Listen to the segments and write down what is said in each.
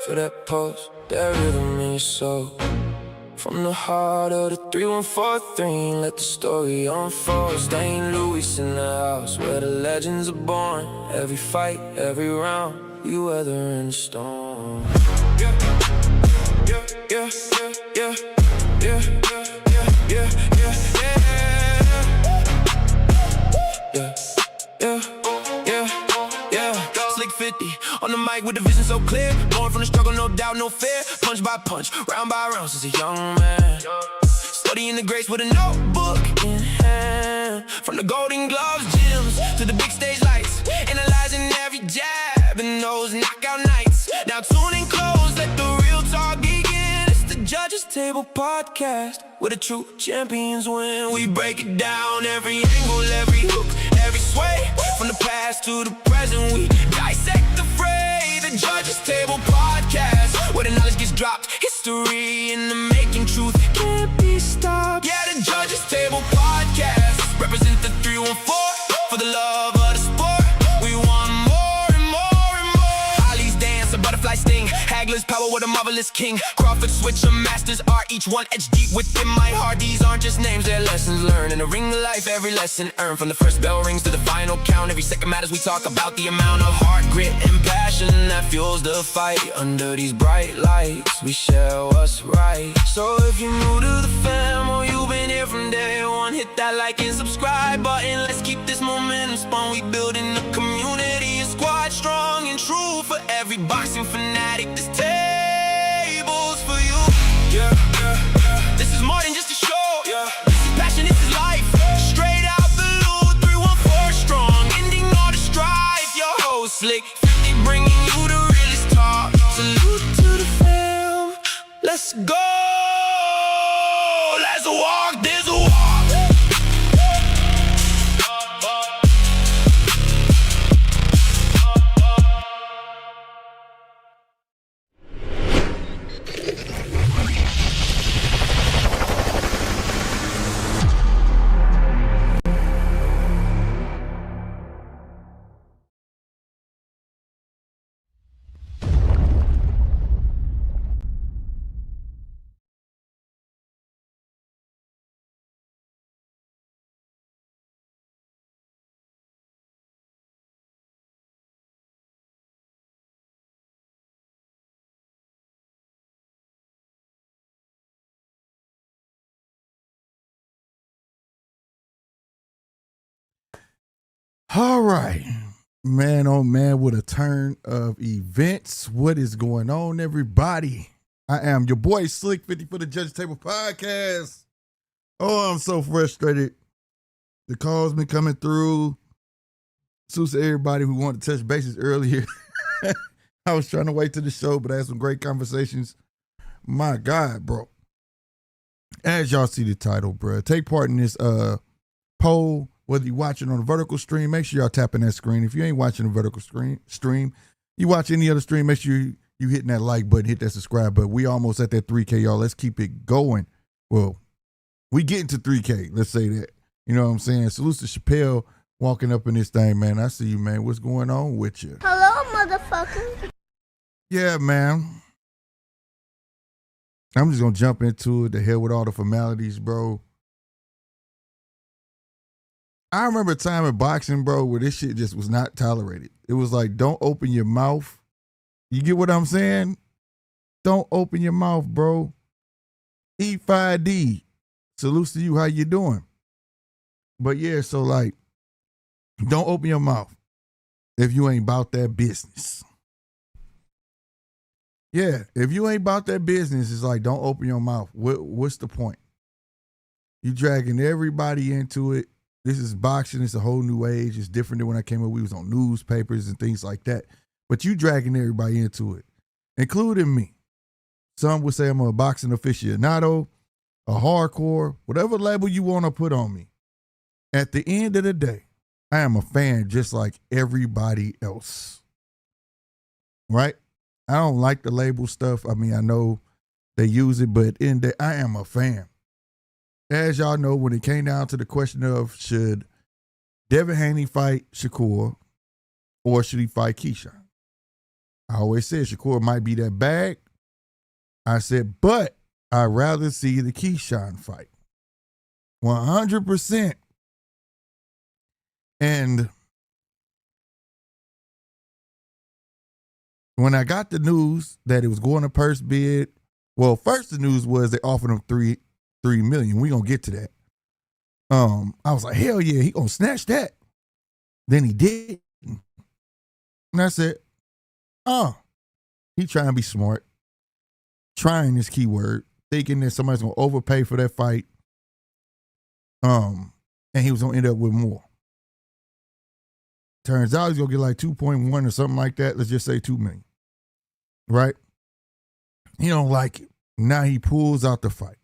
for that pulse, that rhythm in your soul. From the heart of the 3143, let the story unfold. St. Louis in the house where the legends are born. Every fight, every round, you weathering the storm. Yeah, yeah, yeah, yeah, yeah, yeah, yeah, yeah, yeah, yeah, yeah, yeah, yeah. Slick 50 on the mic with the vision so clear. Born from the struggle, no doubt, no fear. Punch by punch, round by round since a young man. Studying the grace with a notebook in hand. From the Golden Gloves gyms to the big stage lights, analyzing every jab in those knockout nights. Now tune in close, let the real talk begin. It's the Judges Table Podcast, where the true champions win. We break it down, every angle, every hook, every sway. From the past to the present, we dissect the fray. The Judges Table Podcast, where the knowledge gets dropped. History in the making, truth can't be stopped. Yeah, the Judges Table Podcast, represent the 314 for the love of the sport. We want more and more and more. Ali's dance, a butterfly sting. Hagler's power, what a marvelous king. Crawford switch, a master's art, each one etched deep within my heart. These aren't just names, they're lessons learned. In the ring of life, every lesson earned. From the first bell rings to the final count, every second matters. We talk about the amount of heart, grit, and passion that fuels the fight. Under these bright lights, we share what's right. So if you're new to the fam, or you've been here from day one, hit that like and subscribe button. Let's keep this momentum spun. We building a community, a squad strong and true. For every boxing fanatic, this table's for you. Yeah, yeah, yeah. This is more than just a show. Yeah. This is passion, this is life. Straight out the loot, 314 strong, ending all the strife. Your host Slick 50, bringing you the realest talk. Salute to the fam. Let's go. Let's walk this walk. All right, man, oh man, what a turn of events. What is going on, everybody? I am your boy Slick 50 for the Judges Table Podcast. Oh, I'm so frustrated. The calls been coming through. So to everybody who wanted to touch bases earlier. I was trying to wait to the show, but I had some great conversations. My God, bro. As y'all see the title, bro, take part in this poll. Whether you're watching on a vertical stream, make sure y'all tapping that screen. If you ain't watching a vertical stream, you watch any other stream, make sure you hitting that like button, hit that subscribe button. We almost at that 3K, y'all. Let's keep it going. Well, we getting to 3K. Let's say that. You know what I'm saying? Salute to Chappelle walking up in this thing, man. I see you, man. What's going on with you? Hello, motherfucker. Yeah, man. I'm just going to jump into it. The hell with all the formalities, bro. I remember a time in boxing, bro, where this shit just was not tolerated. It was like, don't open your mouth. You get what I'm saying? Don't open your mouth, bro. E5D. Salutes to you. How you doing? But yeah, so like, don't open your mouth if you ain't about that business. Yeah, if you ain't about that business, it's like, don't open your mouth. What's the point? You dragging everybody into it. This is boxing. It's a whole new age. It's different than when I came up. We was on newspapers and things like that. But you dragging everybody into it, including me. Some would say I'm a boxing aficionado, a hardcore, whatever label you want to put on me. At the end of the day, I am a fan just like everybody else. Right? I don't like the label stuff. I mean, I know they use it, but in the I am a fan. As y'all know, when it came down to the question of should Devin Haney fight Shakur or should he fight Keyshawn? I always said Shakur might be that bag. I said, but I'd rather see the Keyshawn fight. 100%. And when I got the news that it was going to purse bid, well, first the news was they offered him $3 million. We gonna get to that. I was like, hell yeah, he gonna snatch that. Then he did. And I said, he trying to be smart. Trying is key word. Thinking that somebody's gonna overpay for that fight. And he was gonna end up with more. Turns out he's gonna get like 2.1 or something like that. Let's just say 2 million. Right? He don't like it. Now he pulls out the fight.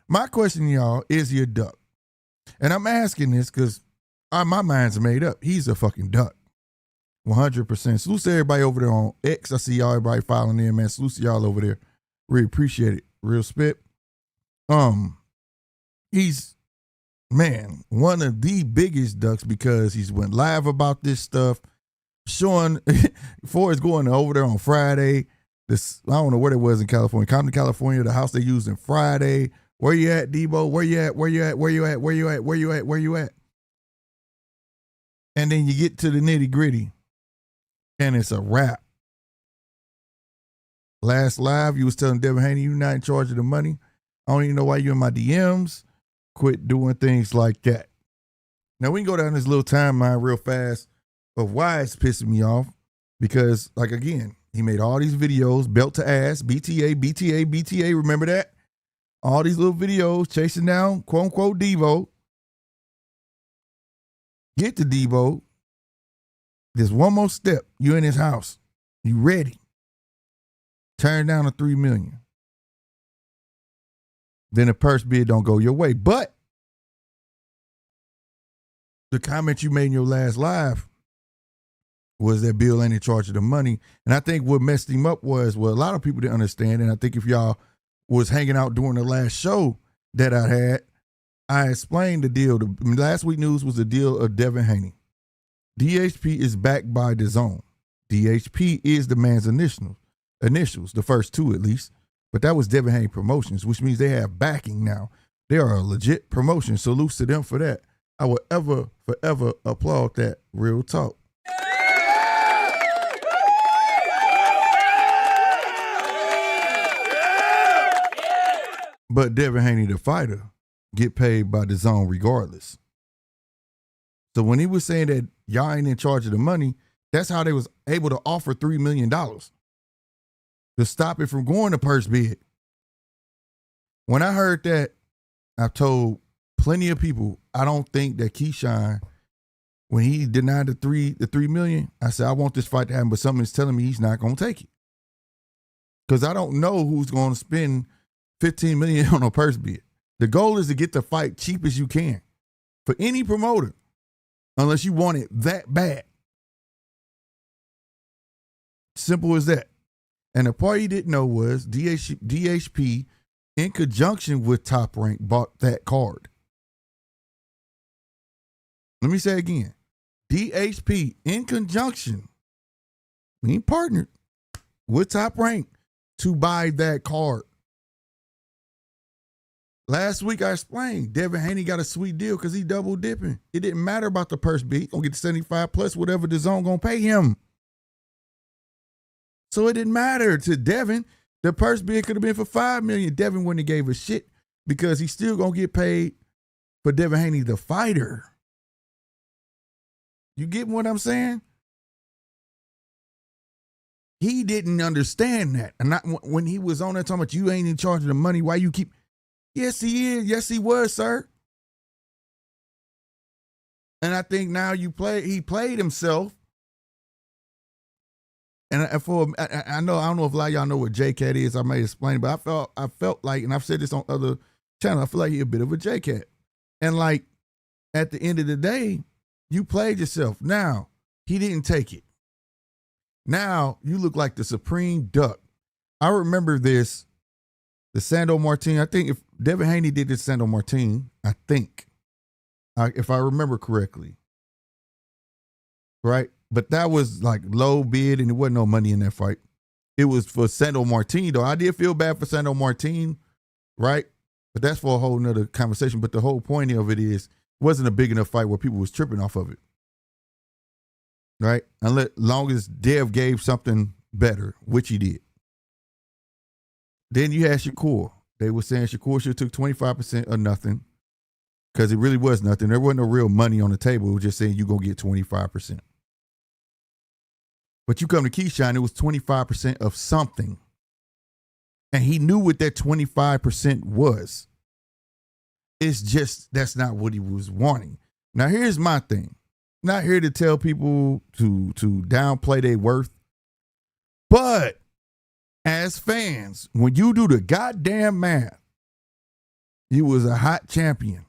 My question, y'all, is he a duck? And I'm asking this because my mind's made up. He's a fucking duck. 100%. Salute to everybody over there on X. I see y'all, everybody following in, man. Salute to y'all over there. Really appreciate it. Real spit. He's, man, one of the biggest ducks because he's went live about this stuff. Showing, before it's going over there on Friday, this, I don't know where it was in California. Compton, California, the house they used in Friday. Where you at, Debo? Where you at? Where you at? Where you at? Where you at? Where you at? Where you at? And then you get to the nitty gritty, and it's a wrap. Last live, you was telling Devin Haney, you not in charge of the money. I don't even know why you in my DMs. Quit doing things like that. Now, we can go down this little timeline real fast of why it's pissing me off. Because, like, again, he made all these videos, belt to ass, BTA, BTA, BTA. Remember that? All these little videos chasing down, quote unquote, Devo. Get to Devo. There's one more step. You in his house. You ready. Turn down the $3 million. Then the purse bid don't go your way. But the comment you made in your last live was that Bill ain't in charge of the money. And I think what messed him up was, well, a lot of people didn't understand. And I think if y'all was hanging out during the last show that I had, I explained the deal. The last week news was the deal of Devin Haney. DHP is backed by the zone. DHP is the man's initials, the first two at least. But that was Devin Haney Promotions, which means they have backing now. They are a legit promotion. Salute to them for that. I will forever applaud that. Real talk. But Devin Haney, the fighter, get paid by the zone regardless. So when he was saying that y'all ain't in charge of the money, that's how they was able to offer $3 million to stop it from going to purse bid. When I heard that, I've told plenty of people, I don't think that Keyshawn, when he denied the $3 million, I said, I want this fight to happen, but something's telling me he's not going to take it. Because I don't know who's going to spend $15 million on a purse bid. The goal is to get the fight cheap as you can for any promoter, unless you want it that bad. Simple as that. And the part you didn't know was DHP, in conjunction with Top Rank, bought that card. Let me say it again. DHP, in conjunction, being partnered with Top Rank to buy that card. Last week I explained Devin Haney got a sweet deal because he double dipping. It didn't matter about the purse bid. He's gonna get the 75 plus whatever the zone gonna pay him. So it didn't matter to Devin. The purse bid could have been for $5 million. Devin wouldn't have gave a shit because he's still gonna get paid for Devin Haney, the fighter. You get what I'm saying? He didn't understand that. And not when he was on there talking about you ain't in charge of the money, why you keep. Yes, he is. Yes, he was, sir. And I think now he played himself. And I know, I don't know if a lot of y'all know what J-Cat is. I may explain, but I felt like, and I've said this on other channels, I feel like he's a bit of a J-Cat. And like, at the end of the day, you played yourself. Now, he didn't take it. Now, you look like the supreme duck. I remember this, the Sando Martin. I think if Devin Haney did this Sando Martin, if I remember correctly, right? But that was like low bid, and there wasn't no money in that fight. It was for Sandro Martin, though. I did feel bad for Sandro Martin, right? But that's for a whole nother conversation. But the whole point of it is, it wasn't a big enough fight where people was tripping off of it, right? Unless long as Dev gave something better, which he did. Then you had Shakur. They were saying Shakur should have took 25% or nothing because it really was nothing. There wasn't no real money on the table. It was just saying you're going to get 25%. But you come to Keyshawn, it was 25% of something. And he knew what that 25% was. It's just that's not what he was wanting. Now, here's my thing. Not here to tell people to downplay their worth. But as fans, when you do the goddamn math, you was a hot champion.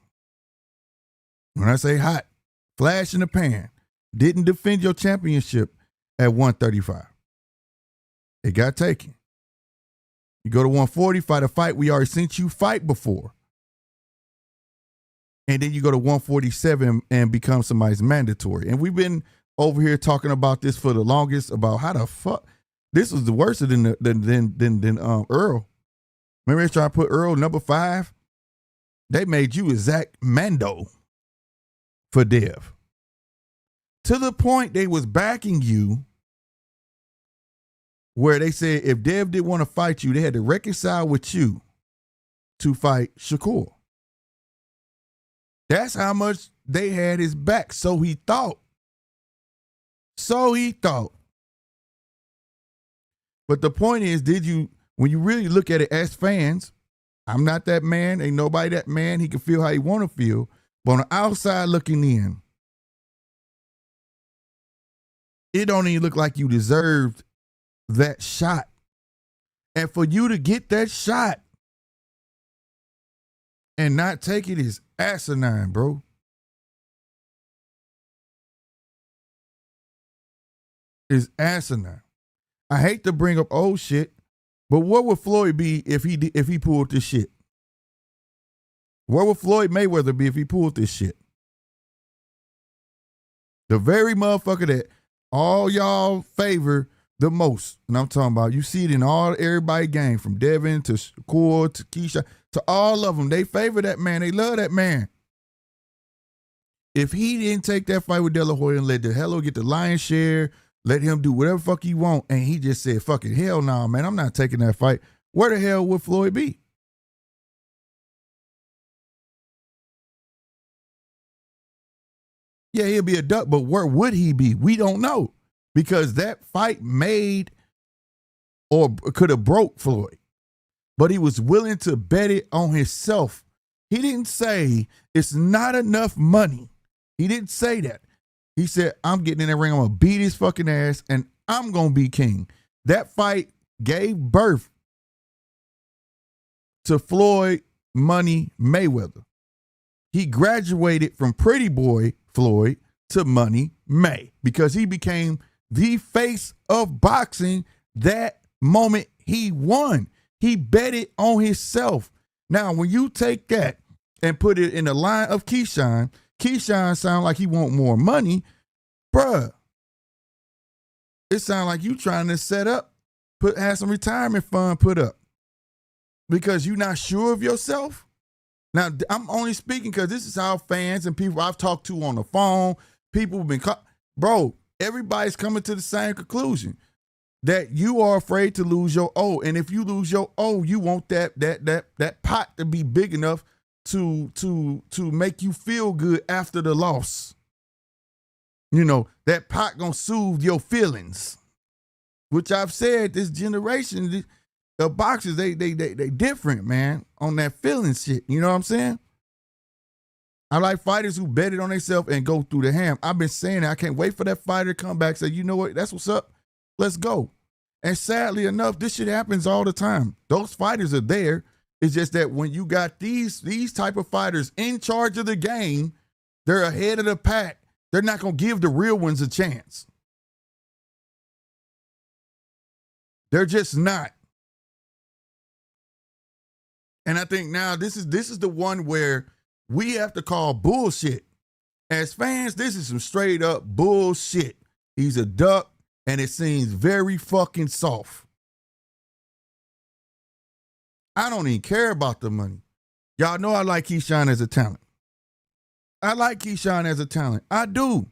When I say hot, flash in the pan. Didn't defend your championship at 135. It got taken. You go to 140, fight a fight we already seen you fight before. And then you go to 147 and become somebody's mandatory. And we've been over here talking about this for the longest, about how the fuck this was the worst than Earl. Remember they trying to put Earl number 5? They made you a Zach Mando for Dev. To the point they was backing you where they said if Dev didn't want to fight you, they had to reconcile with you to fight Shakur. That's how much they had his back. So he thought. But the point is, when you really look at it as fans, I'm not that man, ain't nobody that man. He can feel how he want to feel. But on the outside looking in, it don't even look like you deserved that shot. And for you to get that shot and not take it is asinine, bro. It's asinine. I hate to bring up old shit, but where would Floyd be if he pulled this shit? Where would Floyd Mayweather be if he pulled this shit? The very motherfucker that all y'all favor the most. And I'm talking about, you see it in everybody game, from Devin to Shakur to Keyshawn to all of them. They favor that man. They love that man. If he didn't take that fight with De La Hoya and let the Hello get the lion's share, let him do whatever fuck he want, and he just said, fuck it, hell no, man, I'm not taking that fight, where the hell would Floyd be? Yeah, he'll be a duck, but where would he be? We don't know. Because that fight made or could have broke Floyd. But he was willing to bet it on himself. He didn't say it's not enough money. He didn't say that. He said, I'm getting in that ring, I'm going to beat his fucking ass, and I'm going to be king. That fight gave birth to Floyd Money Mayweather. He graduated from Pretty Boy Floyd to Money May because he became the face of boxing that moment he won. He bet it on himself. Now, when you take that and put it in the line of Keyshawn sound like he want more money, bruh. It sound like you trying to set up, have some retirement fund put up because you not sure of yourself. Now, I'm only speaking because this is how fans and people I've talked to on the phone, people have been, bro, everybody's coming to the same conclusion that you are afraid to lose your O. And if you lose your O, you want that pot to be big enough to make you feel good after the loss. You know, that pot gonna soothe your feelings, which I've said this generation, the boxers, they different, man, on that feeling shit. You know what I'm saying? I like fighters who bet it on themselves and go through the ham. I've been saying that. I can't wait for that fighter to come back and say, you know what, that's what's up. Let's go. And sadly enough, this shit happens all the time. Those fighters are there. It's just that when you got these type of fighters in charge of the game, they're ahead of the pack. They're not going to give the real ones a chance. They're just not. And I think now this is the one where we have to call bullshit. As fans, this is some straight up bullshit. He's a duck, and it seems very fucking soft. I don't even care about the money. Y'all know I like Keyshawn as a talent. I like Keyshawn as a talent. I do.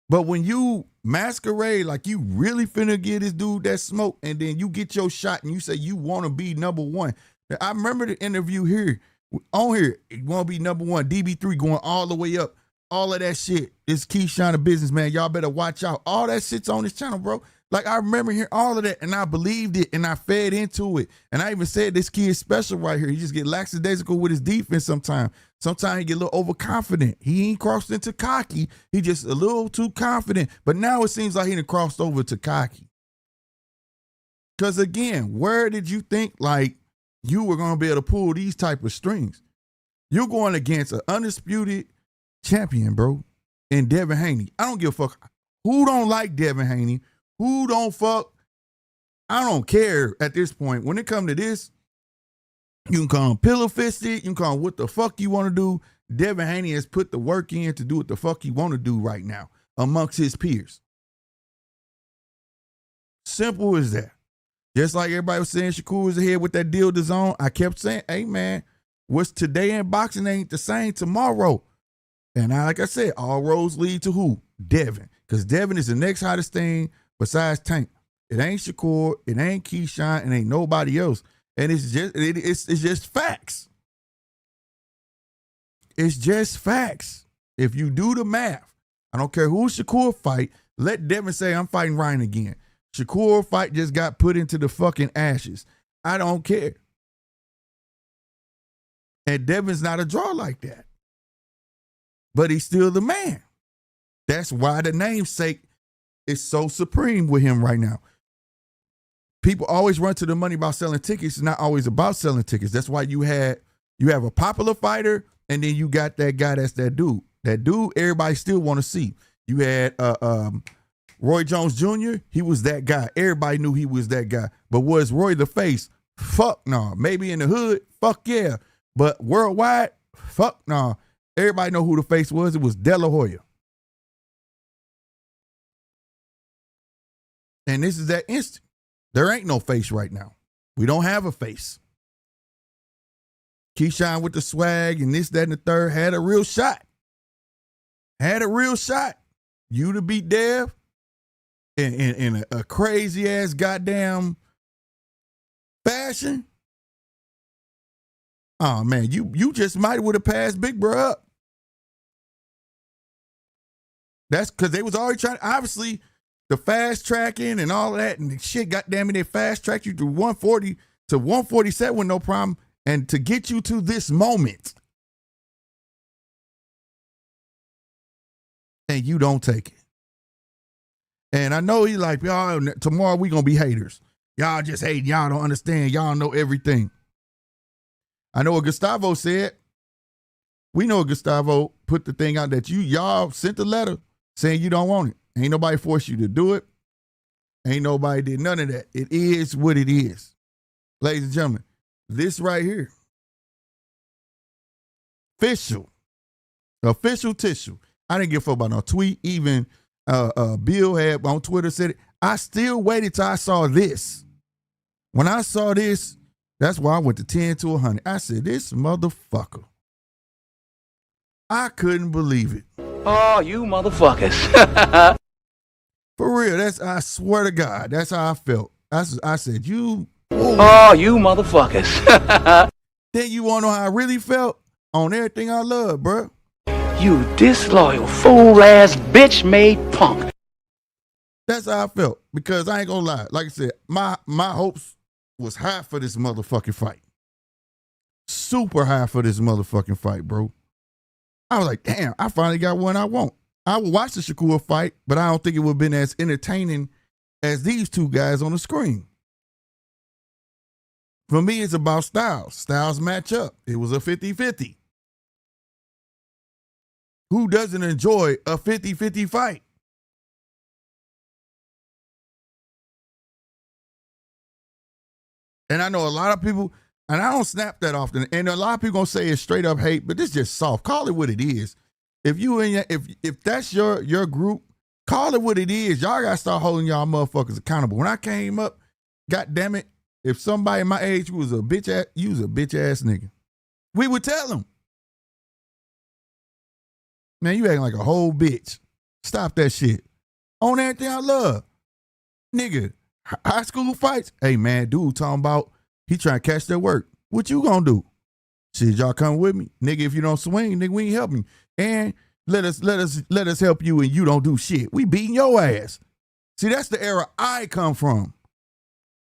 But when you masquerade like you really finna get this dude that smoke, and then you get your shot and you say you want to be number one. I remember the interview here, on here, you want to be number one, DB3 going all the way up. All of that shit is Keyshawn the businessman. Y'all better watch out. All that shit's on this channel, bro. Like, I remember hearing all of that, and I believed it, and I fed into it. And I even said this kid is special right here. He just get lackadaisical with his defense sometimes. Sometimes he get a little overconfident. He ain't crossed into cocky. He just a little too confident. But now it seems like he done crossed over to cocky. Because, again, where did you think, like, you were going to be able to pull these type of strings? You're going against an undisputed champion, bro, and Devin Haney. I don't give a fuck who don't like Devin Haney. Who don't fuck? I don't care at this point. When it come to this, you can call him pillow-fisted. You can call him what the fuck you want to do. Devin Haney has put the work in to do what the fuck he want to do right now amongst his peers. Simple as that. Just like everybody was saying Shakur was ahead with that deal to zone, I kept saying, hey, man, what's today in boxing ain't the same tomorrow. And like I said, all roads lead to who? Devin. Because Devin is the next hottest thing besides Tank. It ain't Shakur, it ain't Keyshawn, it ain't nobody else. And it's just facts. It's just facts. If you do the math, I don't care who Shakur fight, let Devin say I'm fighting Ryan again. Shakur fight just got put into the fucking ashes. I don't care. And Devin's not a draw like that. But he's still the man. That's why the namesake is so supreme with him right now. People always run to the money about selling tickets. It's not always about selling tickets. That's why you have a popular fighter, and then you got that guy that's that dude. That dude, everybody still want to see. You had Roy Jones Jr., he was that guy. Everybody knew he was that guy. But was Roy the face? Fuck no. Maybe in the hood, fuck yeah. But worldwide, fuck no. Everybody know who the face was. It was De La Hoya. And this is that instant. There ain't no face right now. We don't have a face. Keyshawn with the swag and this, that, and the third had a real shot. Had a real shot. You to beat Dev in a crazy ass goddamn fashion. Oh man, you just might would have passed Big Bro up. That's because they was already trying, obviously, the fast tracking and all that and the shit, goddamn it, they fast tracked you to 140 to 147 with no problem. And to get you to this moment, and you don't take it. And I know he's like, y'all, tomorrow we gonna be haters. Y'all just hate, y'all don't understand, y'all know everything. I know what Gustavo said. We know Gustavo put the thing out that y'all sent the letter saying you don't want it. Ain't nobody forced you to do it. Ain't nobody did none of that. It is what it is. Ladies and gentlemen, this right here, official tissue. I didn't give a fuck about no tweet. Even Bill had on Twitter said it. I still waited till I saw this. When I saw this, that's why I went to 10 to 100. I said, this motherfucker. I couldn't believe it. Oh, you motherfuckers. For real, I swear to God, that's how I felt. I said, you. Oh, you motherfuckers. Then you want to know how I really felt? On everything I love, bro. You disloyal, fool-ass, bitch-made punk. That's how I felt. Because I ain't gonna lie. Like I said, my hopes was high for this motherfucking fight. Super high for this motherfucking fight, bro. I was like, damn, I finally got one I want. I would watch the Shakur fight, but I don't think it would have been as entertaining as these two guys on the screen. For me, it's about styles. Styles match up. It was a 50-50. Who doesn't enjoy a 50-50 fight? And I know a lot of people, and I don't snap that often, and a lot of people gonna say it's straight up hate, but this is just soft. Call it what it is. If you in your, if that's your group, call it what it is. Y'all gotta start holding y'all motherfuckers accountable. When I came up, god damn it, if somebody my age was a bitch ass, you was a bitch ass nigga. We would tell them. Man, you acting like a whole bitch. Stop that shit. On everything I love. Nigga, high school fights. Hey man, dude talking about he trying to catch their work. What you gonna do? Shit, y'all come with me? Nigga, if you don't swing, nigga, we ain't helping. And let us help you and you don't do shit. We beating your ass. See, that's the era I come from.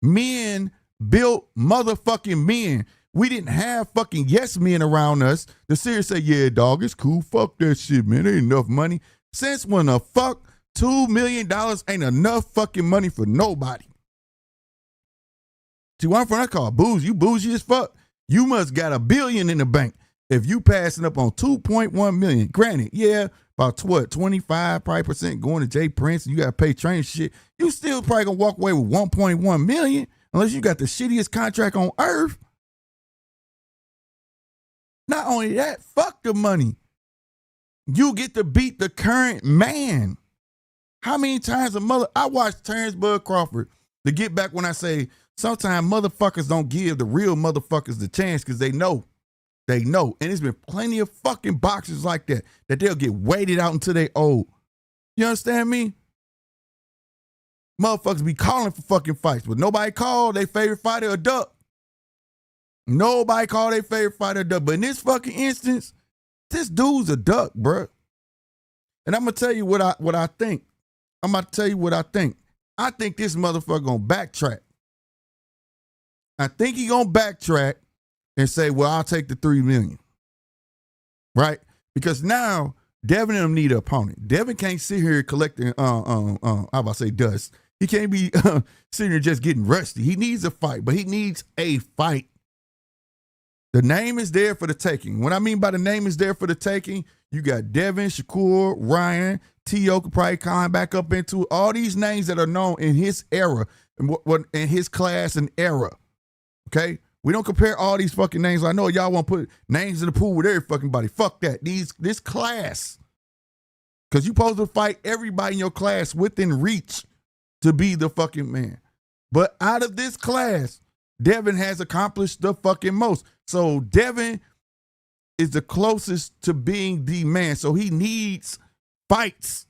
Men built motherfucking men. We didn't have fucking yes men around us. The serious say, yeah, dog, it's cool. Fuck that shit, man. There ain't enough money. Since when the fuck $2 million ain't enough fucking money for nobody? See, where I'm from, I call bougie. You bougie as fuck. You must got $1 billion in the bank. If you passing up on 2.1 million, granted, yeah, about what, 25% probably going to J Prince, and you gotta pay train shit. You still probably gonna walk away with 1.1 million unless you got the shittiest contract on earth. Not only that, fuck the money. You get to beat the current man. How many times I watched Terrence Bud Crawford to get back when I say sometimes motherfuckers don't give the real motherfuckers the chance because they know. They know. And there's been plenty of fucking boxers like that they'll get waited out until they old. You understand me? Motherfuckers be calling for fucking fights, but nobody called their favorite fighter a duck. Nobody called their favorite fighter a duck. But in this fucking instance, this dude's a duck, bruh. And I'm gonna tell you what I think. I'm about to tell you what I think. I think this motherfucker gonna backtrack. I think he gonna backtrack and say, well, I'll take the 3 million. Right? Because now Devin and them need an opponent. Devin can't sit here collecting I about to say dust. He can't be sitting here just getting rusty. He needs a fight, but he needs a fight. The name is there for the taking. What I mean by the name is there for the taking, you got Devin, Shakur, Ryan, T.O. could probably climb back up into all these names that are known in his era, in his class and era. Okay? We don't compare all these fucking names. I know y'all want to put names in the pool with every fucking body. Fuck that. This class. Because you supposed to fight everybody in your class within reach to be the fucking man. But out of this class, Devin has accomplished the fucking most. So Devin is the closest to being the man. So he needs fights.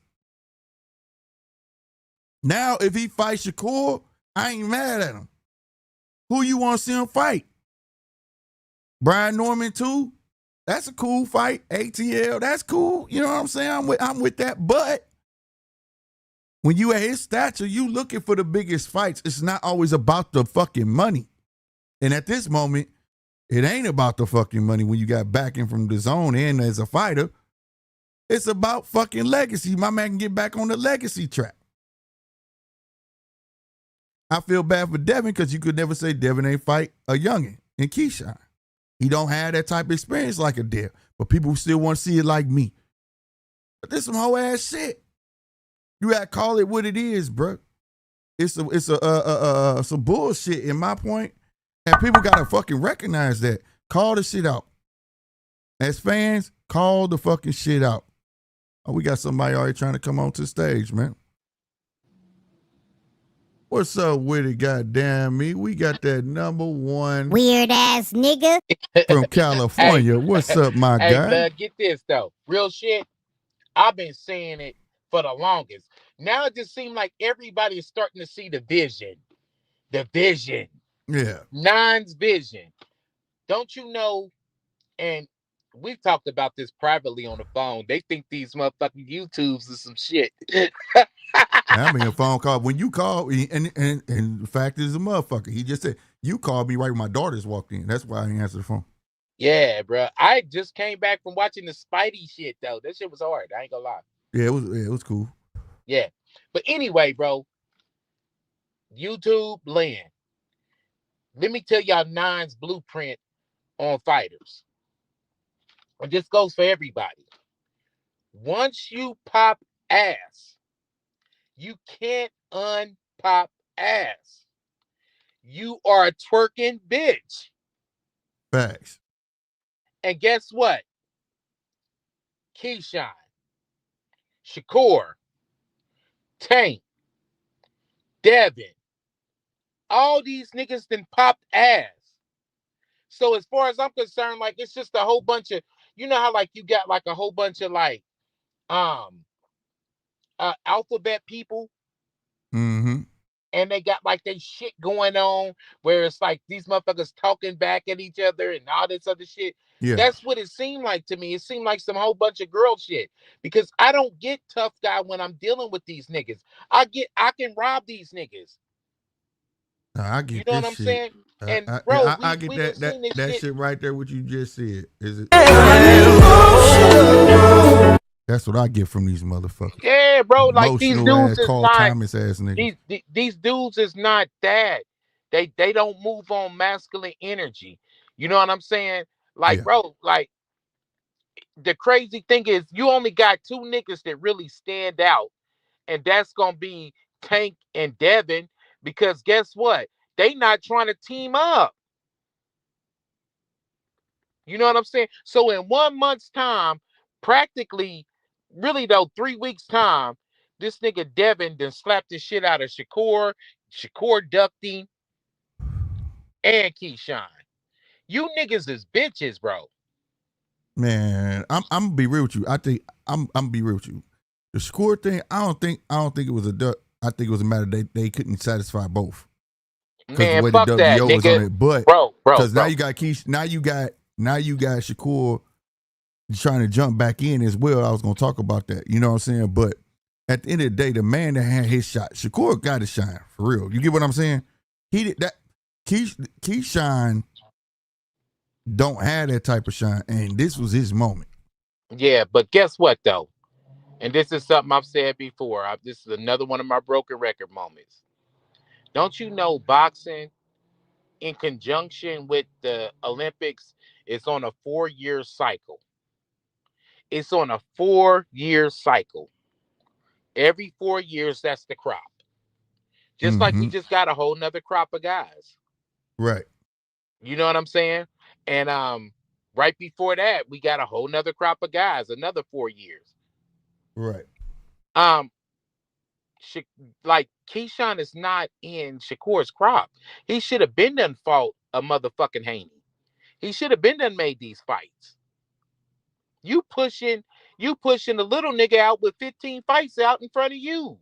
Now, if he fights Shakur, I ain't mad at him. Who you want to see him fight? Brian Norman too? That's a cool fight. ATL, that's cool. You know what I'm saying? I'm with that. But when you at his stature, you looking for the biggest fights. It's not always about the fucking money. And at this moment, it ain't about the fucking money when you got backing from the zone and as a fighter. It's about fucking legacy. My man can get back on the legacy track. I feel bad for Devin because you could never say Devin ain't fight a youngin' in Keyshawn. He don't have that type of experience like a Dev, but people still want to see it like me. But this some whole ass shit. You gotta call it what it is, bro. It's some bullshit in my point, and people gotta fucking recognize that. Call the shit out. As fans, call the fucking shit out. Oh, we got somebody already trying to come onto the stage, man. What's up with it, goddamn me? We got that number one Weird ass nigga. from California. What's up, my Hey, guy? blood, get this though. Real shit. I've been saying it for the longest. Now it just seems like everybody is starting to see the vision. The vision. Yeah. Nine's vision. Don't you know? And we've talked about this privately on the phone. They think these motherfucking YouTubes is some shit. I'm being a phone call. When you call, and the fact is a motherfucker. He just said, you called me right when my daughters walked in. That's why I didn't answer the phone. Yeah, bro. I just came back from watching the Spidey shit, though. That shit was hard. I ain't gonna lie. Yeah, it was cool. Yeah. But anyway, bro, YouTube land. Let me tell y'all Nine's blueprint on fighters. And this goes for everybody. Once you pop ass, you can't unpop ass. You are a twerking bitch. Facts. And guess what? Keyshawn, Shakur, Tank, Devin, all these niggas then popped ass. So as far as I'm concerned, like it's just a whole bunch of, you know how like you got like a whole bunch of like um alphabet people, Mm-hmm. and they got like they shit going on where it's like these motherfuckers talking back at each other and all this other shit. Yeah. That's what it seemed like to me. It seemed like some whole bunch of girl shit because I don't get tough guy when I'm dealing with these niggas. I can rob these niggas. Nah, I You get know what this I'm shit. saying? And bro, I get we done that seen this that shit. shit right there. What you just said is it? That's what I get from these motherfuckers. Yeah, bro. Like these Emotional dudes ass, is Carl not Thomas ass niggas. these dudes is not that. They don't move on masculine energy. You know what I'm saying? Like, Yeah. bro, like the crazy thing is you only got two niggas that really stand out, and that's gonna be Tank and Devin, because guess what? They not trying to team up. You know what I'm saying? So in 1 month's time, practically, really though, 3 weeks time, this nigga Devin done slapped the shit out of Shakur ducked him, and Keyshawn. You niggas is bitches, bro. Man, I'm gonna be real with you. I think I'm gonna be real with you. The score thing, I don't think it was a duck. I think it was a matter they couldn't satisfy both because the Man, way the fuck that, WO was on nigga. it. But Bro. because now you got now you got Shakur trying to jump back in as well. I was gonna talk about that. You know what I'm saying? But at the end of the day, the man that had his shot, Shakur got to shine for real. You get what I'm saying? He did that. Keyshawn don't have that type of shine, and this was his moment. Yeah, but guess what though? And this is something I've said before. This is another one of my broken record moments. Don't you know boxing, in conjunction with the Olympics, is on a 4-year cycle? It's on a 4-year cycle. Every 4 years, that's the crop. Just like we Mm-hmm. just got a whole nother crop of guys. Right. You know what I'm saying? And right before that, we got a whole nother crop of guys, another 4 years. Right. Um, like Keyshawn is not in Shakur's crop. He should have been done fought a motherfucking Haney. He should have been done made these fights. You pushing the little nigga out with 15 fights out in front of you.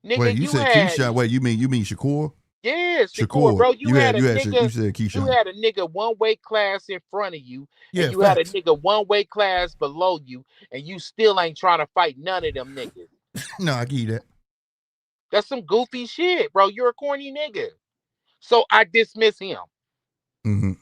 Wait, Nigga, you you said had Keyshawn. Wait, you mean Shakur? yeah, Shakur, Shakur. bro. You had a You nigga, said you Keyshawn. had a nigga one weight class in front of you, and Yeah, you had a facts. nigga one weight class below you, and you still ain't trying to fight none of them niggas. No, I give you that. That's some goofy shit, bro. You're a corny nigga. So I dismiss him. Mm-hmm.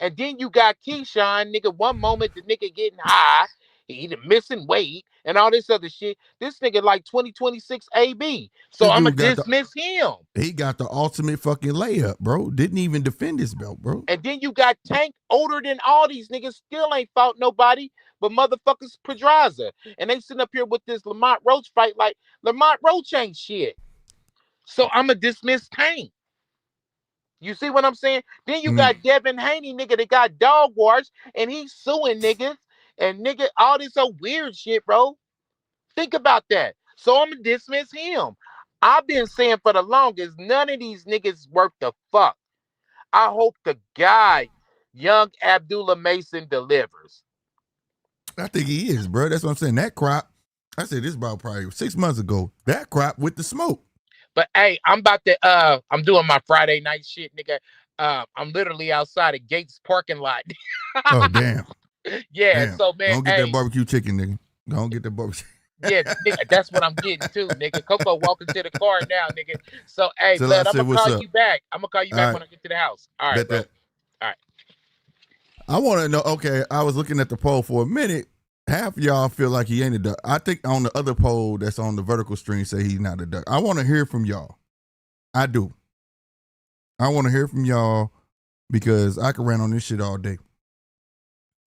And then you got Keyshawn, nigga. One moment the nigga getting high, he missing weight and all this other shit. This nigga like 2026 AB. So This I'ma dude dismiss him. he got the ultimate fucking layup, bro. Didn't even defend his belt, bro. And then you got Tank older than all these niggas, still ain't fought nobody but motherfuckers Pedraza. And they sitting up here with this Lamont Roach fight like Lamont Roach ain't shit. So I'ma dismiss Tank. You see what I'm saying? Then you Mm-hmm. got Devin Haney, nigga, that got dog wars, and he's suing niggas and nigga, all this so weird shit, bro. Think about that. So I'm gonna dismiss him. I've been saying for the longest, none of these niggas worth the fuck. I hope the guy, young Abdullah Mason, delivers. I think he is, bro. That's what I'm saying. That crop, I said this about probably 6 months ago. That crop with the smoke. But hey, I'm doing my Friday night shit, nigga. I'm literally outside of Gates parking lot. Oh, damn. Yeah, Damn. so man, Don't get hey, that barbecue chicken, nigga. Don't get that barbecue. yeah, nigga, that's what I'm getting too, nigga. Coco walking to the car now, nigga. So, hey, Till blood, I I'm said, gonna what's call up? you back. I'm gonna call you All back right. when I get to the house. All right, Bet bro. that. All right. I want to know, okay, I was looking at the poll for a minute. Half of y'all feel like he ain't a duck. I think on the other poll that's on the vertical stream say he's not a duck. I want to hear from y'all. I do. I want to hear from y'all because I can rant on this shit all day.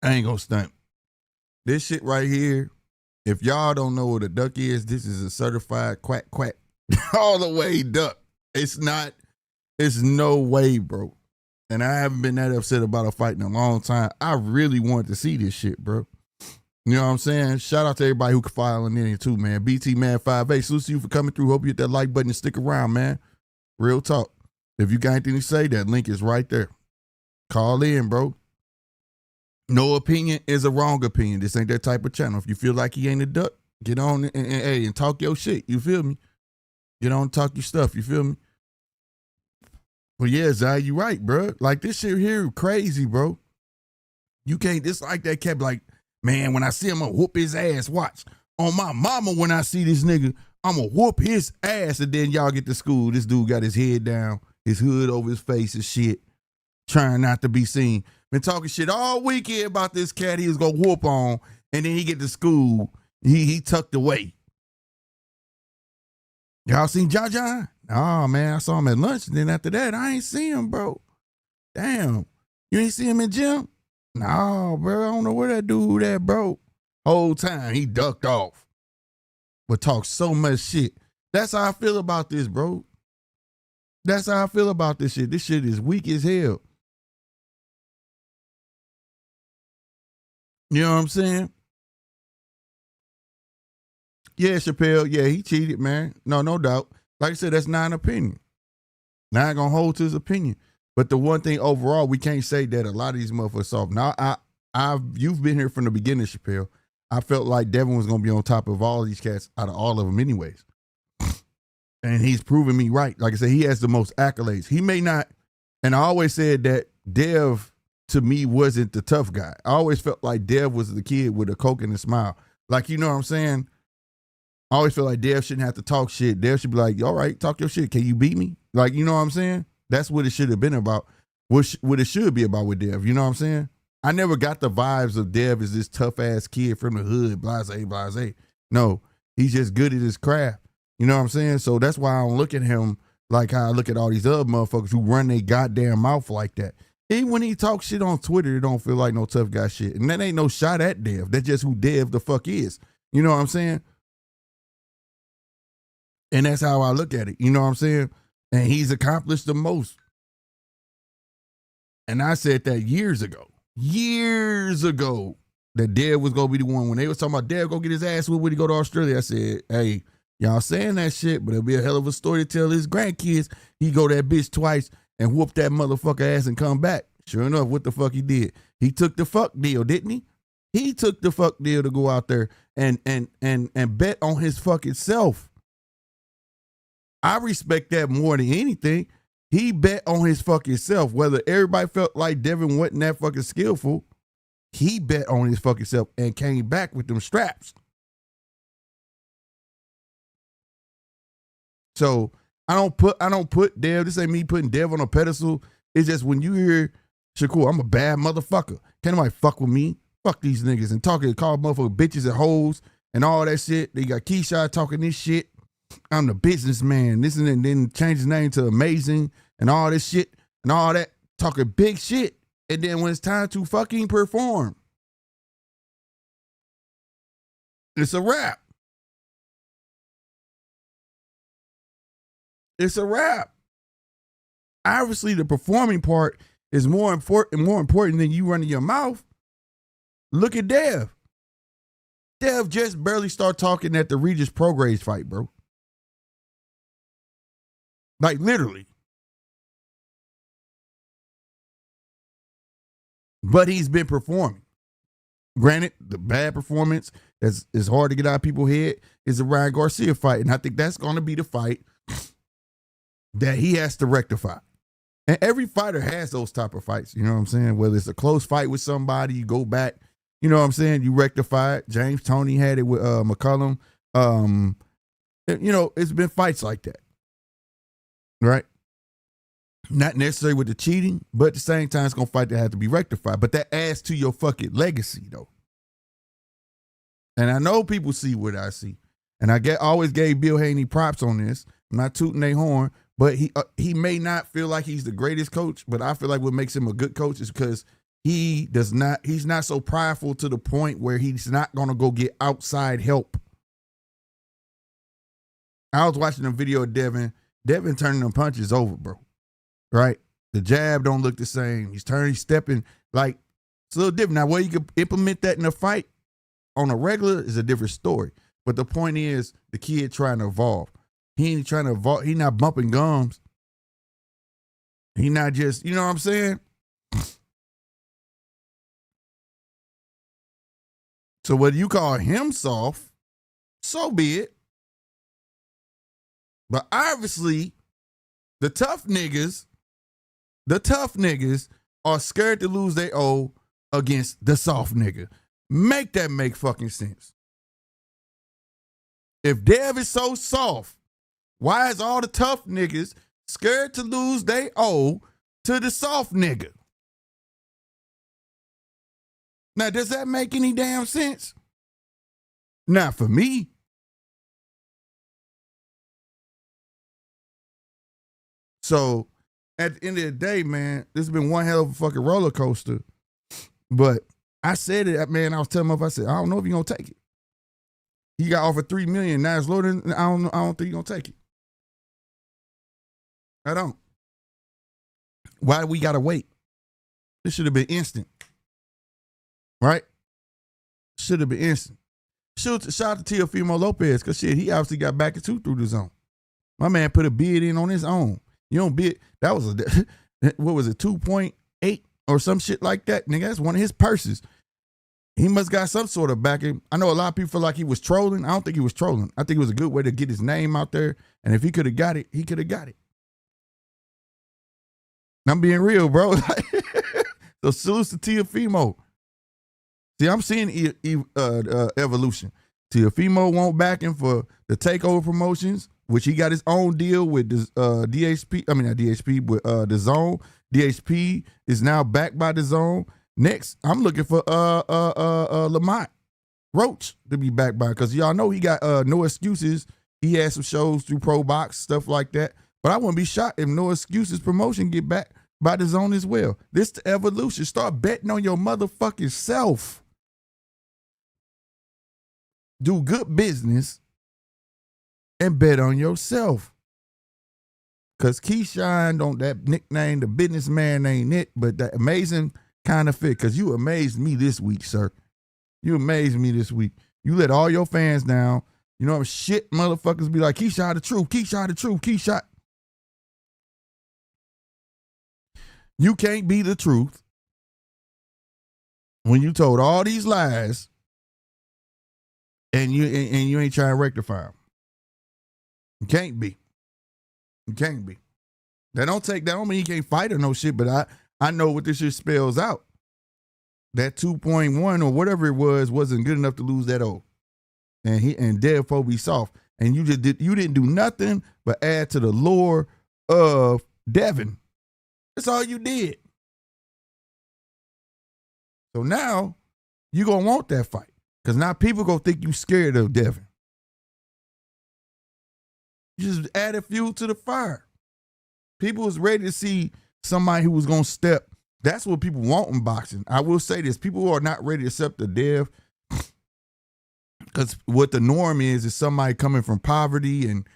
I ain't gonna stunt. This shit right here, if y'all don't know what a duck is, this is a certified quack quack all the way duck. It's no way, bro. And I haven't been that upset about a fight in a long time. I really wanted to see this shit, bro. You know what I'm saying? Shout out to everybody who can file in there too, man. BT Man 5A, salute to you for coming through. Hope you hit that like button and stick around, man. Real talk. If you got anything to say, that link is right there. Call in, bro. No opinion is a wrong opinion. This ain't that type of channel. If you feel like he ain't a duck, get on and talk your shit. You feel me? Get on and talk your stuff. You feel me? But yeah, Zai, you right, bro. Like this shit here crazy, bro. You can't dislike that cat like, man, when I see him, I'm gonna whoop his ass. Watch. On my mama, when I see this nigga, I'm gonna whoop his ass. And then y'all get to school. This dude got his head down, his hood over his face and shit, trying not to be seen. Been talking shit all weekend about this cat he was gonna whoop on. And then he get to school, he tucked away. Y'all seen John John? Oh, man, I saw him at lunch. And then after that, I ain't see him, bro. Damn. You ain't see him in gym? No, bro. I don't know where that dude at, bro. Whole time, he ducked off. But talk so much shit. That's how I feel about this, bro. That's how I feel about this shit. This shit is weak as hell. You know what I'm saying? Yeah, Chappelle. Yeah, he cheated, man. No doubt. Like I said, that's not an opinion. Not gonna hold to his opinion. But the one thing overall, we can't say that a lot of these motherfuckers soft. Now, you've been here from the beginning, Chappelle. I felt like Devin was gonna be on top of all of these cats out of all of them, anyways. And he's proven me right. Like I said, he has the most accolades. He may not, and I always said that Dev to me wasn't the tough guy. I always felt like Dev was the kid with a coke and a smile. Like, you know what I'm saying? I always feel like Dev shouldn't have to talk shit. Dev should be like, all right, talk your shit. Can you beat me? Like, you know what I'm saying? That's what it should have been about. What it should be about with Dev. You know what I'm saying? I never got the vibes of Dev as this tough ass kid from the hood, blase. No, he's just good at his craft. You know what I'm saying? So that's why I don't look at him like how I look at all these other motherfuckers who run their goddamn mouth like that. Even when he talks shit on Twitter, it don't feel like no tough guy shit. And that ain't no shot at Dev. That's just who Dev the fuck is. You know what I'm saying? And that's how I look at it. You know what I'm saying? And he's accomplished the most. And I said that years ago, that Dev was going to be the one. When they was talking about Dev go get his ass whipped when he go to Australia, I said, hey, y'all saying that shit, but it'll be a hell of a story to tell his grandkids. He go that bitch twice and whoop that motherfucker ass and come back. Sure enough, what the fuck he did? He took the fuck deal, didn't he? He took the fuck deal to go out there and bet on his fucking self. I respect that more than anything. He bet on his fucking self. Whether everybody felt like Devin wasn't that fucking skillful, he bet on his fucking self and came back with them straps. So I don't put Dev. This ain't me putting Dev on a pedestal. It's just when you hear Shakur, I'm a bad motherfucker. Can't nobody fuck with me. Fuck these niggas and call motherfuckers bitches and hoes and all that shit. They got Keyshawn talking this shit. I'm the businessman. This and then change his name to Amazing and all this shit and all that talking big shit. And then when it's time to fucking perform, it's a wrap. It's a wrap. Obviously, the performing part is more important than you running your mouth. Look at Dev. Dev just barely started talking at the Regis Prograis fight, bro. Like, literally. But he's been performing. Granted, the bad performance that's is hard to get out of people's head is the Ryan Garcia fight. And I think that's going to be the fight that he has to rectify. And every fighter has those type of fights. You know what I'm saying? Whether it's a close fight with somebody, you go back. You know what I'm saying? You rectify it. James Toney had it with McCullum. You know, it's been fights like that. Right? Not necessarily with the cheating, but at the same time, it's going to fight that has to be rectified. But that adds to your fucking legacy, though. And I know people see what I see. And I always gave Bill Haney props on this. I'm not tooting their horn, but he may not feel like he's the greatest coach, but I feel like what makes him a good coach is because he's not so prideful to the point where he's not going to go get outside help. I was watching a video of Devin turning them punches over, bro. Right? The jab don't look the same. He's stepping like it's a little different. Now, where you can implement that in a fight, on a regular is a different story. But the point is, the kid trying to evolve. He ain't trying to evolve. He not bumping gums. He not just, you know what I'm saying? So whether you call him soft, so be it. But obviously, the tough niggas are scared to lose their O against the soft nigga. Make that make fucking sense. If Dev is so soft, why is all the tough niggas scared to lose their O to the soft nigga? Now, does that make any damn sense? Not for me. So, at the end of the day, man, this has been one hell of a fucking roller coaster. But I said it, man. I was telling him, I said, I don't know if you're gonna take it. He got offered $3 million. Now it's lower than, I don't think you're gonna take it. I don't. Why do we gotta wait? This should have been instant. Right? Should have been instant. Shout out to Teofimo Lopez, because shit, he obviously got back into through the zone. My man put a bid in on his own. You don't bid, that was what was it, 2.8 or some shit like that? Nigga, that's one of his purses. He must got some sort of backing. I know a lot of people feel like he was trolling. I don't think he was trolling. I think it was a good way to get his name out there. And if he could have got it, he could have got it. I'm being real, bro. So salute to Teofimo. See, I'm seeing evolution. Teofimo won't back him for the takeover promotions, which he got his own deal with the DHP. I mean, not DHP, but the Zone. DHP is now backed by the Zone. Next, I'm looking for Lamont Roach to be backed by, because y'all know he got No Excuses. He had some shows through Pro Box, stuff like that. But I wouldn't be shocked if No Excuses promotion get backed by the Zone as well. This the evolution. Start betting on your motherfucking self. Do good business and bet on yourself. Because Keyshawn, don't that nickname, the businessman ain't it, but that amazing kind of fit. Because you amazed me this week, sir. You amazed me this week. You let all your fans down. You know, shit motherfuckers be like, Keyshawn the truth, Keyshawn the truth, Keyshawn. You can't be the truth when you told all these lies and you ain't trying to rectify them. You can't be. You can't be. That don't mean he can't fight or no shit, but I know what this shit spells out. That 2.1 or whatever it was wasn't good enough to lose that O. And therefore be soft. And you didn't do nothing but add to the lore of Devin. That's all you did. So now you're gonna want that fight. Because now people gonna think you scared of Devin. You just added fuel to the fire. People was ready to see somebody who was gonna step. That's what people want in boxing. I will say this: people who are not ready to accept the Dev, because what the norm is somebody coming from poverty and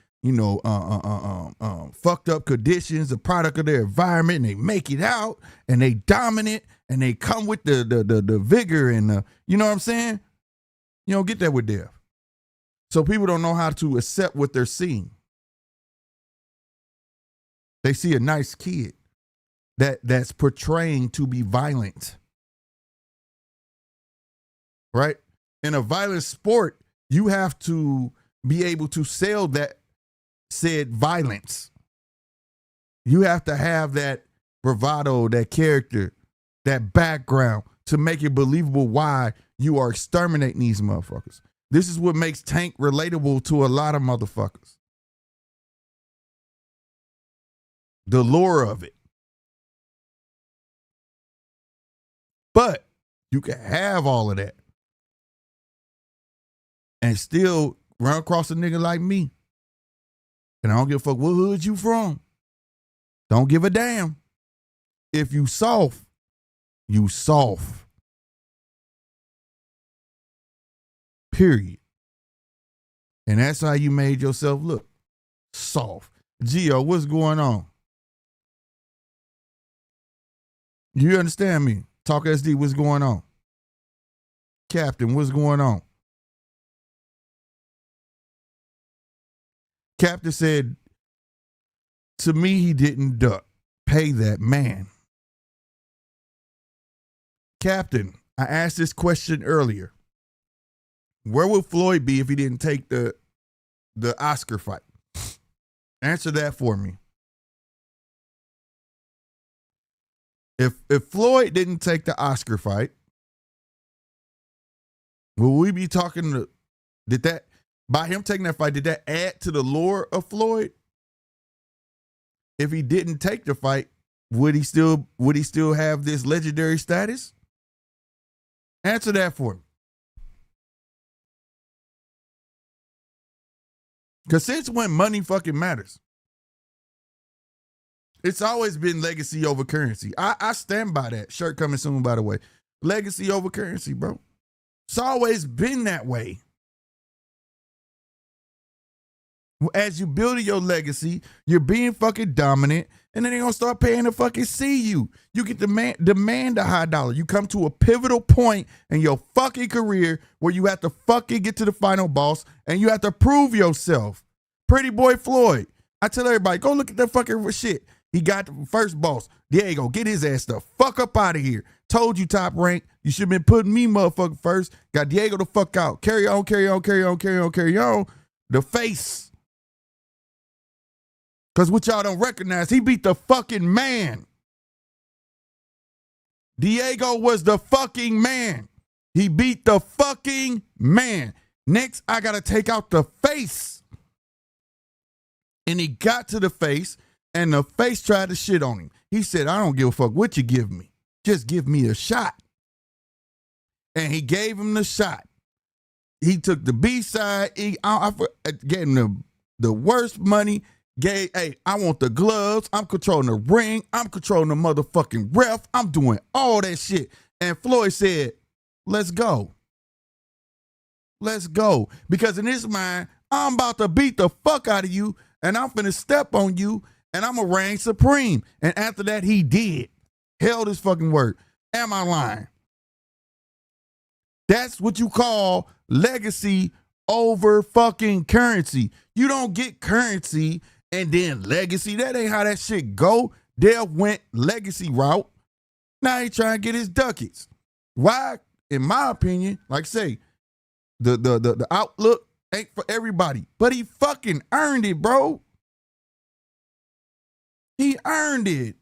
fucked up conditions, a product of their environment, and they make it out and they dominant and they come with the vigor and you know what I'm saying? You don't get that with Dev. So people don't know how to accept what they're seeing. They see a nice kid that's portraying to be violent. Right? In a violent sport, you have to be able to sell that said violence. You have to have that bravado, that character, that background to make it believable why you are exterminating these motherfuckers. This is what makes Tank relatable to a lot of motherfuckers. The lure of it. But you can have all of that and still run across a nigga like me. And I don't give a fuck what hood you from. Don't give a damn. If you soft, you soft. Period. And that's how you made yourself look. Soft. Gio, what's going on? You understand me? Talk SD, what's going on? Captain, what's going on? Captain said, to me, he didn't pay that man. Captain, I asked this question earlier. Where would Floyd be if he didn't take the Oscar fight? Answer that for me. If Floyd didn't take the Oscar fight, will we be talking to, by him taking that fight, did that add to the lore of Floyd? If he didn't take the fight, would he still have this legendary status? Answer that for me. Because since when money fucking matters? It's always been legacy over currency. I stand by that. Shirt coming soon, by the way. Legacy over currency, bro. It's always been that way. As you build your legacy, you're being fucking dominant, and then they're going to start paying to fucking see you. You get demand a high dollar. You come to a pivotal point in your fucking career where you have to fucking get to the final boss, and you have to prove yourself. Pretty boy Floyd. I tell everybody, go look at that fucking shit. He got the first boss. Diego, get his ass the fuck up out of here. Told you top rank. You should have been putting me motherfucker first. Got Diego the fuck out. Carry on, carry on, carry on, carry on, carry on. The face. Because what y'all don't recognize, he beat the fucking man. Diego was the fucking man. He beat the fucking man. Next, I got to take out the face. And he got to the face, and the face tried to shit on him. He said, I don't give a fuck what you give me. Just give me a shot. And he gave him the shot. He took the B side. I gave him the worst money. Hey, I want the gloves. I'm controlling the ring. I'm controlling the motherfucking ref. I'm doing all that shit. And Floyd said, let's go. Let's go. Because in his mind, I'm about to beat the fuck out of you, and I'm finna step on you, and I'm gonna reign supreme. And after that, he did. Held his fucking word. Am I lying? That's what you call legacy over fucking currency. You don't get currency and then legacy. That ain't how that shit go. Dale went legacy route. Now he trying to get his ducats. Why? In my opinion, like I say, the outlook ain't for everybody. But he fucking earned it, bro. He earned it.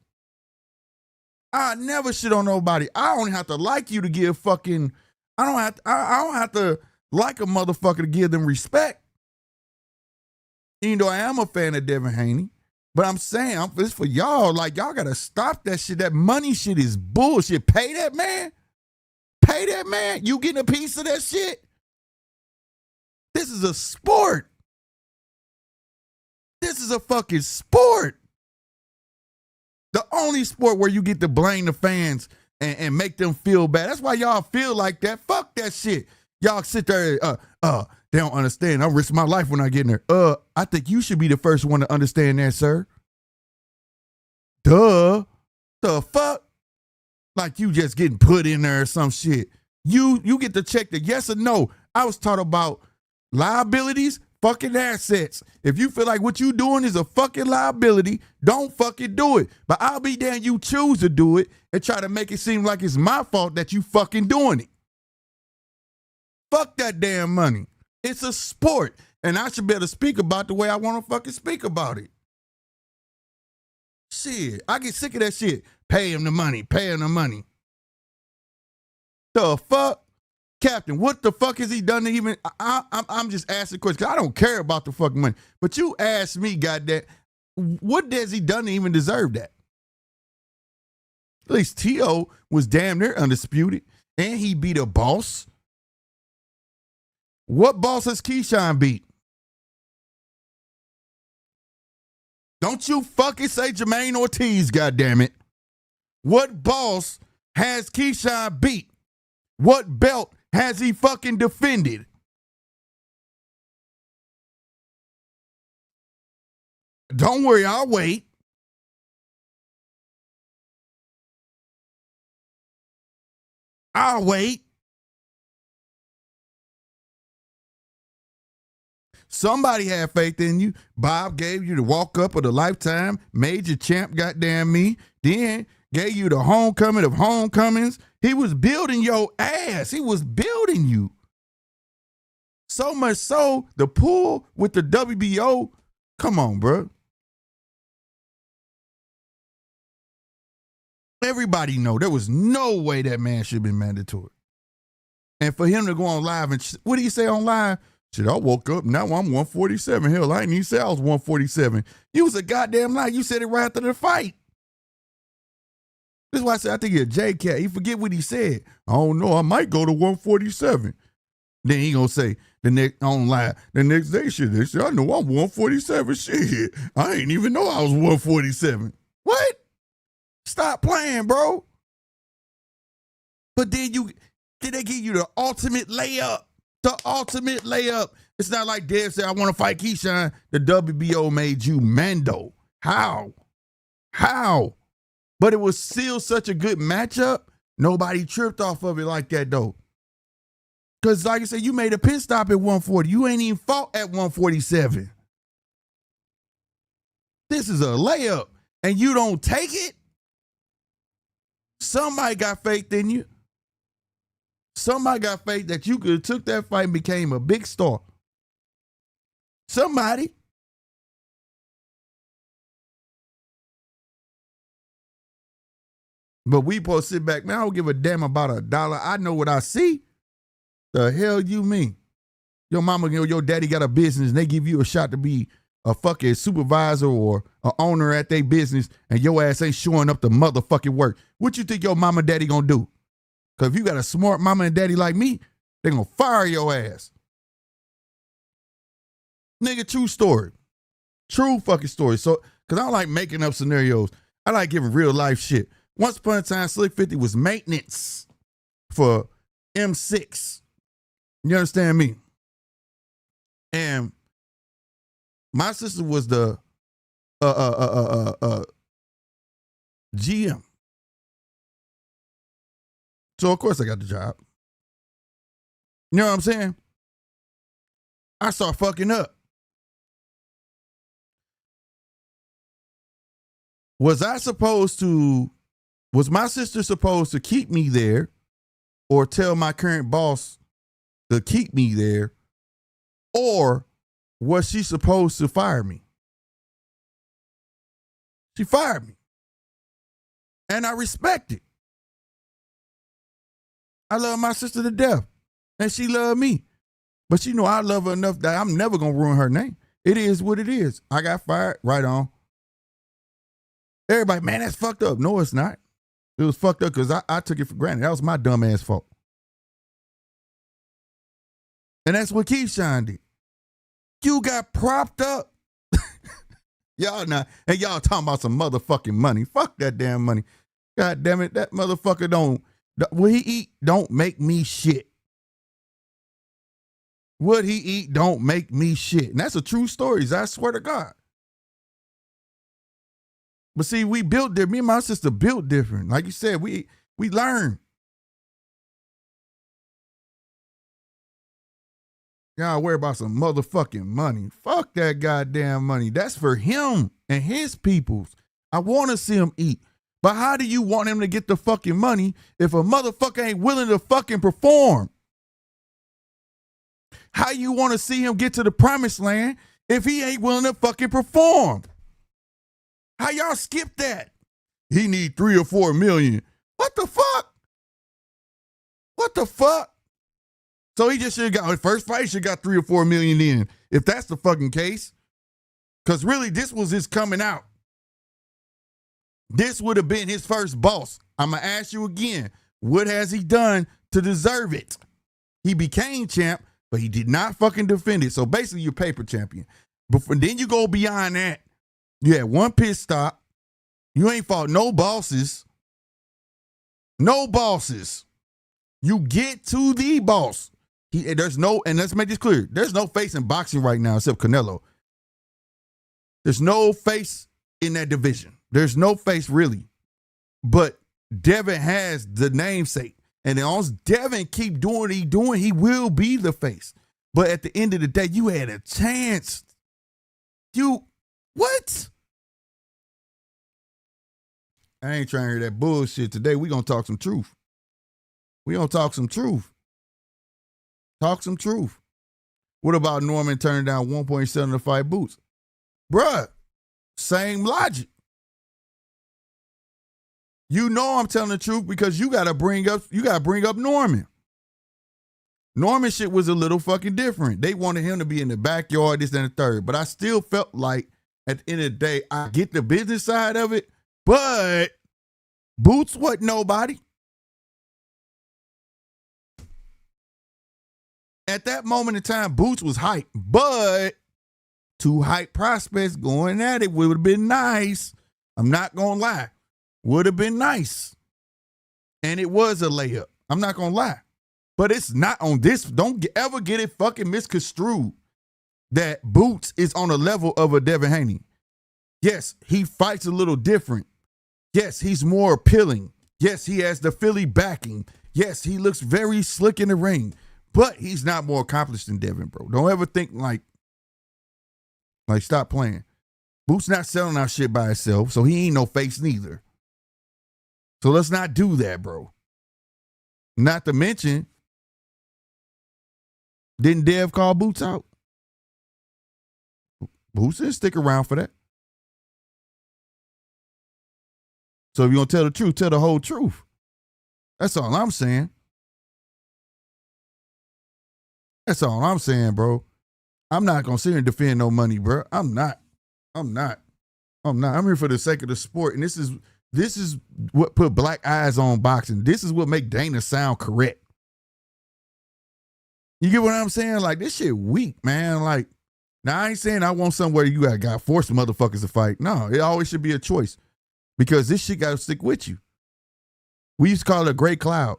I never shit on nobody. I don't have to like you to give fucking. I don't have to like a motherfucker to give them respect. Even though I am a fan of Devin Haney, but I'm saying it's for y'all. Like, y'all gotta stop that shit. That money shit is bullshit. Pay that man. Pay that man. You getting a piece of that shit? This is a sport. This is a fucking sport. The only sport where you get to blame the fans and make them feel bad. That's why y'all feel like that. Fuck that shit. Y'all sit there, they don't understand. I risk my life when I get in there. I think you should be the first one to understand that, sir. Duh. The fuck? Like you just getting put in there or some shit. You get to check the yes or no. I was taught about liabilities, fucking assets. If you feel like what you doing is a fucking liability, don't fucking do it. But I'll be damned you choose to do it and try to make it seem like it's my fault that you fucking doing it. Fuck that damn money. It's a sport, and I should be able to speak about the way I want to fucking speak about it. Shit, I get sick of that shit. Pay him the money, pay him the money. The fuck? Captain, what the fuck has he done to even, I'm just asking questions, because I don't care about the fucking money. But you ask me, goddamn, what has he done to even deserve that? At least T.O. was damn near undisputed, and he beat a boss. What boss has Keyshawn beat? Don't you fucking say Jermaine Ortiz, goddammit. What boss has Keyshawn beat? What belt has he fucking defended? Don't worry, I'll wait. I'll wait. Somebody had faith in you. Bob gave you the walk up of the lifetime, made you champ, goddamn me. Then gave you the homecoming of homecomings. He was building your ass. He was building you. So much so, the pull with the WBO, come on, bro. Everybody know there was no way that man should have been mandatory. And for him to go on live and, what did he say on live? Shit, I woke up, now I'm 147. Hell, I didn't even say I was 147. You was a goddamn lie. You said it right after the fight. This is why I said I think he's a J-Cat. He forget what he said. I don't know, I might go to 147. Then he gonna say the next on live, the next day, shit, they say, I know I'm 147. Shit, I ain't even know I was 147. What? Stop playing, bro. But then they give you the ultimate layup. The ultimate layup. It's not like Dev said, I want to fight Keyshawn. The WBO made you Mando. How? But it was still such a good matchup. Nobody tripped off of it like that, though. Because, like I said, you made a pit stop at 140. You ain't even fought at 147. This is a layup, and you don't take it? Somebody got faith in you. Somebody got faith that you could have took that fight and became a big star. Somebody. But we supposed to sit back. Man, I don't give a damn about $1. I know what I see. The hell you mean? Your mama, your daddy got a business and they give you a shot to be a fucking supervisor or an owner at their business and your ass ain't showing up to motherfucking work. What you think your mama and daddy gonna do? Because if you got a smart mama and daddy like me, they gonna fire your ass. Nigga, true story. True fucking story. So, because I don't like making up scenarios. I like giving real life shit. Once upon a time, Slick 50 was maintenance for M6. You understand me? And my sister was the GM. So of course I got the job. You know what I'm saying? I start fucking up. Was my sister supposed to keep me there or tell my current boss to keep me there, or was she supposed to fire me? She fired me. And I respect it. I love my sister to death. And she loved me. But she know I love her enough that I'm never going to ruin her name. It is what it is. I got fired. Right on. Everybody, man, that's fucked up. No, it's not. It was fucked up because I took it for granted. That was my dumb ass fault. And that's what Keyshawn did. You got propped up. Y'all not, and y'all talking about some motherfucking money. Fuck that damn money. God damn it, that motherfucker what he eat don't make me shit. What he eat don't make me shit. And that's a true story, I swear to God. But see, we built different. Me and my sister built different. Like you said, we learned. Y'all worry about some motherfucking money. Fuck that goddamn money. That's for him and his peoples. I want to see him eat. But how do you want him to get the fucking money if a motherfucker ain't willing to fucking perform? How you want to see him get to the promised land if he ain't willing to fucking perform? How y'all skip that? He need 3 or 4 million. What the fuck? What the fuck? So he just should have got, his first fight, should have got 3 or 4 million in, if that's the fucking case. Because really, this was his coming out. This would have been his first boss. I'm going to ask you again, what has he done to deserve it? He became champ, but he did not fucking defend it. So basically, you're paper champion. But then you go beyond that. You had 1 pit stop. You ain't fought no bosses. No bosses. You get to the boss. There's no, and let's make this clear, there's no face in boxing right now except Canelo. There's no face in that division. There's no face really. But Devin has the namesake. And as long as Devin keep doing what he doing, he will be the face. But at the end of the day, you had a chance. What? I ain't trying to hear that bullshit today. We gonna talk some truth. Talk some truth. What about Norman turning down 1.7 to fight Boots? Bruh, same logic. You know I'm telling the truth because you gotta bring up Norman. Norman shit was a little fucking different. They wanted him to be in the backyard, this and the third. But I still felt like at the end of the day, I get the business side of it, but Boots wasn't nobody. At that moment in time, Boots was hype, but two hype prospects going at it would have been nice. I'm not gonna lie. Would have been nice. And it was a layup. I'm not gonna lie. But it's not on this. Don't ever get it fucking misconstrued that Boots is on a level of a Devin Haney. Yes, he fights a little different. Yes, he's more appealing. Yes, he has the Philly backing. Yes, he looks very slick in the ring. But he's not more accomplished than Devin, bro. Don't ever think like stop playing. Boots not selling our shit by himself, so he ain't no face neither. So let's not do that, bro. Not to mention, didn't Dev call Boots out? Boots didn't stick around for that. So if you're going to tell the truth, tell the whole truth. That's all I'm saying. That's all I'm saying, bro. I'm not going to sit here and defend no money, bro. I'm not. I'm here for the sake of the sport. And this is what put black eyes on boxing. This is what make Dana sound correct. You get what I'm saying? Like, this shit weak, man. Like, now I ain't saying I want somewhere you got to force the motherfuckers to fight. No, it always should be a choice because this shit got to stick with you. We used to call it a great cloud.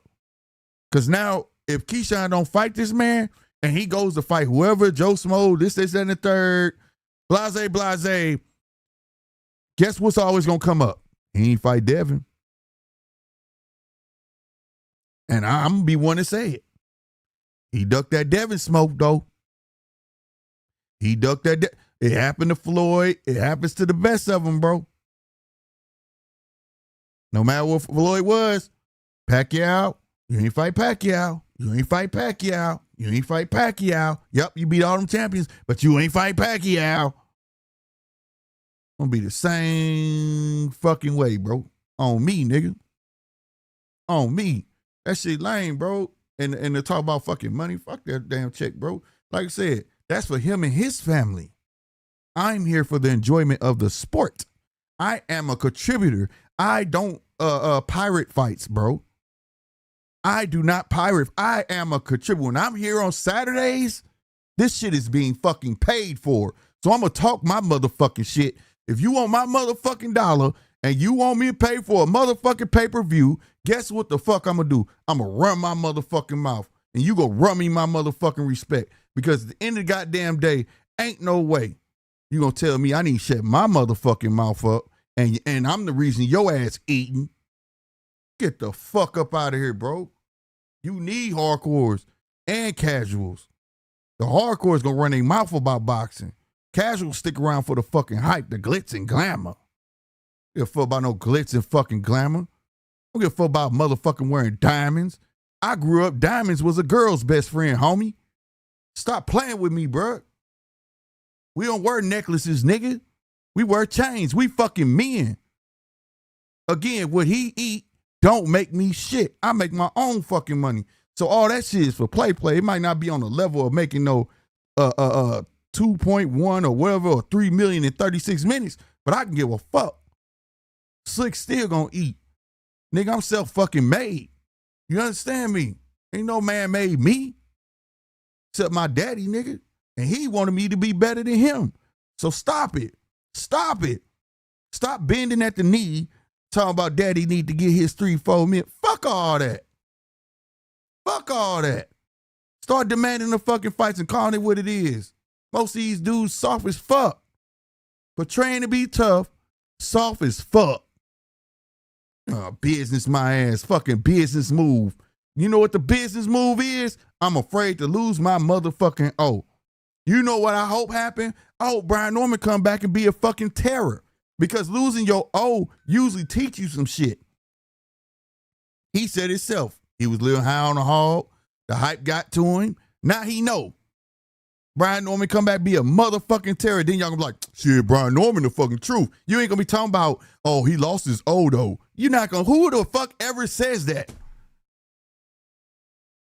Because now, if Keyshawn don't fight this man and he goes to fight whoever, Joe Smo, this, and the third, blase, guess what's always going to come up? He ain't fight Devin. And I'm going to be one to say it. He ducked that Devin smoke, though. He ducked that. It happened to Floyd. It happens to the best of them, bro. No matter what Floyd was, Pacquiao, you ain't fight Pacquiao. You ain't fight Pacquiao. You ain't fight Pacquiao. Yep, you beat all them champions, but you ain't fight Pacquiao. Gonna be the same fucking way, bro. On me, nigga. On me. That shit lame, bro. And to talk about fucking money, fuck that damn check, bro. Like I said, that's for him and his family. I'm here for the enjoyment of the sport. I am a contributor. I don't pirate fights, bro. I do not pirate. I am a contributor. When I'm here on Saturdays, this shit is being fucking paid for. So I'm gonna talk my motherfucking shit. If you want my motherfucking dollar and you want me to pay for a motherfucking pay-per-view, guess what the fuck I'm gonna do? I'm gonna run my motherfucking mouth and you gonna run me my motherfucking respect. Because at the end of the goddamn day, ain't no way you gonna tell me I need to shut my motherfucking mouth up and I'm the reason your ass eating. Get the fuck up out of here, bro. You need hardcores and casuals. The hardcores gonna run their mouth about boxing. Casuals stick around for the fucking hype, the glitz and glamour. Don't give a fuck about no glitz and fucking glamour. Don't give a fuck about motherfucking wearing diamonds. I grew up, diamonds was a girl's best friend, homie. Stop playing with me, bro. We don't wear necklaces, nigga. We wear chains. We fucking men. Again, what he eat don't make me shit. I make my own fucking money. So all that shit is for play. It might not be on the level of making no 2.1 or whatever, or 3 million in 36 minutes, but I can give a fuck. Slick still gonna eat. Nigga, I'm self-fucking made. You understand me? Ain't no man made me. Except my daddy, nigga. And he wanted me to be better than him. So stop it. Stop it. Stop bending at the knee, talking about daddy need to get his 3-4 minutes. Fuck all that. Fuck all that. Start demanding the fucking fights and calling it what it is. Most of these dudes soft as fuck. Portraying to be tough, soft as fuck. Business my ass. Fucking business move. You know what the business move is? I'm afraid to lose my motherfucking O. You know what I hope happened? I hope Brian Norman come back and be a fucking terror. Because losing your O usually teach you some shit. He said himself. He was a little high on the hog. The hype got to him. Now he know. Brian Norman come back be a motherfucking terror. Then y'all gonna be like, shit, Brian Norman the fucking truth. You ain't gonna be talking about, oh, he lost his O though. You're not gonna, who the fuck ever says that?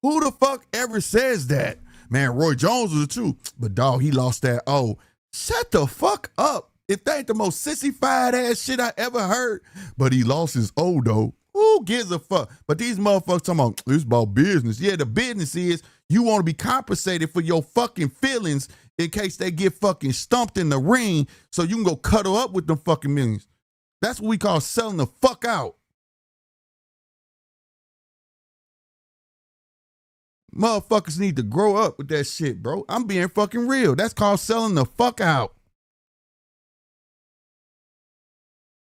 Who the fuck ever says that? Man, Roy Jones was the truth. But dog, he lost that O. Shut the fuck up. If that ain't the most sissified ass shit I ever heard. But he lost his O though. Who gives a fuck? But these motherfuckers talking about, it's about business. Yeah, the business is you want to be compensated for your fucking feelings in case they get fucking stumped in the ring so you can go cuddle up with them fucking millions. That's what we call selling the fuck out. Motherfuckers need to grow up with that shit, bro. I'm being fucking real. That's called selling the fuck out.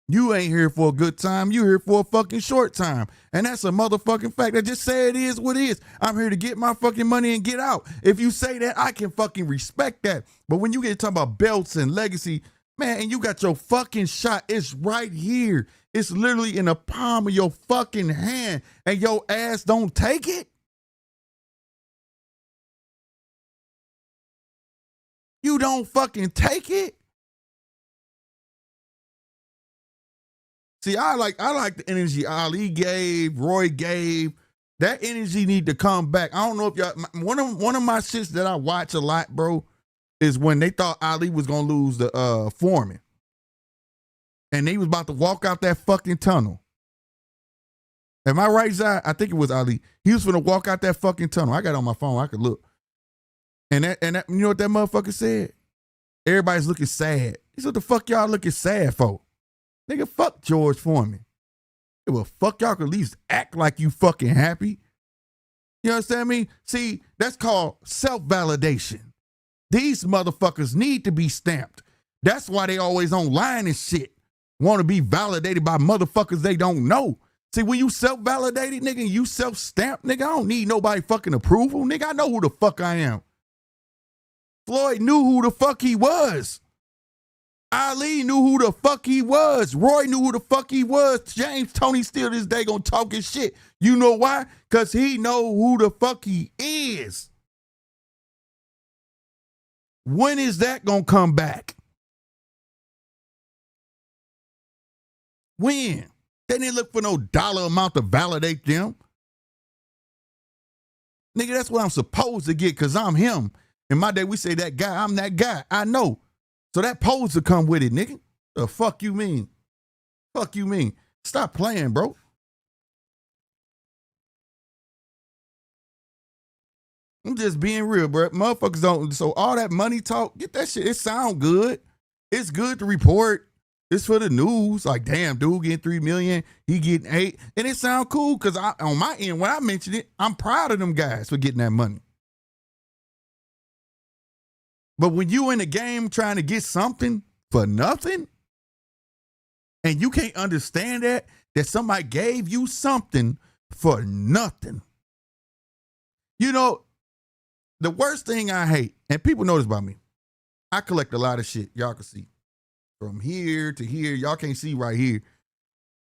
You ain't here for a good time. You here for a fucking short time. And that's a motherfucking fact. I just say it is what it is. I'm here to get my fucking money and get out. If you say that, I can fucking respect that. But when you get talking about belts and legacy, man, and you got your fucking shot, it's right here. It's literally in the palm of your fucking hand, and your ass don't take it? You don't fucking take it? See, I like the energy Ali gave, Roy gave. That energy need to come back. I don't know if y'all, one of my shits that I watch a lot, bro, is when they thought Ali was gonna lose the Foreman. And they was about to walk out that fucking tunnel. Am I right, Zai? I think it was Ali. He was gonna walk out that fucking tunnel. I got it on my phone, I could look. And that, you know what that motherfucker said? Everybody's looking sad. He said, what the fuck y'all looking sad for? Nigga, fuck George Foreman. Well, fuck y'all could at least act like you fucking happy. You understand me? See, that's called self-validation. These motherfuckers need to be stamped. That's why they always online and shit. Want to be validated by motherfuckers they don't know. See, when you self-validated, nigga, you self-stamped, nigga, I don't need nobody fucking approval. Nigga, I know who the fuck I am. Floyd knew who the fuck he was. Ali knew who the fuck he was. Roy knew who the fuck he was. James Toney still this day gonna talk his shit. You know why? Because he know who the fuck he is. When is that gonna come back? When? They didn't look for no dollar amount to validate them. Nigga, that's what I'm supposed to get because I'm him. In my day, we say that guy, I'm that guy. I know. So that pose to come with it, nigga. The fuck you mean? Fuck you mean? Stop playing, bro. I'm just being real, bro. Motherfuckers don't. So all that money talk, get that shit. It sound good. It's good to report. It's for the news. Like, damn, dude getting 3 million, he getting 8. And it sound cool because on my end, when I mentioned it, I'm proud of them guys for getting that money. But when you in the game trying to get something for nothing, and you can't understand that somebody gave you something for nothing. You know, the worst thing I hate, and people know this about me, I collect a lot of shit. Y'all can see. From here to here, y'all can't see right here.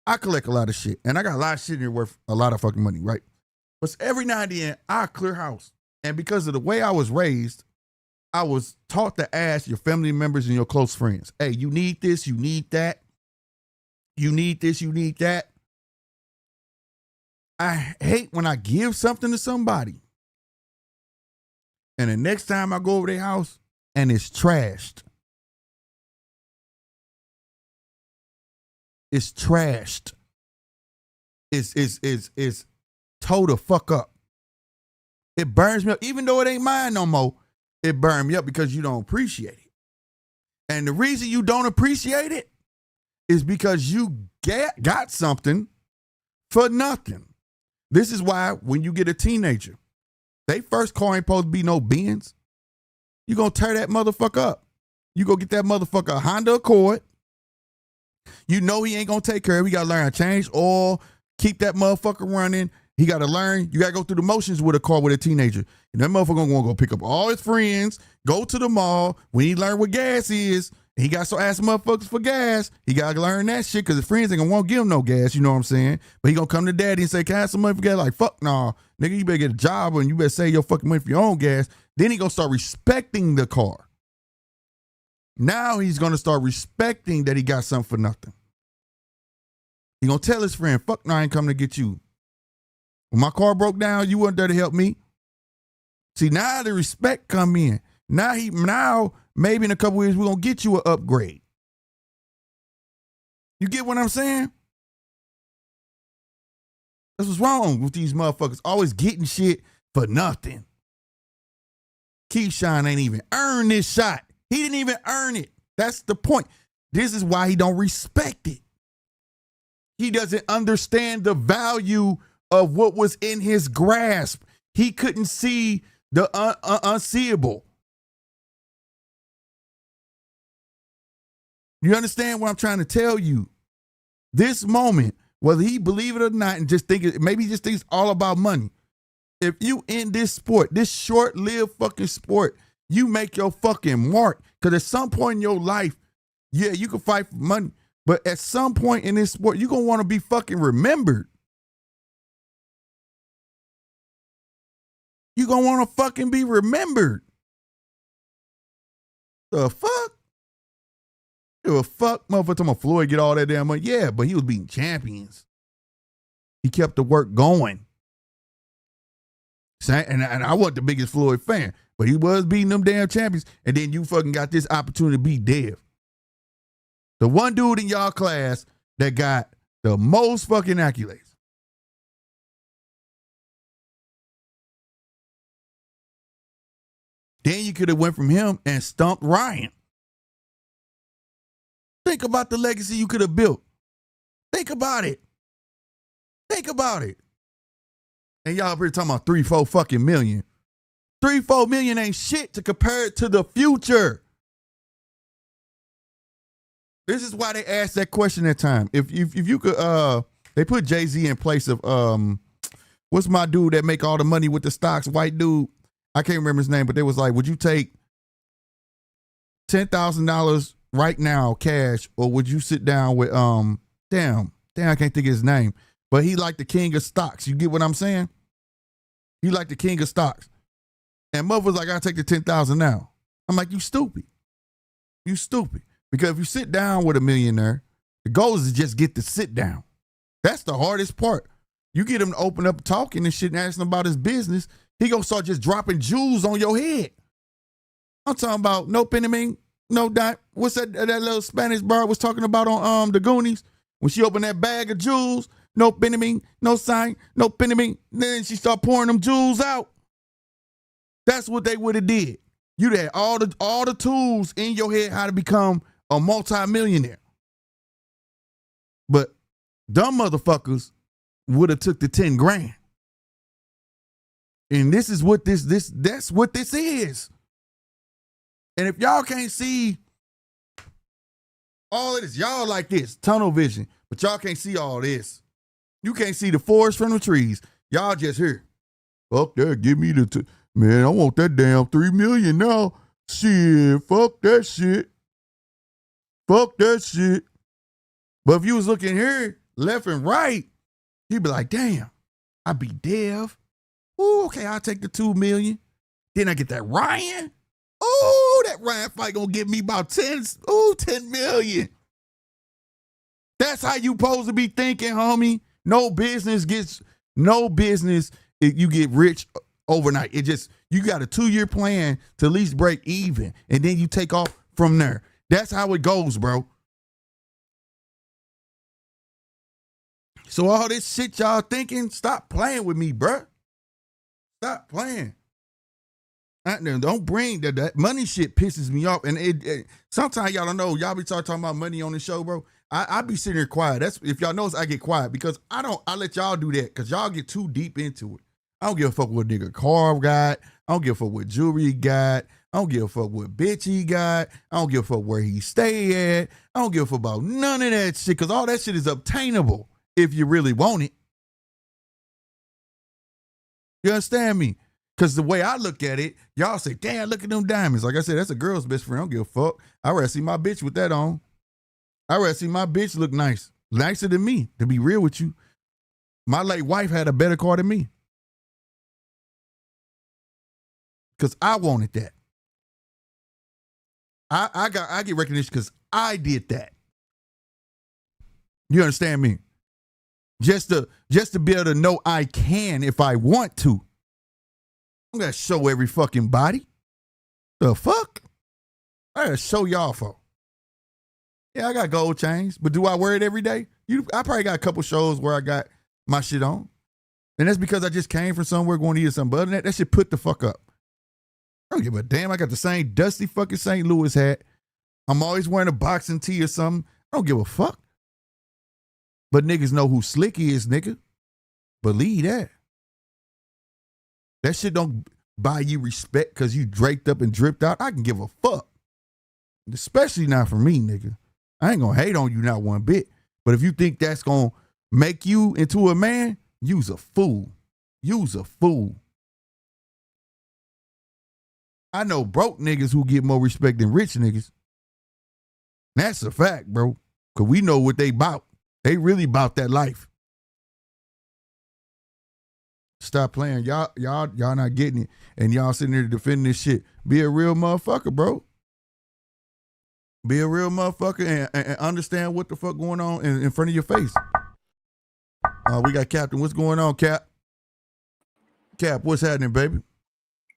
I collect a lot of shit. And I got a lot of shit in here worth a lot of fucking money, right? But every now and then, I clear house. And because of the way I was raised, I was taught to ask your family members and your close friends, hey, you need this, you need that. You need this, you need that. I hate when I give something to somebody and the next time I go over their house and it's trashed. It's trashed. It's towed the fuck up. It burns me up. Even though it ain't mine no more, it burned me up because you don't appreciate it. And the reason you don't appreciate it is because you got something for nothing. This is why when you get a teenager, they first car ain't supposed to be no Benz. You gonna tear that motherfucker up. You go get that motherfucker a Honda Accord. You know he ain't gonna take care of it. You gotta learn how to change oil, keep that motherfucker running, He got to learn. You got to go through the motions with a car with a teenager. And that motherfucker going to go pick up all his friends, go to the mall. When he learn what gas is, he got to ask motherfuckers for gas. He got to learn that shit because his friends ain't going to want to give him no gas. You know what I'm saying? But he going to come to daddy and say, can I have some money for gas? Like, fuck nah. Nigga, you better get a job and you better save your fucking money for your own gas. Then he going to start respecting the car. Now he's going to start respecting that he got something for nothing. He going to tell his friend, fuck nah, I ain't coming to get you. When my car broke down, you weren't there to help me. See, now the respect come in. Now maybe in a couple years, we're going to get you an upgrade. You get what I'm saying? That's what's wrong with these motherfuckers. Always getting shit for nothing. Keyshawn ain't even earned this shot. He didn't even earn it. That's the point. This is why he don't respect it. He doesn't understand the value of what was in his grasp. He couldn't see the unseeable. You understand what I'm trying to tell you? This moment, whether he believe it or not, and just think it, maybe he just thinks all about money. If you in this sport, this short-lived fucking sport, you make your fucking mark. Because at some point in your life, yeah, you can fight for money. But at some point in this sport, you're going to want to be fucking remembered. You're going to want to fucking be remembered. The fuck? Give a fuck, motherfucker, talking about Floyd get all that damn money. Yeah, but he was beating champions. He kept the work going. And I wasn't the biggest Floyd fan, but he was beating them damn champions. And then you fucking got this opportunity to beat Dev. The one dude in y'all class that got the most fucking accolades. Then you could have went from him and stumped Ryan. Think about the legacy you could have built. Think about it. Think about it. And y'all here talking about 3-4 fucking million. 3-4 million ain't shit to compare it to the future. This is why they asked that question at time. If you could, they put Jay-Z in place of what's my dude that make all the money with the stocks? White dude. I can't remember his name, but they was like, would you take $10,000 right now, cash, or would you sit down with damn, I can't think of his name. But he like the king of stocks. You get what I'm saying? He like the king of stocks. And motherfuckers like, I'll take the 10,000 now. I'm like, you stupid. You stupid. Because if you sit down with a millionaire, the goal is to just get to sit down. That's the hardest part. You get him to open up talking and shit and asking about his business, he gonna start just dropping jewels on your head. I'm talking about no penny, no dime. What's that little Spanish bar was talking about on the Goonies? When she opened that bag of jewels, no penny, no sign, no penny. Then she start pouring them jewels out. That's what they would have did. You'd had all the tools in your head how to become a multi-millionaire. But dumb motherfuckers would have took the 10 grand. And this is what that's what this is. And if y'all can't see all of this, y'all like this, tunnel vision, but y'all can't see all this. You can't see the forest from the trees. Y'all just here. Fuck that, give me the, man, I want that damn 3 million now. Shit, fuck that shit. Fuck that shit. But if you was looking here, left and right, you'd be like, damn, I be Dev. Ooh, okay, I'll take the 2 million. Then I get that Ryan. Ooh, that Ryan fight gonna give me about 10 million. That's how you supposed to be thinking, homie. No business, you get rich overnight. It just, you got a 2-year plan to at least break even, and then you take off from there. That's how it goes, bro. So all this shit y'all thinking, stop playing with me, bro. Stop playing. Don't bring that money shit pisses me off. And it sometimes y'all don't know. Y'all be talking about money on the show, bro. I be sitting here quiet. That's if y'all notice I get quiet because I let y'all do that because y'all get too deep into it. I don't give a fuck what nigga car got. I don't give a fuck what jewelry he got. I don't give a fuck what bitch he got. I don't give a fuck where he stay at. I don't give a fuck about none of that shit because all that shit is obtainable if you really want it. You understand me? Because the way I look at it, y'all say, damn, look at them diamonds. Like I said, that's a girl's best friend. I don't give a fuck. I'd rather see my bitch with that on. I'd rather see my bitch look nice. Nicer than me, to be real with you. My late wife had a better car than me. Because I wanted that. I get recognition because I did that. You understand me? Just to be able to know I can if I want to. I'm gonna show every fucking body. The fuck? I gotta show y'all for. Yeah, I got gold chains, but do I wear it every day? I probably got a couple shows where I got my shit on. And that's because I just came from somewhere going to eat something. But other than that, that shit put the fuck up. I don't give a damn. I got the same dusty fucking St. Louis hat. I'm always wearing a boxing tee or something. I don't give a fuck. But niggas know who Slicky is, nigga. Believe that. That shit don't buy you respect because you draped up and dripped out. I can give a fuck. Especially not for me, nigga. I ain't gonna hate on you not one bit. But if you think that's gonna make you into a man, you's a fool. You's a fool. I know broke niggas who get more respect than rich niggas. That's a fact, bro. Cause we know what they bout. They really bout that life. Stop playing. Y'all not getting it. And y'all sitting there defending this shit. Be a real motherfucker, bro. Be a real motherfucker and understand what the fuck going on in front of your face. We got Captain. What's going on, Cap? Cap, what's happening, baby?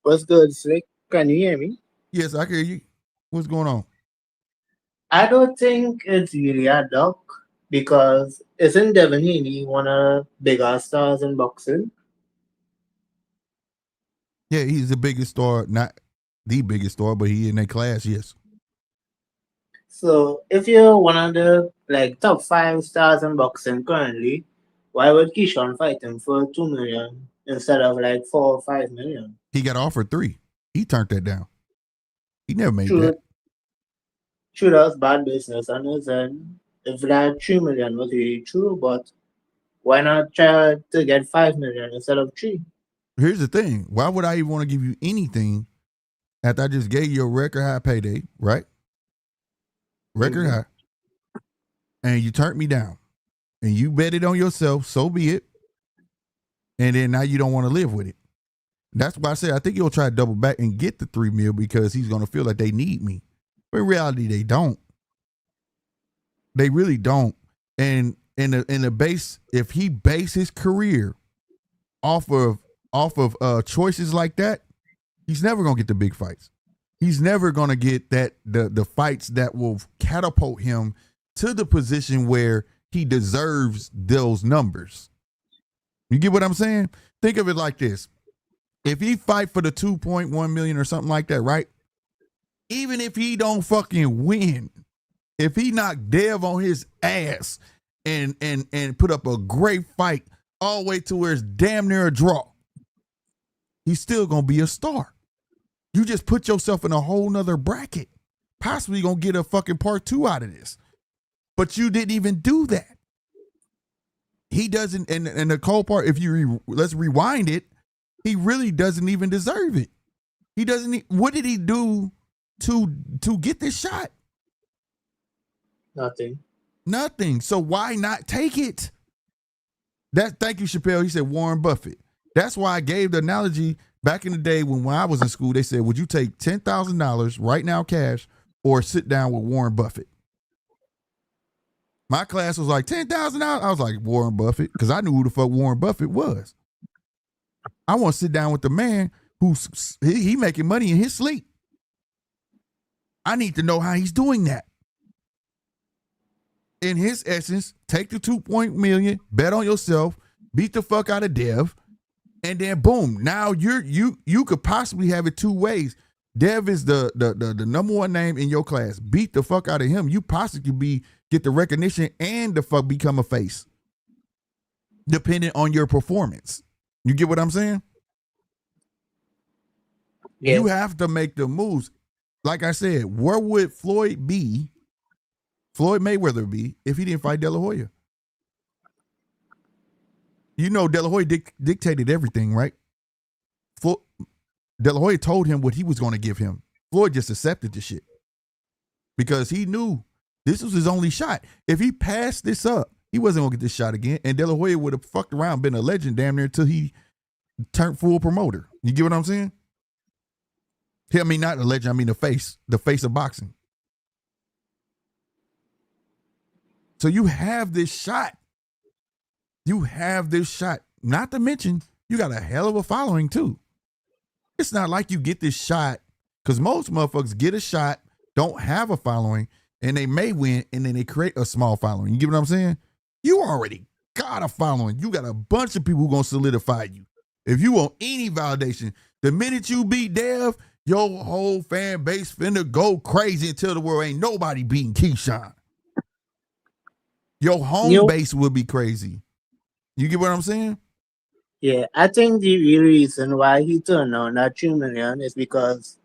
What's good, Slick? Can you hear me? Yes, I can hear you. What's going on? I don't think it's really a duck because isn't Devin Haney one of the bigger stars in boxing? Yeah, he's the biggest star, not the biggest star, but he in that class, yes. So if you're one of the top 5 stars in boxing currently, why would Keyshawn fight him for $2 million instead of 4 or 5 million? He got offered 3. He turned that down. He never made True, that. true, that's bad business on his end. If that 3 million was really true, but why not try to get 5 million instead of 3? Here's the thing. Why would I even want to give you anything after I just gave you a record high payday, right? Record high. And you turned me down. And you bet it on yourself, so be it. And then now you don't want to live with it. That's why I said I think he'll try to double back and get the 3 mil because he's going to feel like they need me. But in reality, they don't. They really don't. And in the base, if he base his career off of choices like that, he's never gonna get the big fights. He's never gonna get the fights that will catapult him to the position where he deserves those numbers. You get what I'm saying? Think of it like this. If he fight for the 2.1 million or something like that, right? Even if he don't fucking win, if he knock Dev on his ass and put up a great fight all the way to where it's damn near a draw, he's still gonna be a star. You just put yourself in a whole nother bracket. Possibly gonna get a fucking part 2 out of this. But you didn't even do that. He doesn't, and the cold part, if you let's rewind it, he really doesn't even deserve it. He doesn't. What did he do to get this shot? Nothing. So why not take it? Thank you, Chappelle. He said Warren Buffett. That's why I gave the analogy back in the day when I was in school. They said, would you take $10,000 right now cash or sit down with Warren Buffett? My class was like $10,000. I was like Warren Buffett because I knew who the fuck Warren Buffett was. I want to sit down with the man who's he making money in his sleep. I need to know how he's doing that. In his essence, take the 2 million, bet on yourself, beat the fuck out of Dev, and then boom. Now you could possibly have it 2 ways. Dev is the number 1 name in your class. Beat the fuck out of him. You possibly get the recognition and the fuck become a face, depending on your performance. You get what I'm saying? Yeah. You have to make the moves. Like I said, where would Floyd Mayweather be if he didn't fight De La Hoya? You know De La Hoya dictated everything, right? De La Hoya told him what he was going to give him. Floyd just accepted the shit because he knew this was his only shot. If he passed this up, he wasn't going to get this shot again. And De La Hoya would have fucked around, been a legend damn near until he turned full promoter. You get what I'm saying? I mean, not a legend. I mean, the face of boxing. So you have this shot. You have this shot. Not to mention, you got a hell of a following too. It's not like you get this shot because most motherfuckers get a shot, don't have a following, and they may win, and then they create a small following. You get what I'm saying? You already got a following. You got a bunch of people who gonna solidify you. If you want any validation, the minute you beat Dev, your whole fan base finna go crazy and tell the world ain't nobody beating Keyshawn. Your home base will be crazy. You get what I'm saying? Yeah, I think the real reason why he turned down that 3 million is because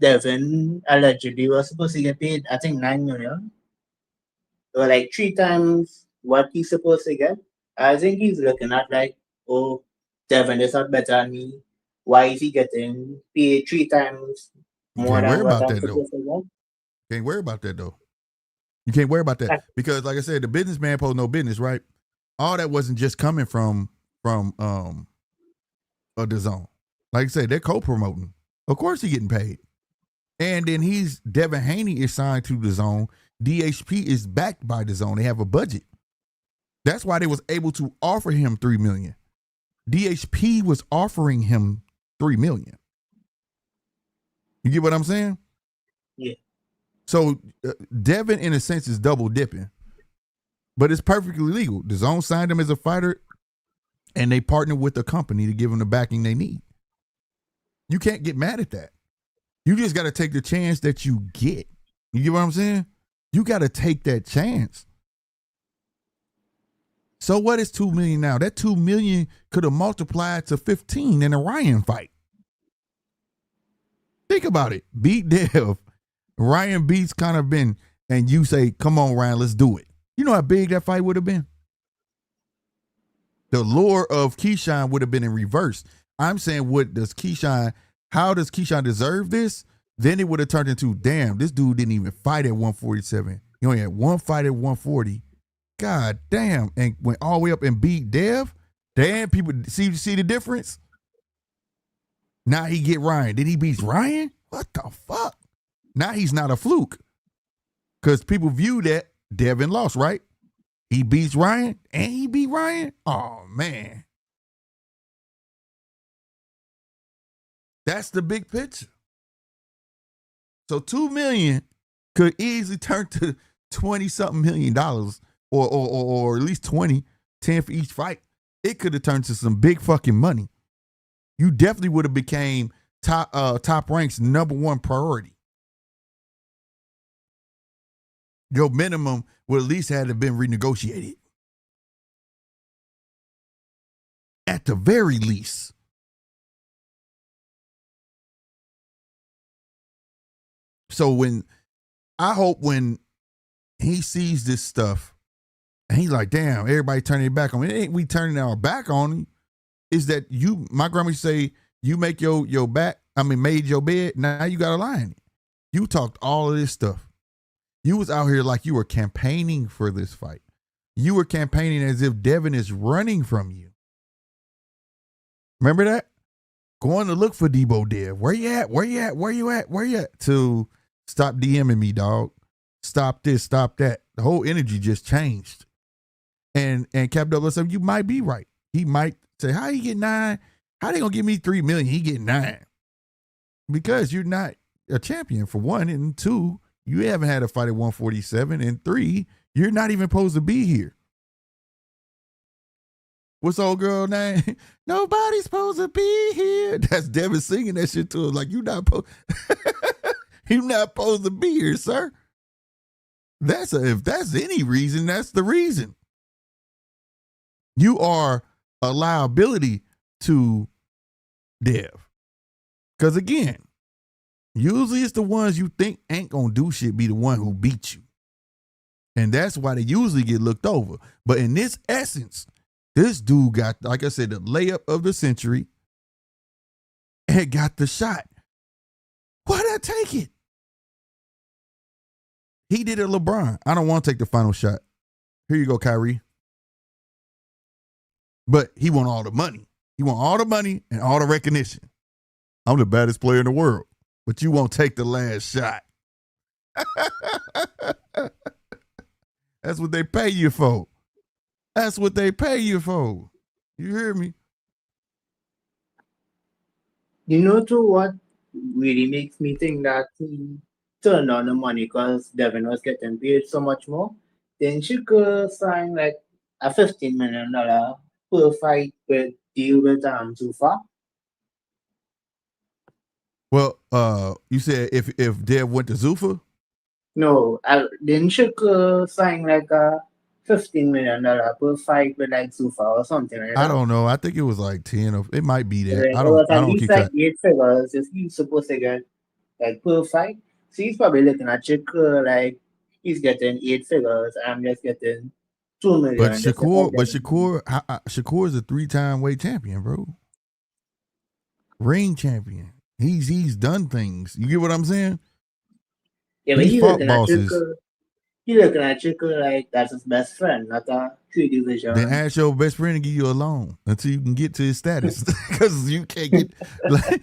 Devin allegedly was supposed to get paid, I think, 9 million. Or like 3 times what he's supposed to get. I think he's looking at like, oh, Devin is not better than me. Why is he getting paid 3 times more than what I'm supposed to get? Can't worry about that though. You can't worry about that because, like I said, the businessman posed no business, right? All that wasn't just coming from the zone. Like I said, they're co-promoting. Of course, he's getting paid. And then Devin Haney is signed to the zone. DHP is backed by the zone. They have a budget. That's why they was able to offer him $3 million. DHP was offering him $3 million. You get what I'm saying? Yeah. So Devin, in a sense, is double dipping, but it's perfectly legal. The zone signed him as a fighter, and they partnered with the company to give him the backing they need. You can't get mad at that. You just got to take the chance that you get. You get what I'm saying? You got to take that chance. So what is 2 million now? That 2 million could have multiplied to 15 in a Ryan fight. Think about it. Beat Dev. Ryan beats kind of been, and you say, come on, Ryan, let's do it. You know how big that fight would have been? The lure of Keyshawn would have been in reverse. I'm saying, how does Keyshawn deserve this? Then it would have turned into, damn, this dude didn't even fight at 147. He only had one fight at 140. God damn. And went all the way up and beat Dev. Damn, people see the difference? Now he get Ryan. Then he beats Ryan? What the fuck? Now he's not a fluke. Because people view that Devin lost, right? He beats Ryan and he beat Ryan? Oh, man. That's the big picture. So 2 million could easily turn to 20-something million dollars or at least 20, 10 for each fight. It could have turned to some big fucking money. You definitely would have became top ranks #1 priority. Your minimum would at least have been renegotiated. At the very least. So I hope when he sees this stuff and he's like, damn, everybody turning their back on me. It ain't we turning our back on him. Is that my grandma used to say, you make made your bed, now you got to lie in it. You talked all of this stuff. You was out here like you were campaigning for this fight. You were campaigning as if Devin is running from you. Remember that? Going to look for Debo Dev. Where you at? Where you at? Where you at? Where you at? To stop DMing me, dog. Stop this, stop that. The whole energy just changed. And Cap Double said, you might be right. He might say, how he get 9? How they gonna give me 3 million? He get 9. Because you're not a champion, for one, and 2, you haven't had a fight at 147, and 3, you're not even supposed to be here. What's old girl name? Nobody's supposed to be here. That's Devin singing that shit to us. Like, you're not supposed to be here, sir. If that's any reason, that's the reason. You are a liability to Dev. Because again, usually it's the ones you think ain't gonna do shit be the one who beat you. And that's why they usually get looked over. But in this essence, this dude got, like I said, the layup of the century. and got the shot. Why did I take it? He did it, LeBron. I don't want to take the final shot. Here you go, Kyrie. But he want all the money. He want all the money and all the recognition. I'm the baddest player in the world, but you won't take the last shot. That's what they pay you for. That's what they pay you for. You hear me? You know, too, what really makes me think that he turned on the money because Devin was getting paid so much more. Then she could sign like a $15 million per fight with deal with too far. Well, you said if Dev went to Zuffa? No, then she could sign like a $15 million per fight with like Sufa or something like that. I don't know. I think it was like 10 or it might be that. Yeah, I it was at don't least keep like track. 8 figures. If he's supposed to get like per fight. So he's probably looking at Shakur like he's getting 8 figures. I'm just getting 2 million. But Shakur is a 3-time weight champion, bro. Ring champion. He's done things. You get what I'm saying? Yeah, but He's he's fought looking bosses. at Shakur. He's looking at Shakur like that's his best friend, not a 3 division. Then ask your best friend to give you a loan until you can get to his status. Because you can't get like,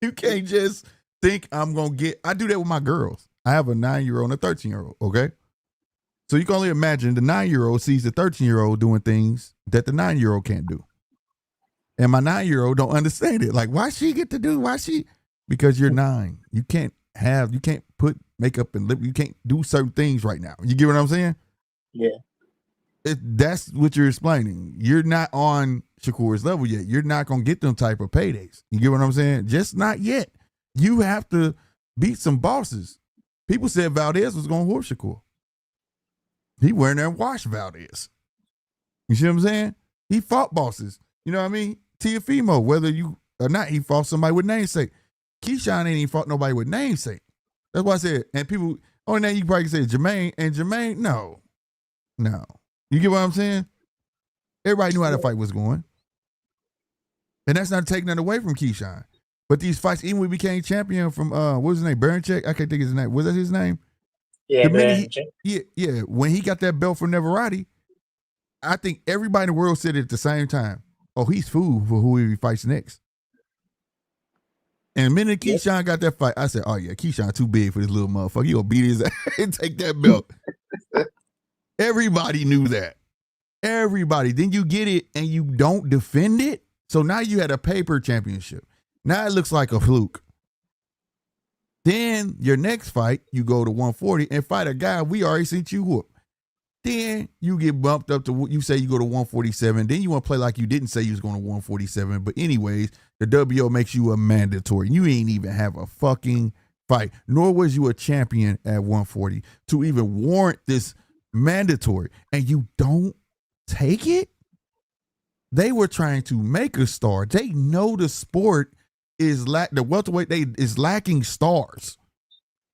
you can't just think I'm gonna get. I do that with my girls. I have a 9-year-old and a 13-year-old, okay? So you can only imagine the 9-year-old sees the 13-year-old doing things that the 9-year-old can't do. And my 9-year-old don't understand it. Like, why she get to do? Why she? Because you're 9. You can't put makeup and lip. You can't do certain things right now. You get what I'm saying? Yeah. That's what you're explaining. You're not on Shakur's level yet. You're not going to get them type of paydays. You get what I'm saying? Just not yet. You have to beat some bosses. People said Valdez was going to horse Shakur. He went there and watched Valdez. You see what I'm saying? He fought bosses. You know what I mean? Tiafimo, whether you or not, he fought somebody with namesake. Keyshawn ain't even fought nobody with namesake. That's why I said, and people, only name you probably say Jermaine, and Jermaine, no. You get what I'm saying? Everybody knew how the fight was going. And that's not taking that away from Keyshawn. But these fights, even when he became champion from, what was his name? Baranchek? I can't think of his name. Was that his name? Yeah, yeah. When he got that belt from Neverati, I think everybody in the world said it at the same time. Oh, he's food for who he fights next. And the minute Keyshawn got that fight, I said, oh yeah, Keyshawn too big for this little motherfucker. He gonna beat his ass and take that belt. Everybody knew that. Everybody. Then you get it and you don't defend it. So now you had a paper championship. Now it looks like a fluke. Then your next fight, you go to 140 and fight a guy we already seen you whoop. Then you get bumped up to, you say you go to 147. Then you want to play like you didn't say you was going to 147. But anyways, the WO makes you a mandatory. You ain't even have a fucking fight. Nor was you a champion at 140 to even warrant this mandatory. And you don't take it? They were trying to make a star. They know the sport is the welterweight is lacking stars.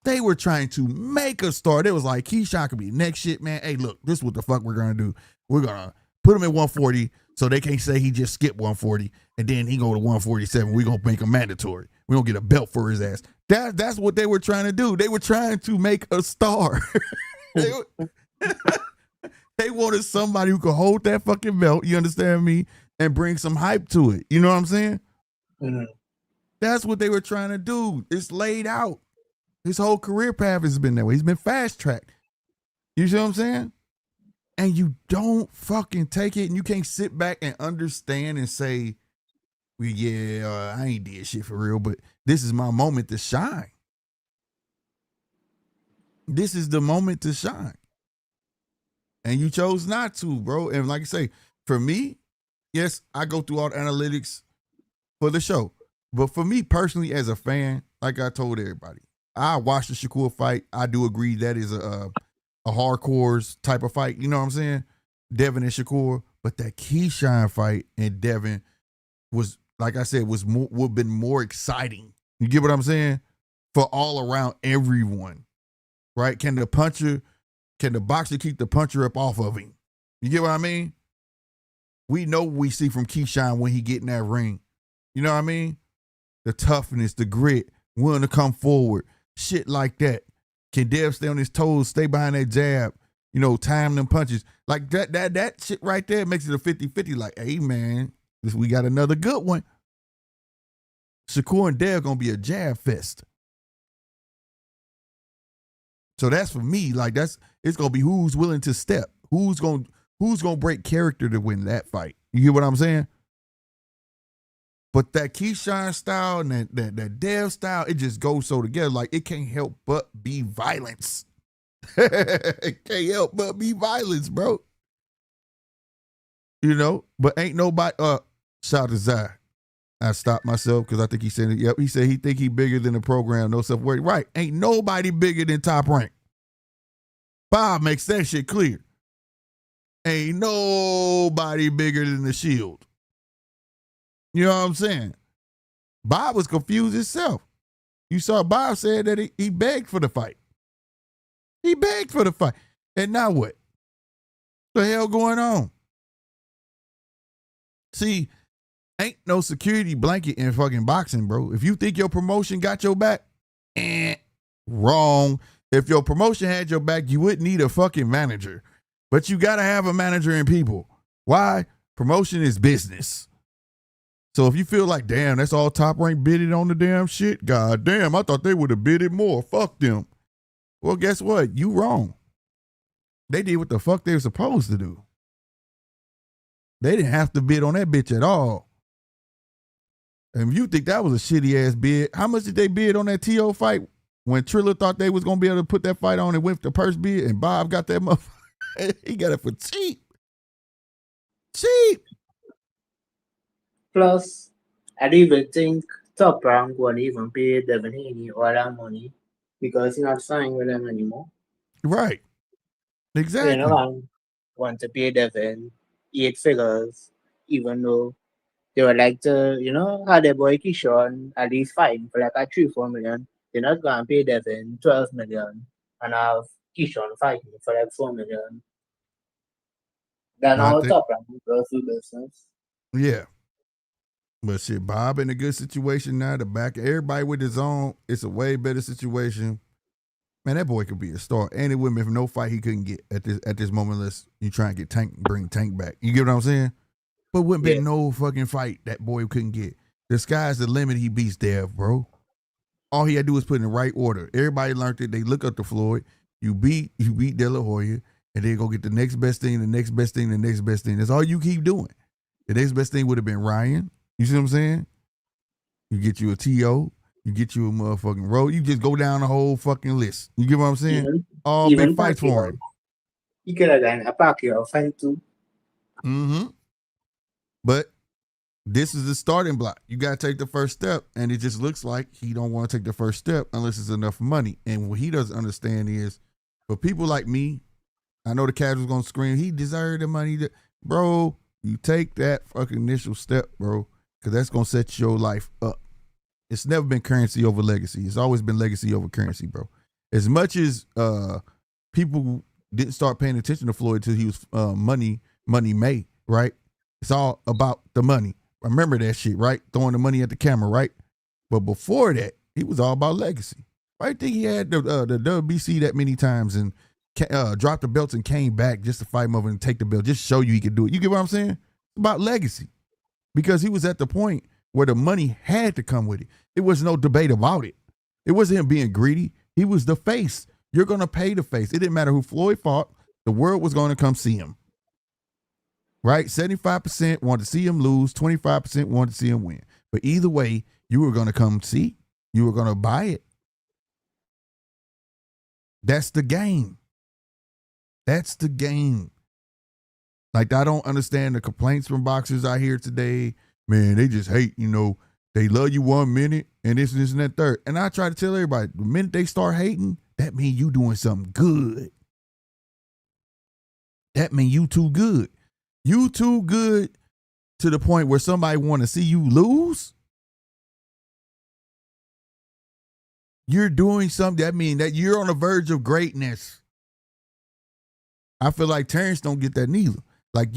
They were trying to make a star. They was like, Keyshawn could be next shit, man. Hey, look, this is what the fuck we're gonna do. We're gonna put him at 140 so they can't say he just skipped 140 and then he go to 147. We're gonna make him mandatory. We're gonna get a belt for his ass. That's what they were trying to do. They were trying to make a star. They wanted somebody who could hold that fucking belt, you understand me, and bring some hype to it. You know what I'm saying? Mm-hmm. That's what they were trying to do. It's laid out. His whole career path has been that way. He's been fast-tracked. You see what I'm saying? And you don't fucking take it, and you can't sit back and understand and say, well, yeah, I ain't did shit for real, but this is my moment to shine. This is the moment to shine. And you chose not to, bro. And like I say, for me, yes, I go through all the analytics for the show. But for me personally, as a fan, like I told everybody, I watched the Shakur fight. I do agree that is a hardcore type of fight. You know what I'm saying? Devin and Shakur. But that Keyshawn fight and Devin was, like I said, would have been more exciting. You get what I'm saying? For all around everyone. Right? Can the boxer keep the puncher up off of him? You get what I mean? We know what we see from Keyshawn when he get in that ring. You know what I mean? The toughness, the grit, willing to come forward, shit like that. Can Dev stay on his toes, stay behind that jab, you know, time them punches. Like that shit right there makes it a 50-50. Like, hey man, we got another good one. Shakur and Dev gonna be a jab fest. So that's for me, like it's gonna be who's willing to step, who's gonna break character to win that fight. You get what I'm saying? But that Keyshawn style and that Dev style, it just goes so together. Like it can't help but be violence. It can't help but be violence, bro. You know, but ain't nobody shout to Zai. I stopped myself because I think he said it. Yep, he said he think he bigger than the program, no self-worth. Right. Ain't nobody bigger than Top Rank. Bob makes that shit clear. Ain't nobody bigger than the Shield. You know what I'm saying? Bob was confused himself. You saw Bob said that he begged for the fight. He begged for the fight. And now what? The hell going on? See, ain't no security blanket in fucking boxing, bro. If you think your promotion got your back, wrong. If your promotion had your back, you wouldn't need a fucking manager. But you gotta have a manager and people. Why? Promotion is business. So if you feel like, damn, that's all Top Rank bidded on the damn shit, god damn, I thought they would have bidded more. Fuck them. Well, guess what? You wrong. They did what the fuck they were supposed to do. They didn't have to bid on that bitch at all. And if you think that was a shitty ass bid, how much did they bid on that TO fight when Triller thought they was gonna be able to put that fight on and went for the purse bid and Bob got that motherfucker? He got it for cheap. Cheap. Plus, I don't even think Top Rank won't even pay Devin Haney all that money because he's not signed with them anymore. Right. Exactly. You know, I want to pay Devin 8 figures, even though they were like to, you know, have their boy Keyshawn at least fighting for like a 3-4 million. They're not going to pay Devin 12 million and have Keyshawn fighting for like 4 million. Then I our think- Top Rank goes through business. Yeah. But shit, Bob in a good situation now. The back, everybody with his own, it's a way better situation. Man, that boy could be a star. And it wouldn't be no fight he couldn't get at this moment unless you try and get bring Tank back. You get what I'm saying? But wouldn't be no fucking fight that boy couldn't get. The sky's the limit. He beats Dev, bro. All he had to do was put in the right order. Everybody learned it. They look up to Floyd. You beat De La Hoya, and then go get the next best thing, the next best thing, the next best thing. That's all you keep doing. The next best thing would have been Ryan. You see what I'm saying? You get you a TO, you get you a motherfucking Roach. You just go down the whole fucking list. You get what I'm saying? All big fights for him. You could have done a Pacquiao fight too. Mm-hmm. But this is the starting block. You got to take the first step, and it just looks like he don't want to take the first step unless it's enough money. And what he doesn't understand is, for people like me, I know the casual's going to scream, he deserved the money. Bro, you take that fucking initial step, bro, because that's going to set your life up. It's never been currency over legacy. It's always been legacy over currency, bro. As much as people didn't start paying attention to Floyd until he was money made, right? It's all about the money. Remember that shit, right? Throwing the money at the camera, right? But before that, he was all about legacy. I think he had the WBC that many times and dropped the belts and came back just to fight him over and take the belt, just show you he could do it. You get what I'm saying? It's about legacy. Because he was at the point where the money had to come with it. It was no debate about it. It wasn't him being greedy. He was the face. You're going to pay the face. It didn't matter who Floyd fought. The world was going to come see him. Right? 75% wanted to see him lose. 25% wanted to see him win. But either way, you were going to come see. You were going to buy it. That's the game. That's the game. Like, I don't understand the complaints from boxers I hear today. Man, they just hate, they love you 1 minute and this and that third. And I try to tell everybody, the minute they start hating, that means you doing something good. That means you too good. You too good to the point where somebody want to see you lose. You're doing something that means that you're on the verge of greatness. I feel like Terrence don't get that neither. Like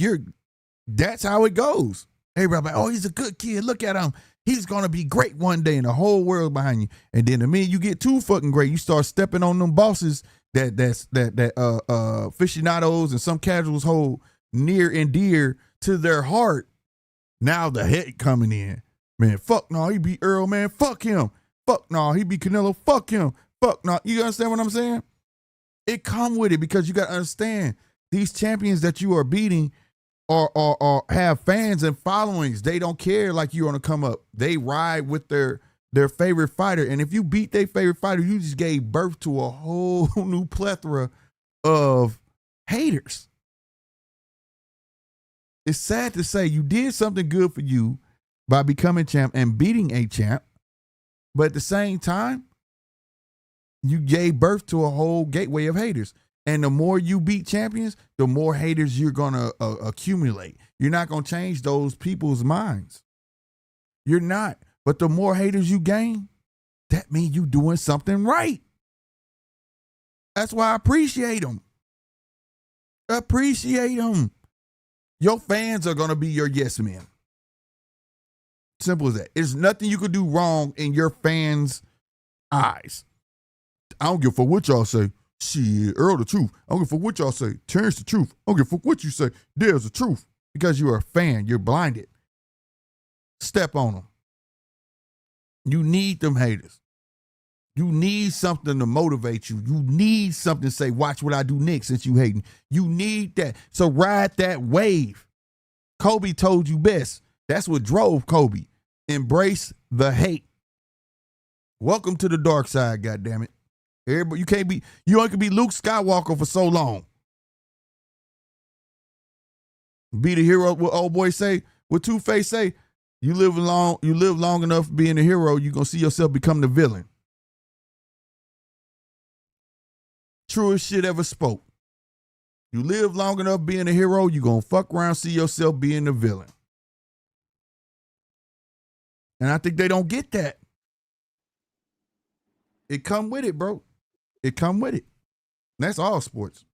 that's how it goes. Everybody like, oh, he's a good kid. Look at him. He's gonna be great one day, and the whole world behind you. And then the minute you get too fucking great, you start stepping on them bosses that aficionados and some casuals hold near and dear to their heart. Now the hate coming in. Man, fuck no, he beat Earl, man. Fuck him. Fuck no, he beat Canelo. Fuck him. Fuck no. You understand what I'm saying? It come with it because you got to understand these champions that you are beating are have fans and followings. They don't care like you're gonna come up. They ride with their favorite fighter. And if you beat their favorite fighter, you just gave birth to a whole new plethora of haters. It's sad to say you did something good for you by becoming champ and beating a champ, but at the same time, you gave birth to a whole gateway of haters. And the more you beat champions, the more haters you're going to accumulate. You're not going to change those people's minds. You're not. But the more haters you gain, that means you're doing something right. That's why I appreciate them. Appreciate them. Your fans are going to be your yes men. Simple as that. There's nothing you could do wrong in your fans' eyes. I don't give a fuck what y'all say. Shit, Earl the truth. I don't give a fuck what y'all say. Terrence the truth. I don't give a fuck what you say. There's the truth. Because you're a fan. You're blinded. Step on them. You need them haters. You need something to motivate you. You need something to say, watch what I do next since you hating. You need that. So ride that wave. Kobe told you best. That's what drove Kobe. Embrace the hate. Welcome to the dark side, goddammit. Everybody, you only can be Luke Skywalker for so long. Be the hero, what old boy say, what Two-Face say, you live long enough being a hero, you're gonna see yourself become the villain. Truest shit ever spoke. You live long enough being a hero, you're gonna fuck around, see yourself being the villain. And I think they don't get that. It come with it, bro. It come with it. And that's all sports.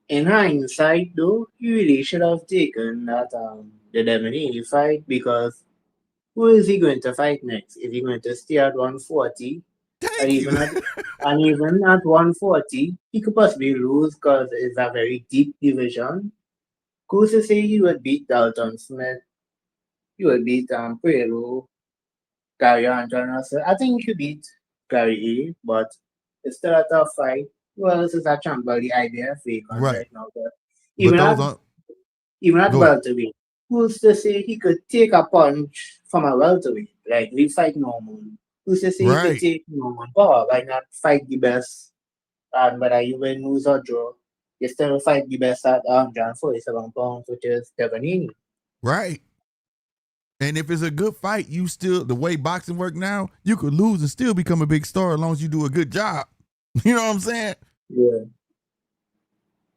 In hindsight, though, you really should have taken that the Devin Haney fight because who is he going to fight next? Is he going to stay at 140? Thank And you. even at 140, he could possibly lose because it's a very deep division. Who's to say he would beat Dalton Smith? He would beat Puello, Gary Anton. I think he could beat Gary A, but it's still a tough fight. Well, this is a champ by the IBF right now. But even at welterweight, who's to say he could take a punch from a welterweight? Like, we fight normal. Who's to say he could take normal power? Why not fight the best? And whether you win, lose, or draw, you still fight the best at 147 pounds, which is Devin Haney. Right. And if it's a good fight, you still, the way boxing work now, you could lose and still become a big star as long as you do a good job. You know what I'm saying? Yeah.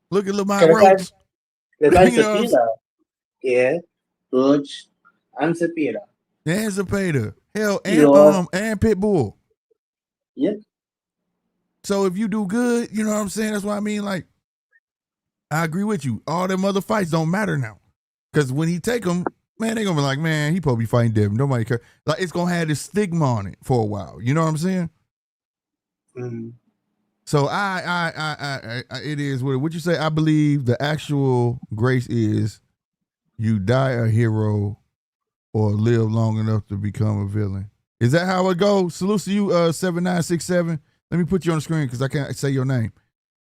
Look at Lamont Roach. Zepeda. Yeah. Roach and Zepeda. And Zepeda. Hell, and Pitbull. Yep. So if you do good, you know what I'm saying? That's what I mean. Like, I agree with you. All them other fights don't matter now. Because when he take them, man, they gonna be like, man, he probably fighting Devin. Nobody care. Like, it's gonna have this stigma on it for a while. You know what I'm saying? Mm-hmm. So it is what you say. I believe the actual grace is you die a hero or live long enough to become a villain. Is that how it goes? Salute to you, 7967. Let me put you on the screen because I can't say your name.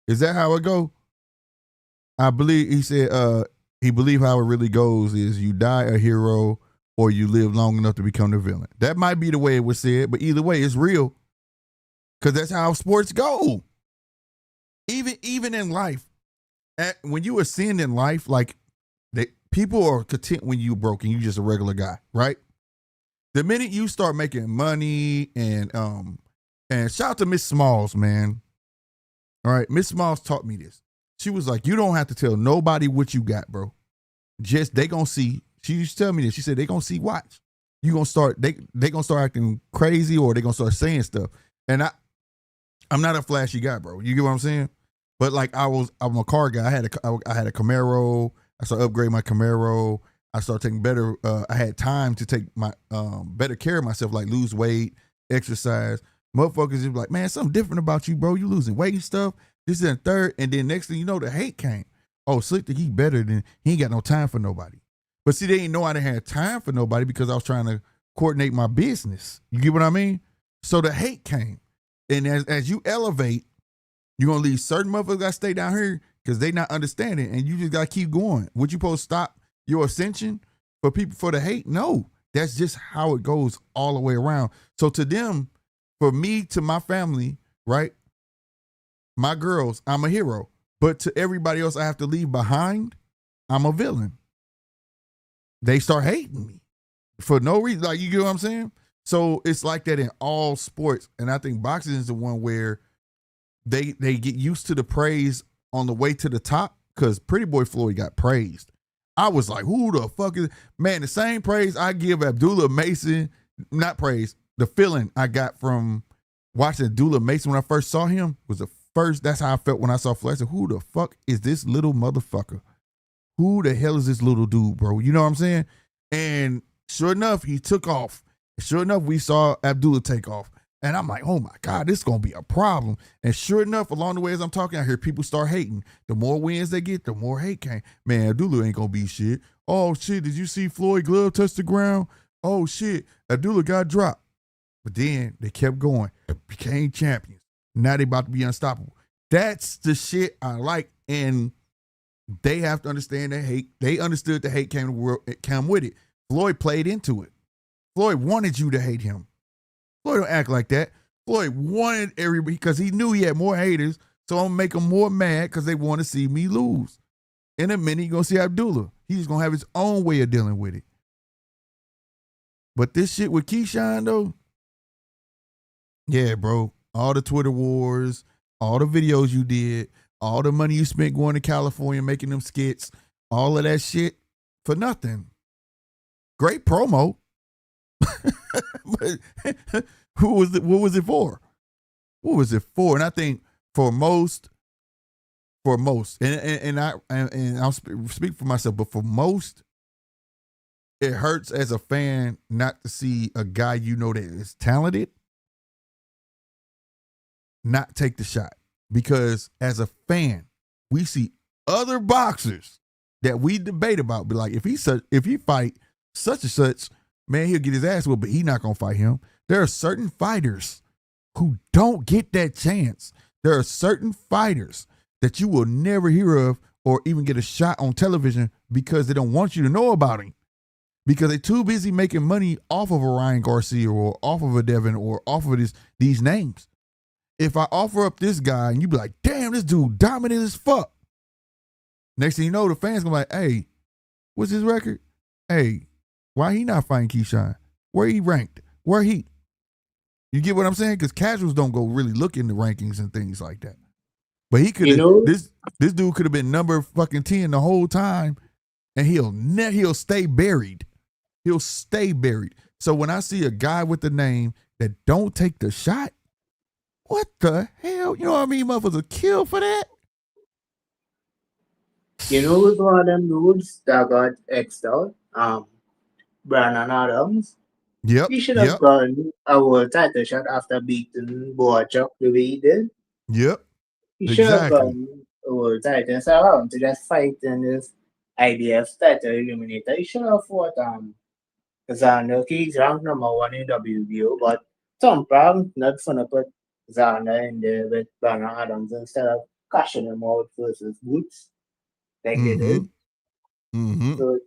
Is that how it go? I believe he said he believe how it really goes is you die a hero or you live long enough to become the villain. That might be the way it was said, but either way, it's real. Because that's how sports go. Even in life, when you ascend in life, like people are content when you broke and you just a regular guy, right? The minute you start making money and shout out to Miss Smalls, man. All right, Miss Smalls taught me this. She was like, you don't have to tell nobody what you got, bro. Just they gonna see. She used to tell me this. She said they gonna see. Watch. You gonna start. They gonna start acting crazy or they gonna start saying stuff. And I'm not a flashy guy, bro. You get what I'm saying? But like I'm a car guy. I had a Camaro. I started upgrading my Camaro. I started taking better. I had time to take my better care of myself, like lose weight, exercise. Motherfuckers is like, man, something different about you, bro. You losing weight and stuff. This and third, and then next thing you know, the hate came. Oh, Slick, think he better than he ain't got no time for nobody. But see, they didn't know I didn't have time for nobody because I was trying to coordinate my business. You get what I mean? So the hate came, and as you elevate, you're gonna leave certain motherfuckers that stay down here because they not understanding, and you just gotta keep going. Would you supposed to stop your ascension for people for the hate? No, that's just how it goes all the way around. So to them, for me, to my family, right, my girls, I'm a hero. But to everybody else I have to leave behind, I'm a villain. They start hating me for no reason. Like, you get what I'm saying? So it's like that in all sports. And I think boxing is the one where they get used to the praise on the way to the top, because Pretty Boy Floyd got praised. I was like, who the fuck is, man, the same praise I give Abdullah Mason, not praise, the feeling I got from watching Abdullah Mason when I first saw him was the first, that's how I felt when I saw Floyd. I said, who the fuck is this little motherfucker? Who the hell is this little dude, bro? You know what I'm saying? And sure enough, he took off. Sure enough, we saw Abdullah take off. And I'm like, oh my God, this is going to be a problem. And sure enough, along the way as I'm talking, I hear people start hating. The more wins they get, the more hate came. Man, Abdullah ain't going to be shit. Oh shit, did you see Floyd glove touch the ground? Oh shit, Abdullah got dropped. But then they kept going, became champions. Now they about to be unstoppable. That's the shit I like. And they have to understand that hate. They understood the hate came with it. Floyd played into it. Floyd wanted you to hate him. Floyd don't act like that. Floyd wanted everybody, because he knew he had more haters, so I'm going to make them more mad because they want to see me lose. In a minute, you're going to see Abdullah. He's going to have his own way of dealing with it. But this shit with Keyshawn, though, yeah, bro, all the Twitter wars, all the videos you did, all the money you spent going to California making them skits, all of that shit for nothing. Great promo. But what was it for? What was it for? And I think for most, and I'll speak for myself, but for most, it hurts as a fan not to see a guy you know that is talented not take the shot. Because as a fan, we see other boxers that we debate about, be like, if he fight such and such, man, he'll get his ass whooped, but he not gonna fight him. There are certain fighters who don't get that chance. There are certain fighters that you will never hear of or even get a shot on television because they don't want you to know about him. Because they're too busy making money off of a Ryan Garcia or off of a Devin or off of these names. If I offer up this guy and you be like, damn, this dude dominant as fuck. Next thing you know, the fans gonna be like, hey, what's his record? Hey, why he not fighting Keyshawn? Where he ranked? Where he? You get what I'm saying? Because casuals don't go really look in the rankings and things like that. But he could, this dude could have been number fucking 10 the whole time, and he'll stay buried. He'll stay buried. So when I see a guy with the name that don't take the shot, what the hell? You know what I mean? Motherfuckers will kill for that. You know who's one of them dudes that got X'd out? Brandon Adams. Yep. He should have gotten a world title shot after beating Boachuk the way he did. Yep. He should have gotten a world title. So around to just fight in this IBF title eliminator. He should have fought Xander. He's ranked number 1 in WBO, but some problem not fun to put Xander in there with Brandon Adams instead of cashing him out versus Boots like they did. Mm-hmm. So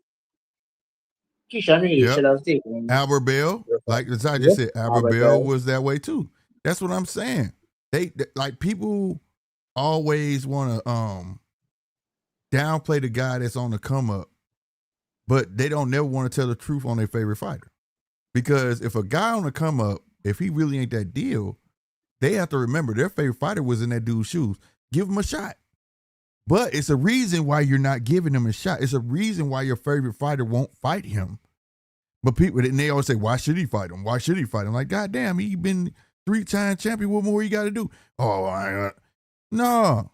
Keyshawn should have taken Albert Bell, like as I just said, Albert Bell was that way too. That's what I'm saying. They like, people always want to downplay the guy that's on the come up, but they don't never want to tell the truth on their favorite fighter. Because if a guy on the come up, if he really ain't that deal, they have to remember their favorite fighter was in that dude's shoes. Give him a shot. But it's a reason why you're not giving him a shot. It's a reason why your favorite fighter won't fight him. But people, and they always say, why should he fight him? Why should he fight him? Like, goddamn, he been 3-time champion. What more you got to do? Oh, no.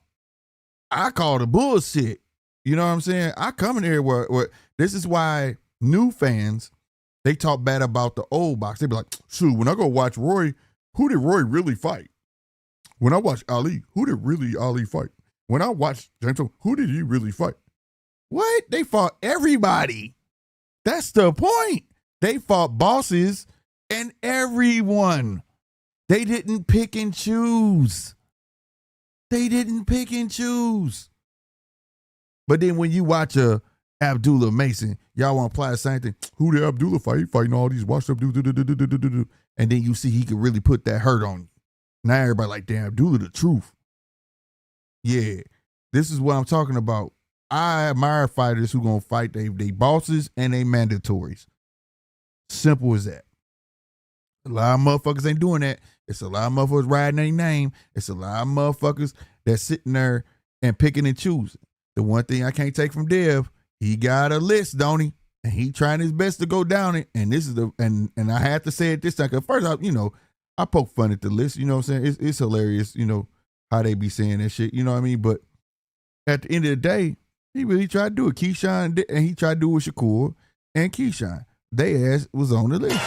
I call the bullshit. You know what I'm saying? I come in here where this is why new fans, they talk bad about the old box. They be like, shoot, when I go watch Roy, who did Roy really fight? When I watch Ali, who did really Ali fight? When I watch James, who did he really fight? What? They fought everybody. That's the point. They fought bosses and everyone. They didn't pick and choose. They didn't pick and choose. But then when you watch Abdullah Mason, y'all want to apply the same thing. Who did Abdullah fight? He fighting all these washed up dudes. And then you see he could really put that hurt on you. Now everybody like, damn, Abdullah the truth. Yeah, this is what I'm talking about. I admire fighters who gonna fight they bosses and they mandatories. Simple as that. A lot of motherfuckers ain't doing that. It's a lot of motherfuckers riding their name. It's a lot of motherfuckers that's sitting there and picking and choosing. The one thing I can't take from Dev, he got a list, don't he? And he trying his best to go down it. And this is and I have to say it this time. Cause first I poke fun at the list. You know what I'm saying? It's hilarious, how they be saying that shit. You know what I mean? But at the end of the day, he really tried to do it. Keyshawn and he tried to do it with Shakur and Keyshawn. They ass was on the list.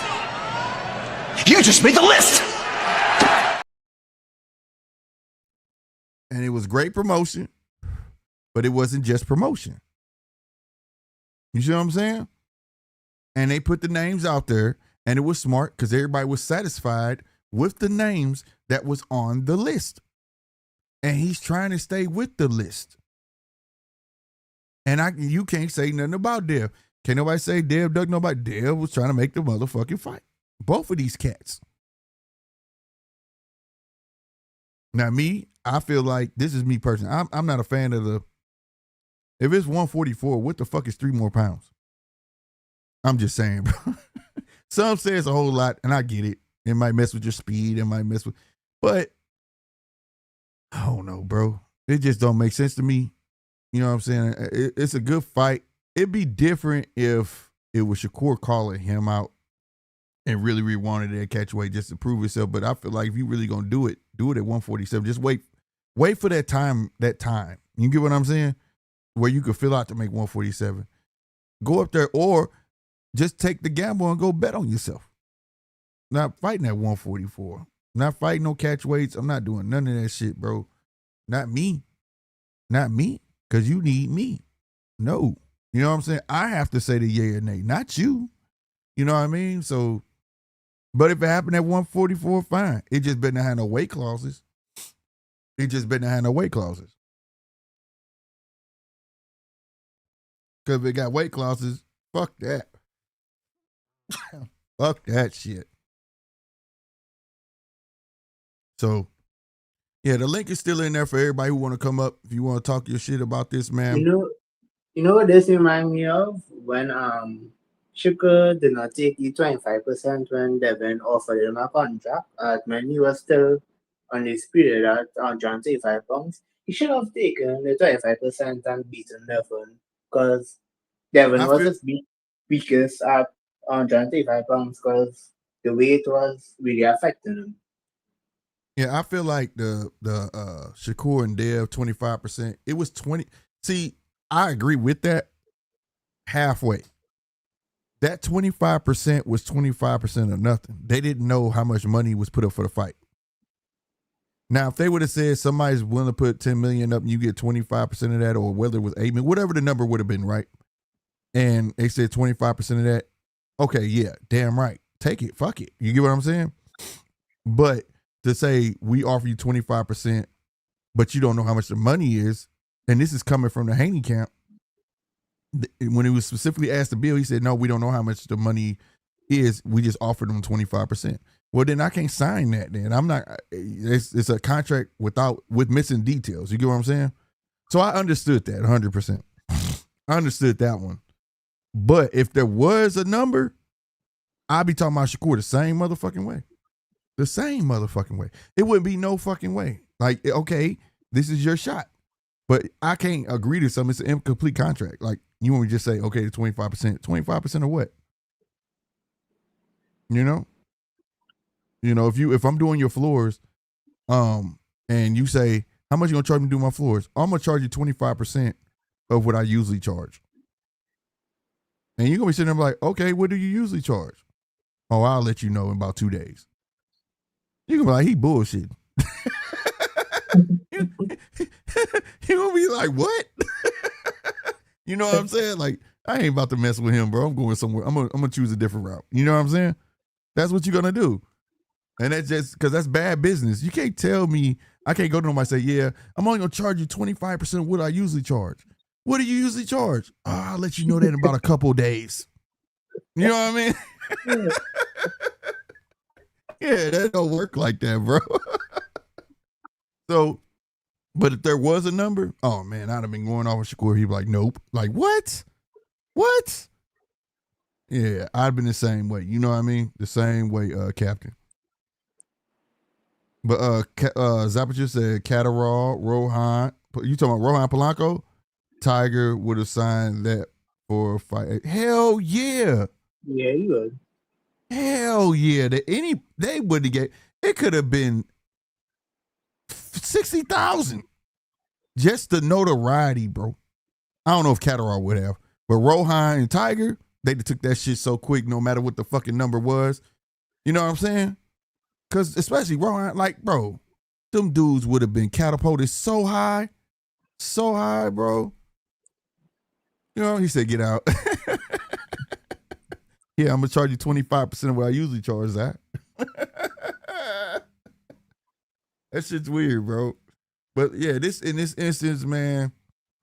You just made the list. And it was great promotion, but it wasn't just promotion. You see what I'm saying? And they put the names out there, and it was smart because everybody was satisfied with the names that was on the list. And he's trying to stay with the list. And you can't say nothing about Dev. Can't nobody say Dev dug nobody. Dev was trying to make the motherfucking fight. Both of these cats. Now me, I feel like, this is me personally, I'm not a fan of if it's 144, what the fuck is 3 more pounds? I'm just saying, bro. Some say it's a whole lot, and I get it. It might mess with your speed. It might mess with, but I don't know, bro. It just don't make sense to me. You know what I'm saying? It's a good fight. It'd be different if it was Shakur calling him out and really wanted that catch weight just to prove himself. But I feel like if you really gonna do it at 147. Just wait for that time. You get what I'm saying? Where you could fill out to make 147. Go up there, or just take the gamble and go bet on yourself. Not fighting at 144. Not fighting no catch weights. I'm not doing none of that shit, bro. Not me. Because you need me. No. You know what I'm saying? I have to say the yay or nay, not you. You know what I mean? So, but if it happened at 144, fine. It just better not have no weight clauses. Because if it got weight clauses, fuck that. Fuck that shit. So, yeah, the link is still in there for everybody who want to come up. If you want to talk your shit about this, man. You know what this reminds me of? When Shakur did not take the 25% when Devin offered him a contract, when he was still on his period at 135 pounds. He should have taken the 25% and beaten Devin, because Devin was his weakest at 135 pounds because the weight was really affecting him. Yeah, I feel like the Shakur and Dev 25%, it was 20. See, I agree with that halfway. That 25% was 25% of nothing. They didn't know how much money was put up for the fight. Now, if they would have said somebody's willing to put 10 million up and you get 25% of that, or whether it was 8 million, whatever the number would have been, right? And they said 25% of that, okay, yeah, damn right. Take it, fuck it. You get what I'm saying? But to say we offer you 25%, but you don't know how much the money is, and this is coming from the Haney camp. When he was specifically asked the bill, he said, no, we don't know how much the money is. We just offered them 25%. Well, then I can't sign that then. I'm not, it's a contract with missing details. You get what I'm saying? So I understood that 100%. I understood that one. But if there was a number, I'd be talking about Shakur the same motherfucking way. The same motherfucking way. It wouldn't be no fucking way. Like, okay, this is your shot. But I can't agree to something. It's an incomplete contract. Like, you want me to just say, okay, 25%. 25% of what? You know? If I'm doing your floors, and you say, how much you gonna charge me to do my floors? I'm gonna charge you 25% of what I usually charge. And you're going to be sitting there like, okay, what do you usually charge? Oh, I'll let you know in about 2 days. You're going to be like, he bullshit. You're going to be like, what? You know what I'm saying? Like, I ain't about to mess with him, bro. I'm going somewhere. I'm gonna choose a different route. You know what I'm saying? That's what you're going to do. And that's just because that's bad business. You can't tell me, I can't go to them and say, yeah, I'm only going to charge you 25% of what I usually charge. What do you usually charge? Oh, I'll let you know that in about a couple of days. You know what I mean? Yeah, that don't work like that, bro. So, but if there was a number, oh man, I'd have been going off with Shakur. He'd be like, nope. Like, what? What? Yeah, I'd have been the same way. You know what I mean? The same way, Captain. But Zappa said Catterall, Rohan. You talking about Rohan Polanco? Tiger would have signed that for a fight. Hell yeah. Yeah, you would. Hell yeah. They would have get it could have been 60,000. Just the notoriety, bro. I don't know if Catterall would have, but Rohan and Tiger, they took that shit so quick, no matter what the fucking number was. You know what I'm saying? Because especially Rohan, like, bro, them dudes would have been catapulted so high, bro. You know, he said, get out. Yeah, I'm going to charge you 25% of what I usually charge that. That shit's weird, bro. But yeah, in this instance, man,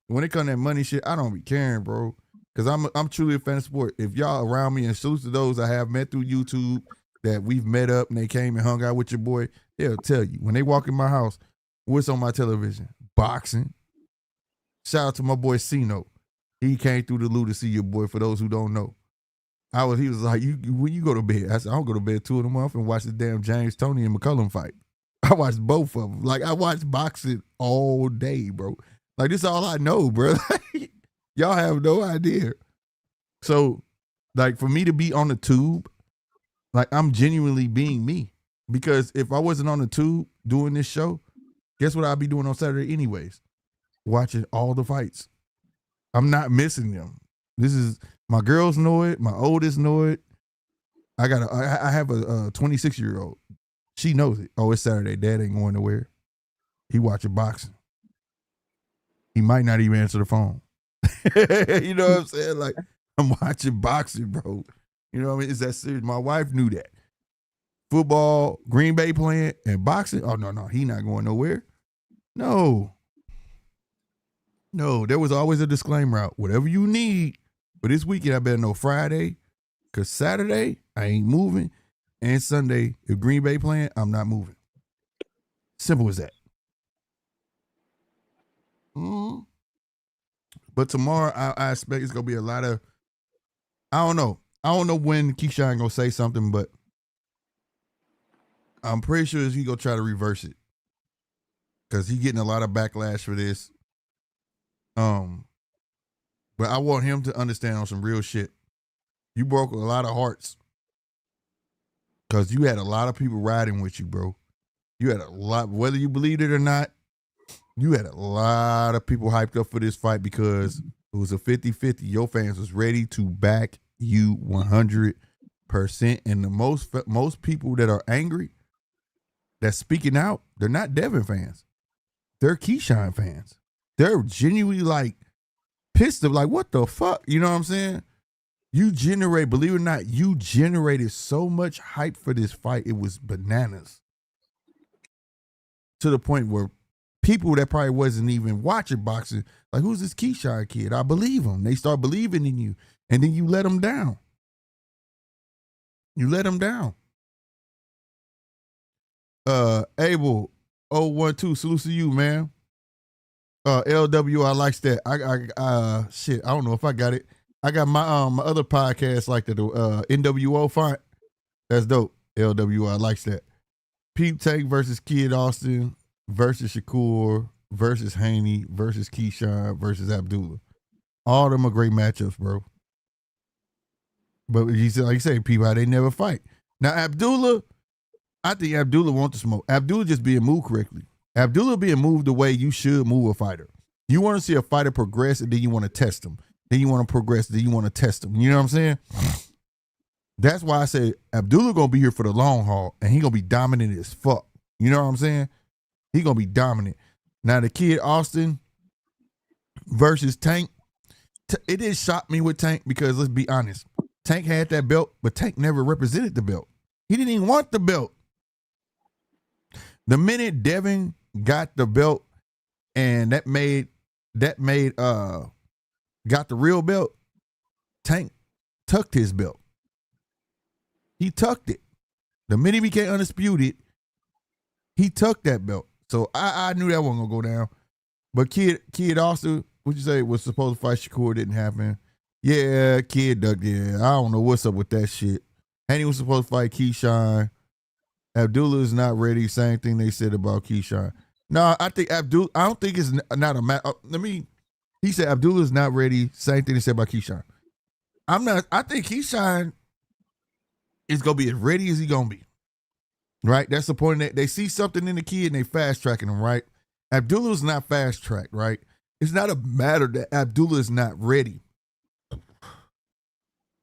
when it comes to that money shit, I don't be caring, bro. Because I'm truly a fan of sport. If y'all around me, and salute to those I have met through YouTube that we've met up and they came and hung out with your boy, they'll tell you. When they walk in my house, what's on my television? Boxing. Shout out to my boy Cino. He came through the Lou to see your boy, for those who don't know. He was like, when you go to bed? I said, I don't go to bed 2 in the month and watch the damn James Toney and McCullum fight. I watched both of them. Like, I watched boxing all day, bro. Like, this is all I know, bro. Y'all have no idea. So, like, for me to be on the tube, like, I'm genuinely being me. Because if I wasn't on the tube doing this show, guess what I'd be doing on Saturday anyways? Watching all the fights. I'm not missing them. This is, my girls know it. My oldest know it. I have a 26-year-old. She knows it. Oh, it's Saturday. Dad ain't going nowhere. He watching boxing. He might not even answer the phone. You know what I'm saying? Like, I'm watching boxing, bro. You know what I mean? It's that serious. My wife knew that. Football, Green Bay playing, and boxing. Oh, no. He not going nowhere. No, there was always a disclaimer out. Whatever you need for this weekend, I better know Friday, because Saturday, I ain't moving. And Sunday, if Green Bay playing, I'm not moving. Simple as that. But tomorrow, I expect it's going to be a lot of, I don't know when Keyshawn going to say something, but I'm pretty sure he's going to try to reverse it. Because he's getting a lot of backlash for this. But I want him to understand on some real shit. You broke a lot of hearts. Because you had a lot of people riding with you, bro. You had a lot, whether you believed it or not, you had a lot of people hyped up for this fight because it was a 50-50. Your fans was ready to back you 100%. And the most people that are angry, that's speaking out, they're not Devin fans. They're Keyshawn fans. They're genuinely like pissed of like, what the fuck? You know what I'm saying? Believe it or not, you generated so much hype for this fight. It was bananas. To the point where people that probably wasn't even watching boxing, like, who's this Keyshawn kid? I believe him. They start believing in you. And then you let them down. Abel 012, salute to you, man. LW, I likes that. Shit, I don't know if I got it. I got my other podcast like the NWO font. That's dope. LW, I likes that. Pete Tank versus Kid Austin versus Shakur versus Haney versus Keyshawn versus Abdullah. All of them are great matchups, bro. But he said, like you say, people, they never fight. Now, Abdullah, I think Abdullah wants to smoke. Abdullah just being moved correctly. Abdullah being moved the way you should move a fighter. You want to see a fighter progress, and then you want to test them. Then you want to progress, then you want to test them. You know what I'm saying? That's why I say Abdullah gonna be here for the long haul, and he gonna be dominant as fuck. You know what I'm saying? He gonna be dominant. Now the kid Austin versus Tank, it did shock me with Tank because let's be honest, Tank had that belt, but Tank never represented the belt. He didn't even want the belt. The minute Devin got the belt and that made got the real belt, Tank tucked his belt. He tucked it. The minute he became undisputed, he tucked that belt. So I knew that wasn't gonna go down. But Kid Austin, what you say, was supposed to fight Shakur, didn't happen. Yeah, Kid ducked. Yeah, I don't know what's up with that shit. And he was supposed to fight Keyshawn. Abdullah is not ready. Same thing they said about Keyshawn. No, I think I don't think it's not a matter. He said Abdullah is not ready. Same thing they said about Keyshawn. I think Keyshawn is gonna be as ready as he gonna be. Right? That's the point. That they see something in the kid and they fast tracking him, right? Abdullah's not fast tracked, right? It's not a matter that Abdullah is not ready.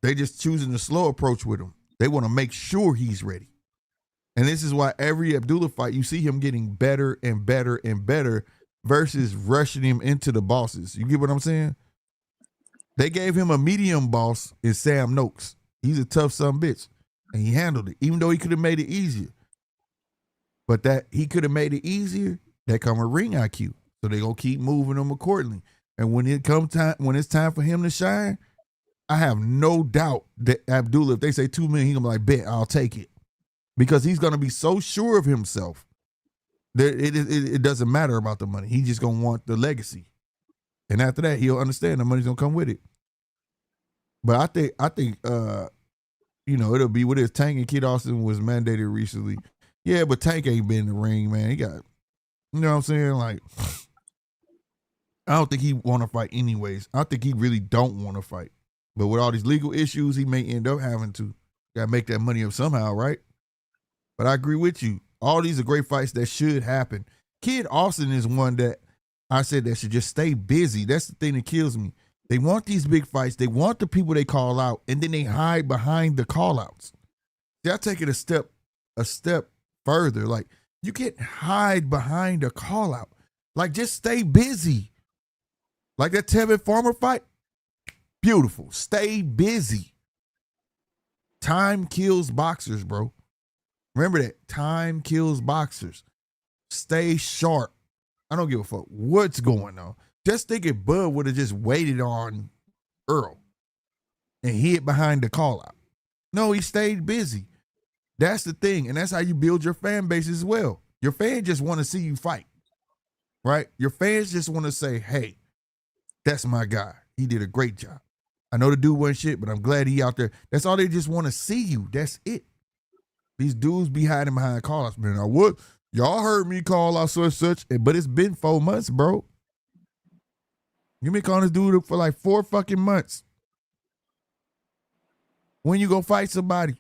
They just choosing the slow approach with him. They want to make sure he's ready. And this is why every Abdullah fight, you see him getting better and better and better versus rushing him into the bosses. You get what I'm saying? They gave him a medium boss in Sam Noakes. He's a tough son of a bitch. And he handled it, even though he could have made it easier. But that he could have made it easier, that come with ring IQ. So they gonna keep moving him accordingly. And when it's time for him to shine, I have no doubt that Abdullah, if they say 2 million, he's gonna be like, bet, I'll take it. Because he's gonna be so sure of himself that it doesn't matter about the money. He's just gonna want the legacy. And after that, he'll understand the money's gonna come with it. But I think it'll be what it is. Tank and Kid Austin was mandated recently. Yeah, but Tank ain't been in the ring, man. He got, you know what I'm saying? Like, I don't think he want to fight anyways. I think he really don't want to fight. But with all these legal issues, he may end up having to. Got to make that money up somehow, right? But I agree with you. All these are great fights that should happen. Kid Austin is one that I said that should just stay busy. That's the thing that kills me. They want these big fights. They want the people they call out, and then they hide behind the call outs. They'll take it a step further. Like, you can't hide behind a call out. Like, just stay busy. Like that Tevin Farmer fight. Beautiful. Stay busy. Time kills boxers, bro. Remember that. Time kills boxers. Stay sharp. I don't give a fuck what's going on. Just think if Bud would have just waited on Earl and hid behind the call out. No, he stayed busy. That's the thing. And that's how you build your fan base as well. Your fans just want to see you fight, right? Your fans just want to say, hey, that's my guy. He did a great job. I know the dude wasn't shit, but I'm glad he out there. That's all they just want to see you. That's it. These dudes be hiding behind call outs, man. What? Y'all heard me call out such, but it's been 4 months, bro. You been calling this dude for like 4 fucking months. When you go fight somebody?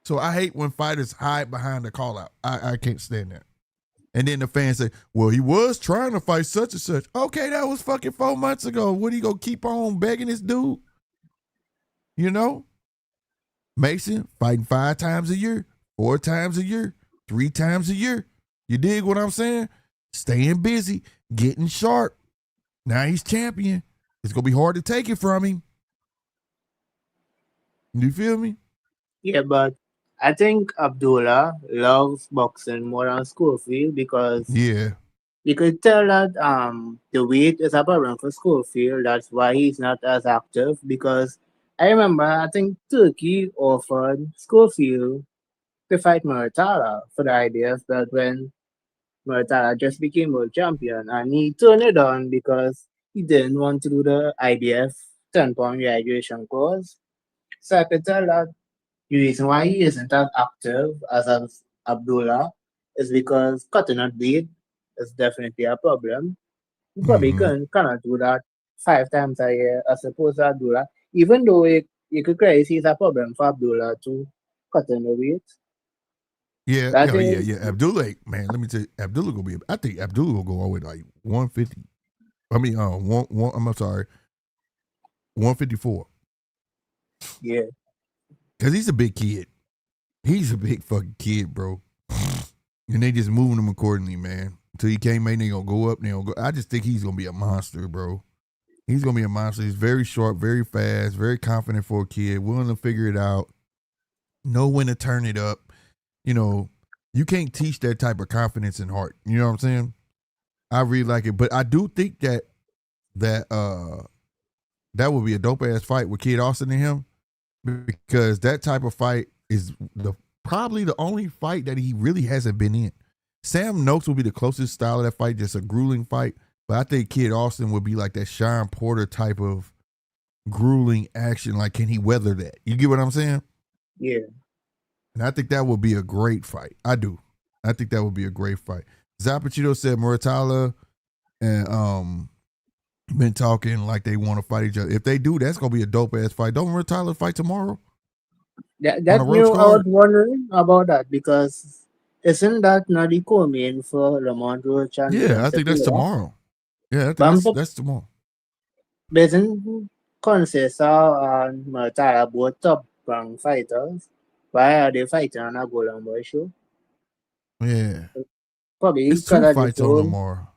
So I hate when fighters hide behind the call out. I can't stand that. And then the fans say, well, he was trying to fight such and such. Okay, that was fucking 4 months ago. What, are you going to keep on begging this dude? You know? Mason fighting 5 times a year, 4 times a year, 3 times a year. You dig what I'm saying? Staying busy, getting sharp. Now he's champion. It's going to be hard to take it from him. You feel me? Yeah, but I think Abdullah loves boxing more than Schofield because you could tell that the weight is a problem for Schofield. That's why he's not as active. Because I remember, I think Turkey offered Schofield to fight Muratalla for the idea that when Muratalla just became world champion, and he turned it down because he didn't want to do the IBF 10-pound graduation course. So I could tell that the reason why he isn't as active as Abdullah is because cutting out weight is definitely a problem. You probably cannot do that 5 times a year as opposed to Abdullah, even though you could clearly see it's a problem for Abdullah to cut in the weight. Yeah, That yeah, yeah, is, yeah. Abdullah, man, let me tell you, Abdullah gonna be. I think Abdullah will go all the way to like 150. I mean, I'm sorry, 154. yeah. Cause he's a big kid. He's a big fucking kid, bro. And they just moving him accordingly, man. Until he can't make, they gonna go up. They gonna go. I just think he's gonna be a monster, bro. He's gonna be a monster. He's very short, very fast, very confident for a kid, willing to figure it out, know when to turn it up. You know, you can't teach that type of confidence and heart. You know what I'm saying? I really like it, but I do think that that would be a dope ass fight with Kid Austin and him, because that type of fight is probably the only fight that he really hasn't been in. Sam Noakes will be the closest style of that fight, just a grueling fight. But I think Kid Austin would be like that Sean Porter type of grueling action. Like, can he weather that? You get what I'm saying? Yeah. And I think that would be a great fight. I do. I think that would be a great fight. Zapachito said Muratalla and been talking like they want to fight each other. If they do, that's gonna be a dope ass fight. Don't Muratalla fight tomorrow on a That Roach new I was card? wondering about that because isn't that not the co-main for Lamont Roach and Yeah, I think that's Zepeda? tomorrow. Yeah, I think But I'm that's tomorrow. isn't Conceição and Murtala both top rank fighters? Why are they fighting on a Golden Boy show? Yeah, Probably it's because two of the fights on whole. tomorrow.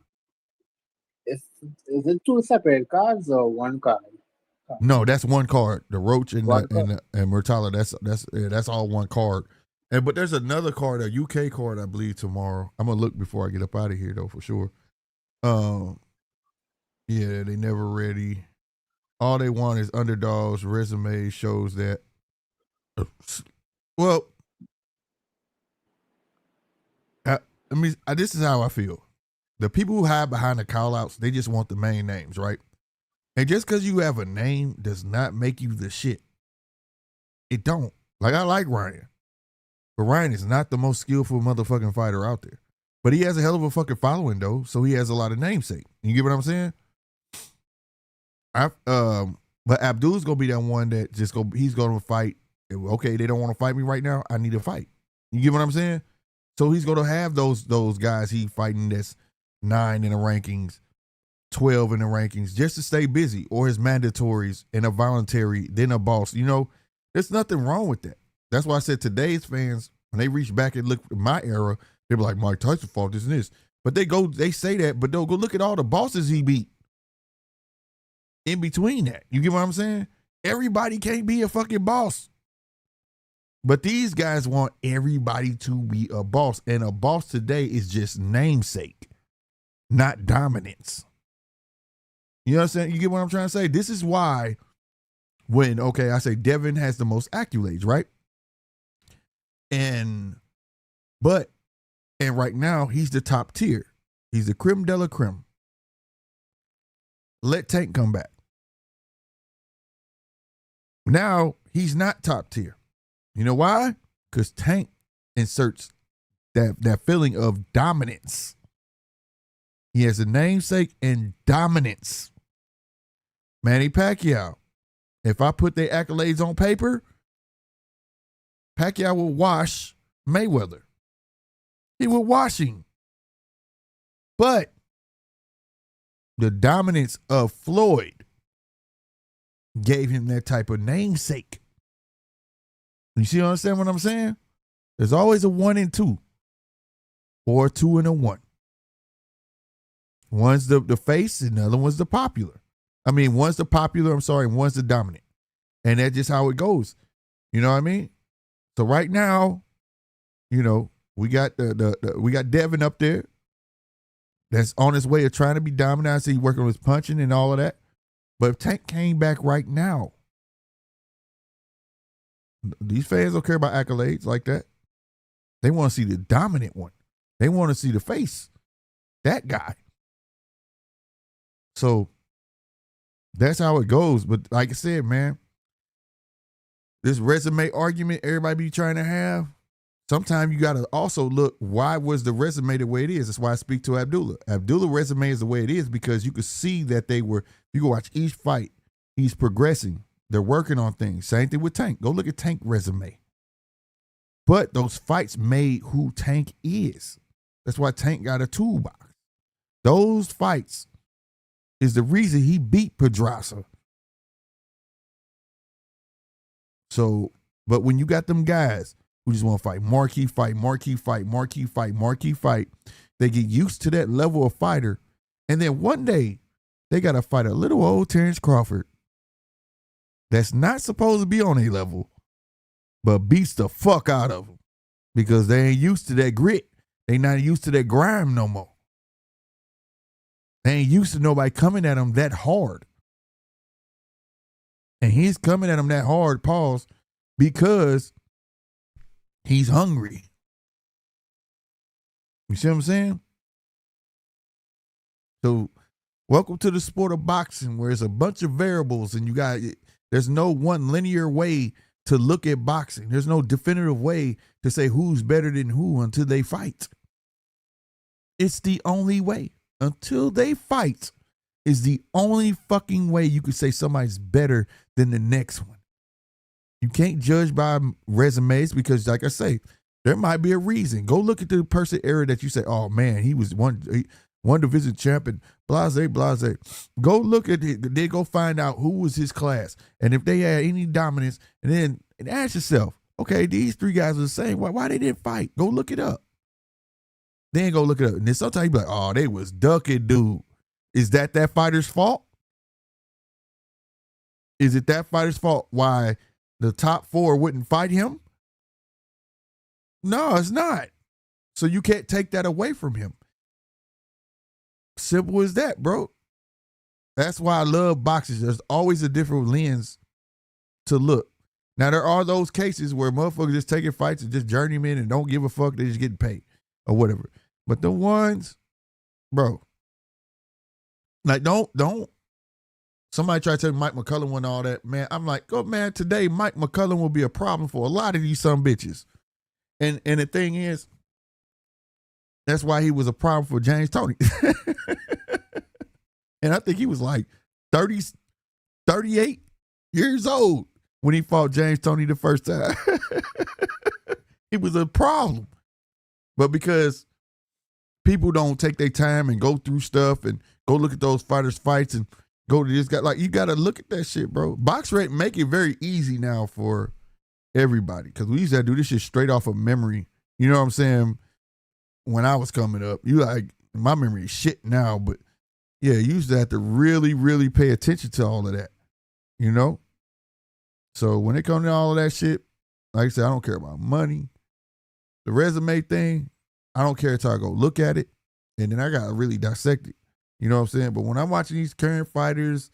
Is it two separate cards or one card? No, that's one card. The Roach and One card. and Murtala. That's all one card. And but there's another card, a UK card, I believe, tomorrow. I'm gonna look before I get up out of here though, for sure. Yeah, they never ready. All they want is underdogs. Resume shows that. Well, this is how I feel. The people who hide behind the call outs, they just want the main names, right? And just because you have a name does not make you the shit. It don't. Like, I like Ryan. But Ryan is not the most skillful motherfucking fighter out there. But he has a hell of a fucking following, though, so he has a lot of namesake. You get what I'm saying? But Abdul's gonna be that one that he's gonna fight. Okay, they don't want to fight me right now. I need to fight. You get what I'm saying? So he's gonna have those guys he fighting that's 9 in the rankings, 12 in the rankings, just to stay busy, or his mandatories and a voluntary, then a boss. You know, there's nothing wrong with that. That's why I said today's fans, when they reach back and look at my era, they be like, Mike Tyson fought this and this. But they say that, but they'll go look at all the bosses he beat in between that. You get what I'm saying? Everybody can't be a fucking boss. But these guys want everybody to be a boss. And a boss today is just namesake, not dominance. You know what I'm saying? You get what I'm trying to say? This is why I say Devin has the most accolades, right? And right now, he's the top tier. He's the creme de la creme. Let Tank come back. Now, he's not top tier. You know why? Because Tank inserts that feeling of dominance. He has a namesake and dominance. Manny Pacquiao. If I put their accolades on paper, Pacquiao will wash Mayweather. He will wash him. But the dominance of Floyd gave him that type of namesake. You see what I'm saying? There's always a 1 and 2. Or a 2 and a 1. One's the face and the other one's the popular. I mean, one's the popular, and one's the dominant. And that's just how it goes. You know what I mean? So right now, you know, we got we got Devin up there that's on his way of trying to be dominant. I see he's working on his punching and all of that. But if Tank came back right now, these fans don't care about accolades like that. They want to see the dominant one. They want to see the face. That guy. So that's how it goes. But like I said, man, this resume argument everybody be trying to have, sometimes you got to also look, why was the resume the way it is? That's why I speak to Abdullah. Abdullah's resume is the way it is because you could see that you can watch each fight, he's progressing. They're working on things. Same thing with Tank. Go look at Tank resume. But those fights made who Tank is. That's why Tank got a toolbox. Those fights is the reason he beat Pedraza. So, but when you got them guys who just want to fight, marquee fight, they get used to that level of fighter. And then one day, they got to fight a little old Terrence Crawford that's not supposed to be on a level, but beats the fuck out of them because they ain't used to that grit. They not used to that grime no more. They ain't used to nobody coming at them that hard. And he's coming at them that hard, pause, because he's hungry. You see what I'm saying? So, welcome to the sport of boxing where it's a bunch of variables and there's no one linear way to look at boxing. There's no definitive way to say who's better than who until they fight. It's the only way. Until they fight is the only fucking way you could say somebody's better than the next one. You can't judge by resumes because, like I say, there might be a reason. Go look at the person era that you say, oh man, he was one division champion, blase. Go look at it. They go find out who was his class. And if they had any dominance, and ask yourself, okay, these three guys are the same. Why they didn't fight? Go look it up. Then go look it up. And then sometimes you be like, oh, they was ducking, dude. Is that fighter's fault? Is it that fighter's fault why the top four wouldn't fight him? No, it's not. So you can't take that away from him. Simple as that, bro. That's why I love boxers. There's always a different lens to look. Now, there are those cases where motherfuckers just taking fights and just journeymen and don't give a fuck. They just getting paid or whatever. But the ones, bro, like don't. Somebody try to tell me Mike McCullough won all that, man. I'm like, oh man, today Mike McCullough will be a problem for a lot of these some bitches. And the thing is, that's why he was a problem for James Toney. And I think he was like 38 years old when he fought James Toney the first time. It was a problem. But because people don't take their time and go through stuff and go look at those fighters' fights and go to this guy, like, you got to look at that shit, bro. Box rate make it very easy now for everybody because we used to do this shit straight off of memory. You know what I'm saying? When I was coming up, my memory is shit now, but yeah, you used to have to really, really pay attention to all of that, you know? So when it comes to all of that shit, like I said, I don't care about money. The resume thing, I don't care until I go look at it, and then I got to really dissect it. You know what I'm saying? But when I'm watching these current fighters,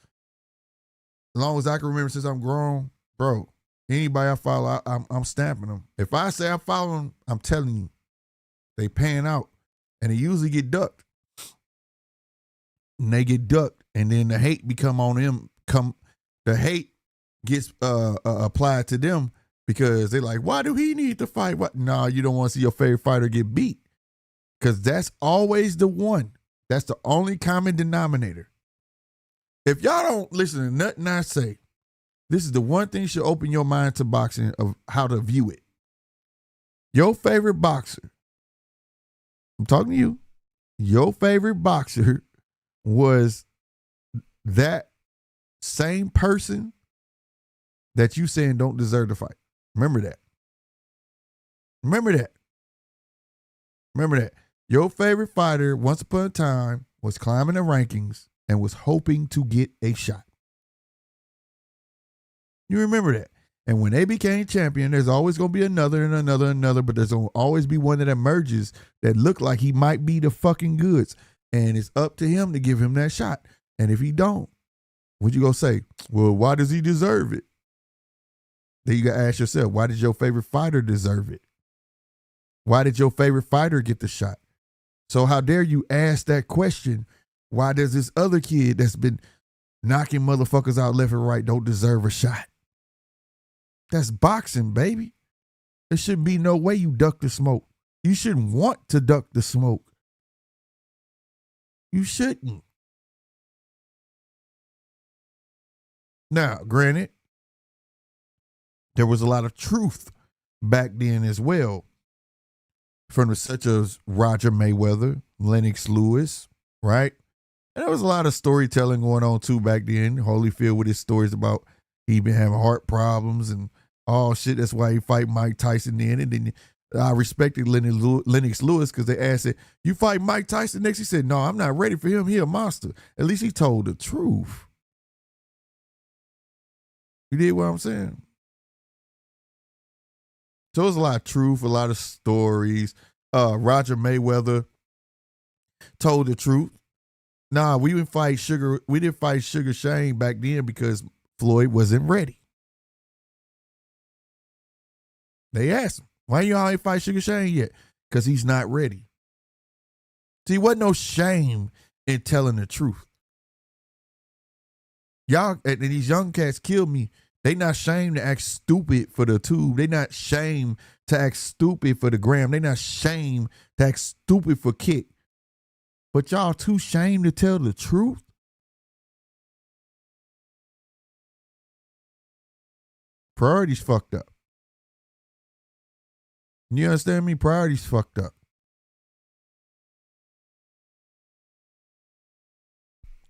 as long as I can remember since I'm grown, bro, anybody I follow, I'm stamping them. If I say I follow them, I'm telling you, they pan out, and they usually get ducked. And they get ducked, and then the hate become on them. The hate gets applied to them because they're like, why do he need to fight? What? No, you don't want to see your favorite fighter get beat because that's always the one. That's the only common denominator. If y'all don't listen to nothing I say, this is the one thing should open your mind to boxing of how to view it. Your favorite boxer, I'm talking to you, your favorite boxer was that same person that you saying don't deserve to fight. Remember that. Remember that. Remember that. Your favorite fighter once upon a time was climbing the rankings and was hoping to get a shot. You remember that. And when they became champion, there's always going to be another and another, but there's going to always be one that emerges that look like he might be the fucking goods. And it's up to him to give him that shot. And if he don't, what you going to say? Well, why does he deserve it? Then you got to ask yourself, why did your favorite fighter deserve it? Why did your favorite fighter get the shot? So how dare you ask that question? Why does this other kid that's been knocking motherfuckers out left and right don't deserve a shot? That's boxing, baby. There shouldn't be no way you duck the smoke. You shouldn't want to duck the smoke. You shouldn't. Now, granted, there was a lot of truth back then as well, from such as Roger Mayweather, Lennox Lewis, right? And there was a lot of storytelling going on too back then. Holyfield with his stories about he been having heart problems and all shit. That's why he fight Mike Tyson then. And then I respected Lennox Lewis because they asked it, you fight Mike Tyson next? He said, no, I'm not ready for him. He a monster. At least he told the truth. You did what I'm saying? So there's a lot of truth, a lot of stories. Roger Mayweather told the truth. Nah, we didn't fight Sugar Shane back then because Floyd wasn't ready. They asked him, why y'all ain't fight Sugar Shane yet? Because he's not ready. See, wasn't no shame in telling the truth. Y'all, and these young cats killed me. They not shamed to act stupid for the tube. They not shamed to act stupid for the gram. They not shamed to act stupid for kick. But y'all too shamed to tell the truth? Priorities fucked up. You understand me? Priorities fucked up.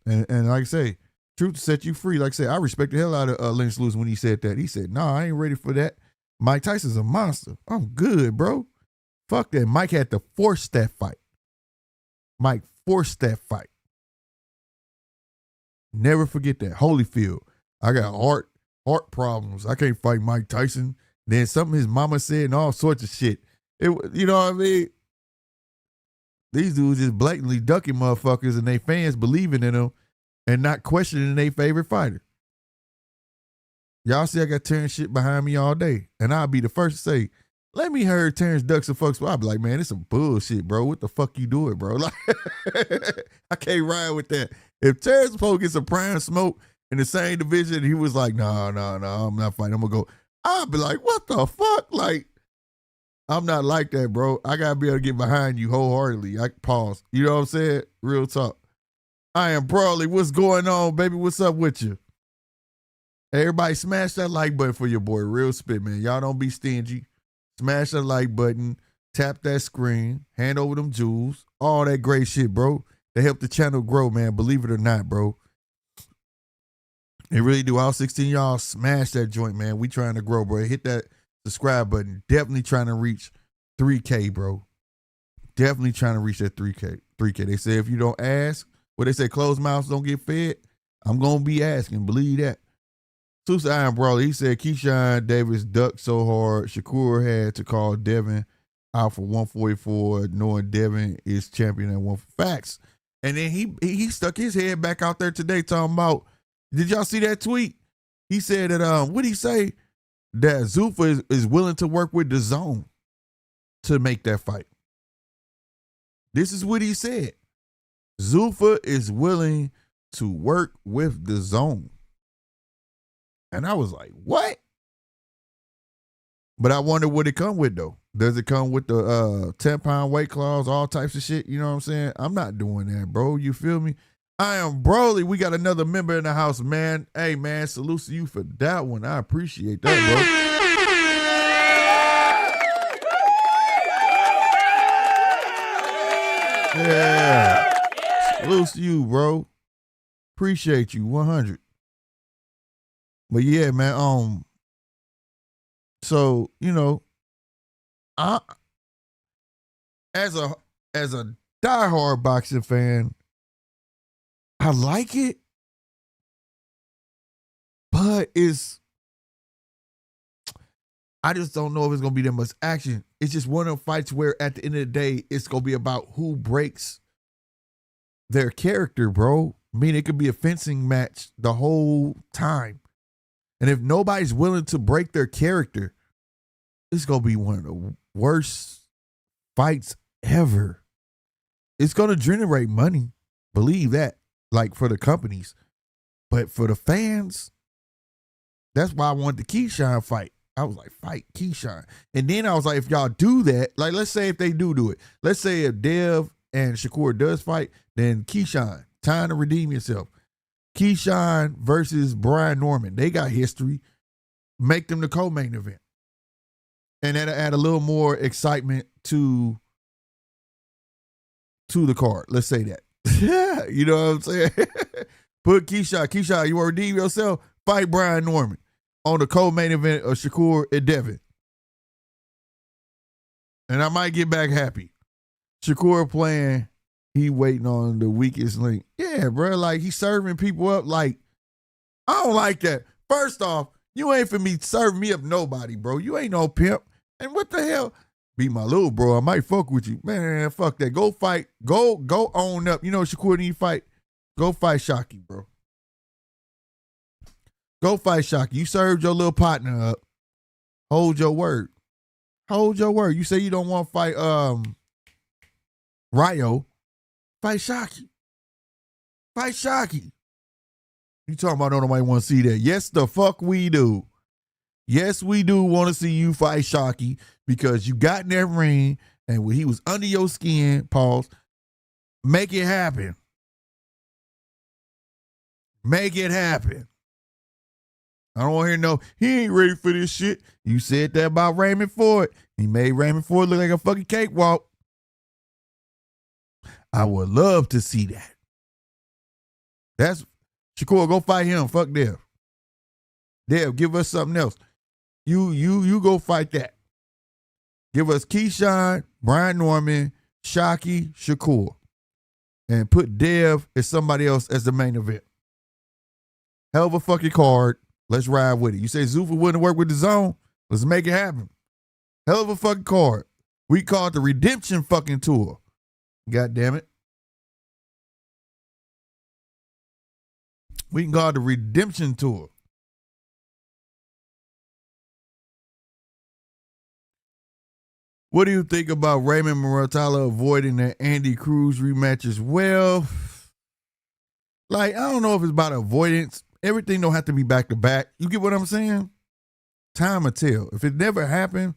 And like I say, truth set you free. Like I said, I respect the hell out of Lennox Lewis when he said that. He said, nah, I ain't ready for that. Mike Tyson's a monster. I'm good, bro. Fuck that. Mike had to force that fight. Mike forced that fight. Never forget that. Holyfield, I got heart problems. I can't fight Mike Tyson. Then something his mama said and all sorts of shit. You know what I mean? These dudes just blatantly ducking motherfuckers and they fans believing in them and not questioning their favorite fighter. Y'all see I got Terrence shit behind me all day. And I'll be the first to say, let me hear Terrence duck some fucks. I'll be like, man, it's some bullshit, bro. What the fuck you doing, bro? Like, I can't ride with that. If Terrence supposed to get some prime smoke in the same division, he was like, no, I'm not fighting. I'm going to go. I'll be like, what the fuck? Like, I'm not like that, bro. I got to be able to get behind you wholeheartedly. I pause. You know what I'm saying? Real talk. I am Broadly. What's going on, baby? What's up with you? Everybody smash that like button for your boy, Real Spit, man. Y'all don't be stingy. Smash that like button. Tap that screen. Hand over them jewels. All that great shit, bro. They help the channel grow, man. Believe it or not, bro. They really do. All 16 y'all smash that joint, man. We trying to grow, bro. Hit that subscribe button. Definitely trying to reach 3K, bro. Definitely trying to reach that 3K. They say if you don't ask, what they say, closed mouths don't get fed. I'm going to be asking. Believe that. Susa Iron Brawler, he said Keyshawn Davis ducked so hard, Shakur had to call Devin out for 144, knowing Devin is champion at one facts. And then he stuck his head back out there today talking about, did y'all see that tweet? He said that, what did he say? That Zuffa is willing to work with the zone to make that fight. This is what he said. Zuffa is willing to work with the zone. And I was like, what? But I wonder what it come with, though. Does it come with the 10-pound weight clause, all types of shit? You know what I'm saying? I'm not doing that, bro. You feel me? I am Broly. We got another member in the house, man. Hey, man, salute to you for that one. I appreciate that, bro. Yeah. Salute to you, bro. Appreciate you, 100. But yeah, man, so, you know, I as a diehard boxing fan, I like it, but I just don't know if it's gonna be that much action. It's just one of them fights where at the end of the day, it's gonna be about who breaks their character, bro. I mean, it could be a fencing match the whole time. And if nobody's willing to break their character, it's going to be one of the worst fights ever. It's going to generate money. Believe that. Like for the companies. But for the fans, that's why I wanted the Keyshawn fight. I was like, fight Keyshawn. And then I was like, if y'all do that, like let's say if they do it. Let's say if Dev and Shakur does fight, then Keyshawn, time to redeem yourself. Keyshawn versus Brian Norman. They got history. Make them the co-main event. And that'll add a little more excitement to the card. Let's say that. You know what I'm saying? Put Keyshawn, you want to redeem yourself? Fight Brian Norman on the co-main event of Shakur and Devin. And I might get back happy. Shakur playing, he waiting on the weakest link. Yeah, bro, like he serving people up. Like, I don't like that. First off, you ain't for me serving me up nobody, bro. You ain't no pimp. And what the hell? Be my little bro. I might fuck with you. Man, fuck that. Go fight. Go own up. You know Shakur need to fight? Go fight Shockey, bro. Go fight Shockey. You served your little partner up. Hold your word. Hold your word. You say you don't want to fight Ryo. Fight Shockey. Fight Shockey. You talking about nobody want to see that? Yes, the fuck we do. Yes, we do want to see you fight Shockey because you got in that ring and when he was under your skin, pause, make it happen. Make it happen. I don't want to hear no, he ain't ready for this shit. You said that about Raymond Ford. He made Raymond Ford look like a fucking cakewalk. I would love to see that. That's Shakur, go fight him. Fuck Dev. Dev, give us something else. You go fight that. Give us Keyshawn, Brian Norman, Shockey, Shakur. And put Dev as somebody else as the main event. Hell of a fucking card. Let's ride with it. You say Zuffa wouldn't work with the zone? Let's make it happen. Hell of a fucking card. We call it the Redemption fucking tour. God damn it. We can call it the Redemption tour. What do you think about Raymond Muratalla avoiding the Andy Cruz rematches? Well, like, I don't know if it's about avoidance. Everything don't have to be back to back. You get what I'm saying? Time will tell. If it never happened,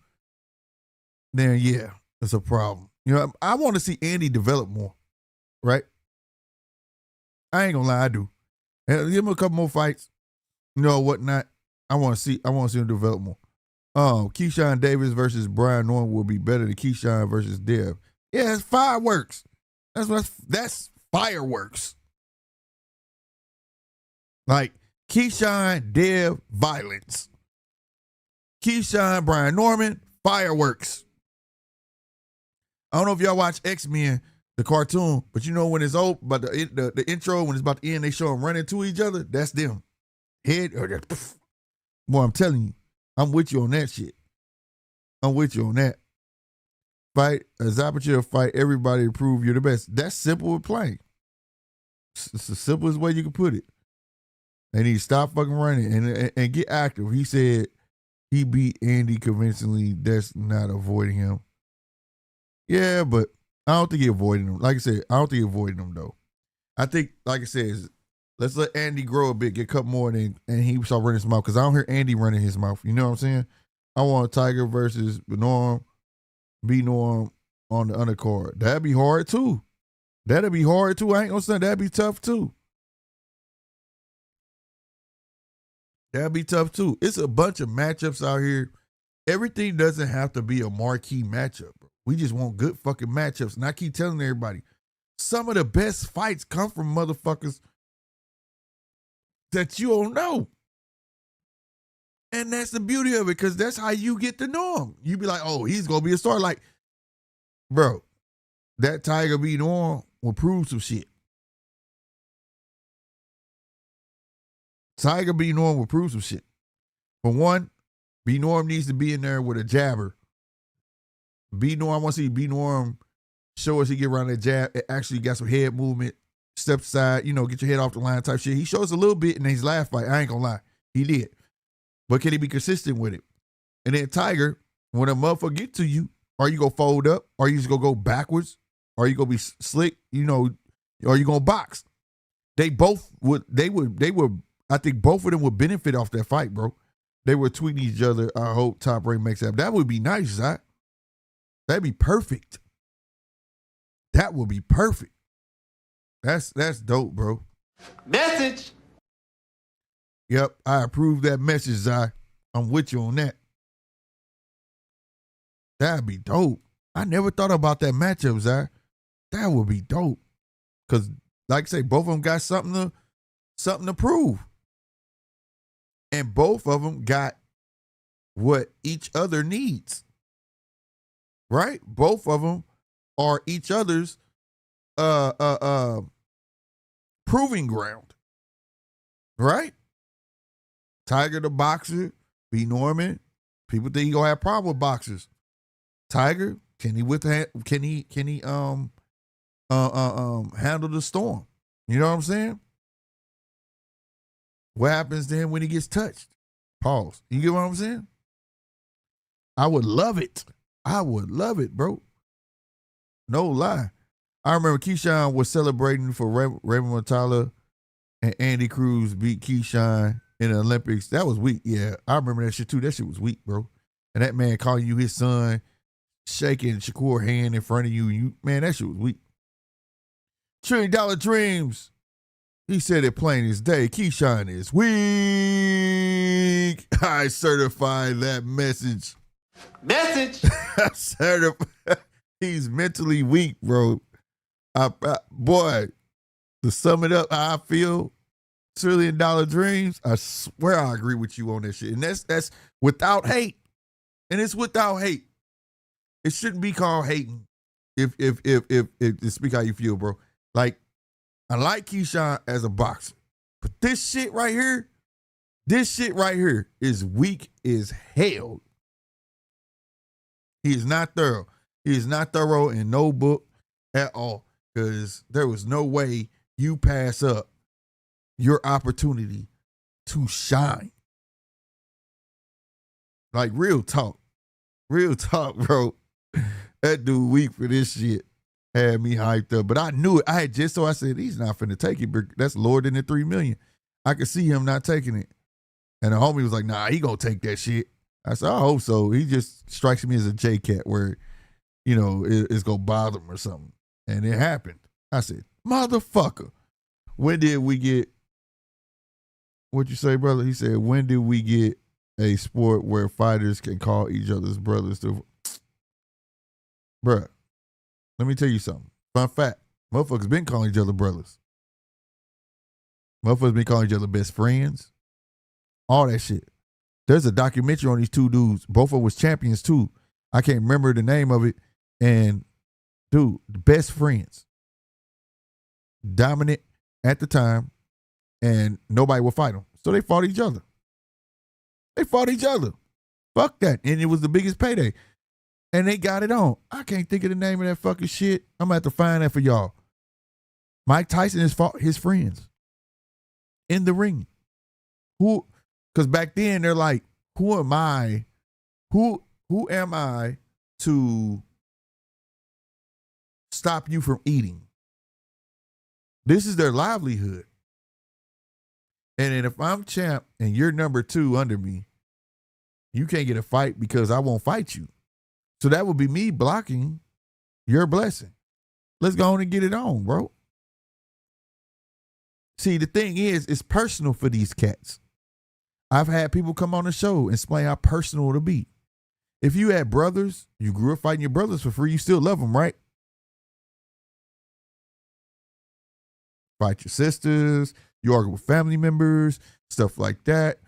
then yeah, it's a problem. You know, I want to see Andy develop more, right? I ain't gonna lie, I do. And give him a couple more fights, you know, whatnot. I want to see him develop more. Keyshawn Davis versus Brian Norman will be better than Keyshawn versus Dev. Yeah, it's fireworks. That's fireworks. Like Keyshawn, Dev, violence. Keyshawn, Brian Norman, fireworks. I don't know if y'all watch X-Men, the cartoon, but you know when it's over, but the intro, when it's about to end, they show them running to each other. That's them. Head or that. Boy, I'm telling you, I'm with you on that shit. I'm with you on that. Fight a Zepeda fight everybody to prove you're the best. That's simple with playing. It's the simplest way you can put it. They need to stop fucking running and get active. He said he beat Andy convincingly. That's not avoiding him. Yeah, but I don't think he avoided him. Like I said, I don't think he avoided him, though. I think, like I said, let's let Andy grow a bit, get a couple more, and he start running his mouth. Because I don't hear Andy running his mouth. You know what I'm saying? I want Tiger versus Norm, B-Norm on the undercard. That'd be hard, too. That'd be hard, too. I ain't gonna say that'd be tough, too. That'd be tough, too. It's a bunch of matchups out here. Everything doesn't have to be a marquee matchup, bro. We just want good fucking matchups. And I keep telling everybody, some of the best fights come from motherfuckers that you don't know. And that's the beauty of it, because that's how you get to know him. You be like, oh, he's going to be a star. Like, bro, that Tiger B. Norm will prove some shit. Tiger B. Norm will prove some shit. For one, B. Norm needs to be in there with a jabber. B. Norm, I want to see B. Norm show us he get around that jab. It actually got some head movement, step aside, you know, get your head off the line type shit. He shows a little bit in his last fight. I ain't gonna lie. He did. But can he be consistent with it? And then Tiger, when a motherfucker get to you, are you gonna fold up? Are you just gonna go backwards? Are you gonna be slick? You know, are you gonna box? They would, I think both of them would benefit off that fight, bro. They were tweeting each other, I hope Top Rank makes that. That would be nice, Zach. That'd be perfect. That would be perfect. That's dope, bro. Message. Yep, I approve that message, Zai. I'm with you on that. That'd be dope. I never thought about that matchup, Zach. That would be dope. Cause like I say, both of them got something to prove. And both of them got what each other needs. Right? Both of them are each other's proving ground. Right? Tiger the boxer, B. Norman. People think he gonna have a problem with boxers. Tiger, can he handle the storm? You know what I'm saying? What happens to him when he gets touched? Pause. You get what I'm saying? I would love it. I would love it, bro. No lie. I remember Keyshawn was celebrating for Raymond Matala and Andy Cruz beat Keyshawn in the Olympics. That was weak. Yeah, I remember that shit too. That shit was weak, bro. And that man calling you his son, shaking Shakur's hand in front of you. Man, that shit was weak. $1 Trillion Dreams. He said it plain as day. Keyshawn is weak. I certify that message. He's mentally weak, bro. Boy, to sum it up, how I feel, $1 Trillion Dreams, I swear I agree with you on that shit. And that's without hate. And it's without hate. It shouldn't be called hating. If speak how you feel, bro. Like, I like Keyshawn as a boxer. But this shit right here is weak as hell. He is not thorough. He is not thorough in no book at all. Because there was no way you pass up your opportunity to shine. Like, real talk. Real talk, bro. That dude weak for this shit. Had me hyped up. But I knew it. I said, he's not finna take it. That's lower than the $3 million. I could see him not taking it. And the homie was like, nah, he gonna take that shit. I said, I hope so. He just strikes me as a J-Cat where, it's gonna bother him or something. And it happened. I said, motherfucker, when did we get, what'd you say, brother? He said, when did we get a sport where fighters can call each other's brothers to, bruh, let me tell you something. Fun fact, motherfuckers been calling each other brothers. Motherfuckers been calling each other best friends. All that shit. There's a documentary on these two dudes. Both of them was champions too. I can't remember the name of it. And dude, the best friends. Dominant at the time. And nobody would fight them. So they fought each other. Fuck that. And it was the biggest payday. And they got it on. I can't think of the name of that fucking shit. I'm going to have to find that for y'all. Mike Tyson has fought his friends in the ring. Because back then they're like, who am I? Who am I to stop you from eating? This is their livelihood. And then if I'm champ and you're number 2 under me, you can't get a fight because I won't fight you. So that would be me blocking your blessing. Let's go on and get it on, bro. See, the thing is, it's personal for these cats. I've had people come on the show and explain how personal it'll be. If you had brothers, you grew up fighting your brothers for free, you still love them, right? Fight your sisters, you argue with family members, stuff like that.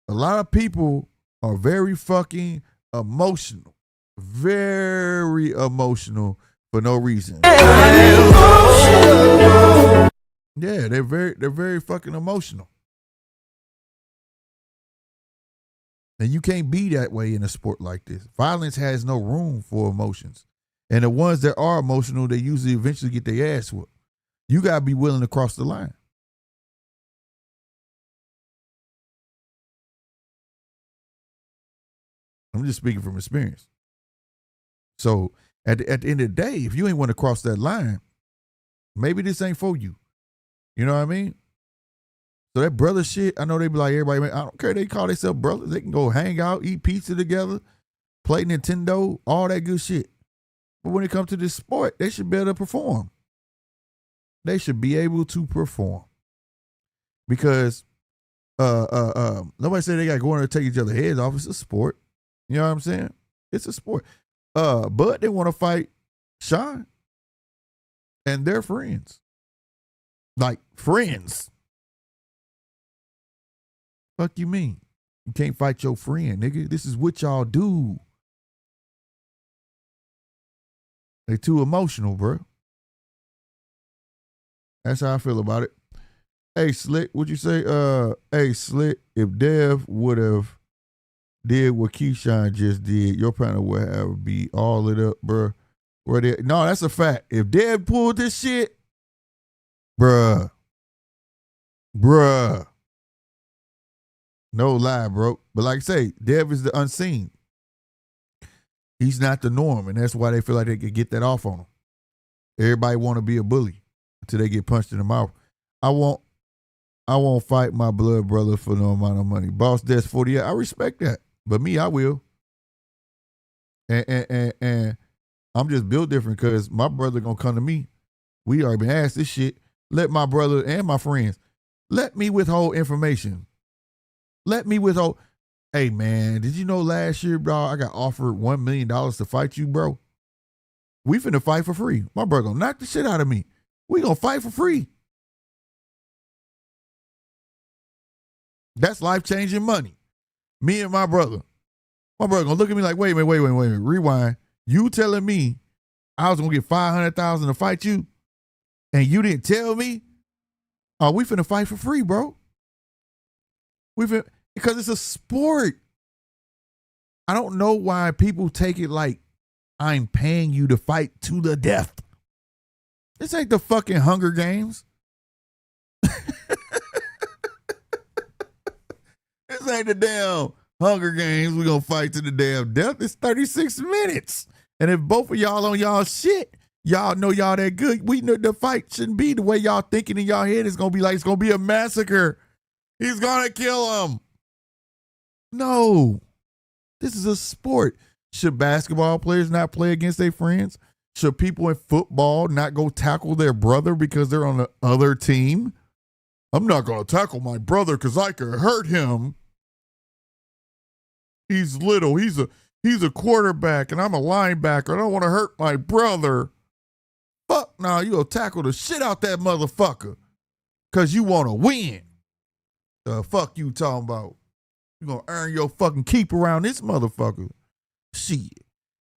A lot of people are very fucking emotional. Very emotional for no reason. Yeah, they're very fucking emotional. And you can't be that way in a sport like this. Violence has no room for emotions. And the ones that are emotional, they usually eventually get their ass whooped. You gotta be willing to cross the line. I'm just speaking from experience. So at the end of the day, if you ain't want to cross that line, maybe this ain't for you. You know what I mean? So that brother shit, I know they be like, everybody, I don't care. They call themselves brothers. They can go hang out, eat pizza together, play Nintendo, all that good shit. But when it comes to this sport, they should be able to perform. They should be able to perform. Because nobody said they got to go in there and take each other's heads off. It's a sport. You know what I'm saying? It's a sport. Bud didn't want to fight Sean. And they're friends. Like friends. Fuck you mean? You can't fight your friend, nigga. This is what y'all do. They too emotional, bro. That's how I feel about it. Hey, Slick, what'd you say? Hey, Slick, if Dev would have did what Keyshawn just did, your partner would have beat all it up, bro. No, that's a fact. If Dev pulled this shit, bruh. No lie, bro. But like I say, Dev is the unseen. He's not the norm, and that's why they feel like they could get that off on him. Everybody want to be a bully until they get punched in the mouth. I won't fight my blood brother for no amount of money. Boss Des 48, I respect that. But me, I will. And I'm just built different because my brother gonna come to me. We already been asked this shit. Let my brother and my friends, let me withhold information. Let me withhold. Hey, man, did you know last year, bro, I got offered $1 million to fight you, bro? We finna fight for free. My brother gonna knock the shit out of me. We gonna fight for free. That's life-changing money. Me and my brother. My brother gonna look at me like, wait a minute, rewind. You telling me I was gonna get $500,000 to fight you, and you didn't tell me? Oh, we finna fight for free, bro. Because it's a sport. I don't know why people take it like I'm paying you to fight to the death. This ain't the fucking Hunger Games. This ain't the damn Hunger Games. We gonna fight to the damn death. It's 36 minutes. And if both of y'all on y'all shit, y'all know y'all that good. We know the fight shouldn't be the way y'all thinking in y'all head. It's gonna be like it's gonna be a massacre. He's gonna kill him. No. This is a sport. Should basketball players not play against their friends? Should people in football not go tackle their brother because they're on the other team? I'm not going to tackle my brother because I could hurt him. He's little. He's a quarterback and I'm a linebacker. I don't want to hurt my brother. Fuck no, you'll tackle the shit out that motherfucker because you want to win. The fuck you talking about? You going to earn your fucking keep around this motherfucker. Shit.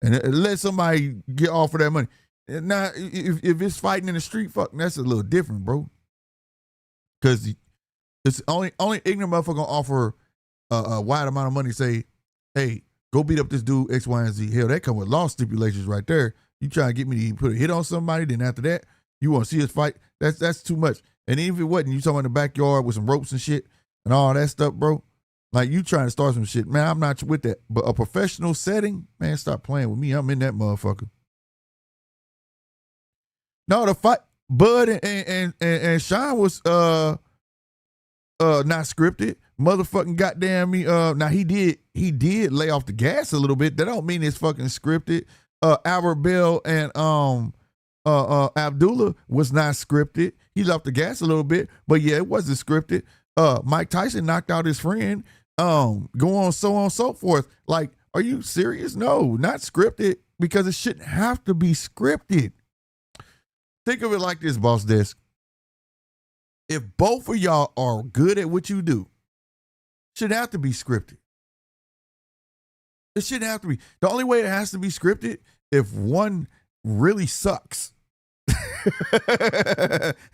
And let somebody get off of that money. And now, if it's fighting in the street, fuck, that's a little different, bro. Because it's only ignorant motherfucker gonna offer a wide amount of money. Say, hey, go beat up this dude X, Y, and Z. Hell, that come with law stipulations right there. You trying to get me to put a hit on somebody, then after that, you want to see us fight. That's too much. And even if it wasn't, you talking in the backyard with some ropes and shit and all that stuff, bro. Like, you trying to start some shit. Man, I'm not with that. But a professional setting, man, stop playing with me. I'm in that motherfucker. No, the fight, Bud and Sean was not scripted. Motherfucking goddamn me. Now he did lay off the gas a little bit. That don't mean it's fucking scripted. Albert Bell and Abdullah was not scripted. He left the gas a little bit, but yeah, it wasn't scripted. Mike Tyson knocked out his friend. Go on so forth. Like, are you serious? No, not scripted, because it shouldn't have to be scripted. Think of it like this, Boss Desk. If both of y'all are good at what you do, it shouldn't have to be scripted. It shouldn't have to be. The only way it has to be scripted if one really sucks.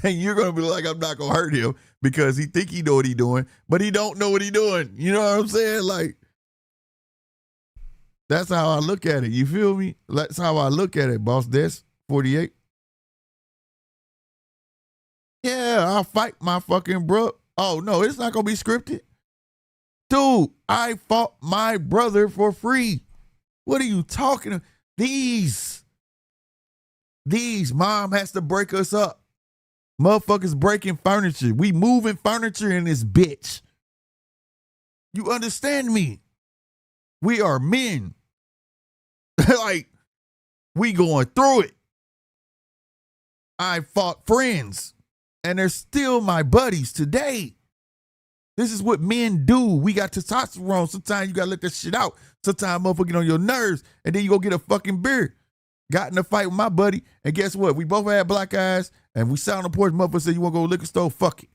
And you're going to be like, I'm not going to hurt him because he think he know what he doing, but he don't know what he doing. You know what I'm saying? Like, that's how I look at it. You feel me? That's how I look at it, Boss Des 48. Yeah, I'll fight my fucking bro. Oh, no, it's not going to be scripted. Dude, I fought my brother for free. What are you talking about? These mom has to break us up. Motherfuckers breaking furniture. We moving furniture in this bitch. You understand me? We are men. Like, we going through it. I fought friends, and they're still my buddies today. This is what men do. We got testosterone. Sometimes you gotta let that shit out. Sometimes motherfucker get on your nerves, and then you go get a fucking beer. Got in a fight with my buddy, and guess what? We both had black eyes, and we sat on the porch. Motherfucker said, "You want to go to the liquor store? Fuck it."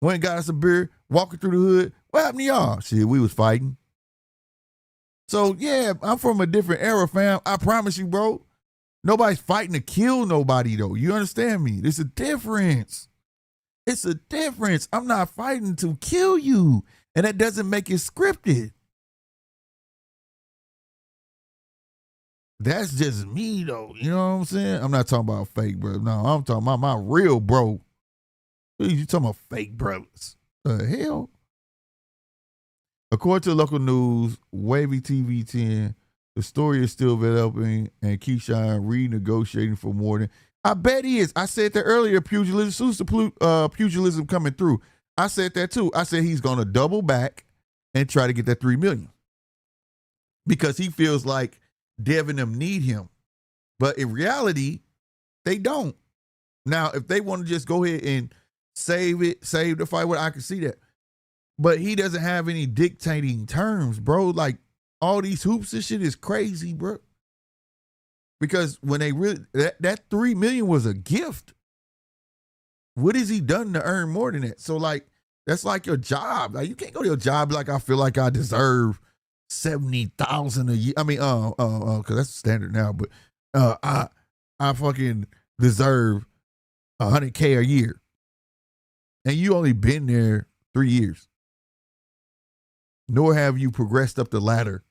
Went and got us a beer, walking through the hood. What happened to y'all? Shit, we was fighting. So yeah, I'm from a different era, fam. I promise you, bro. Nobody's fighting to kill nobody, though. You understand me? There's a difference. It's a difference. I'm not fighting to kill you, and that doesn't make it scripted. That's just me, though. You know what I'm saying? I'm not talking about fake, bro. No, I'm talking about my real bro. You talking about fake brothers? The hell? According to local news, Wavy TV 10, the story is still developing, and Keyshawn renegotiating for more than. I bet he is. I said that earlier. Pugilism, pugilism coming through. I said that too. I said he's gonna double back and try to get that $3 million because he feels like Devin them need him, but in reality, they don't. Now, if they want to just go ahead and save the fight, I can see that. But he doesn't have any dictating terms, bro. Like all these hoops and shit is crazy, bro. Because when they really that $3 million was a gift. What has he done to earn more than that? So like that's like your job. Like you can't go to your job like I feel like I deserve 70,000 a year. I mean, because that's standard now. But I fucking deserve 100K a year, and you only been there 3 years. Nor have you progressed up the ladder,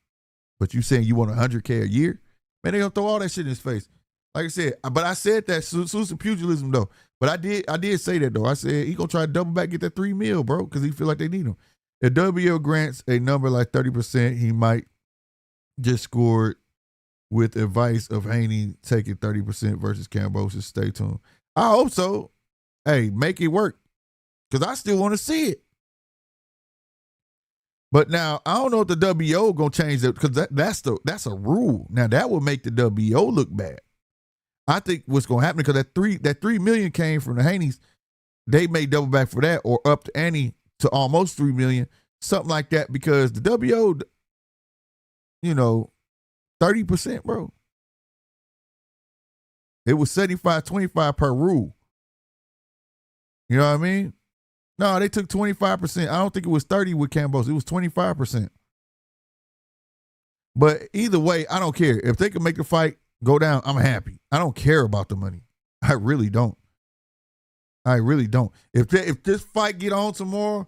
but you saying you want 100K a year? Man, they gonna throw all that shit in his face. Like I said, but I said that some pugilism though. But I did say that though. I said he gonna try to double back, get that $3 million, bro, because he feel like they need him. If WO grants a number like 30%, he might just score with advice of Haney taking 30% versus Cambosis. Stay tuned. I hope so. Hey, make it work, because I still want to see it. But now I don't know if the WO gonna change that, because that's a rule. Now that will make the WO look bad. I think what's gonna happen, because that $3 million came from the Haneys, they may double back for that or up the ante to almost $3 million, something like that, because the WO, 30%, bro. It was 75-25 per rule. You know what I mean? No, they took 25%. I don't think it was 30 with Cambos. It was 25%. But either way, I don't care. If they can make the fight go down, I'm happy. I don't care about the money. I really don't. I really don't. If this fight get on tomorrow,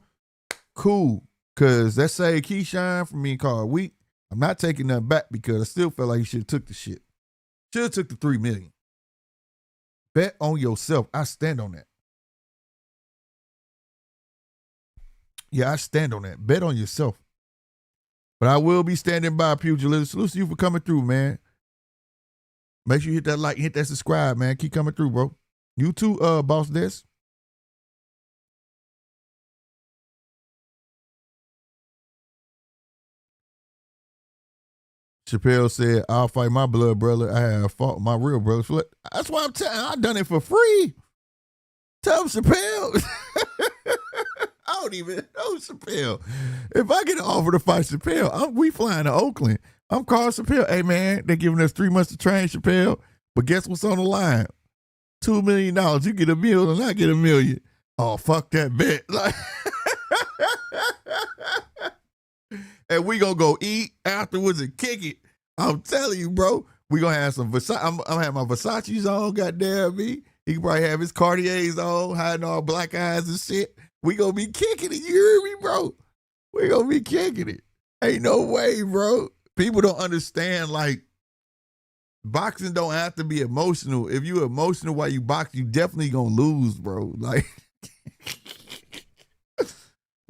cool. Because let's say Keyshawn from me and Carl weak. I'm not taking that back, because I still feel like he should have took the shit. Should have took the $3 million. Bet on yourself. I stand on that. Yeah, I stand on that. Bet on yourself. But I will be standing by Pugilism. Salute to you for coming through, man. Make sure you hit that like, hit that subscribe, man. Keep coming through, bro. You too, Boss Des. Chappelle said, I'll fight my blood brother. I have fought my real brother. That's why I'm telling you, I done it for free. Tell him, Chappelle. I don't even know Chappelle. If I get an offer to fight Chappelle, we flying to Oakland. I'm calling Chappelle. Hey, man, they're giving us 3 months to train, Chappelle. But guess what's on the line? $2 million. You get $1 million and I get $1 million. Oh, fuck that bet. Like, and we gonna go eat afterwards and kick it. I'm telling you, bro. We gonna have some Versace. I'm gonna have my Versace's on, goddamn me. He can probably have his Cartiers on, hiding all black eyes and shit. We gonna be kicking it, you hear me, bro? We gonna be kicking it. Ain't no way, bro. People don't understand, like, boxing don't have to be emotional. If you emotional while you box, you definitely gonna lose, bro. Like,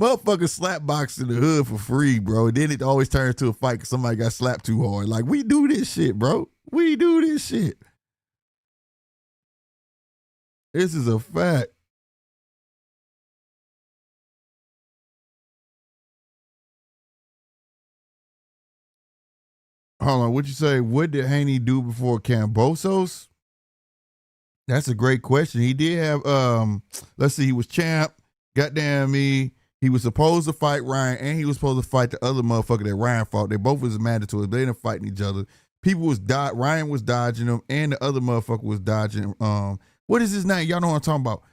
motherfuckers slap box in the hood for free, bro. Then it always turns to a fight because somebody got slapped too hard. Like, we do this shit, bro. We do this shit. This is a fact. Hold on, what'd you say? What did Haney do before Cambosos? That's a great question. He did have, let's see, he was champ. Goddamn me. He was supposed to fight Ryan, and he was supposed to fight the other motherfucker that Ryan fought. They both was mandatory. They didn't fighting each other. Ryan was dodging him, and the other motherfucker was dodging. What is his name? Y'all know what I'm talking about.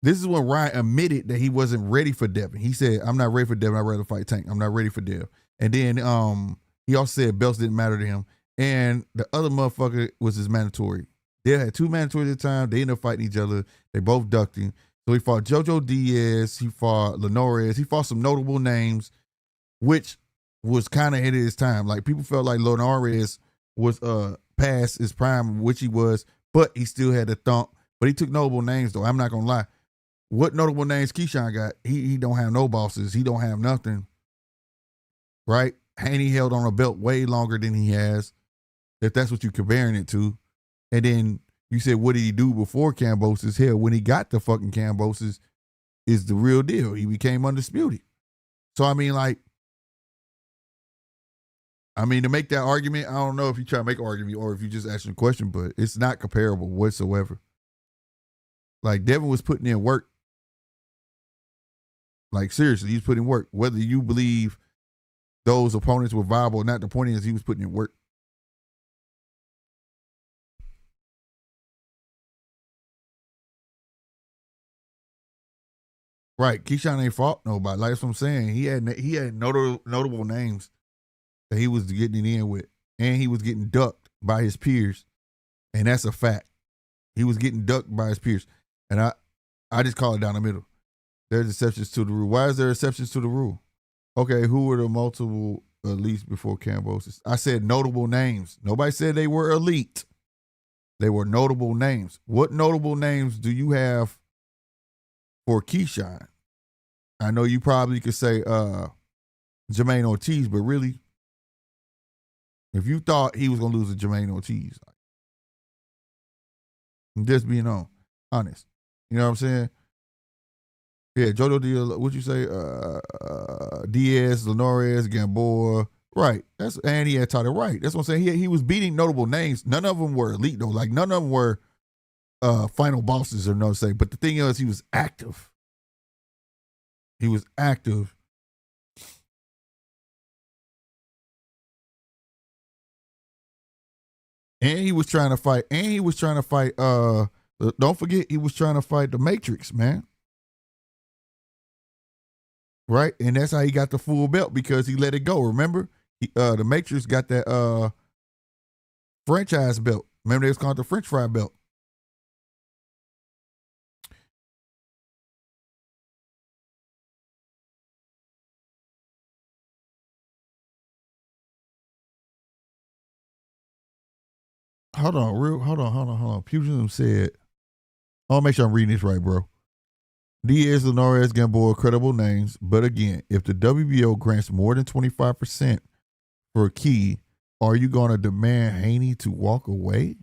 This is when Ryan admitted that he wasn't ready for Devin. He said, "I'm not ready for Devin. I'd rather fight Tank. I'm not ready for Dev." And then he also said belts didn't matter to him. And the other motherfucker was his mandatory. They had two mandatories at the time. They ended up fighting each other. They both ducked him. So he fought JoJo Diaz. He fought Linares. He fought some notable names, which was kind of ahead of his time. Like, people felt like Linares was past his prime, which he was, but he still had a thump. But he took notable names, though. I'm not going to lie. What notable names Keyshawn got? He don't have no bosses. He don't have nothing. Right? Haney held on a belt way longer than he has, if that's what you're comparing it to. And then you said, what did he do before Kambosos? Hell, when he got the fucking Kambosos is the real deal. He became undisputed. So, I mean, to make that argument, I don't know if you try to make an argument or if you just asking a question, but it's not comparable whatsoever. Like, Devin was putting in work. Like, seriously, he's putting work. Whether you believe those opponents were viable or not, the point is he was putting in work. Right. Keyshawn ain't fought nobody. Like, that's what I'm saying. He had notable names that he was getting it in with. And he was getting ducked by his peers. And that's a fact. He was getting ducked by his peers. And I just call it down the middle. There's exceptions to the rule. Why is there exceptions to the rule? Okay, who were the multiple elites before Kambosos? I said notable names. Nobody said they were elite. They were notable names. What notable names do you have for Keyshawn? I know you probably could say Jermaine Ortiz, but really, if you thought he was going to lose to Jermaine Ortiz, I'm just being honest. You know what I'm saying? Yeah, Jojo Diaz, what'd you say? Diaz, Linares, Gamboa. Right. And he had taught it right. That's what I'm saying. He was beating notable names. None of them were elite, though. Like, none of them were final bosses or no say. But the thing is, he was active. He was active. And he was trying to fight. Don't forget, he was trying to fight the Matrix, man. Right? And that's how he got the full belt, because he let it go. Remember? The Matrix got that franchise belt. Remember, they was called the French fry belt. Hold on. Pugilism said, I'll make sure I'm reading this right, bro. Diaz, Linares, Gamboa, credible names. But again, if the WBO grants more than 25% for a key, are you going to demand Haney to walk away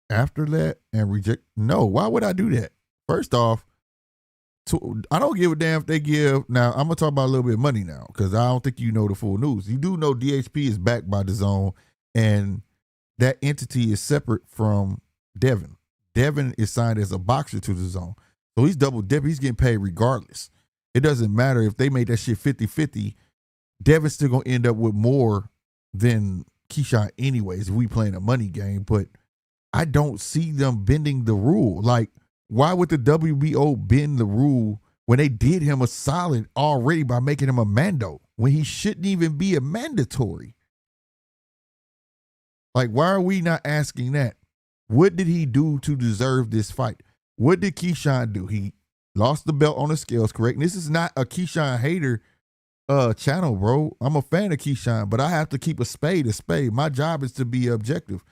after that and reject? No. Why would I do that? First off, I don't give a damn if they give. Now, I'm going to talk about a little bit of money now, because I don't think you know the full news. You do know DHP is backed by DAZN, and that entity is separate from Devin. Devin is signed as a boxer to DAZN. So he's double dipping. He's getting paid regardless. It doesn't matter if they made that shit 50-50. Devin's still going to end up with more than Keyshawn anyways if we playing a money game. But I don't see them bending the rule. Like, why would the WBO bend the rule when they did him a solid already by making him a mando when he shouldn't even be a mandatory? Like, why are we not asking that? What did he do to deserve this fight? What did Keyshawn do? He lost the belt on the scales, correct? And this is not a Keyshawn hater channel, bro. I'm a fan of Keyshawn, but I have to keep a spade a spade. My job is to be objective.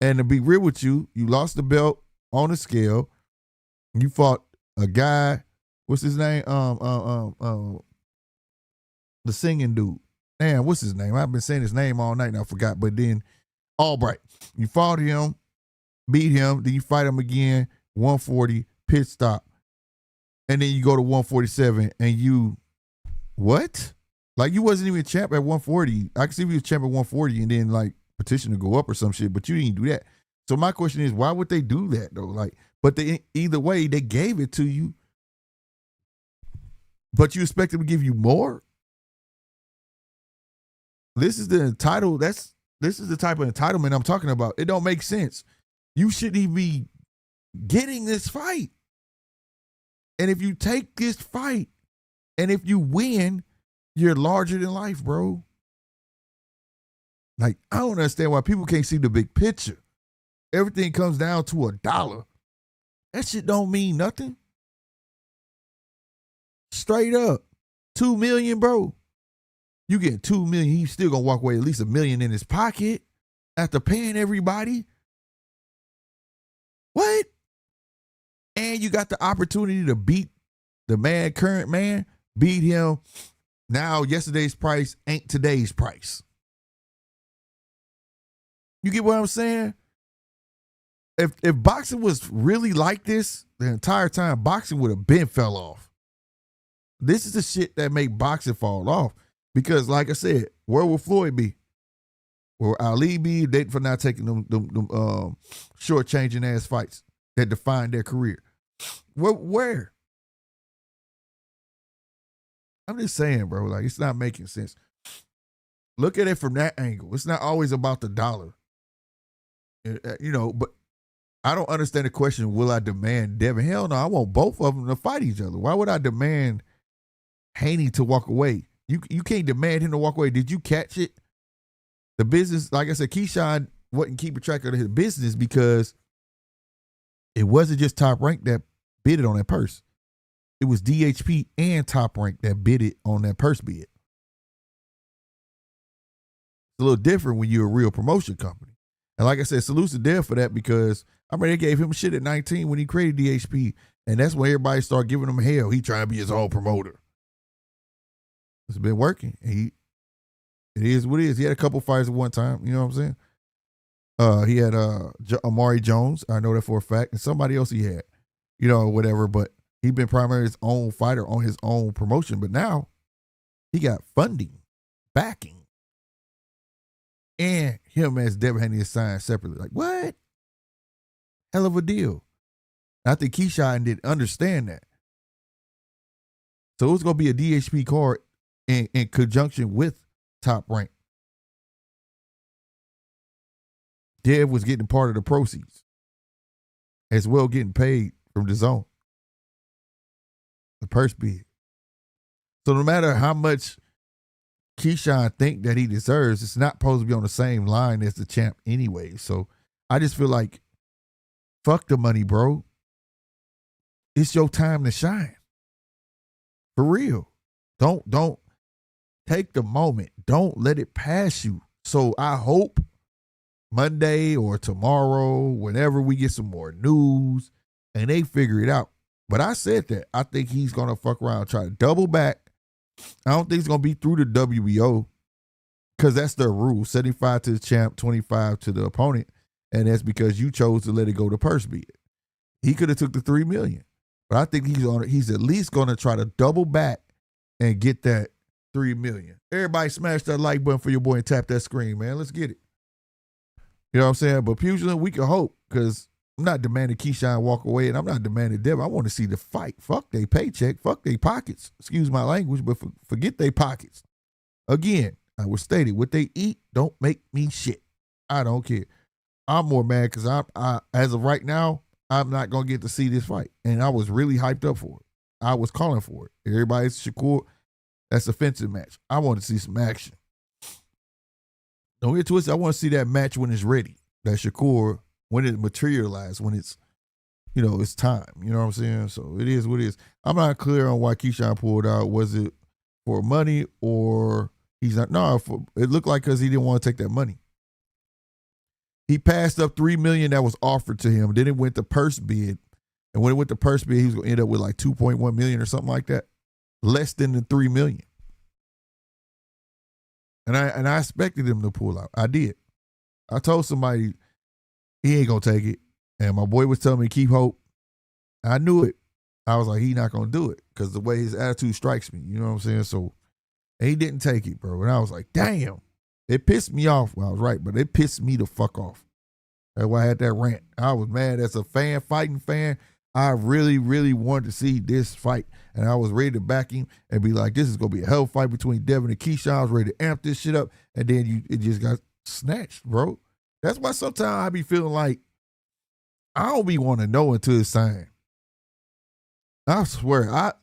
And to be real with you, you lost the belt on the scale. You fought a guy, what's his name? The singing dude. Damn, what's his name? I've been saying his name all night and I forgot. But then Albright, you fought him, beat him, then you fight him again. 140, pit stop. And then you go to 147 and you, what? Like, you wasn't even a champ at 140. I can see if you was champ at 140 and then like petition to go up or some shit, but you didn't do that. So my question is, why would they do that though? Like, but they, either way, they gave it to you but you expect him to give you more? This is the this is the type of entitlement I'm talking about. It don't make sense. You shouldn't even be getting this fight. And if you take this fight and if you win, you're larger than life, bro. Like, I don't understand why people can't see the big picture. Everything comes down to $1. That shit don't mean nothing. Straight up. $2 million, bro. You get $2 million, he's still gonna walk away at least $1 million in his pocket after paying everybody. What? And you got the opportunity to beat the man, current man, beat him. Now yesterday's price ain't today's price. You get what I'm saying? If boxing was really like this the entire time, boxing would have been fell off. This is the shit that make boxing fall off. Because, like I said, where will Floyd be? Where will Ali be? They for not taking them short-changing ass fights that define their career. Where? I'm just saying, bro. Like, it's not making sense. Look at it from that angle. It's not always about the dollar. You know, but I don't understand the question, will I demand Devin? Hell no, I want both of them to fight each other. Why would I demand Haney to walk away? You can't demand him to walk away. Did you catch it? The business, like I said, Keyshawn wasn't keeping track of his business because it wasn't just Top Rank that bid it on that purse. It was DHP and Top Rank that bid it on that purse bid. It's a little different when you're a real promotion company. And like I said, salutes to Dev for that because I mean, they gave him shit at 19 when he created DHP. And that's when everybody started giving him hell. He trying to be his own promoter. It's been working. It is what it is. He had a couple fights at one time. You know what I'm saying? He had Amari Jones. I know that for a fact. And somebody else he had. You know, whatever. But he been primarily his own fighter on his own promotion. But now he got funding, backing. And him as Devin Haney is signed separately. Like, what? Hell of a deal. I think Keyshawn didn't understand that. So it was going to be a DHP card in conjunction with Top Rank. Dev was getting part of the proceeds, as well getting paid from the zone, the purse bid. So no matter how much Keyshawn think that he deserves, it's not supposed to be on the same line as the champ anyway. So I just feel like, fuck the money, bro. It's your time to shine. For real. Don't take the moment. Don't let it pass you. So I hope Monday or tomorrow, whenever we get some more news and they figure it out. But I said that. I think he's going to fuck around, try to double back. I don't think it's going to be through the WBO because that's their rule. 75 to the champ, 25 to the opponent. And that's because you chose to let it go to purse bid. He could have took the $3 million. But I think he's at least going to try to double back and get that $3 million. Everybody smash that like button for your boy and tap that screen, man. Let's get it. You know what I'm saying? But Pugilant, we can hope because I'm not demanding Keyshawn walk away and I'm not demanding Devin. I want to see the fight. Fuck they paycheck. Fuck they pockets. Excuse my language, but forget they pockets. Again, I was stated, what they eat don't make me shit. I don't care. I'm more mad because I as of right now, I'm not going to get to see this fight. And I was really hyped up for it. I was calling for it. Everybody's Shakur, that's a fencing match. I want to see some action. Don't get twisted. I want to see that match when it's ready. That Shakur, when it materializes, when it's, you know, it's time. You know what I'm saying? So it is what it is. I'm not clear on why Keyshawn pulled out. Was it for money or he's not? No, it looked like because he didn't want to take that money. He passed up $3 million that was offered to him. Then it went to purse bid. And when it went to purse bid, he was going to end up with like $2.1 million or something like that. Less than the $3 million. And I expected him to pull out. I did. I told somebody he ain't going to take it. And my boy was telling me keep hope. I knew it. I was like, he not going to do it because the way his attitude strikes me. You know what I'm saying? So he didn't take it, bro. And I was like, damn. It pissed me off. Well, I was right, but it pissed me the fuck off. That's why I had that rant. I was mad as a fan, fighting fan. I really, really wanted to see this fight, and I was ready to back him and be like, this is going to be a hell fight between Devin and Keyshawn. I was ready to amp this shit up, and then it just got snatched, bro. That's why sometimes I be feeling like I don't be want to know until it's signed. I swear,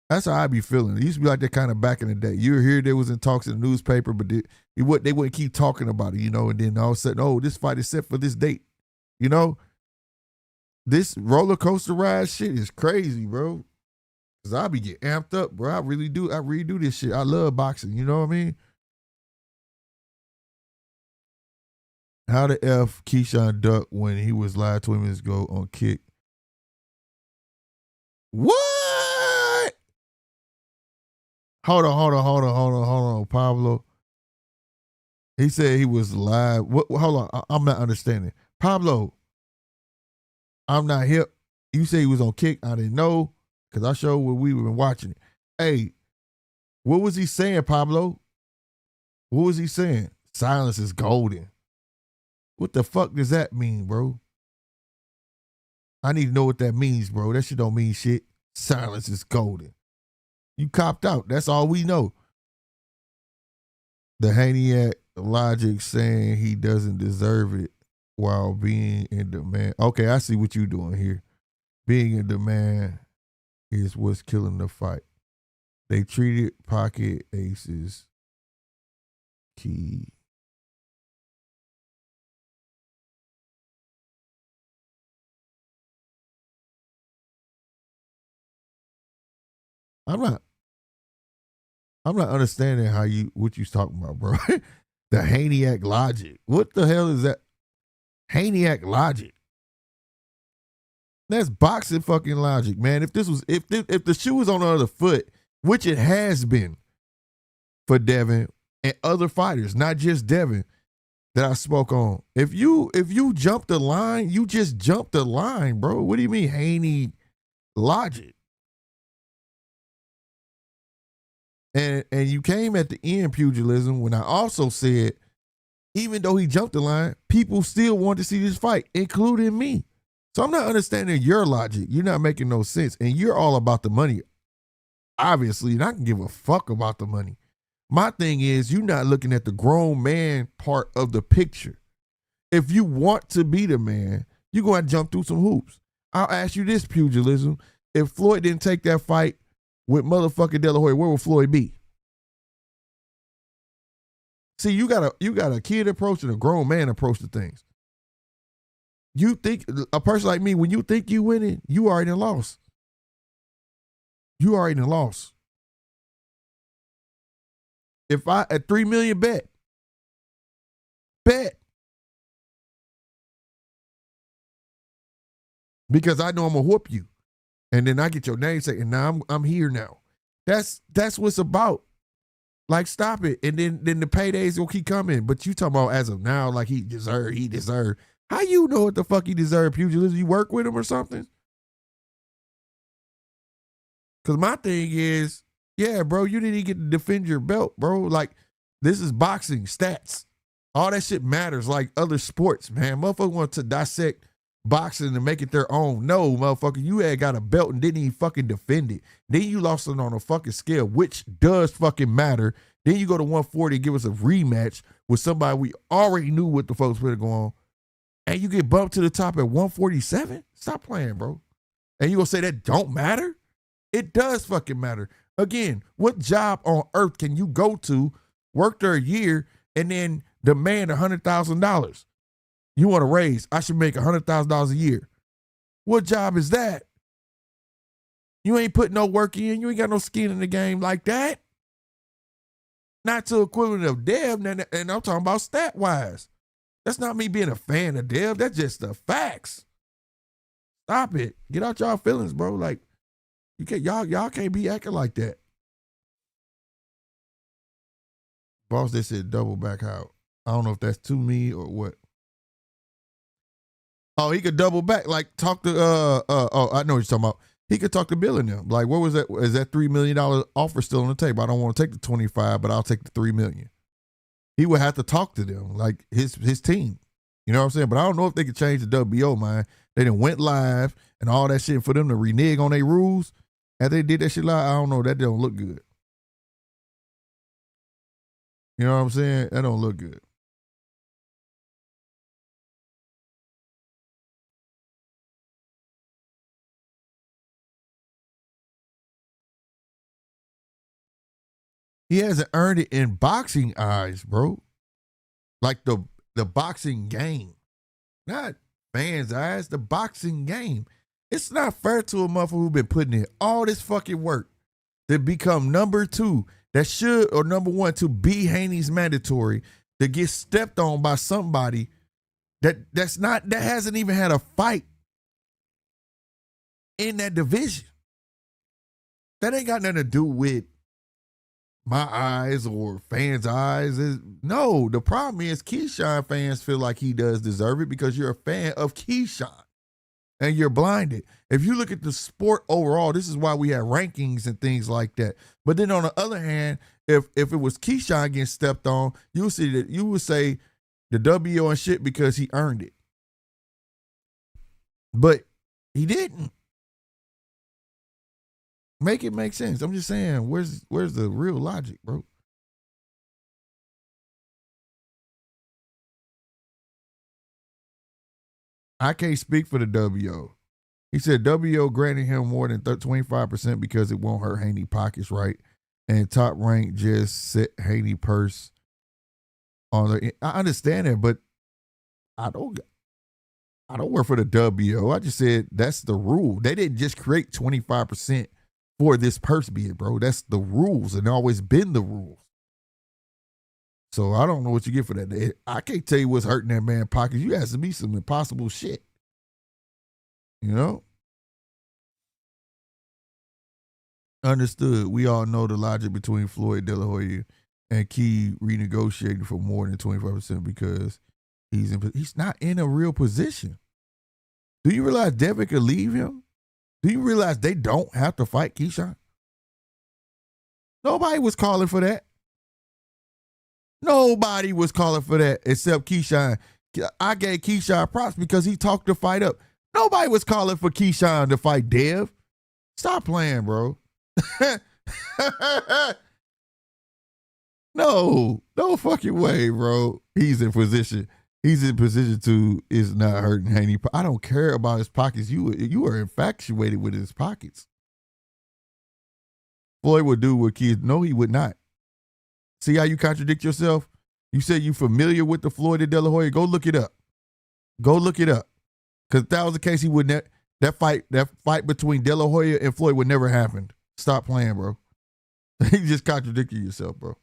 that's how I be feeling. It used to be like that kind of back in the day. You hear there was in talks in the newspaper, but they wouldn't keep talking about it, you know, and then all of a sudden, oh, this fight is set for this date, you know? This roller coaster ride shit is crazy, bro. Cause I be getting amped up, bro. I really do this shit. I love boxing, you know what I mean? How the F Keyshawn duck when he was live 20 minutes ago on Kick? What? Hold on, Pablo. He said he was live. What? Hold on, I'm not understanding. Pablo, I'm not hip. You say he was on Kick. I didn't know because I showed when we were watching it. Hey, what was he saying, Pablo? What was he saying? Silence is golden. What the fuck does that mean, bro? I need to know what that means, bro. That shit don't mean shit. Silence is golden. You copped out. That's all we know. The Haney logic saying he doesn't deserve it while being in demand. Okay, I see what you're doing here. Being in demand is what's killing the fight. They treated pocket aces key. I'm not understanding what you talking about, bro. The Haney logic. What the hell is that? Haney logic. That's boxing fucking logic, man. If the shoe was on the other foot, which it has been for Devin and other fighters, not just Devin that I spoke on. If you jump the line, you just jump the line, bro. What do you mean Haney logic? And you came at the end, pugilism, when I also said, even though he jumped the line, people still want to see this fight, including me. So I'm not understanding your logic. You're not making no sense. And you're all about the money, obviously, and I can give a fuck about the money. My thing is, you're not looking at the grown man part of the picture. If you want to be the man, you're going to jump through some hoops. I'll ask you this, pugilism. If Floyd didn't take that fight with motherfucking De La Hoya, where would Floyd be? See, you got a kid approach and a grown man approach to things. You think a person like me, when you think you winning, you already lost. You already lost. If I at 3 million bet. Because I know I'm gonna whoop you. And then I get your name say, and now I'm here now. That's what's about. Like, stop it. And then the paydays will keep coming. But you talking about as of now, like he deserved. How you know what the fuck he deserved, pugilism? You work with him or something? Because my thing is, yeah, bro, you didn't even get to defend your belt, bro. Like, this is boxing, stats. All that shit matters like other sports, man. Motherfucker want to dissect boxing and make it their own. No, motherfucker, you had got a belt and didn't even fucking defend it. Then you lost it on a fucking scale, which does fucking matter. Then you go to 140 and give us a rematch with somebody we already knew what the folks were going on. And you get bumped to the top at 147? Stop playing, bro. And you gonna say that don't matter? It does fucking matter. Again, what job on earth can you go to, work there a year, and then demand $100,000? You want to raise, I should make $100,000 a year. What job is that? You ain't putting no work in. You ain't got no skin in the game like that. Not to equivalent of Dev, and I'm talking about stat-wise. That's not me being a fan of Dev. That's just the facts. Stop it. Get out y'all feelings, bro. Like, you can't, y'all can't be acting like that. Boss, they said double back out. I don't know if that's to me or what. Oh, he could double back, like talk to I know what you're talking about. He could talk to Bill and them. Like, what was that? Is that $3 million offer still on the table? I don't want to take the 25, but I'll take the $3 million. He would have to talk to them, like his team. You know what I'm saying? But I don't know if they could change the WBO mind. They done went live and all that shit for them to renege on their rules. After they did that shit live, I don't know, that don't look good. You know what I'm saying? That don't look good. He hasn't earned it in boxing eyes, bro. Like the boxing game. Not fans' eyes, the boxing game. It's not fair to a motherfucker who been putting in all this fucking work to become number 2 that should, or number 1 to be Haney's mandatory, to get stepped on by somebody that hasn't even had a fight in that division. That ain't got nothing to do with my eyes or fans' eyes. No, the problem is Keyshawn fans feel like he does deserve it because you're a fan of Keyshawn and you're blinded. If you look at the sport overall, this is why we have rankings and things like that. But then on the other hand, if it was Keyshawn getting stepped on, you would say the W and shit because he earned it. But he didn't. Make it make sense. I'm just saying, where's the real logic, bro? I can't speak for the WO. He said WO granted him more than 25% because it won't hurt Haney pockets, right? And Top Rank just set Haney purse on the. I understand it, but I don't work for the WO. I just said that's the rule. They didn't just create 25% for this purse bid, bro. That's the rules and always been the rules. So I don't know what you get for that. I can't tell you what's hurting that man's pockets. You asking me some impossible shit. You know? Understood. We all know the logic between Floyd De La Hoya and Key renegotiating for more than 25% because he's not in a real position. Do you realize Devin could leave him? Do you realize they don't have to fight Keyshawn? Nobody was calling for that. Nobody was calling for that except Keyshawn. I gave Keyshawn props because he talked the fight up. Nobody was calling for Keyshawn to fight Dev. Stop playing, bro. No fucking way, bro. He's in position to is not hurting Haney. I don't care about his pockets. You are infatuated with his pockets. Floyd would do what kids. No, he would not. See how you contradict yourself? You said you familiar with the Floyd De La Hoya. Go look it up. Because if that was the case, he wouldn't. That fight between De La Hoya and Floyd would never happen. Stop playing, bro. You just contradicted yourself, bro.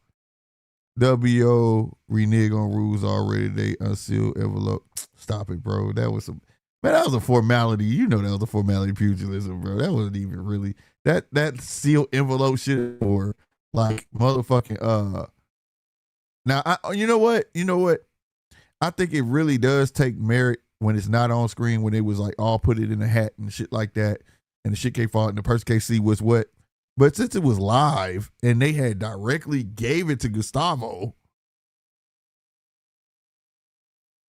WO renege on rules already. They unsealed envelope. Stop it, bro. That was a formality. You know that was a formality pugilism, bro. That wasn't even really that sealed envelope shit or like motherfucking Now you know what? I think it really does take merit when it's not on screen, when it was like all put it in a hat and shit like that, and the shit can't fall and the person can't see what's what. But since it was live and they had directly gave it to Gustavo,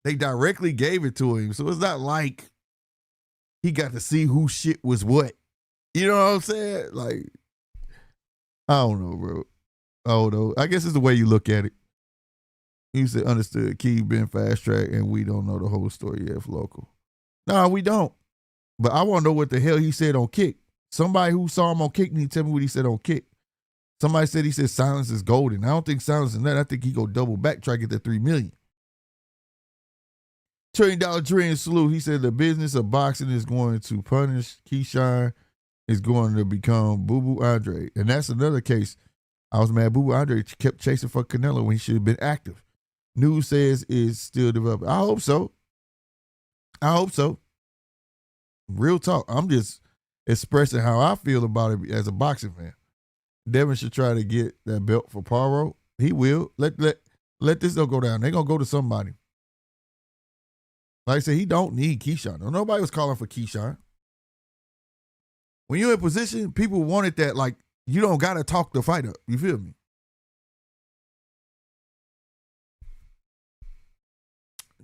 they directly gave it to him. So it's not like he got to see who shit was what. You know what I'm saying? Like, I don't know, bro. I don't know. I guess it's the way you look at it. He said, understood. Key been fast track and we don't know the whole story yet, local. No, we don't. But I want to know what the hell he said on Kick. Somebody who saw him on Kick need to tell me what he said on Kick. Somebody said he said silence is golden. I don't think silence is that. I think he go double back, try to get that $3 million. $1 trillion dream salute. He said the business of boxing is going to punish. Keyshawn is going to become Boo Boo Andre. And that's another case. I was mad Boo Boo Andre kept chasing for Canelo when he should have been active. News says is still developing. I hope so. Real talk. I'm just expressing how I feel about it as a boxing fan. Devin should try to get that belt for Paro. He will. Let this don't go down. They're going to go to somebody. Like I said, he don't need Keyshawn. Nobody was calling for Keyshawn. When you're in position, people wanted that, like, you don't got to talk the fight up. You feel me?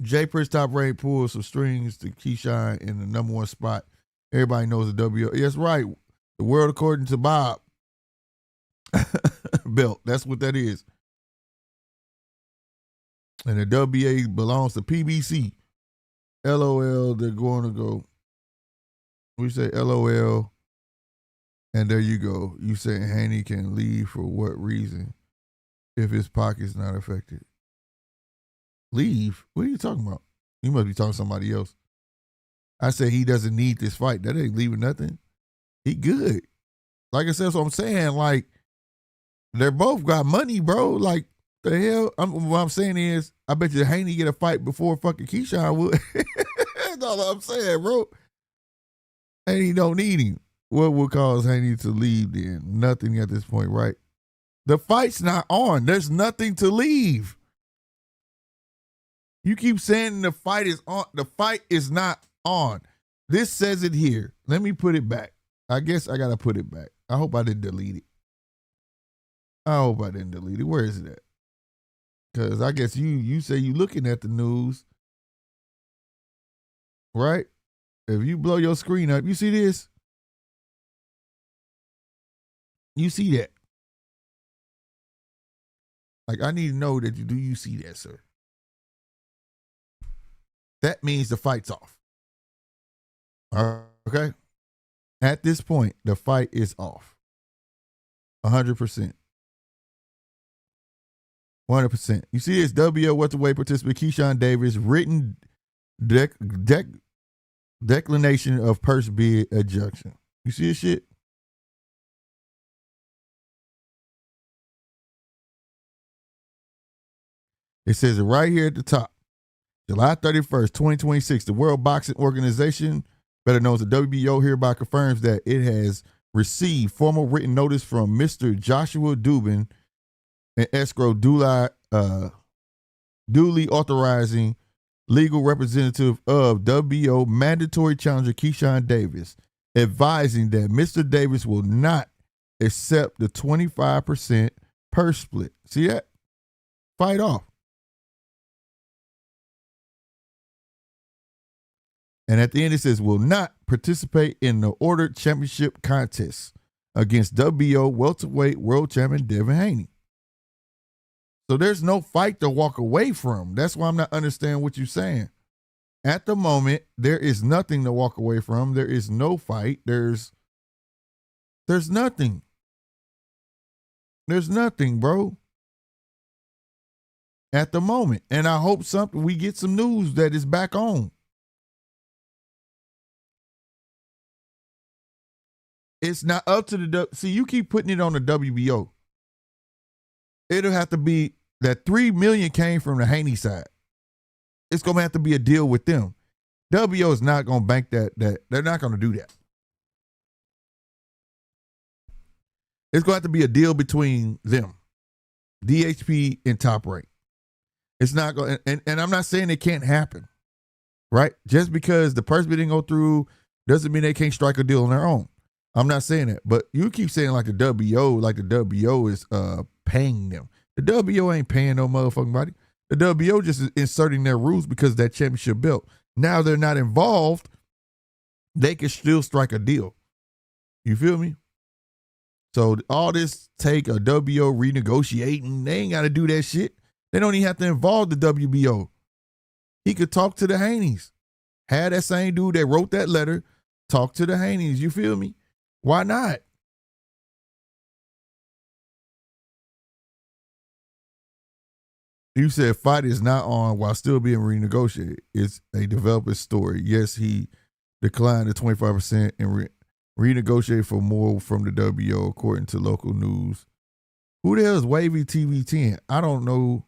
Jay Prince Top Rank pulls some strings to Keyshawn in the number one spot. Everybody knows the W. Yes, right. The world according to Bob belt. That's what that is. And the WA belongs to PBC. LOL, they're going to go. We say LOL, and there you go. You say Haney can leave for what reason if his pocket's not affected? Leave? What are you talking about? You must be talking to somebody else. I said he doesn't need this fight. That ain't leaving nothing. He good. Like I said, so I'm saying, like, they're both got money, bro. Like, the hell? What I'm saying is, I bet you Haney get a fight before fucking Keyshawn would. That's all I'm saying, bro. Haney don't need him. What would cause Haney to leave then? Nothing at this point, right? The fight's not on. There's nothing to leave. You keep saying the fight is on. The fight is not on. This says it here. Let me put it back. I guess I got to put it back. I hope I didn't delete it. Where is it at? Because I guess you say you looking at the news, right? If you blow your screen up, you see this? You see that? Like, I need to know that you see that, sir? That means the fight's off. Okay? At this point, the fight is off. 100%. 100%. You see this WO welterweight participant Keyshawn Davis written declination of purse bid adjunction. You see this shit? It says it right here at the top. July 31st, 2026, the World Boxing Organization, better known as the WBO, hereby confirms that it has received formal written notice from Mr. Joshua Dubin and escrow duly authorizing legal representative of WBO mandatory challenger Keyshawn Davis, advising that Mr. Davis will not accept the 25% purse split. See that? Fight off. And at the end, it says, will not participate in the ordered championship contest against WBO welterweight world champion Devin Haney. So there's no fight to walk away from. That's why I'm not understanding what you're saying. At the moment, there is nothing to walk away from. There is no fight. There's nothing. There's nothing, bro. At the moment. And I hope we get some news that is back on. It's not up to the see. You keep putting it on the WBO. It'll have to be that $3 million came from the Haney side. It's gonna have to be a deal with them. WBO is not gonna bank that. They're not gonna do that. It's gonna have to be a deal between them, DHP and Top Rank. It's not going, and I'm not saying it can't happen, right? Just because the purse bid didn't go through doesn't mean they can't strike a deal on their own. I'm not saying that, but you keep saying like the WBO is paying them. The WBO ain't paying no motherfucking body. The WBO just is inserting their rules because of that championship belt. Now they're not involved. They can still strike a deal. You feel me? So all this take a WBO renegotiating, they ain't got to do that shit. They don't even have to involve the WBO. He could talk to the Haneys. Had that same dude that wrote that letter talk to the Haneys. You feel me? Why not? You said fight is not on while still being renegotiated. It's a developer's story. Yes, he declined the 25% and renegotiated for more from the WBO, according to local news. Who the hell is Wavy TV 10? I don't know.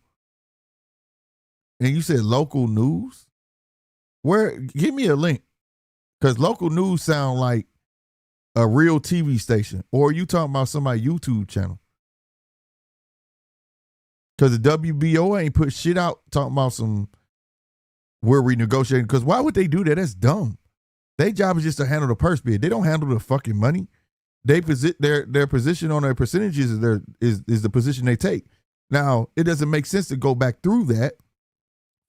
And you said local news? Where? Give me a link. Because local news sound like a real TV station. Or are you talking about somebody's YouTube channel? Because the WBO ain't put shit out talking about we're renegotiating. Because why would they do that? That's dumb. Their job is just to handle the purse bid. They don't handle the fucking money. Their position on their percentages is the position they take. Now, it doesn't make sense to go back through that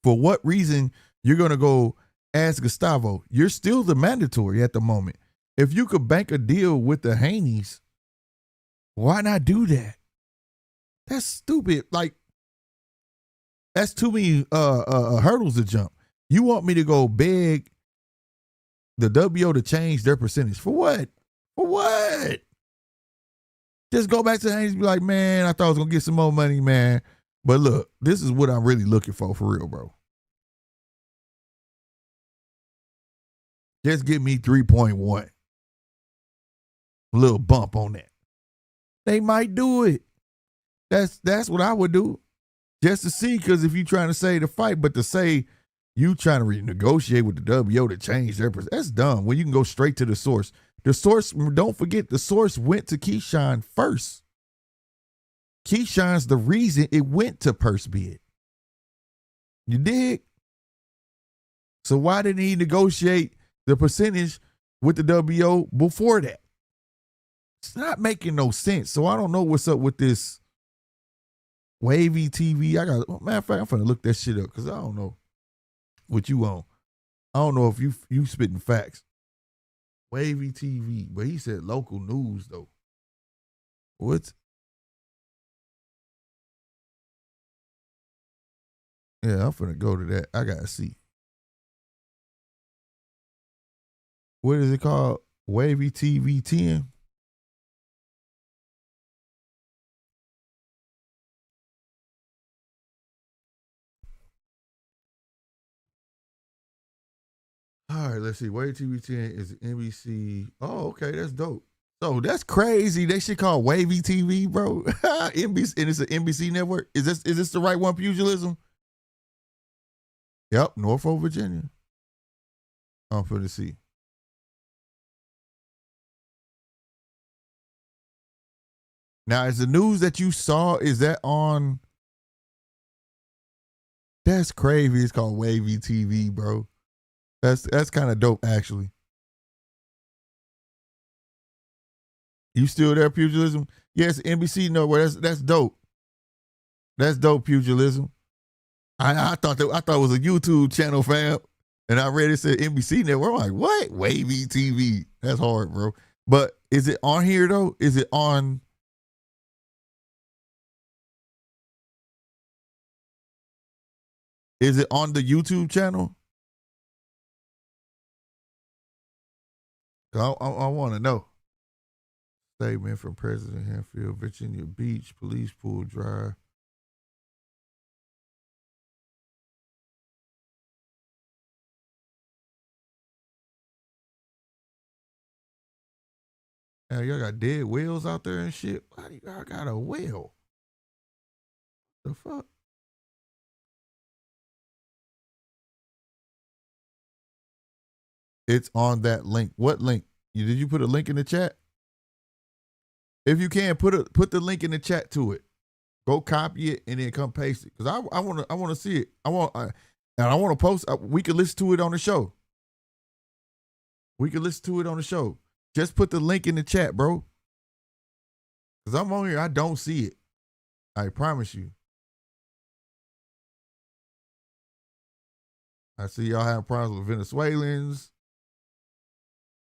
For what reason you're going to go ask Gustavo? You're still the mandatory at the moment. If you could bank a deal with the Haneys, why not do that? That's stupid. Like, that's too many hurdles to jump. You want me to go beg the WO to change their percentage. For what? For what? Just go back to the Haneys and be like, man, I thought I was going to get some more money, man. But look, this is what I'm really looking for real, bro. Just give me 3.1. A little bump on that. They might do it. That's what I would do. Just to see, because if you're trying to say the fight, but to say you trying to renegotiate with the WO to change their percentage, that's dumb. When you can go straight to the source. The source, don't forget, the source went to Keyshawn first. Keyshawn's the reason it went to purse bid. You dig? So why didn't he negotiate the percentage with the WO before that? It's not making no sense. So I don't know what's up with this Wavy TV. Matter of fact, I'm finna look that shit up because I don't know what you on. I don't know if you spitting facts. Wavy TV, but he said local news though. What? Yeah, I'm finna go to that. I gotta see. What is it called? Wavy TV 10? All right, let's see. Wavy TV 10 is NBC. Oh, okay, that's dope. So that's crazy. They should call Wavy TV, bro. NBC, and it's an NBC network. Is this the right one? Pugilism. Yep, Norfolk, Virginia. I'm finna see. Now, is the news that you saw, is that on? That's crazy. It's called Wavy TV, bro. That's kind of dope, actually. You still there, Pugilism? Yes, NBC Network. That's dope. That's dope, Pugilism. I thought it was a YouTube channel, fam, and I read it said NBC Network. I'm like, what? Wavy TV. That's hard, bro. But is it on here though? Is it on? Is it on the YouTube channel? I want to know. Statement from President Hanfield, Virginia Beach, police pool dry. Now y'all got dead whales out there and shit. Why do y'all got a whale? The fuck? It's on that link. What link? Did you put a link in the chat? If you can, put the link in the chat to it. Go copy it and then come paste it. Cause I want to see it. I want to post. We can listen to it on the show. We can listen to it on the show. Just put the link in the chat, bro. Cause I'm on here. I don't see it. I promise you. I see y'all having problems with Venezuelans.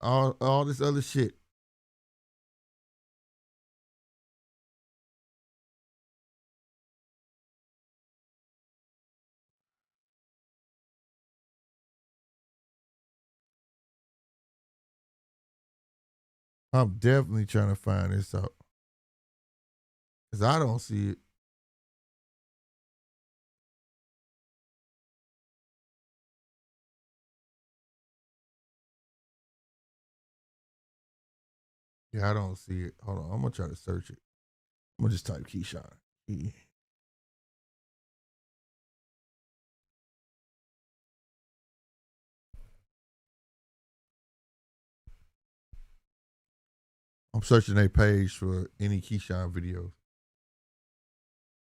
All this other shit. I'm definitely trying to find this out. Because I don't see it. Yeah, I don't see it. Hold on. I'm going to try to search it. I'm going to just type Keyshawn. I'm searching a page for any Keyshawn videos.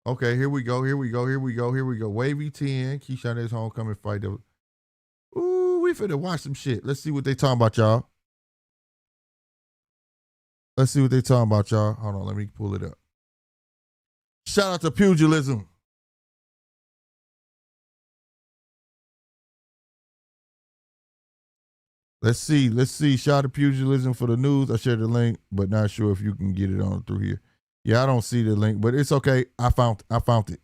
Okay, here we go. Wavy 10, Keyshawn Davis homecoming fight. Ooh, we finna watch some shit. Let's see what they talking about, y'all. Hold on, let me pull it up. Shout out to Pugilism. Let's see. Shot of pugilism for the news. I shared the link, but not sure if you can get it on through here. Yeah, I don't see the link, but it's okay. I found it.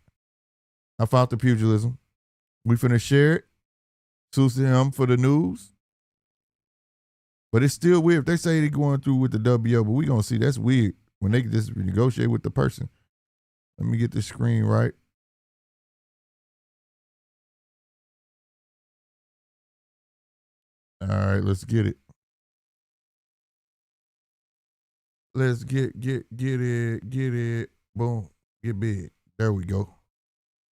I found the pugilism. We finna share it. Suits him for the news. But it's still weird. They say they're going through with the WO, but we gonna see that's weird when they just negotiate with the person. Let me get the screen right. All right, let's get it. Let's get it. Boom. Get big. There we go.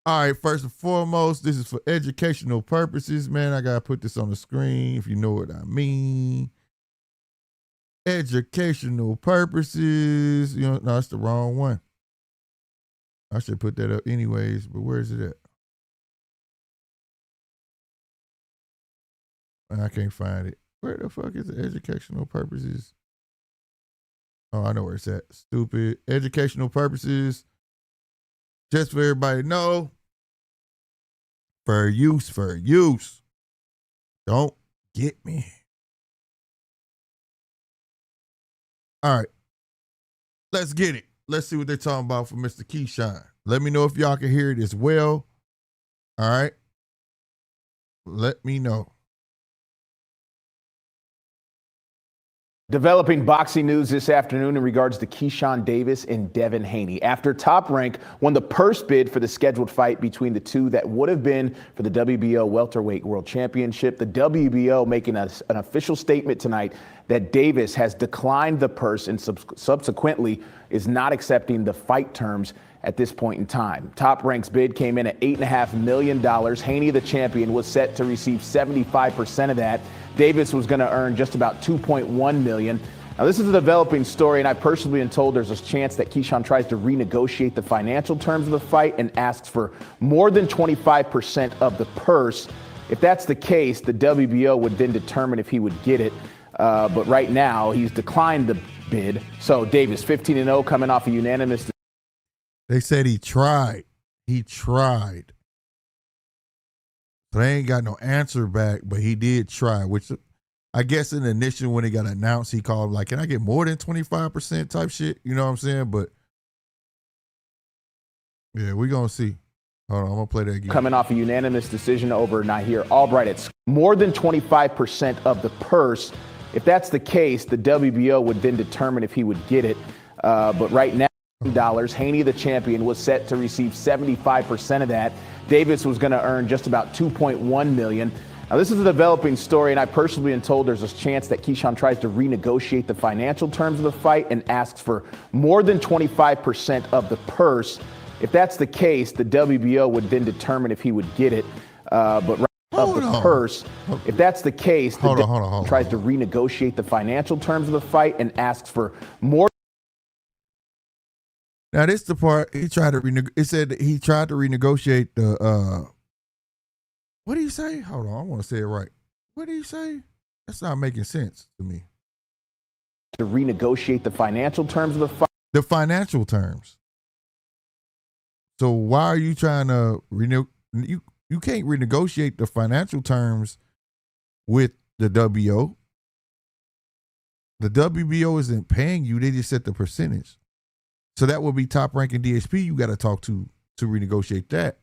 All right, first and foremost, this is for educational purposes. Man, I gotta put this on the screen if you know what I mean. Educational purposes. You know, no, that's the wrong one. I should put that up anyways, but where is it at? I can't find it. Where the fuck is the educational purposes? Oh, I know where it's at. Stupid. Educational purposes. Just for everybody to know. For use. Don't get me. All right. Let's get it. Let's see what they're talking about for Mr. Keyshawn. Let me know if y'all can hear it as well. All right. Let me know. Developing boxing news this afternoon in regards to Keyshawn Davis and Devin Haney. After Top Rank won the purse bid for the scheduled fight between the two that would have been for the WBO Welterweight World Championship, the WBO making an official statement tonight that Davis has declined the purse and subsequently is not accepting the fight terms at this point in time. Top Rank's bid came in at $8.5 million. Haney, the champion, was set to receive 75% of that. Davis was going to earn just about $2.1 million. Now, this is a developing story, and I personally been told there's a chance that Keyshawn tries to renegotiate the financial terms of the fight and asks for more than 25% of the purse. If that's the case, the WBO would then determine if he would get it. But right now, he's declined the bid. So Davis, 15-0, coming off a unanimous. They said he tried. So they ain't got no answer back, but he did try, which I guess in the initial when it got announced, he called like, can I get more than 25% type shit? You know what I'm saying? But yeah, we're going to see. Hold on, I'm going to play that again. Coming off a unanimous decision over Nahir Albright. It's more than 25% of the purse. If that's the case, the WBO would then determine if he would get it. But right now, Haney, the champion, was set to receive 75% of that. Davis was going to earn just about $2.1 million. Now, this is a developing story, and I personally been told there's a chance that Keyshawn tries to renegotiate the financial terms of the fight and asks for more than 25% of the purse. If that's the case, the WBO would then determine if he would get it. But of the purse, if that's the case, the WBO tries to renegotiate the financial terms of the fight and asks for more. Now this the part he tried to it said that he tried to renegotiate the what do you say? Hold on, I want to say it right. What do you say? That's not making sense to me. To renegotiate the financial terms of the fight. The financial terms. So why are you trying to you can't renegotiate the financial terms with the WBO. The WBO isn't paying you, they just set the percentage. So that would be Top Rank and DHP you got to talk to renegotiate that.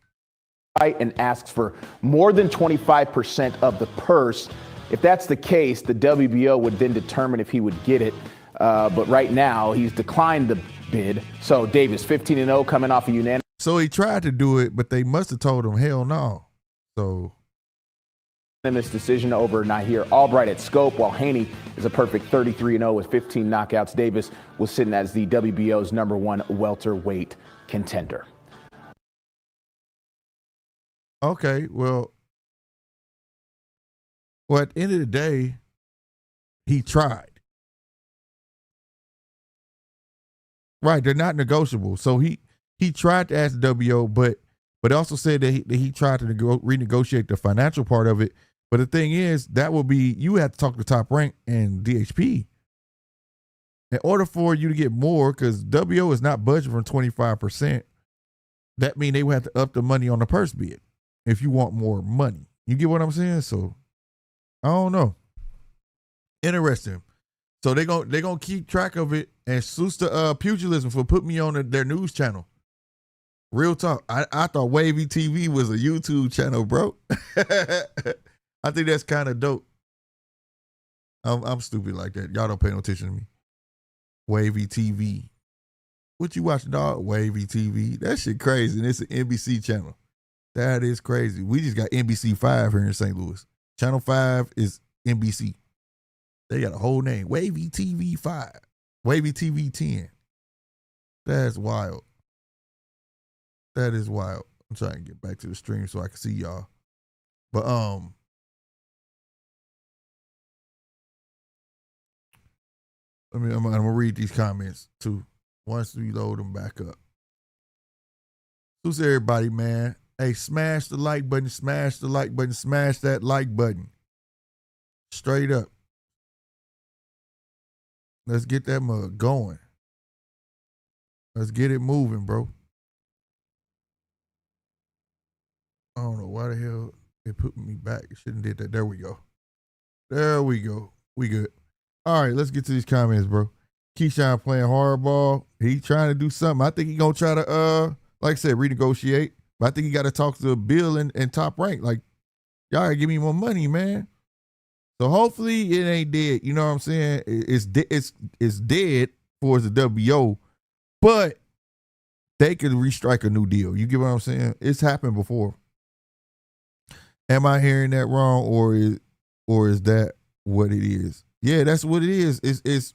And asks for more than 25% of the purse. If that's the case, the WBO would then determine if he would get it. But right now, he's declined the bid. So Davis, 15-0, coming off a unanimous. So he tried to do it, but they must have told him, hell no. So this decision over Nahir Albright at Scope, while Haney is a perfect 33-0 with 15 knockouts. Davis was sitting as the WBO's #1 welterweight contender. Okay, well, at the end of the day, he tried. Right, they're not negotiable. So he tried to ask the WBO, but also said that he tried to renegotiate the financial part of it. But the thing is, that will be, you have to talk to Top Rank and DHP. In order for you to get more, because WBO is not budgeting for 25%, that means they would have to up the money on the purse bid if you want more money. You get what I'm saying? So, I don't know. Interesting. So they gonna keep track of it and Susta Pugilism for putting me on their news channel. Real talk. I thought Wavy TV was a YouTube channel, bro. I think that's kind of dope. I'm stupid like that. Y'all don't pay no attention to me. Wavy TV. What you watching, dog? Wavy TV. That shit crazy. And it's an NBC channel. That is crazy. We just got NBC 5 here in St. Louis. Channel 5 is NBC. They got a whole name. Wavy TV 5. Wavy TV 10. That's wild. That is wild. I'm trying to get back to the stream so I can see y'all. But I'm gonna read these comments too. Once we load them back up. Who's everybody, man? Hey, smash the like button, smash the like button, smash that like button. Straight up. Let's get that mug going. Let's get it moving, bro. I don't know why the hell it put me back. It shouldn't did that. There we go. There we go. We good. All right, let's get to these comments, bro. Keyshawn playing hardball. He trying to do something. I think he gonna try to like I said, renegotiate. But I think he got to talk to Bill and Top Rank. Like, y'all gotta give me more money, man. So hopefully it ain't dead. You know what I'm saying? It's dead for the WO, but they could restrike a new deal. You get what I'm saying? It's happened before. Am I hearing that wrong, or is that what it is? Yeah, that's what it is. It's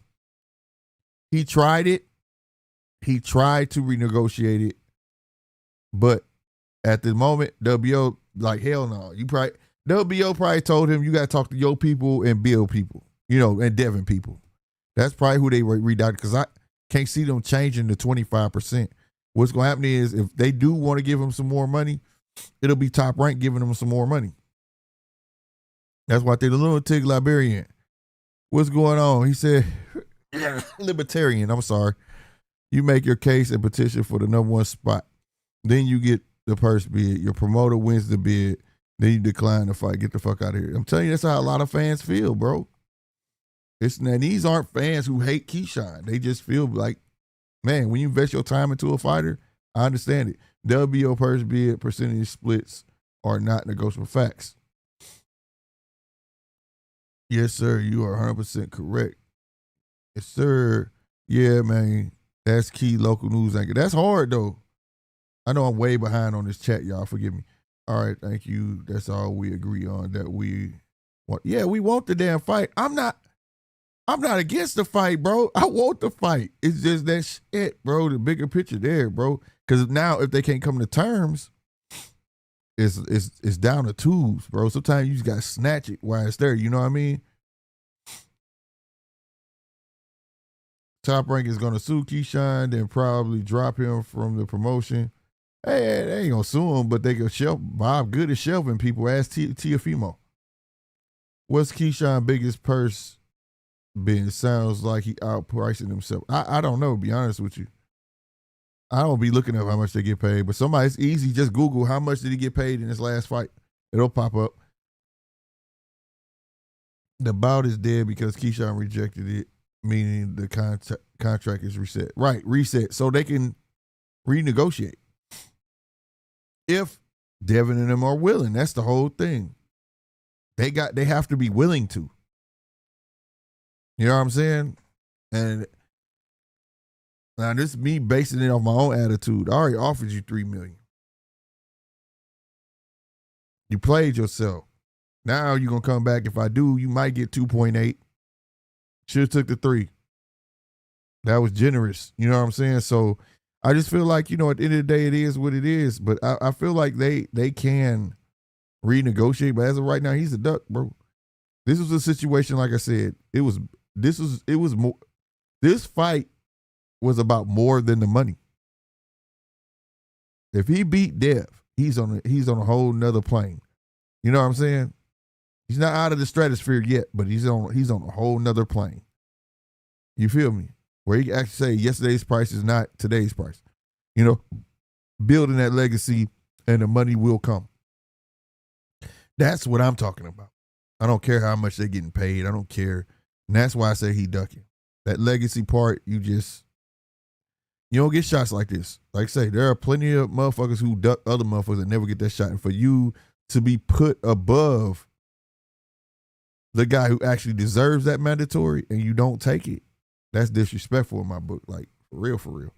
he tried it. He tried to renegotiate it, but at the moment, WO like hell no. WO probably told him you got to talk to your people and Bill people, and Devin people. That's probably who they redacted because I can't see them changing the 25%. What's going to happen is if they do want to give him some more money, it'll be Top Rank giving them some more money. That's why they're the lunatic Liberian. What's going on? He said, libertarian, I'm sorry. You make your case and petition for the #1 spot. Then you get the purse bid. Your promoter wins the bid. Then you decline the fight. Get the fuck out of here. I'm telling you, that's how a lot of fans feel, bro. These aren't fans who hate Keyshawn. They just feel like, man, when you invest your time into a fighter, I understand it. WBO purse bid percentage splits are not negotiable facts. Yes, sir. You are 100% correct. Yes, sir. Yeah, man. That's key local news anchor. That's hard, though. I know I'm way behind on this chat, y'all. Forgive me. All right, thank you. That's all we agree on that we want. Yeah, we want the damn fight. I'm not against the fight, bro. I want the fight. It's just that shit, bro. The bigger picture there, bro. Because now if they can't come to terms, it's down to tubes, bro. Sometimes you just got to snatch it while it's there. You know what I mean? Top Rank is going to sue Keyshawn, then probably drop him from the promotion. Hey, they ain't going to sue him, but they can shelf. Bob Good is shelving people. Ask Tiafimo. What's Keyshawn's biggest purse been? Sounds like he outpricing himself. I don't know, to be honest with you. I don't be looking up how much they get paid, but it's easy. Just Google how much did he get paid in his last fight. It'll pop up. The bout is dead because Keyshawn rejected it, meaning the contract is reset. Right, reset. So they can renegotiate. If Devin and them are willing, that's the whole thing. They have to be willing to. You know what I'm saying? And now this is me basing it off my own attitude. I already offered you $3 million. You played yourself. Now you're gonna come back. If I do, you might get 2.8. Should have took the 3. That was generous. You know what I'm saying? So I just feel like, at the end of the day, it is what it is. But I feel like they can renegotiate. But as of right now, he's a duck, bro. This was a situation, like I said, this fight was about more than the money. If he beat Dev, he's on a whole nother plane. You know what I'm saying? He's not out of the stratosphere yet, but he's on a whole nother plane. You feel me? Where you can actually say yesterday's price is not today's price. Building that legacy and the money will come. That's what I'm talking about. I don't care how much they're getting paid. I don't care. And that's why I say he ducking. That legacy part, you don't get shots like this. Like I say, there are plenty of motherfuckers who duck other motherfuckers that never get that shot. And for you to be put above the guy who actually deserves that mandatory and you don't take it, that's disrespectful in my book. Like, for real, for real.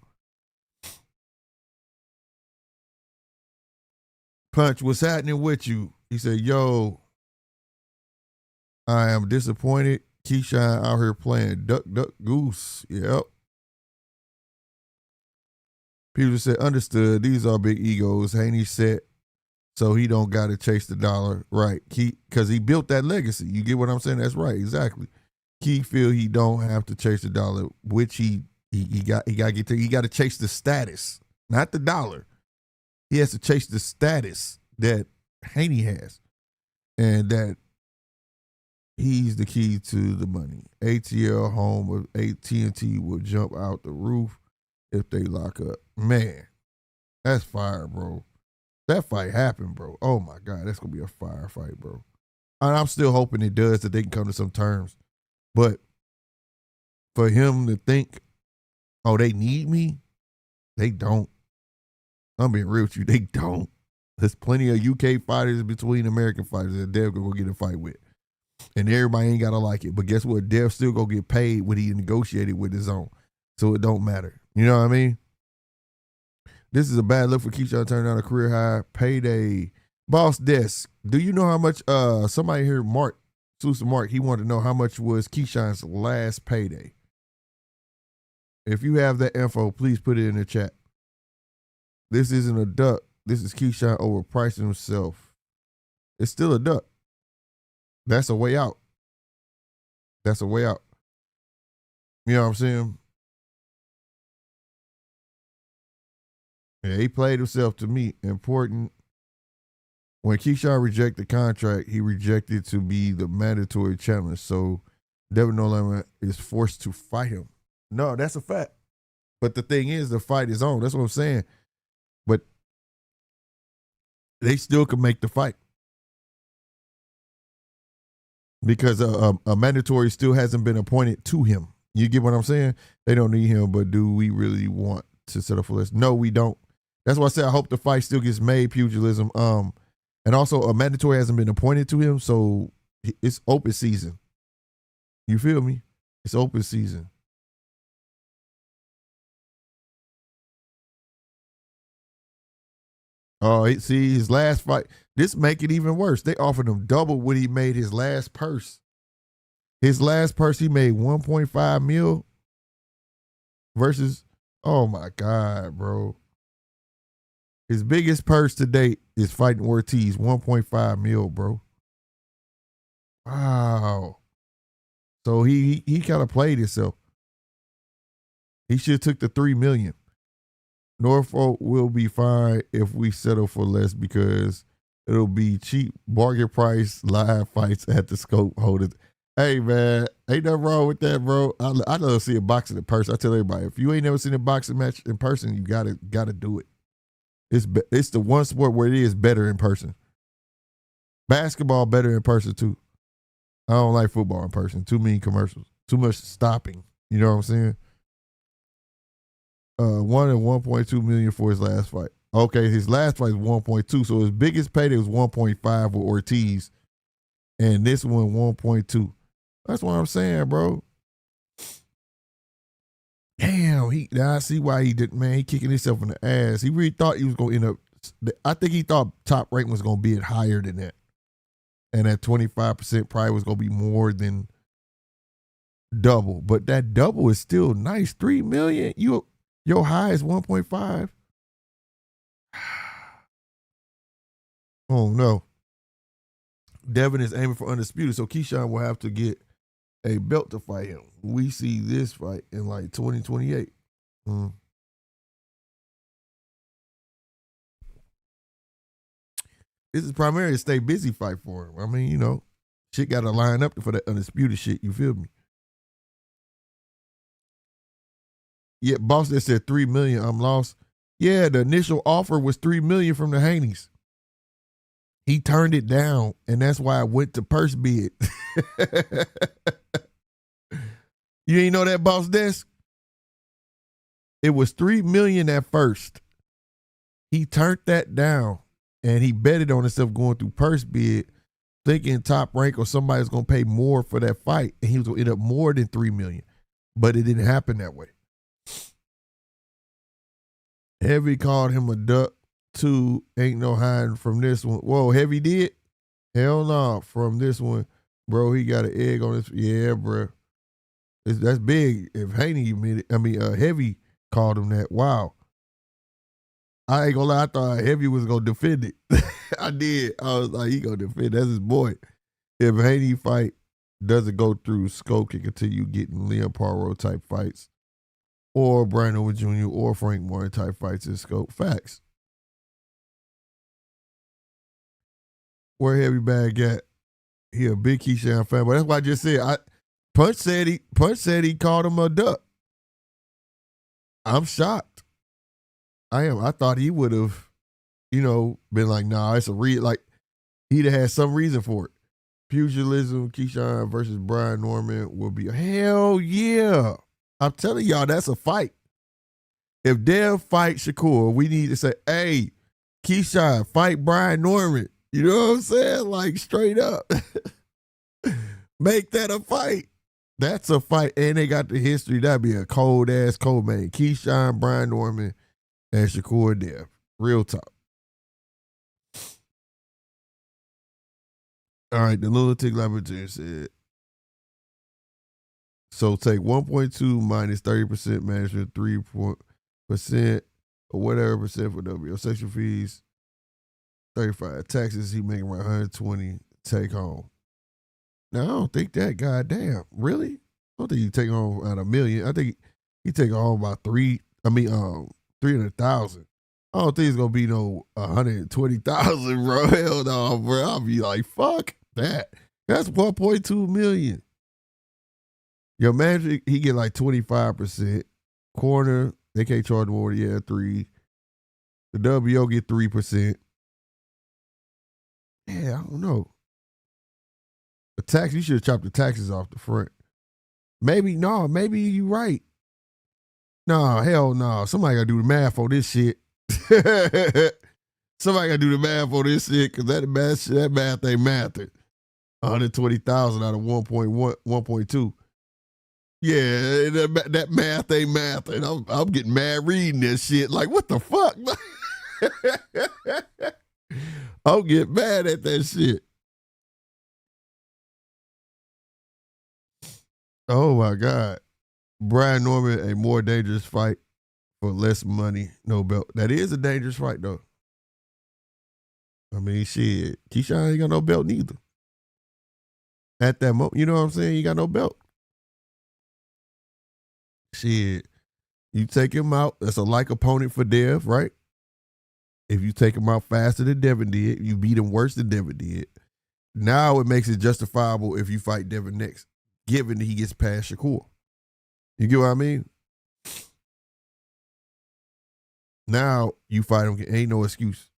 Punch, what's happening with you? He said, yo, I am disappointed. Keyshawn out here playing duck, duck, goose. Yep. People said, understood. These are big egos. Haney said, so he don't got to chase the dollar. Right. Because he built that legacy. You get what I'm saying? That's right. Exactly. Key feel he don't have to chase the dollar, which he got to chase the status, not the dollar. He has to chase the status that Haney has, and that he's the key to the money. ATL home of AT&T will jump out the roof if they lock up. Man, that's fire, bro. That fight happened, bro. Oh my God, that's gonna be a fire fight, bro. And I'm still hoping it does, that they can come to some terms. But for him to think, oh, they need me, they don't. I'm being real with you, they don't. There's plenty of UK fighters between American fighters that Dev gonna go get a fight with. And everybody ain't gotta like it. But guess what? Dev still gonna get paid what he negotiated with his own. So it don't matter. You know what I mean? This is a bad look for Keyshawn turning down a career high payday. Boss Desk, do you know how much somebody here, Mark, Susan Mark, he wanted to know how much was Keyshawn's last payday. If you have that info, please put it in the chat. This isn't a duck. This is Keyshawn overpricing himself. It's still a duck. That's a way out. That's a way out. You know what I'm saying? Yeah, he played himself to me. Important. When Keyshawn rejected the contract, he rejected to be the mandatory challenge. So Devin Haney is forced to fight him. No, that's a fact. But the thing is, the fight is on. That's what I'm saying. But they still can make the fight. Because a mandatory still hasn't been appointed to him. You get what I'm saying? They don't need him, but do we really want to settle for less? No, we don't. That's why I say I hope the fight still gets made, pugilism. And also a mandatory hasn't been appointed to him, so it's open season. You feel me? It's open season. Oh, see, his last fight, this make it even worse. They offered him double what he made his last purse. His last purse, he made 1.5 mil versus, oh my God, bro. His biggest purse to date is fighting Ortiz, 1.5 mil, bro. Wow. So he kind of played himself. He should have took the 3 million. Norfolk will be fine if we settle for less because it'll be cheap, bargain price, live fights at the scope holders. Hey, man, ain't nothing wrong with that, bro. I love to see a boxing in person. I tell everybody, if you ain't never seen a boxing match in person, you gotta do it. It's the one sport where it is better in person. Basketball better in person too. I don't like football in person. Too many commercials. Too much stopping. You know what I'm saying? 1 and 1.2 million for his last fight. Okay, his last fight was 1.2. So his biggest payday was 1.5 with Ortiz. And this one 1.2. That's what I'm saying, bro. Damn, now I see why he did, man. He kicking himself in the ass. He really thought he was going to end up, I think he thought top rank was going to be higher than that. And that 25% probably was going to be more than double. But that double is still nice. 3 million. Your high is 1.5. Oh, no. Devin is aiming for undisputed, so Keyshawn will have to get a belt to fight him. We see this fight in like 2028. This is primarily a stay busy fight for him. I mean, you know, shit got to line up for that undisputed shit. You feel me? Yeah, boss that said 3 million. I'm lost. Yeah, the initial offer was 3 million from the Haneys. He turned it down, and that's why I went to purse bid. You ain't know that, Boss Desk? It was $3 million at first. He turned that down, and he betted on himself going through purse bid, thinking Top Rank or somebody's gonna pay more for that fight, and he was gonna end up more than $3 million. But it didn't happen that way. Heavy called him a duck. 2, ain't no hiding from this one. Whoa, Heavy did? Hell no. From this one, bro, he got an egg on his. Yeah, bro. That's big. If Haney admitted, Heavy called him that. Wow. I ain't gonna lie, I thought Heavy was gonna defend it. I did. I was like, he gonna defend it. That's his boy. If Haney fight doesn't go through, Scope can continue getting Leon Poirot type fights, or Brian Owen Jr. or Frank Warren type fights in Scope. Facts. Where Heavy Bag at? He a big Keyshawn fan, but that's why I just said. Punch said he called him a duck. I'm shocked. I am. I thought he would have, been like, nah, it's a like he'd have had some reason for it. Pugilism, Keyshawn versus Brian Norman will be hell yeah. I'm telling y'all, that's a fight. If Dev fight Shakur, we need to say, hey, Keyshawn, fight Brian Norman. You know what I'm saying? Like, straight up. Make that a fight. That's a fight. And they got the history. That'd be a cold-ass co-main. Keyshawn, Brian Norman, and Shakur Dev. Real talk. All right, the lunatic laboratory said, so take 1.2 minus 30% management, 3% or whatever percent for WO. Sexual fees, 35. Taxes, he making around 120 take home. Now, I don't think that, goddamn, really? I don't think he take home at $1 million. I think he take home about 300,000. I don't think it's gonna be no 120,000, bro. Hell no, bro. I'll be like, fuck that. That's 1.2 million. Your manager, he get like 25%. Corner, they can't charge more. Yeah, 3. The WO get 3%. Yeah, I don't know. The tax, you should have chopped the taxes off the front. Maybe you right. No, hell no. Somebody gotta do the math on this shit. Somebody gotta do the math on this shit, because that math ain't mathing. 120,000 out of 1.2. Yeah, that math ain't mathing. I'm getting mad reading this shit. Like, what the fuck? I'll get mad at that shit. Oh my God. Brian Norman, a more dangerous fight for less money, no belt. That is a dangerous fight, though. I mean, shit. Keyshawn ain't got no belt neither. At that moment, you know what I'm saying? He got no belt. Shit. You take him out, that's a like opponent for Dev, right? If you take him out faster than Devin did, you beat him worse than Devin did. Now it makes it justifiable if you fight Devin next, given that he gets past Shakur. You get what I mean? Now you fight him, ain't no excuse.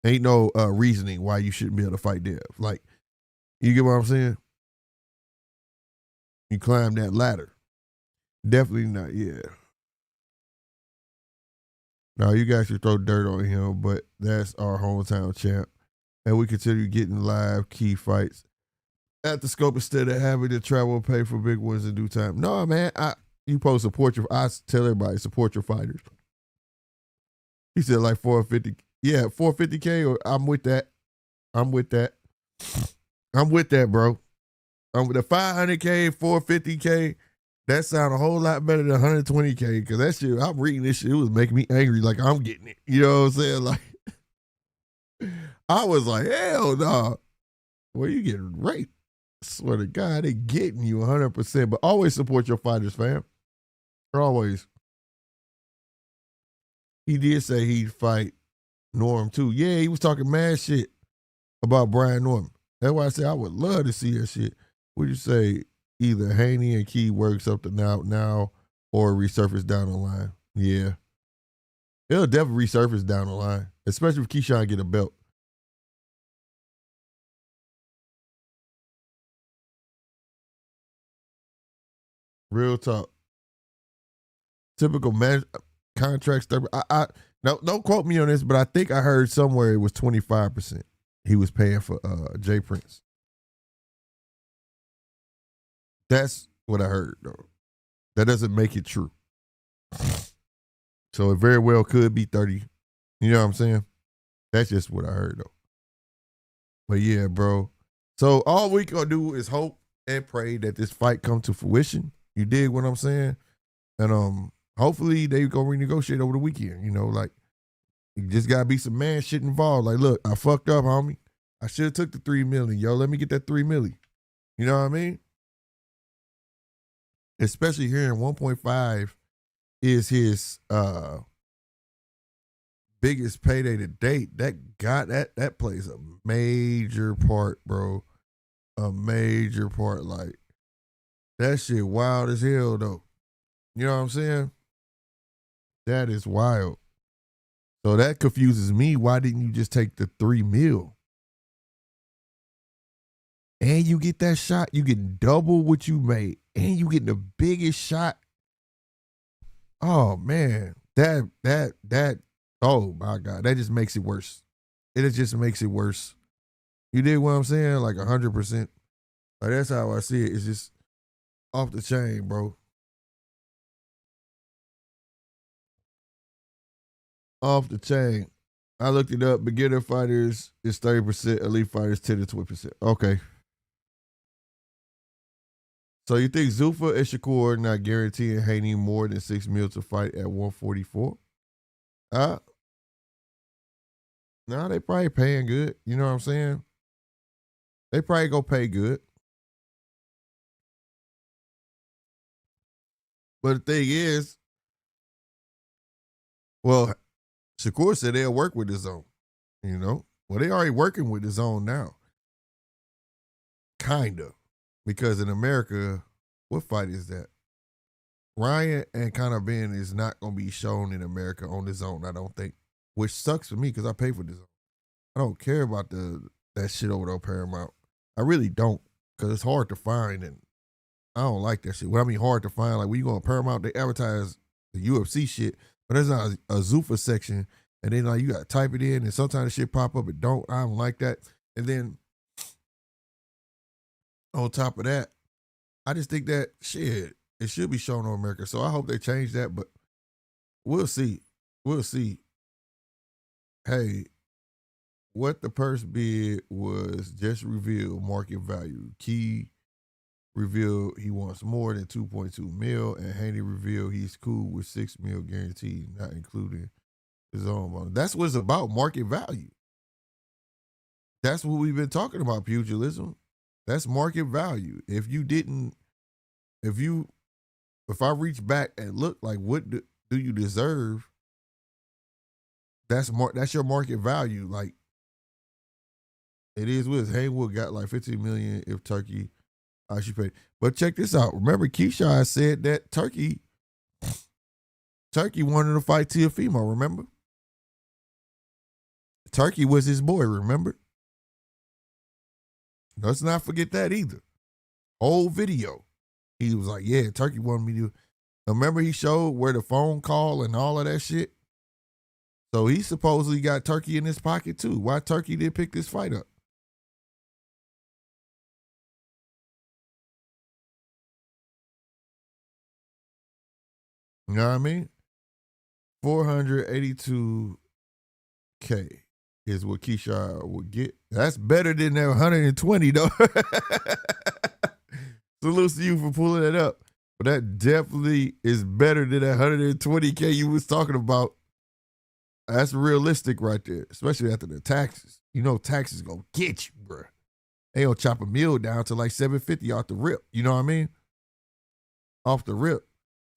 Ain't no reasoning why you shouldn't be able to fight Dev. Like, you get what I'm saying? You climb that ladder. Definitely not, yeah. Now, you guys should throw dirt on him, but that's our hometown champ. And we continue getting live key fights at the Scope instead of having to travel and pay for big ones in due time. No, man, you supposed to support I tell everybody, support your fighters. He said like 450. Yeah, 450K, or I'm with that. I'm with that, bro. I'm with the 500K, 450K. That sound a whole lot better than 120K, because that shit, I'm reading this shit, it was making me angry like I'm getting it. You know what I'm saying? Like, I was like, hell no. Well, you getting raped. I swear to God, they getting you 100%. But always support your fighters, fam. Always. He did say he'd fight Norm, too. Yeah, he was talking mad shit about Brian Norman. That's why I said I would love to see that shit. Would you say either Haney and Key work something out now or resurface down the line? Yeah. It'll definitely resurface down the line, especially if Keyshawn get a belt. Real talk. Typical man contracts. I no, don't quote me on this, but I think I heard somewhere it was 25%. He was paying for Jay Prince. That's what I heard though. That doesn't make it true. So it very well could be 30. You know what I'm saying? That's just what I heard though. But yeah, bro. So all we gonna do is hope and pray that this fight come to fruition. You dig what I'm saying? And hopefully they go renegotiate over the weekend. You know, like you just gotta be some man shit involved. Like, look, I fucked up, homie. I should have took the $3 million. Yo, let me get that $3 million. You know what I mean? Especially here in 1.5 is his biggest payday to date. That plays a major part, bro. A major part. Like that shit wild as hell though. You know what I'm saying? That is wild. So that confuses me. Why didn't you just take the $3 million? And you get that shot, you get double what you made, and you get the biggest shot. Oh man, that. Oh my God, that just makes it worse. It just makes it worse. You dig what I'm saying? Like 100%. Like that's how I see it. It's just off the chain, bro. Off the chain. I looked it up. Beginner fighters is 30%. Elite fighters 10 to 20%. Okay. So you think Zuffa and Shakur not guaranteeing Haney more than $6 million to fight at 144? No, they probably paying good. You know what I'm saying? They probably go pay good. But the thing is, well, Shakur said they'll work with his own. You know? Well, they already working with his own now. Kinda. Because in America, what fight is that? Ryan and Conor Ben is not going to be shown in America on the zone, I don't think. Which sucks for me because I pay for this. I don't care about that shit over there Paramount. I really don't because it's hard to find and I don't like that shit. Well, I mean hard to find. Like when you go on Paramount, they advertise the UFC shit, but there's not a Zuffa section. And then like you got to type it in and sometimes the shit pop up. It don't. I don't like that. And then on top of that, I just think that shit, it should be shown on America. So I hope they change that, but we'll see. We'll see. Hey, what the purse bid was just revealed market value. Key revealed he wants more than 2.2 mil, and Haney revealed he's cool with 6 mil guaranteed, not including his own money. That's what it's about, market value. That's what we've been talking about, pugilism. That's market value. If I reach back and look like what do you deserve, that's your market value. Like it is with Haywood got like 15 million if Turkey should pay. But check this out. Remember Keyshawn said that Turkey wanted to fight Teofimo, remember? Turkey was his boy, remember? Let's not forget that either. Whole video. He was like, yeah, Turkey wanted me to. Remember he showed where the phone call and all of that shit? So he supposedly got Turkey in his pocket too. Why Turkey didn't pick this fight up? You know what I mean? 482K is what Keyshawn would get. That's better than that 120 though. Salute to you for pulling it up. But that definitely is better than that 120K you was talking about. That's realistic right there, especially after the taxes. You know taxes gonna get you, bro. They gonna chop a meal down to like $750 off the rip. You know what I mean? Off the rip.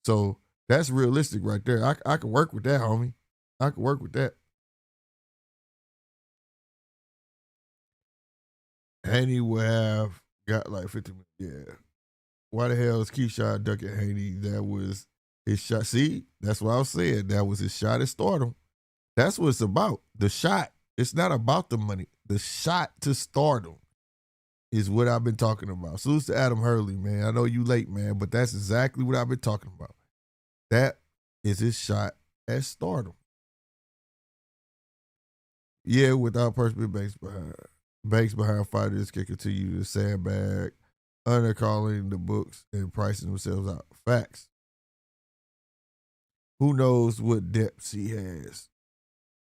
So that's realistic right there. I can work with that, homie. I can work with that. Haney will have got like 50 million. Yeah. Why the hell is Keyshawn ducking Haney? That was his shot. See, that's what I was saying. That was his shot at stardom. That's what it's about. The shot. It's not about the money. The shot to stardom. is what I've been talking about. Salute to Adam Hurley, man. I know you late, man, but that's exactly what I've been talking about. That is his shot at stardom. Yeah, without personal banks behind fighters can continue to sandbag, undercalling the books and pricing themselves out. Facts. Who knows what depths he has?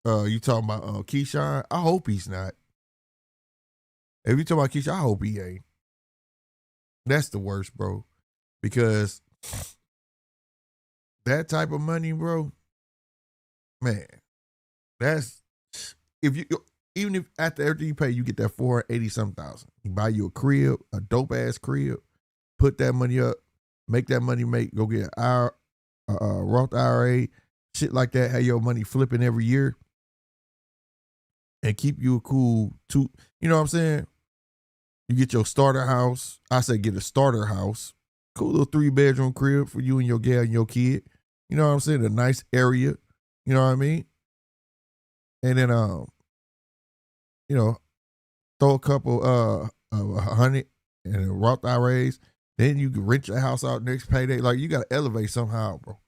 You talking about Keyshawn? I hope he's not. If you talking about Keyshawn, I hope he ain't. That's the worst, bro. Because that type of money, bro, man, that's if you even if after everything you pay, you get that 480-something thousand. You buy you a crib, a dope ass crib, put that money up, make that money go get an Roth IRA, shit like that, have your money flipping every year, and keep you a cool you know what I'm saying? You get your starter house. I say get a starter house. Cool little 3-bedroom crib for you and your gal and your kid. You know what I'm saying? A nice area. You know what I mean? And then you know, throw a couple $100 and a Roth IRAs. Then you can rent your house out next payday. Like, you gotta elevate somehow, bro.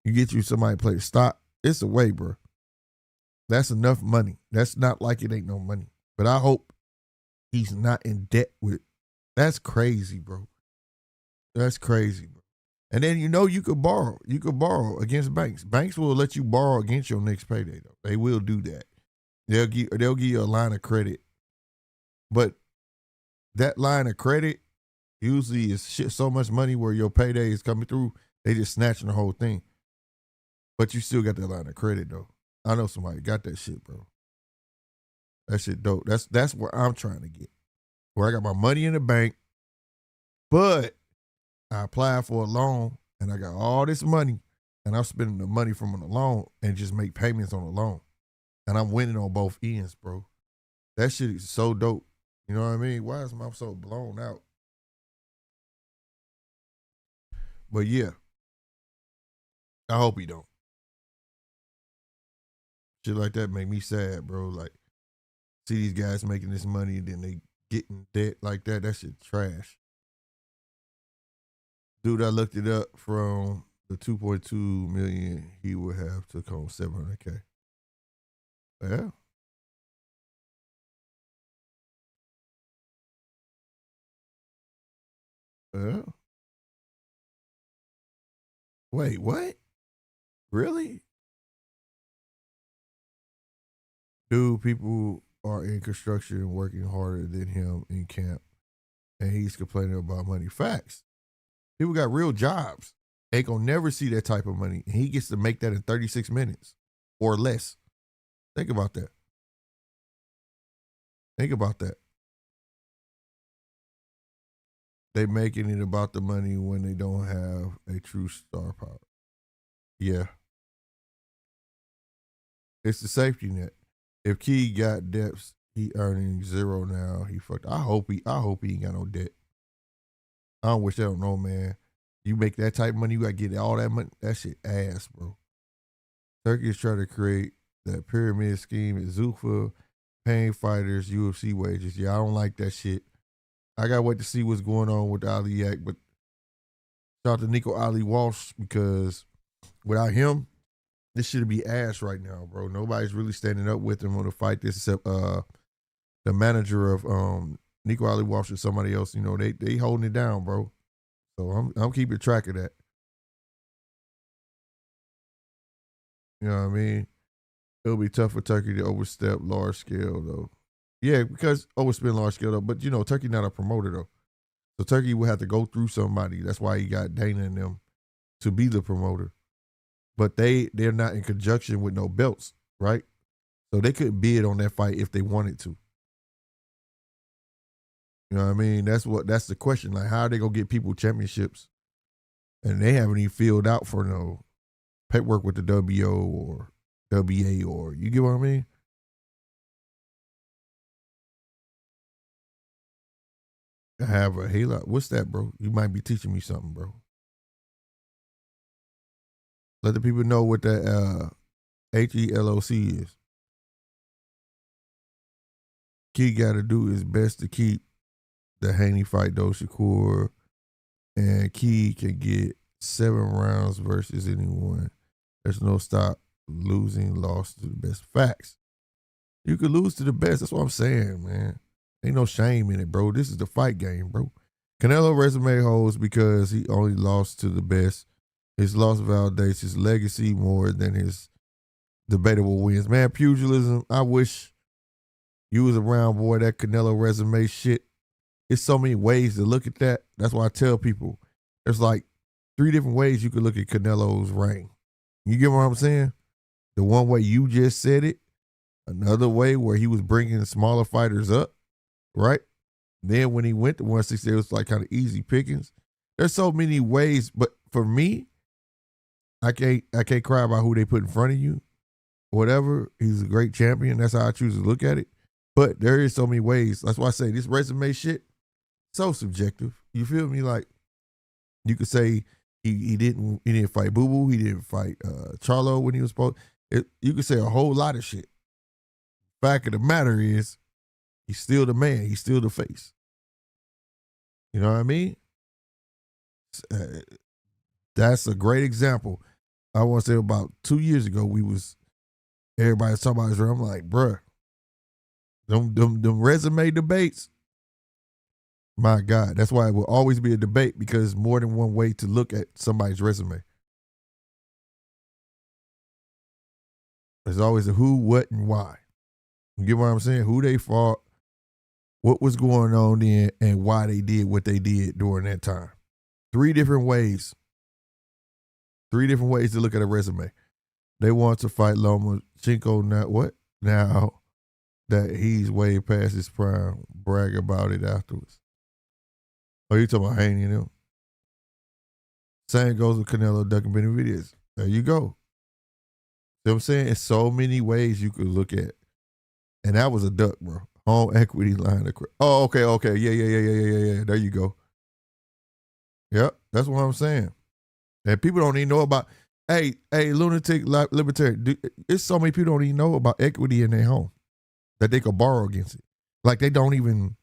You get you somebody to play the stock. It's a way, bro. That's enough money. That's not like it ain't no money. But I hope he's not in debt with. That's crazy, bro. That's crazy, bro. And then you could borrow. You could borrow against banks. Banks will let you borrow against your next payday, though. They will do that. They'll give you a line of credit. But that line of credit usually is so much money where your payday is coming through, they just snatching the whole thing. But you still got that line of credit, though. I know somebody got that shit, bro. That shit dope. That's where I'm trying to get. Where I got my money in the bank, but I applied for a loan and I got all this money and I'm spending the money from the loan and just make payments on the loan. And I'm winning on both ends, bro. That shit is so dope. You know what I mean? Why is my so blown out? But yeah, I hope he don't. Shit like that make me sad, bro. Like, see these guys making this money and then they get in debt like that. That shit trash. Dude, I looked it up from the 2.2 million he would have took home $700K. Yeah. Yeah. Wait, what? Really? Dude, people are in construction working harder than him in camp, and he's complaining about money. Facts. People got real jobs. Ain't gonna never see that type of money. And he gets to make that in 36 minutes or less. Think about that. Think about that. They making it about the money when they don't have a true star power. Yeah. It's the safety net. If Key got debts, he earning zero now. He fucked. I hope he ain't got no debt. I don't wish that on no man. You make that type of money, you gotta get all that money. That shit ass, bro. Turkey is trying to create that pyramid scheme at Zuffa, paying fighters UFC wages. Yeah, I don't like that shit. I gotta wait to see what's going on with Ali Act, but shout out to Nico Ali Walsh, because without him, this should be ass right now, bro. Nobody's really standing up with him on the fight this except the manager of Nico Ali Walsh or somebody else. You know, they holding it down, bro. So I'm keeping track of that. You know what I mean? It'll be tough for Turkey to overstep large scale, though. Yeah, because overspend large scale, though. But, you know, Turkey not a promoter, though. So Turkey will have to go through somebody. That's why he got Dana and them to be the promoter. But they're not in conjunction with no belts, right? So they couldn't bid on that fight if they wanted to. You know what I mean? That's the question. Like, how are they gonna get people championships and they haven't even filled out for no paperwork with the WO or WA, or you get what I mean? I have a halo. What's that, bro? You might be teaching me something, bro. Let the people know what that HELOC is. Key got to do his best to keep the Haney fight, though, Shakur and Key can get 7 rounds versus anyone. There's no stop losing, loss to the best. Facts. You could lose to the best. That's what I'm saying, man. Ain't no shame in it, bro. This is the fight game, bro. Canelo resume holds because he only lost to the best. His loss validates his legacy more than his debatable wins. Man, pugilism, I wish you was around, boy, that Canelo resume shit. It's so many ways to look at that. That's why I tell people there's like 3 different ways you could look at Canelo's reign. You get what I'm saying? The one way you just said it, another way where he was bringing smaller fighters up, right? Then when he went to 160, it was like kind of easy pickings. There's so many ways, but for me, I can't cry about who they put in front of you. Whatever, he's a great champion. That's how I choose to look at it. But there is so many ways. That's why I say this resume shit, so subjective. You feel me? Like you could say he didn't fight Boo Boo, he didn't fight Charlo when he was supposed. You could say a whole lot of shit. Fact of the matter is, he's still the man. He's still the face. You know what I mean? That's a great example. I want to say about 2 years ago, everybody was talking about his. I'm like, bruh, them resume debates. My God, that's why it will always be a debate because there's more than one way to look at somebody's resume. There's always a who, what, and why. You get what I'm saying? Who they fought, what was going on then, and why they did what they did during that time. 3 different ways. 3 different ways to look at a resume. They want to fight Lomachenko now that he's way past his prime. Brag about it afterwards. Oh, you talking about Haney and him? Same goes with Canelo ducking Benavidez. There you go. See what I'm saying? It's so many ways you could look at. And that was a duck, bro. Home equity line of credit. Oh, okay. Yeah. There you go. Yep, that's what I'm saying. And people don't even know about, hey, lunatic libertarian. It's so many people don't even know about equity in their home that they could borrow against it. Like they don't even,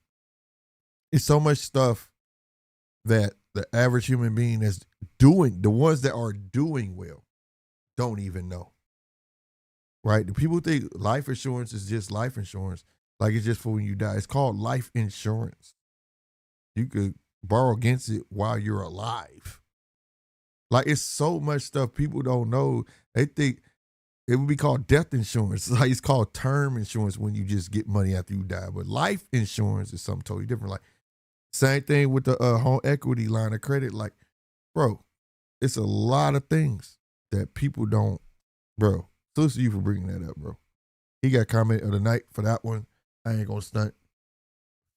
it's so much stuff that the average human being is doing, the ones that are doing well, don't even know. Right? The people think life insurance is just life insurance. Like it's just for when you die. It's called life insurance. You could borrow against it while you're alive. Like it's so much stuff people don't know. They think it would be called death insurance. Like it's called term insurance when you just get money after you die. But life insurance is something totally different. Like same thing with the home equity line of credit. Like, bro, it's a lot of things that people don't, bro. Salute to you for bringing that up, bro. He got comment of the night for that one. I ain't gonna stunt.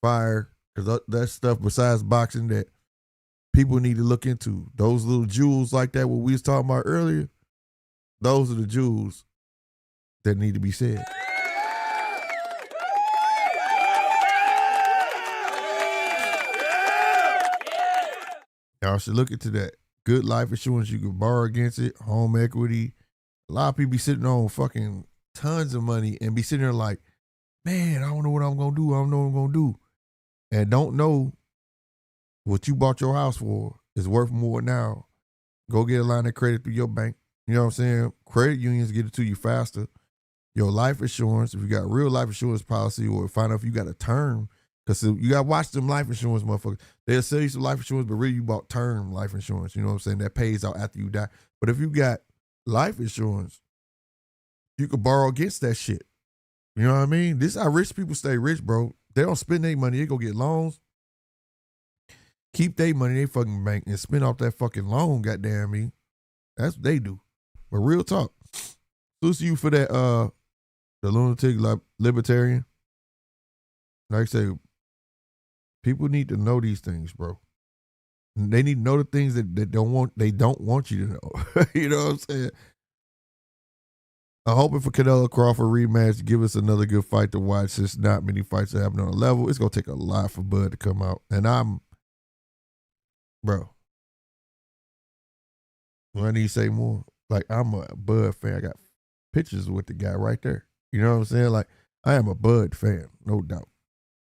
Fire. Because that's stuff besides boxing that people need to look into. Those little jewels like that, what we was talking about earlier, those are the jewels that need to be said. Y'all should look into that. Good life insurance, you can borrow against it, home equity. A lot of people be sitting on fucking tons of money and be sitting there like, man, I don't know what I'm going to do. I don't know what I'm going to do. And don't know what you bought your house for is worth more now. Go get a line of credit through your bank. You know what I'm saying? Credit unions get it to you faster. Your life insurance, if you got real life insurance policy or find out if you got a term, because you got to watch them life insurance motherfuckers. They'll sell you some life insurance, but really you bought term life insurance. You know what I'm saying? That pays out after you die. But if you got life insurance, you could borrow against that shit. You know what I mean? This is how rich people stay rich, bro. They don't spend their money. They go get loans. Keep their money in their fucking bank and spend off that fucking loan, goddamn me. That's what they do. But real talk. Salute to you for that, the lunatic libertarian. Like I say, people need to know these things, bro. They need to know the things that they don't want you to know. You know what I'm saying? I'm hoping for Canelo Crawford rematch to give us another good fight to watch. Since not many fights are happening on a level, it's gonna take a lot for Bud to come out. And bro, I need to say more. Like I'm a Bud fan. I got pictures with the guy right there. You know what I'm saying? Like I am a Bud fan, no doubt.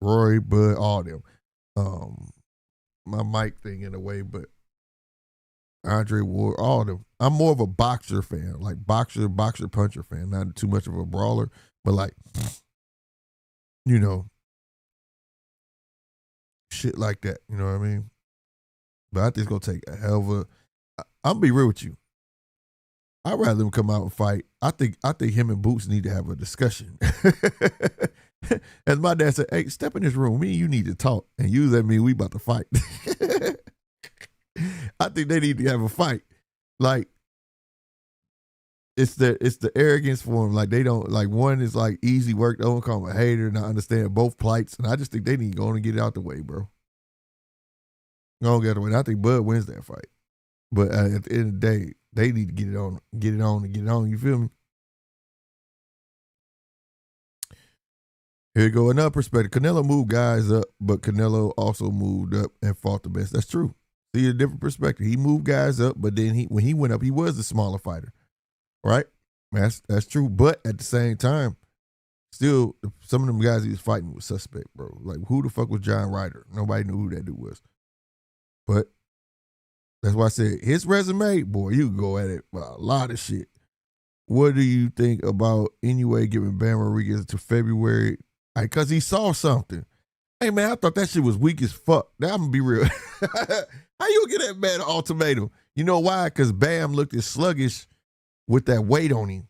Rory, Bud, all them. my mic thing in a way, but Andre Ward, all of them. I'm more of a boxer fan, like boxer, puncher fan, not too much of a brawler, but like, you know, shit like that. You know what I mean? But I think it's gonna take a hell of a. I'm gonna be real with you. I'd rather him come out and fight. I think him and Boots need to have a discussion. As my dad said, hey, step in this room. Me and you need to talk. And you that mean we about to fight. I think they need to have a fight. Like, it's the arrogance for them. Like, they don't, like, one is like easy work. They don't call him a hater and I understand both plights. And I just think they need to go on and get it out the way, bro. Go on, get it out the way. I think Bud wins that fight. But at the end of the day, they need to get it on. You feel me? Here you go. Another perspective. Canelo moved guys up, but Canelo also moved up and fought the best. That's true. See a different perspective. He moved guys up, but then when he went up, he was the smaller fighter. Right? That's true. But at the same time, still, some of them guys he was fighting was suspect, bro. Like, who the fuck was John Ryder? Nobody knew who that dude was. But that's why I said his resume, boy, you can go at it with a lot of shit. What do you think about anyway giving Bam Rodriguez to February? Because he saw something. Hey, man, I thought that shit was weak as fuck. Now, I'm going to be real. How you get that man an ultimatum? You know why? Because Bam looked as sluggish with that weight on him,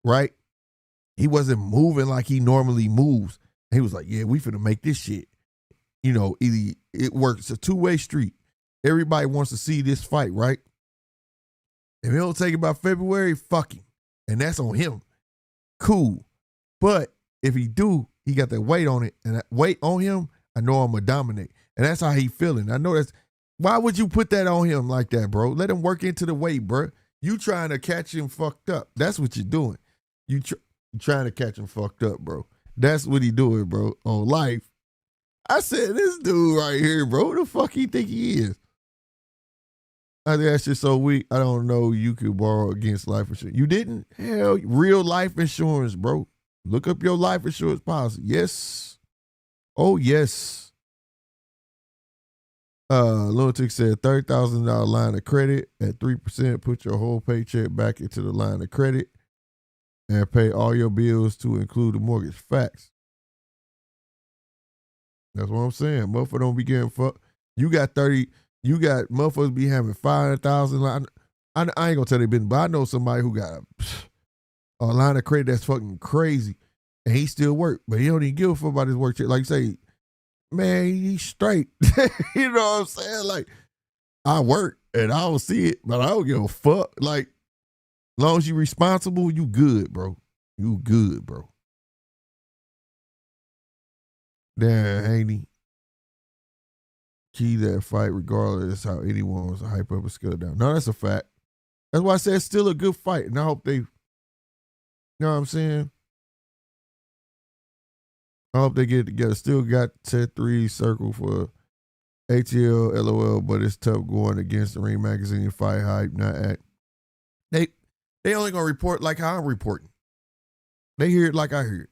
right? He wasn't moving like he normally moves. He was like, yeah, we finna make this shit. You know, either it works. It's a two-way street. Everybody wants to see this fight, right? If he don't take it by February, fuck him. And that's on him. Cool. But if he do, he got that weight on it. And that weight on him, I know I'm going to dominate. And that's how he feeling. I know that's, why would you put that on him like that, bro? Let him work into the weight, bro. You trying to catch him fucked up. That's what you're doing. You trying to catch him fucked up, bro. That's what he doing, bro, on life. I said, this dude right here, bro, who the fuck he think he is? I think that's just so weak. I don't know you could borrow against life insurance. You didn't? Hell, real life insurance, bro. Look up your life insurance policy. Yes. Oh, yes. Lunatic said $30,000 line of credit at 3%. Put your whole paycheck back into the line of credit and pay all your bills to include the mortgage. Facts. That's what I'm saying. Motherfucker don't be getting fucked. You got motherfuckers be having 500,000. I ain't gonna tell they business, but I know somebody who got a line of credit that's fucking crazy, and he still work, but he don't even give a fuck about his work. Like you say, man, he's straight. You know what I'm saying? Like, I work and I don't see it, but I don't give a fuck. Like, as long as you responsible, you good, bro. You good, bro. Damn, Haney. Key that fight regardless how anyone wants to hype up a skill down. No, that's a fact. That's why I said it's still a good fight. And I hope they, you know what I'm saying? I hope they get it together. Still got set 3 circle for ATL, LOL, but it's tough going against the Ring Magazine, Fight Hype, not act. They only gonna report like how I'm reporting. They hear it like I hear it.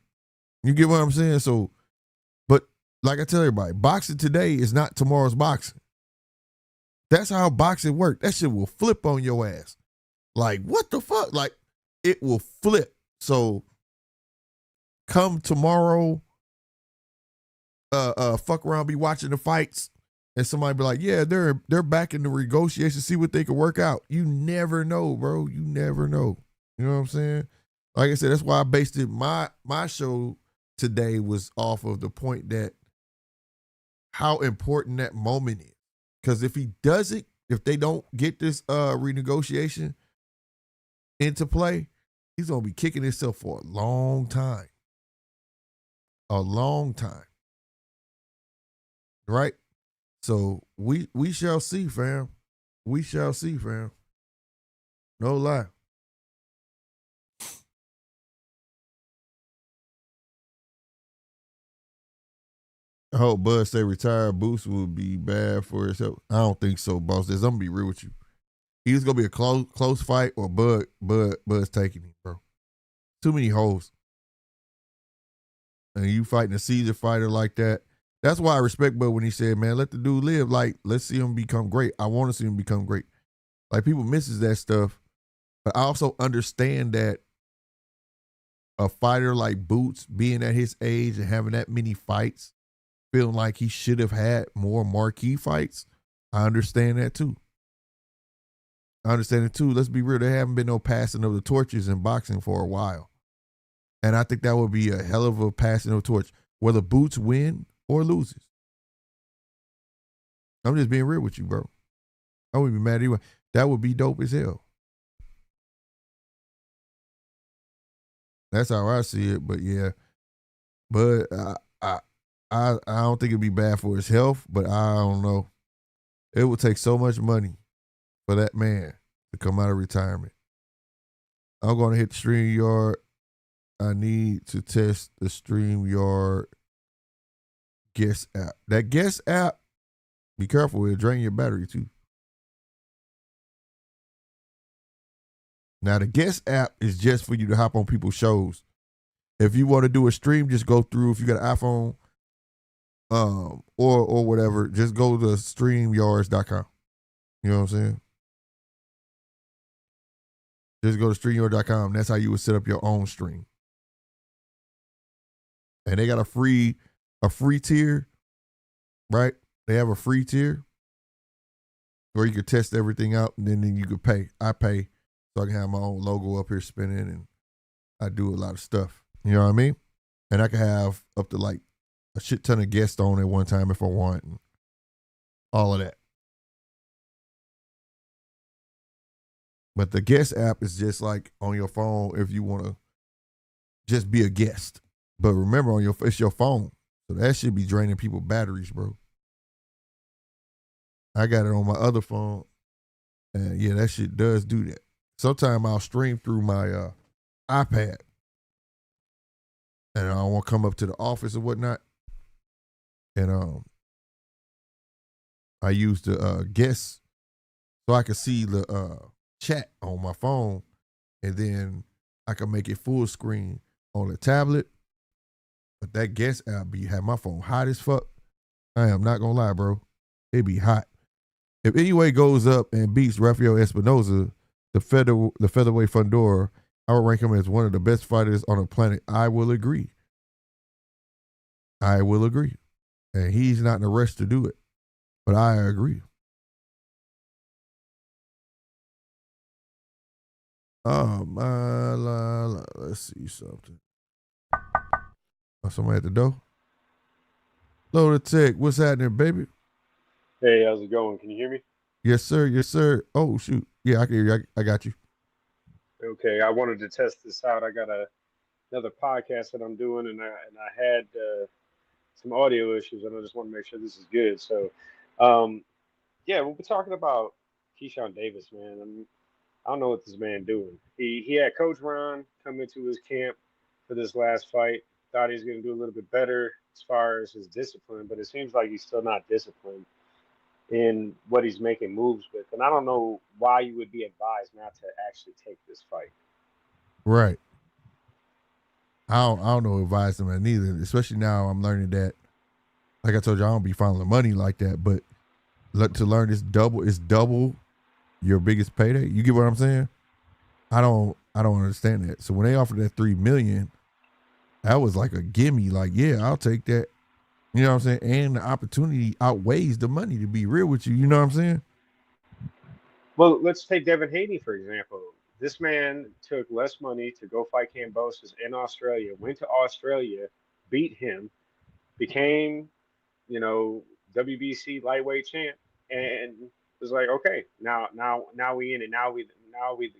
You get what I'm saying? So, but like I tell everybody, boxing today is not tomorrow's boxing. That's how boxing works. That shit will flip on your ass. Like, what the fuck? Like, it will flip. So, come tomorrow, fuck around, be watching the fights, and somebody be like, yeah, they're back in the negotiation, see what they can work out. You never know, bro. You never know. You know what I'm saying? Like I said, that's why I based it. My show today was off of the point that how important that moment is. Because if he does it, if they don't get this renegotiation into play, he's gonna be kicking himself for a long time. A long time. Right? So we shall see, fam. We shall see, fam. No lie. I hope Bud stay retired. Boost would be bad for his health. I don't think so, boss. I'm gonna be real with you. Either gonna be a close fight or Bud's taking it, bro. Too many holes. And you fighting a Caesar fighter like that. That's why I respect Bud when he said, man, let the dude live. Like, let's see him become great. I want to see him become great. Like, people misses that stuff. But I also understand that a fighter like Boots being at his age and having that many fights, feeling like he should have had more marquee fights, I understand that too. I understand it too. Let's be real. There haven't been no passing of the torches in boxing for a while. And I think that would be a hell of a passing of the torch, whether Boots win or loses. I'm just being real with you, bro. I wouldn't be mad anyway. That would be dope as hell. That's how I see it. But yeah, but I don't think it'd be bad for his health. But I don't know. It would take so much money for that man to come out of retirement. I'm going to hit the StreamYard. I need to test the StreamYard guest app. That guest app, be careful, it'll drain your battery too. Now, the guest app is just for you to hop on people's shows. If you want to do a stream, just go through. If you got an iPhone or whatever, just go to StreamYards.com. You know what I'm saying? Just go to StreamYard.com. That's how you would set up your own stream. And they got a free tier, right? They have a free tier where you could test everything out, and then you could pay. I pay so I can have my own logo up here spinning, and I do a lot of stuff. You know what I mean? And I can have up to like a shit ton of guests on at one time if I want, and all of that. But the guest app is just like on your phone if you want to just be a guest. But remember, it's your phone. So that should be draining people's batteries, bro. I got it on my other phone. And yeah, that shit does do that. Sometimes I'll stream through my iPad. And I don't want to come up to the office or whatnot. And I use the guests so I can see the chat on my phone. And then I can make it full screen on the tablet. But that guest app had my phone hot as fuck. I am not gonna lie, bro. It be hot. If anyway goes up and beats Rafael Espinoza, the featherweight Fundora, I would rank him as one of the best fighters on the planet. I will agree. And he's not in a rush to do it. But I agree. Let's see something. Oh, somebody at the door? Hello, the tech. What's happening, baby? Hey, how's it going? Can you hear me? Yes, sir. Yes, sir. Oh, shoot. Yeah, I can hear you. I got you. Okay, I wanted to test this out. I got another podcast that I'm doing, and I had some audio issues, and I just want to make sure this is good. So, yeah, we'll be talking about Keyshawn Davis, man. I don't know what this man doing. He had Coach Ron come into his camp for this last fight. Thought he was going to do a little bit better as far as his discipline, but it seems like he's still not disciplined in what he's making moves with. And I don't know why you would be advised not to actually take this fight. Right. I don't know advise him neither, especially now I'm learning that, like I told you, I don't be following money like that, but to learn it's double your biggest payday. You get what I'm saying? I don't understand that. So when they offered that $3 million, that was like a gimme. Like, yeah, I'll take that. You know what I'm saying? And the opportunity outweighs the money, to be real with you. You know what I'm saying? Well, let's take Devin Haney, for example. This man took less money to go fight Kambosos in Australia, went to Australia, beat him, became, WBC lightweight champ, and was like, okay, now we in it. Now we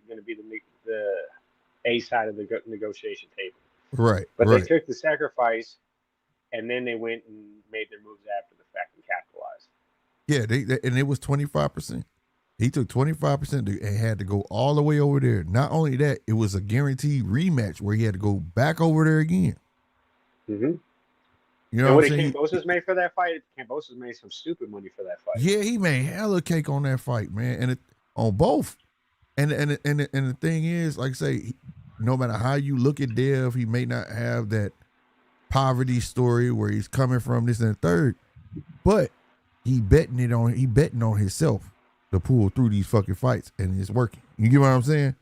going to be the A side of the negotiation table. Right. But right. they took the sacrifice, and then they went and made their moves after the fact and capitalized. Yeah, and it was 25%. He took 25% and had to go all the way over there. Not only that, it was a guaranteed rematch where he had to go back over there again. Mm-hmm. You know and what I'm saying? Kambosos made for that fight? Kambosos made some stupid money for that fight. Yeah, he made hella cake on that fight, man, and on both. And the thing is, like I say, no matter how you look at Dev, he may not have that poverty story where he's coming from, this and the third. But he betting on himself to pull through these fucking fights, and it's working. You get what I'm saying?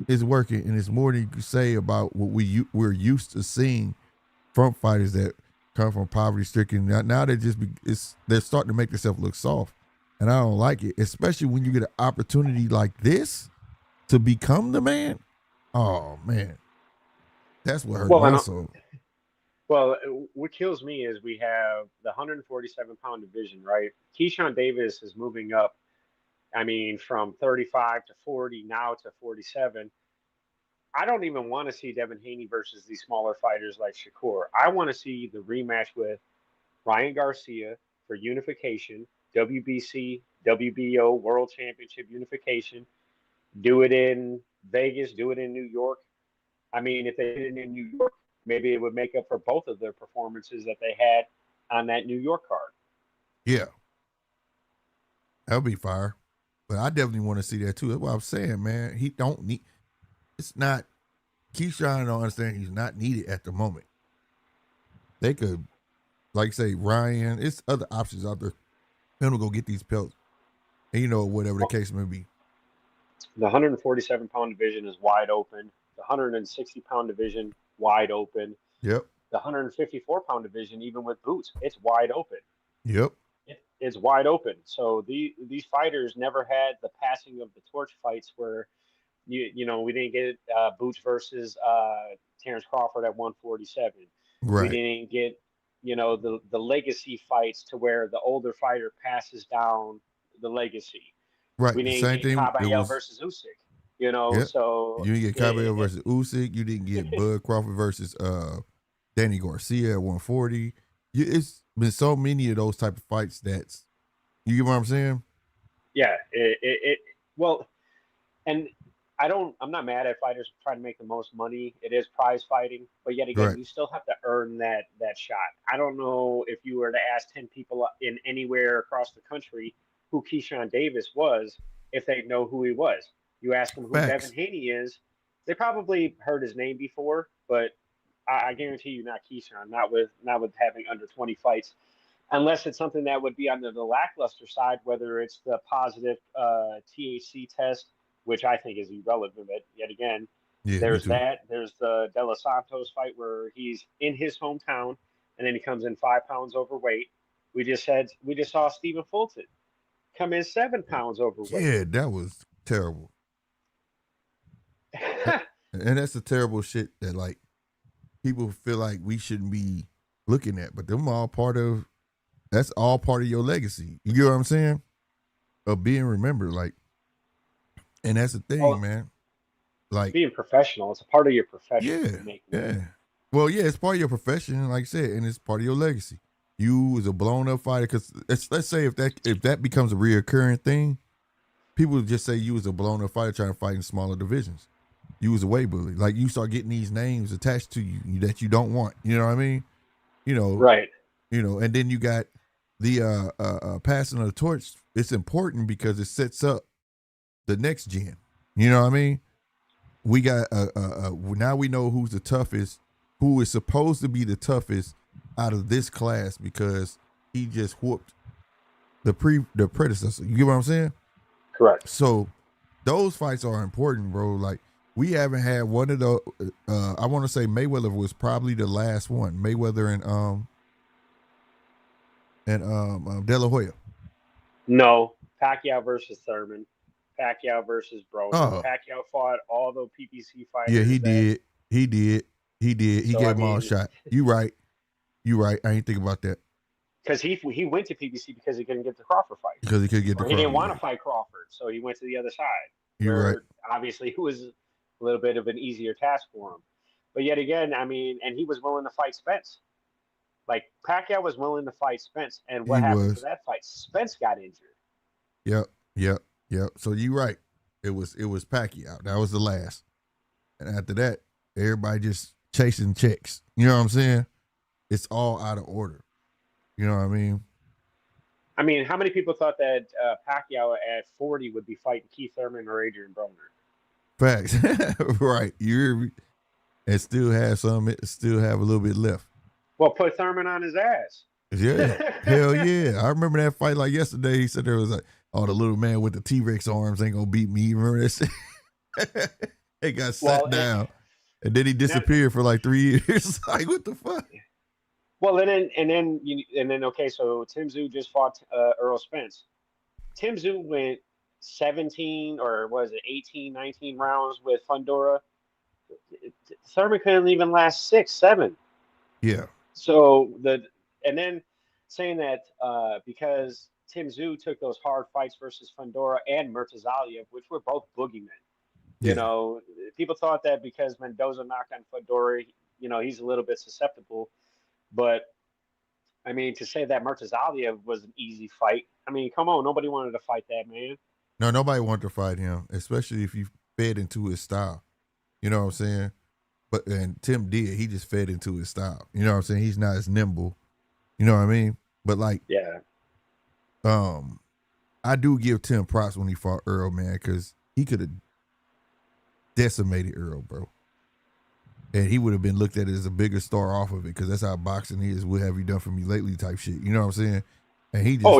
It's working, and it's more than you can say about what we're used to seeing from fighters that come from poverty stricken. Now they're starting to make themselves look soft, and I don't like it, especially when you get an opportunity like this to become the man. Oh man, that's what hurt my soul. Well, what kills me is we have the 147-pound division, right? Keyshawn Davis is moving up. I mean, from 35 to 40, now to 47. I don't even want to see Devin Haney versus these smaller fighters like Shakur. I want to see the rematch with Ryan Garcia for unification, WBC, WBO World Championship unification. Do it in Vegas, do it in New York. I mean, if they did it in New York, maybe it would make up for both of their performances that they had on that New York card. Yeah. That would be fire. But I definitely want to see that too. That's what I'm saying, man. He don't need, it's not, Keyshawn don't understand he's not needed at the moment. They could, like say, Ryan, it's other options out there. Him to go get these pelts. And whatever the case may be. The 147-pound division is wide open. The 160-pound division, wide open. Yep. The 154-pound division, even with boots, it's wide open. Yep. It's wide open. So these fighters never had the passing of the torch fights where, we didn't get Boots versus Terrence Crawford at 147. Right. We didn't get, the legacy fights to where the older fighter passes down the legacy. Right. We didn't get Caballero versus Usyk. Yep. So you didn't get Caballero versus Usyk. You didn't get Bud Crawford versus Danny Garcia at 140. It's been so many of those type of fights that's, you get what I'm saying? Yeah. Well, and I'm not mad at fighters trying to make the most money. It is prize fighting, but yet again, you still have to earn that shot. I don't know if you were to ask 10 people in anywhere across the country who Keyshawn Davis was, if they know who he was. You ask them who Devin Haney is, they probably heard his name before, but I guarantee you not Keyshawn, not with having under 20 fights, unless it's something that would be on the lackluster side, whether it's the positive THC test, which I think is irrelevant. But yet again, there's that. There's the De Los Santos fight where he's in his hometown and then he comes in 5 pounds overweight. We just saw Stephen Fulton come in 7 pounds overweight. Yeah, that was terrible. And that's the terrible shit that like people feel like we shouldn't be looking at, but that's all part of your legacy. You get what I'm saying? Of being remembered, like, and that's the thing, man. Like being professional, it's a part of your profession. Yeah. Well, yeah, it's part of your profession, like I said, and it's part of your legacy. You was a blown up fighter, because let's say if that becomes a reoccurring thing, people would just say you was a blown up fighter trying to fight in smaller divisions. You was a weight bully. Like you start getting these names attached to you that you don't want. You know what I mean? Right. And then you got the passing of the torch. It's important because it sets up the next gen. You know what I mean? We got now we know who's the toughest, who is supposed to be the toughest out of this class because he just whooped the predecessor. You get what I'm saying? Correct. So those fights are important, bro. Like we haven't had one of the I want to say Mayweather was probably the last one. Mayweather and De La Hoya. No, Pacquiao versus Thurman. Pacquiao versus Broner. Pacquiao fought all the PPC fighters. Yeah, he did. He gave them all a shot. You right. I ain't think about that. Because he went to PBC because he couldn't get the Crawford fight. Because he couldn't get the Crawford. He didn't want to fight Crawford, so he went to the other side. You're right. Obviously, it was a little bit of an easier task for him. But yet again, I mean, and he was willing to fight Spence. Like, Pacquiao was willing to fight Spence. And what happened to that fight? Spence got injured. Yep. So you're right. It was Pacquiao. That was the last. And after that, everybody just chasing checks. You know what I'm saying? It's all out of order. You know what I mean? I mean, how many people thought that Pacquiao at 40 would be fighting Keith Thurman or Adrian Broner? Facts. Right. And still have a little bit left. Well, put Thurman on his ass. Yeah, hell yeah. I remember that fight like yesterday. He said there was like, oh, the little man with the T-Rex arms ain't gonna beat me. You remember that shit? He got sat down, and then he disappeared for like 3 years. Like, what the fuck? Well, and then okay, so Tim Tszyu just fought Earl Spence. Tim Tszyu went 17 or was it 18, 19 rounds with Fundora. Thurman couldn't even last 6, 7. Yeah. So and then saying that because Tim Tszyu took those hard fights versus Fundora and Murtazalia, which were both boogeymen. You know, people thought that because Mendoza knocked on Fundora, you know, he's a little bit susceptible. But I mean, to say that Murtazalia was an easy fight, I mean, come on, nobody wanted to fight that man. No, nobody wanted to fight him, especially if you fed into his style. You know what I'm saying? And Tim did. He just fed into his style. You know what I'm saying? He's not as nimble. You know what I mean? But like, I do give Tim props when he fought Earl, man, because he could have decimated Earl, bro. And he would have been looked at as a bigger star off of it, because that's how boxing is. What have you done for me lately type shit. You know what I'm saying? And he just,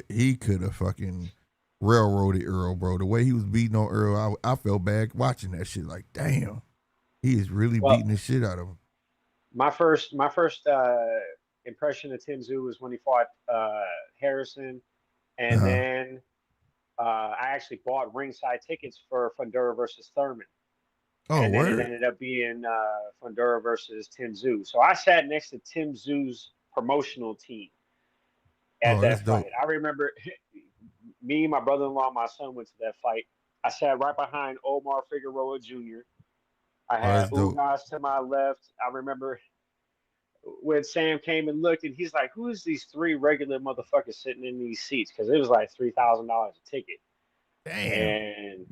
he could have fucking railroaded Earl, bro. The way he was beating on Earl, I felt bad watching that shit. Like, damn, he is really beating the shit out of him. My first impression of Tim Tszyu was when he fought Harrison, and then I actually bought ringside tickets for Fundora versus Thurman. Oh, and word. then it ended up being Fundora versus Tim Tszyu. So I sat next to Tim Tszyu's promotional team at that fight. Dope. I remember me, my brother-in-law, my son went to that fight. I sat right behind Omar Figueroa Jr. I had Ugas to my left. I remember when Sam came and looked, and he's like, "Who is these 3 regular motherfuckers sitting in these seats?" Because it was like $3,000 a ticket. Damn. And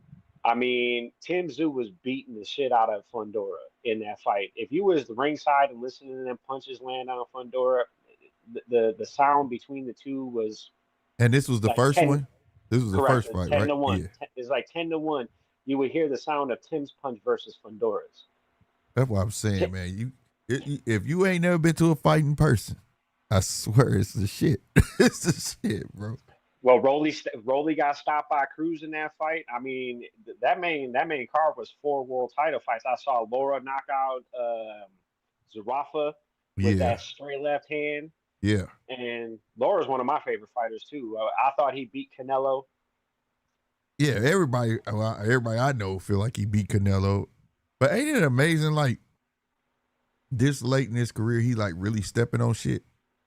I mean, Tim Tszyu was beating the shit out of Fundora in that fight. If you was the ringside and listening to them punches land on Fundora, the sound between the two was. And this was the like first 10, one. This was the first fight, 10 right? to 1. Yeah. It's like 10 to 1. You would hear the sound of Tim's punch versus Fundora's. That's what I'm saying, man. If you ain't never been to a fight in person, I swear it's the shit. It's the shit, bro. Well, Rolly got stopped by Cruz in that fight. I mean, that main card was 4 world title fights. I saw Laura knock out Zarafa with that straight left hand. Yeah. And Laura's one of my favorite fighters too. I thought he beat Canelo. Yeah, everybody I know feel like he beat Canelo. But ain't it amazing, like, this late in his career, he like really stepping on shit,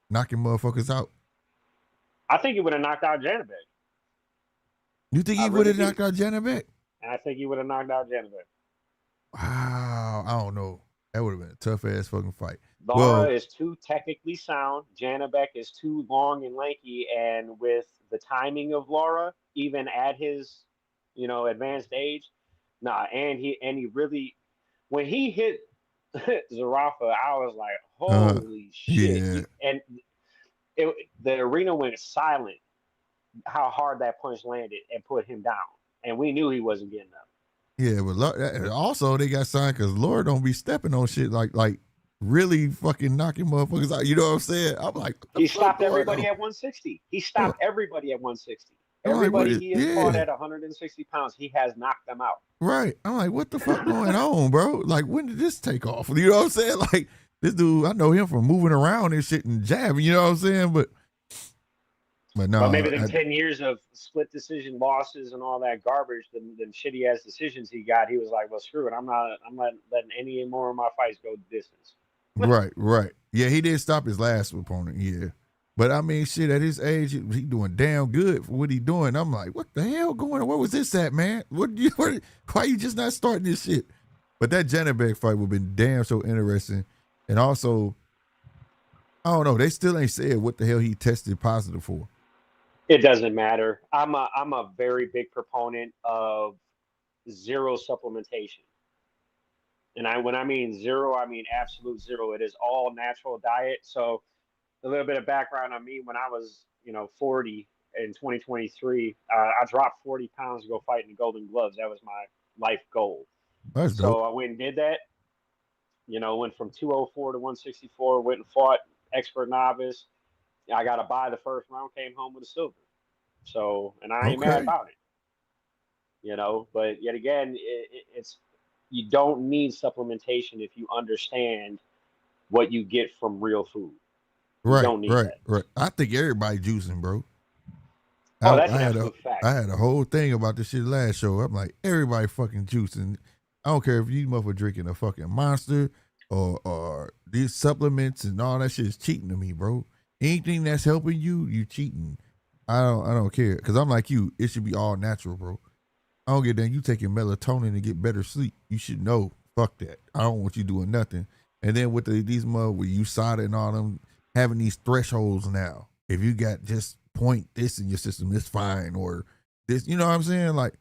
knocking motherfuckers out? I think he would have knocked out Janibek. You think he would have knocked out Janibek? I think he would have knocked out Janibek. Wow, I don't know. That would have been a tough ass fucking fight. Laura is too technically sound. Janibek is too long and lanky, and with the timing of Laura, even at his, advanced age, and he really, when he hit Zarafa, I was like, holy shit! Yeah. And the arena went silent. How hard that punch landed and put him down, and we knew he wasn't getting up. Yeah, but also they got signed because Laura don't be stepping on shit like really fucking knocking motherfuckers out. You know what I'm saying? I'm like, he stopped everybody at 160. He stopped everybody at 160. Everybody he has fought at 160 pounds, he has knocked them out. Right. I'm like, what the fuck going on, bro? Like, when did this take off? You know what I'm saying? Like, this dude, I know him from moving around and shit and jabbing, you know what I'm saying? But no. But maybe the 10 years of split decision losses and all that garbage, them shitty ass decisions he got, he was like, well, screw it. I'm not letting any more of my fights go the distance. Right. Yeah, he did stop his last opponent, yeah. But I mean, shit, at his age, he doing damn good for what he doing. I'm like, what the hell going on? Where was this at, man? Why you just not starting this shit? But that Janibek fight would have been damn so interesting. And also, I don't know, they still ain't said what the hell he tested positive for. It doesn't matter. I'm a very big proponent of zero supplementation. And when I mean zero, I mean absolute zero. It is all natural diet. So a little bit of background on me: when I was, 40 in 2023, I dropped 40 pounds to go fight in the Golden Gloves. That was my life goal. That's dope. So I went and did that. Went from 204 to 164, went and fought expert novice. I got a bye the first round, came home with a silver. So, and I ain't mad Okay. about it. But yet again, it's you don't need supplementation if you understand what you get from real food. You Right, don't need right, that. right. I think everybody juicing, bro. Oh, that's I an had a absolute fact. I had a whole thing about this shit last show. I'm like, everybody fucking juicing. I don't care if you motherfucker drinking a fucking Monster or these supplements and all that shit is cheating to me, bro. Anything that's helping you, you cheating. I don't care because I'm like you. It should be all natural, bro. I don't get that. You taking melatonin to get better sleep. You should know. Fuck that. I don't want you doing nothing. And then with these mother with USADA and all them having these thresholds now. If you got just point this in your system, it's fine. Or this, you know what I'm saying? Like,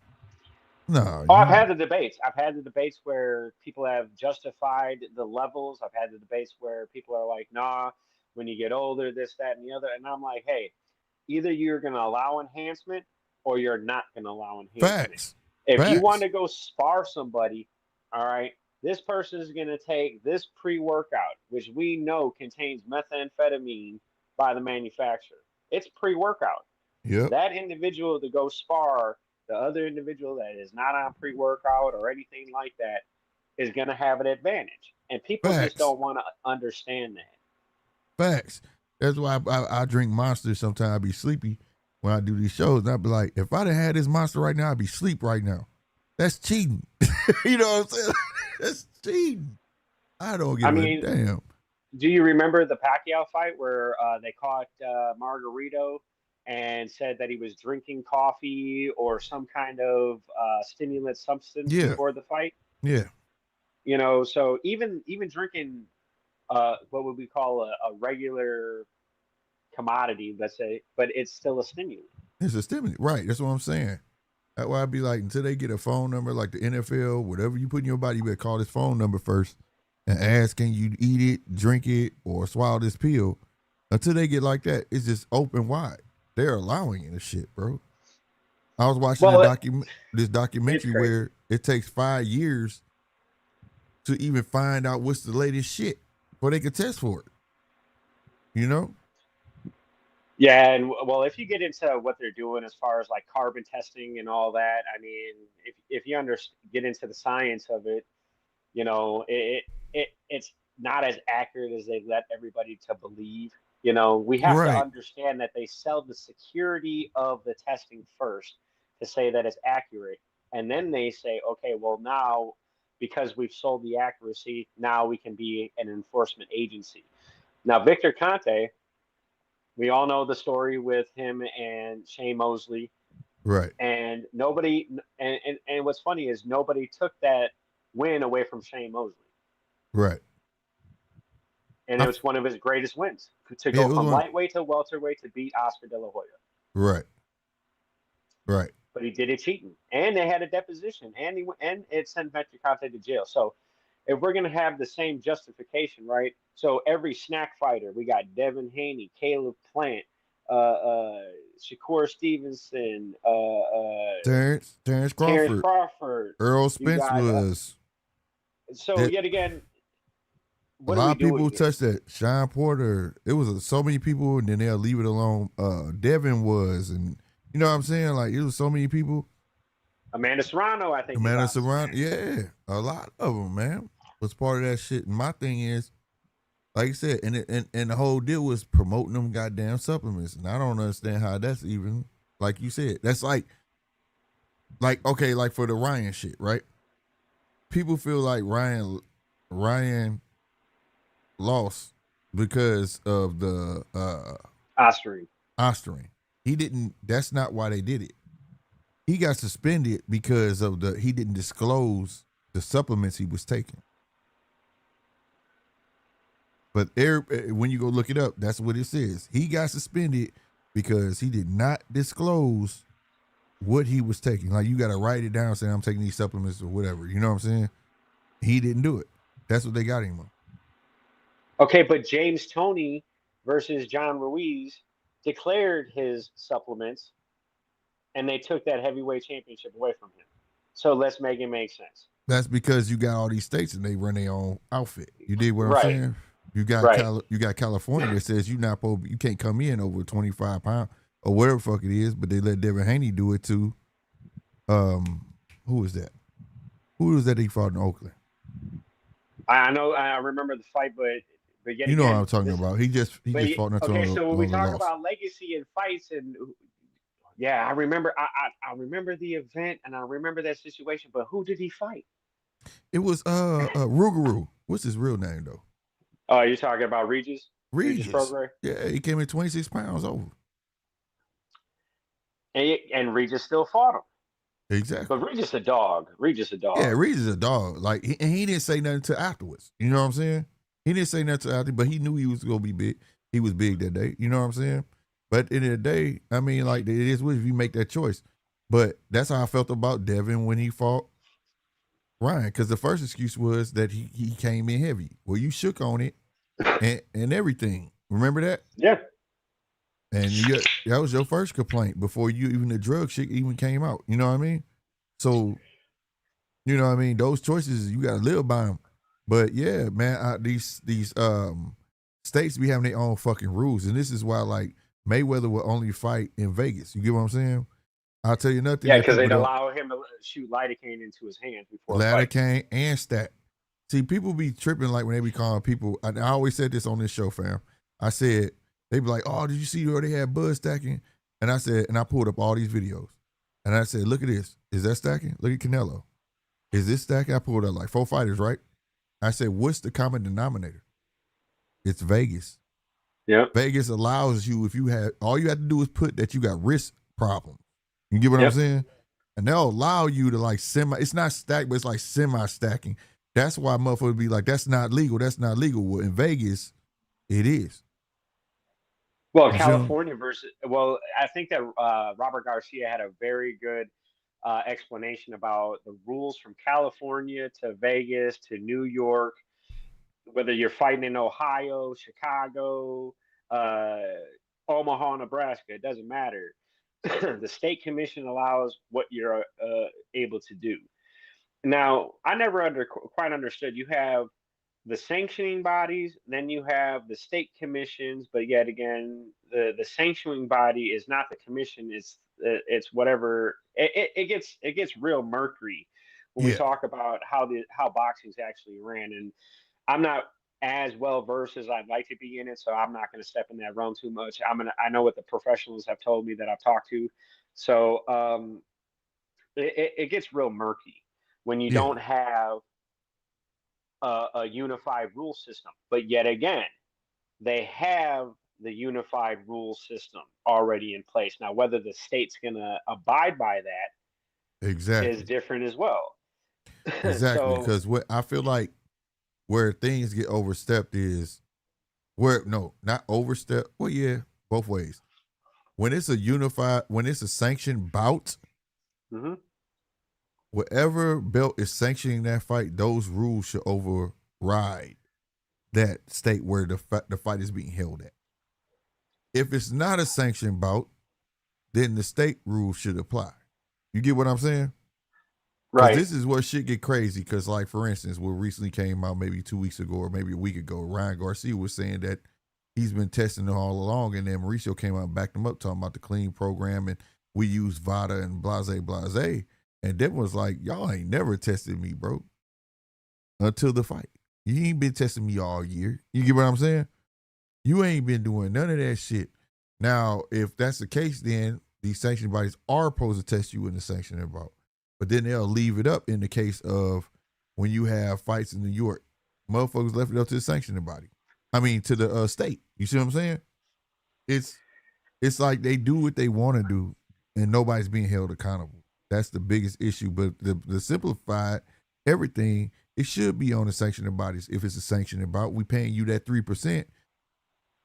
no, Oh, I've you had the debates. I've had the debates where people have justified the levels. I've had the debates where people are like, nah, when you get older, this, that, and the other. And I'm like, hey, either you're going to allow enhancement or you're not going to allow enhancement. facts. If you want Facts. to go spar somebody, all right, this person is going to take this pre workout, which we know contains methamphetamine by the manufacturer. It's pre workout. Yep. That individual to go spar the other individual that is not on pre workout or anything like that is going to have an advantage. And people just Facts. don't want to understand that. Facts. That's why I drink monsters sometimes. I be sleepy when I do these shows. And I be like, if I done had this monster right now, I'd be sleep right now. That's cheating. You know what I'm saying? That's cheating. I don't I give a mean, damn. do you remember the Pacquiao fight where they caught Margarito and said that he was drinking coffee or some kind of stimulant substance Yeah. before the fight? Yeah. So even drinking what would we call a regular commodity, let's say, but it's still a stimulant. It's a stimulant. Right. That's what I'm saying. That's why I'd be like, until they get a phone number like the NFL, whatever you put in your body, you better call this phone number first and ask, can you eat it, drink it, or swallow this pill? Until they get like that, it's just open wide. They're allowing it and shit, bro. I was watching Well, this it's documentary crazy. where it takes 5 years to even find out what's the latest shit before they can test for it. You know? Yeah, and well, if you get into what they're doing as far as like carbon testing and all that, I mean, if you get into the science of it, it's not as accurate as they let everybody to believe. We have to Right. understand that they sell the security of the testing first to say that it's accurate, and then they say, okay, well now because we've sold the accuracy, now we can be an enforcement agency. Now, Victor Conte, we all know the story with him and Shane Mosley, Right. and nobody, and what's funny is nobody took that win away from Shane Mosley, Right. and it was one of his greatest wins to Yeah, go it was from one. lightweight to welterweight to beat Oscar De La Hoya. Right. Right. But he did it cheating, and they had a deposition, and it sent Victor Conte to jail. So if we're gonna have the same justification, right? So every snack fighter, we got Devin Haney, Caleb Plant, Shakur Stevenson, Terrence Terrence Crawford, Crawford. Earl You Spence got was so that. yet again, A what are lot we of people doing here? touched that. Sean Porter, it was so many people, and then they'll leave it alone. Devin was, and you know what I'm saying? Like, it was so many people. Amanda Serrano, I think, is Amanda on the Serrano, snack. yeah, a lot of them, man, was part of that shit. And my thing is, like I said, and the whole deal was promoting them goddamn supplements, and I don't understand how that's even, like you said, that's like okay, like for the Ryan shit, right? People feel like Ryan lost because of the Osprey. Osterine. He didn't. That's not why they did it. He got suspended because of he didn't disclose the supplements he was taking. But when you go look it up, that's what it says. He got suspended because he did not disclose what he was taking. Like, you got to write it down saying, I'm taking these supplements or whatever. You know what I'm saying? He didn't do it. That's what they got him on. Okay, but James Toney versus John Ruiz declared his supplements, and they took that heavyweight championship away from him. So let's make it make sense. That's because you got all these states and they run their own outfit. You did what I'm Right. saying? You got Right. you got California that says you can't come in over 25 pounds or whatever the fuck it is, but they let Devin Haney do it too. Who is that? Who was that he fought in Oakland? I know. I remember the fight, but yet You know what again, I'm talking this. about. He just But fought not too okay, long so when long we ago, talk lost. about legacy and fights, and yeah, I remember. I remember the event, and I remember that situation. But who did he fight? It was Rougarou. What's his real name though? Oh, you're talking about Regis? Regis Regis. Prograis? Yeah, he came in 26 pounds over. And Regis still fought him. Exactly. But Regis a dog. Regis a dog. Yeah, Regis is a dog. Like, and he didn't say nothing till afterwards. You know what I'm saying? He didn't say nothing till after, but he knew he was gonna be big. He was big that day. You know what I'm saying? But at the end of the day, I mean, like it is what if you make that choice. But that's how I felt about Devin when he fought Ryan, because the first excuse was that he came in heavy. Well, you shook on it and everything. Remember that? Yeah. And that was your first complaint before even the drug shit even came out. You know what I mean? So, you know what I mean? Those choices, you got to live by them. But yeah, man, these states be having their own fucking rules. And this is why, like, Mayweather will only fight in Vegas. You get what I'm saying? I'll tell you nothing. Yeah, because they'd allow him to shoot lidocaine into his hands before lidocaine and stat. See, people be tripping like when they be calling people. I always said this on this show, fam. I said, they be like, oh, did you see where they had bud stacking? And I said, and I pulled up all these videos. And I said, look at this. Is that stacking? Look at Canelo. Is this stacking? I pulled up like 4 fighters, right? I said, what's the common denominator? It's Vegas. Yep. Vegas allows you, if you have, all you have to do is put that you got wrist problems. You get what I'm saying? And they'll allow you to like it's not stacked, but it's like semi-stacking. That's why motherfuckers be like, that's not legal. That's not legal. Well, in Vegas, it is. Well, California I think that Robert Garcia had a very good explanation about the rules from California to Vegas to New York, whether you're fighting in Ohio, Chicago, Omaha, Nebraska, it doesn't matter. The state commission allows what you're able to do. Now, I never quite understood. You have the sanctioning bodies, then you have the state commissions, but yet again, the sanctioning body is not the commission. It's whatever. It gets real murky when we talk about how boxing's actually ran. And I'm not as well versed as I'd like to be in it, so I'm not going to step in that realm too much. I know what the professionals have told me that I've talked to, so it gets real murky when you don't have a unified rule system. But yet again, they have the unified rule system already in place. Now, whether the state's going to abide by that is different as well. Exactly, because what I feel like where things get overstepped is not overstep. Well, yeah, both ways. When it's a sanctioned bout, whatever belt is sanctioning that fight, those rules should override that state where the fight is being held at. If it's not a sanctioned bout, then the state rules should apply. You get what I'm saying? Right. This is where shit get crazy. Because, like, for instance, what recently came out maybe 2 weeks ago or maybe a week ago, Ryan Garcia was saying that he's been testing it all along, and then Mauricio came out and backed him up talking about the clean program and we use VADA and blase. And Devin was like, y'all ain't never tested me, bro, until the fight. You ain't been testing me all year. You get what I'm saying? You ain't been doing none of that shit. Now, if that's the case, then these sanctioning bodies are supposed to test you in the sanctioning bout. But then they'll leave it up in the case of when you have fights in New York. Motherfuckers left it up to the sanctioning body. I mean, to the state. You see what I'm saying? It's like they do what they want to do, and nobody's being held accountable. That's the biggest issue. But the simplified everything, it should be on the sanctioning bodies. If it's a sanctioning bout, we paying you that 3%.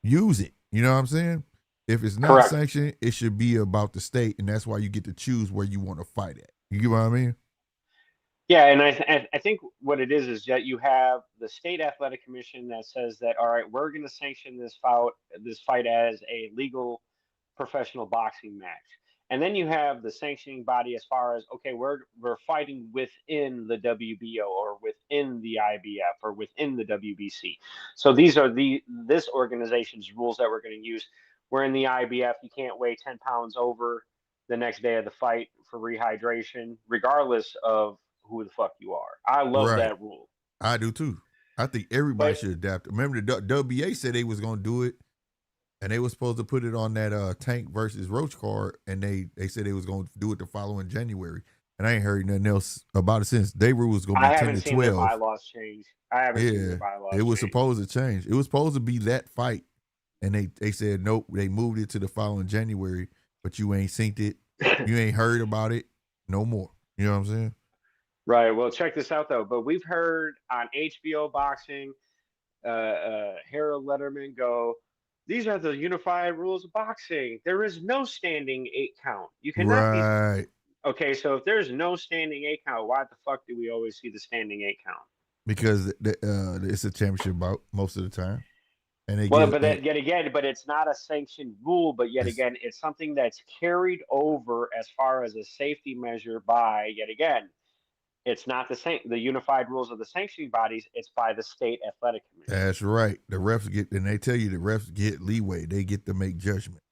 Use it. You know what I'm saying? If it's not sanctioned, it should be about the state, and that's why you get to choose where you want to fight at. You get what I mean? Yeah, and I think what it is that you have the state athletic commission that says that, all right, we're going to sanction this fight as a legal professional boxing match. And then you have the sanctioning body as far as, okay, we're fighting within the WBO or within the IBF or within the WBC. So these are this organization's rules that we're going to use. We're in the IBF, you can't weigh 10 pounds over the next day of the fight for rehydration, regardless of who the fuck you are. I love Right. that rule. I do too. I think everybody But should adapt. Remember the WBA said they was going to do it, and they were supposed to put it on that Tank versus Roach card, and they said they was going to do it the following January. And I ain't heard nothing else about it since. They rule was going to I be 10 haven't to seen their 12. bylaws change. I haven't seen Yeah, their bylaws it was change. supposed to change. It was supposed to be that fight, and they said nope. They moved it to the following January, but you ain't synced it. You ain't heard about it no more. You know what I'm saying? Right. Well, check this out though. But we've heard on HBO Boxing, Harold Letterman go, "These are the unified rules of boxing. There is no standing 8 count. You cannot be." Right. Okay, so if there's no standing 8 count, why the fuck do we always see the standing 8 count? Because it's a championship bout most of the time, and they Well, get but that, yet again, but it's not a sanctioned rule. But yet again, it's something that's carried over as far as a safety measure by, yet again, it's not the unified rules of the sanctioning bodies. It's by the state athletic commission. That's right. The refs get, and they tell you the refs get leeway. They get to make judgment,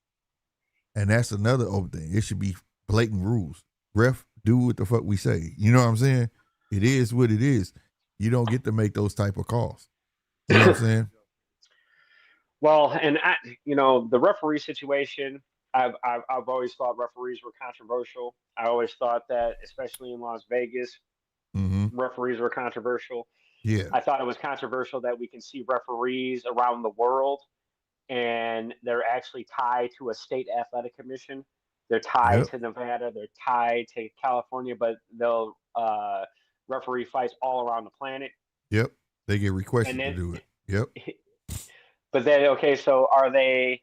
and that's another old thing. It should be blatant rules. Ref, do what the fuck we say. You know what I'm saying? It is what it is. You don't get to make those type of calls. You know what I'm saying? Well, and the referee situation, I've always thought referees were controversial. I always thought that, especially in Las Vegas, referees were controversial. Yeah. I thought it was controversial that we can see referees around the world, and they're actually tied to a state athletic commission. They're tied to Nevada. They're tied to California, but they'll referee fights all around the planet. Yep. They get requested to do it. Yep. But then, okay, so are they?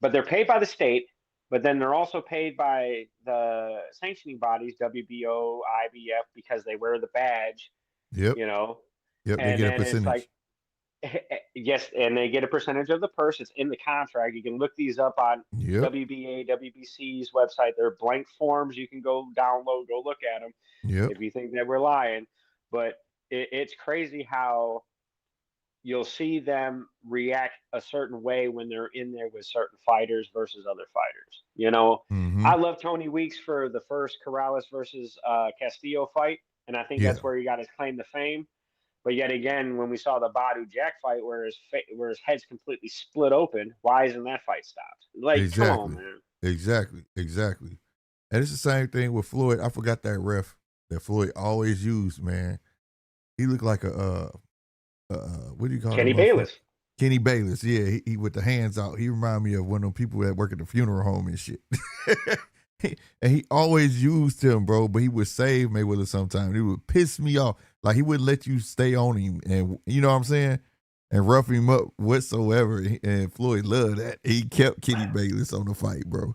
But they're paid by the state, but then they're also paid by the sanctioning bodies, WBO, IBF, because they wear the badge. Yep. You know. Yep. They And get a then percentage. it's like, yes, and they get a percentage of the purse. It's in the contract. You can look these up on WBA, WBC's website. They're blank forms. You can go download, go look at them if you think that we're lying. But it's crazy how you'll see them react a certain way when they're in there with certain fighters versus other fighters. You know, I love Tony Weeks for the first Corrales versus Castillo fight, and I think that's where he got his claim to fame. But yet again, when we saw the Badu Jack fight where his head's completely split open, why isn't that fight stopped? Like, come on, man. Exactly. And it's the same thing with Floyd. I forgot that ref that Floyd always used, man. He looked like a what do you call Kenny him? Bayless. Kenny Bayless, yeah. He with the hands out. He reminded me of one of them people that work at the funeral home and shit. And he always used him, bro, but he would save Mayweather sometimes. He would piss me off. Like, he wouldn't let you stay on him, and you know what I'm saying? And rough him up whatsoever. And Floyd loved that. He kept Kenny Bayless on the fight, bro.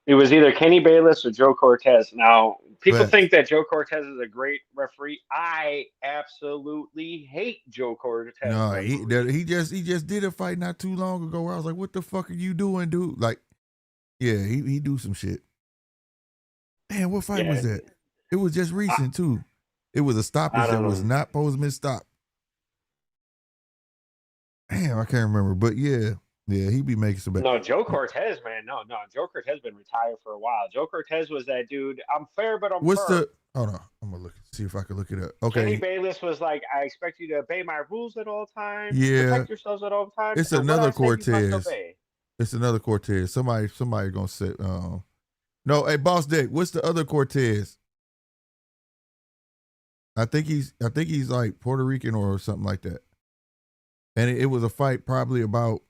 It was either Kenny Bayless or Joe Cortez. Now, people think that Joe Cortez is a great referee. I absolutely hate Joe Cortez. No, he just did a fight not too long ago where I was like, what the fuck are you doing, dude? Like, yeah, he do some shit. Man, what fight was that? It was just recent, too. It was a stoppage that was not supposed to be stopped. Damn, I can't remember. But yeah, he be making some bad. No, Joe Cortez, man. No. Joe Cortez been retired for a while. Joe Cortez was that dude. I'm fair, but I'm firm. Hold on. I'm going to see if I can look it up. Okay. Kenny Bayless was like, I expect you to obey my rules at all times. Yeah. Protect yourselves at all times. It's another Cortez. It's another Cortez. Somebody going to say, no, hey, Boss Dick, what's the other Cortez? I think he's like Puerto Rican or something like that. And it was a fight probably about,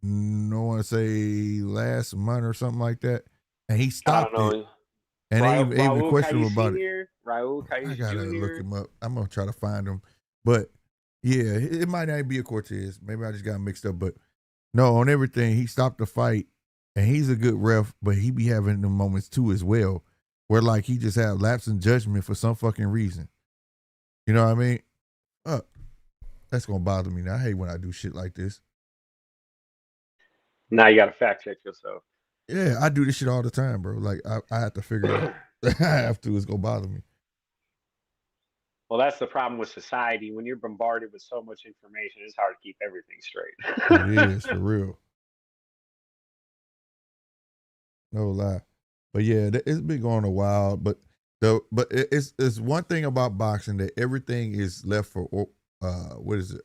I want to say last month or something like that. And he stopped it. And they even questioned him about it. I gotta look him up. I'm gonna try to find him. But yeah, it might not be a Cortez. Maybe I just got mixed up. But no, on everything, he stopped the fight. And he's a good ref, but he be having the moments too as well, where like he just have lapse in judgment for some fucking reason. You know what I mean? That's gonna bother me now. I hate when I do shit like this. Now you gotta fact check yourself. Yeah, I do this shit all the time, bro. Like I have to figure out. I have to. It's gonna bother me. Well, that's the problem with society. When you're bombarded with so much information, it's hard to keep everything It straight. is for real. No lie. But yeah, it's been going a while. But it's one thing about boxing that everything is left for what is it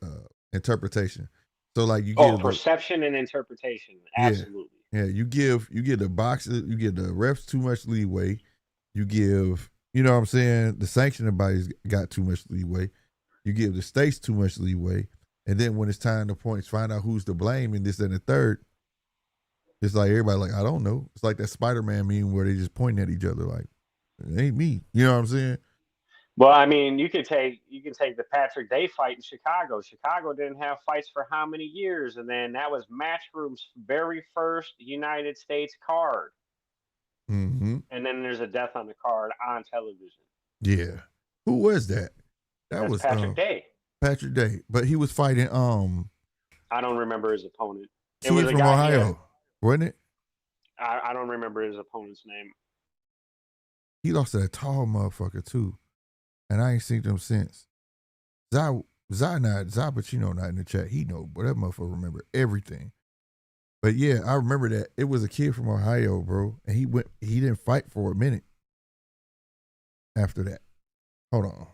interpretation. So like you Oh, give the perception and interpretation. yeah Absolutely. yeah you give the boxers, you give the refs too much leeway. You give, you know what I'm saying, the sanctioning bodies got too much leeway. You give the states too much leeway. And then when it's time to points, find out who's to blame and this and the third. It's like everybody like, I don't know. It's like that Spider-Man meme where they just pointing at each other like, it ain't me. You know what I'm saying? Well, I mean, you can take the Patrick Day fight in Chicago. Chicago didn't have fights for how many years, and then that was Matchroom's very first United States card. Mm-hmm. And then there's a death on the card on television. Yeah. Who was that? That That's was Patrick Day. Patrick Day. But he was fighting I don't remember his opponent. It kid was a from guy Ohio, wasn't it? I don't remember his opponent's name. He lost to that tall motherfucker too. And I ain't seen them since. Zai Pacino not in the chat. He know, but that motherfucker remember everything. But yeah, I remember that. It was a kid from Ohio, bro. And he didn't fight for a minute after that. Hold on. All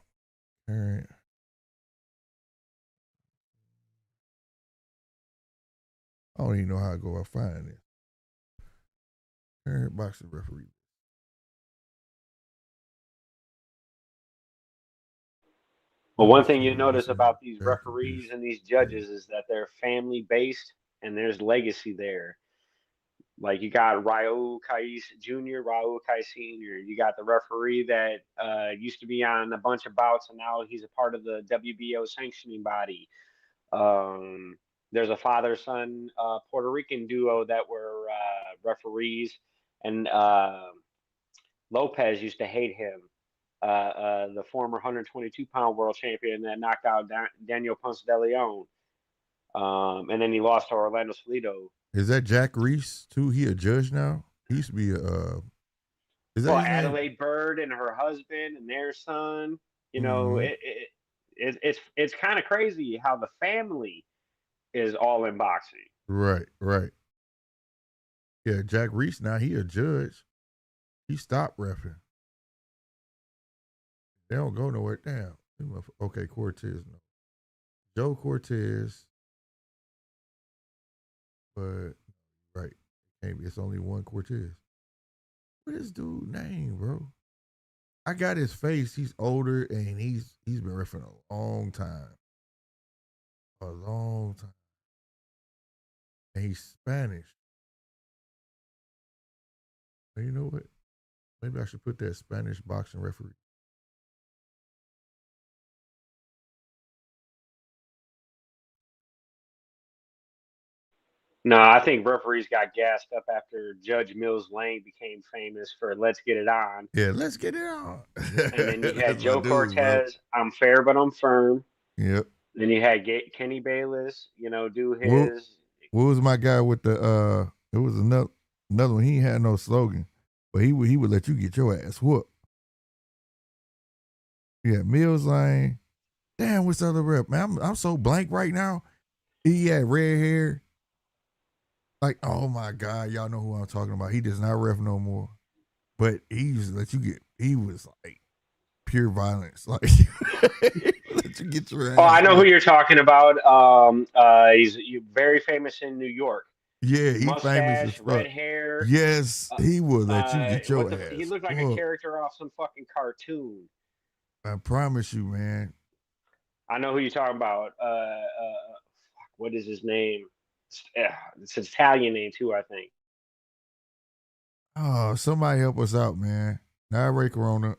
right. I don't even know how to go about finding it. Current boxing referee. Well, one thing you notice about these referees and these judges is that they're family based and there's legacy there. Like you got Raul Kais Jr., Raul Kais Sr. You got the referee that used to be on a bunch of bouts and now he's a part of the WBO sanctioning body. There's a father-son Puerto Rican duo that were referees, and Lopez used to hate him. The former 122-pound world champion that knocked out Daniel Ponce de Leon. And then he lost to Orlando Salido. Is that Jack Reese too? He a judge now? He used to be is that his name? Adelaide Bird and her husband and their son. You know, it's kind of crazy how the family is all in boxing. Right. Yeah, Jack Reese now he a judge. He stopped reffing. They don't go nowhere. Damn. Okay, Cortez. No. Joe Cortez. But right. Maybe it's only one Cortez. What is dude's name, bro? I got his face. He's older and he's been reffing a long time. A long time. And he's Spanish. And you know what? Maybe I should put that Spanish boxing referee. No, I think referees got gassed up after Judge Mills Lane became famous for "Let's Get It On." Yeah, let's get it on. And then you had Joe Cortez, "I'm fair but I'm firm." Yep. Then you had Kenny Bayless, do his. What was my guy with the it was another one. He had no slogan, but he would let you get your ass whooped. Yeah, Mills Lane. Damn, what's the other rep? Man, I'm so blank right now. He had red hair. Like, oh my God, y'all know who I'm talking about. He does not ref no more. But he used to let you get, he was like pure violence. Like, let you get your ass. Oh, I know who you're talking about. He's very famous in New York. Yeah, he's Mustache, famous as fuck. red hair. Yes, he will let you get your ass. He looked like a character off some fucking cartoon. I promise you, man. I know who you're talking about. What is his name? It's an Italian name too, I think. Oh, somebody help us out, man. Now, Ray Corona.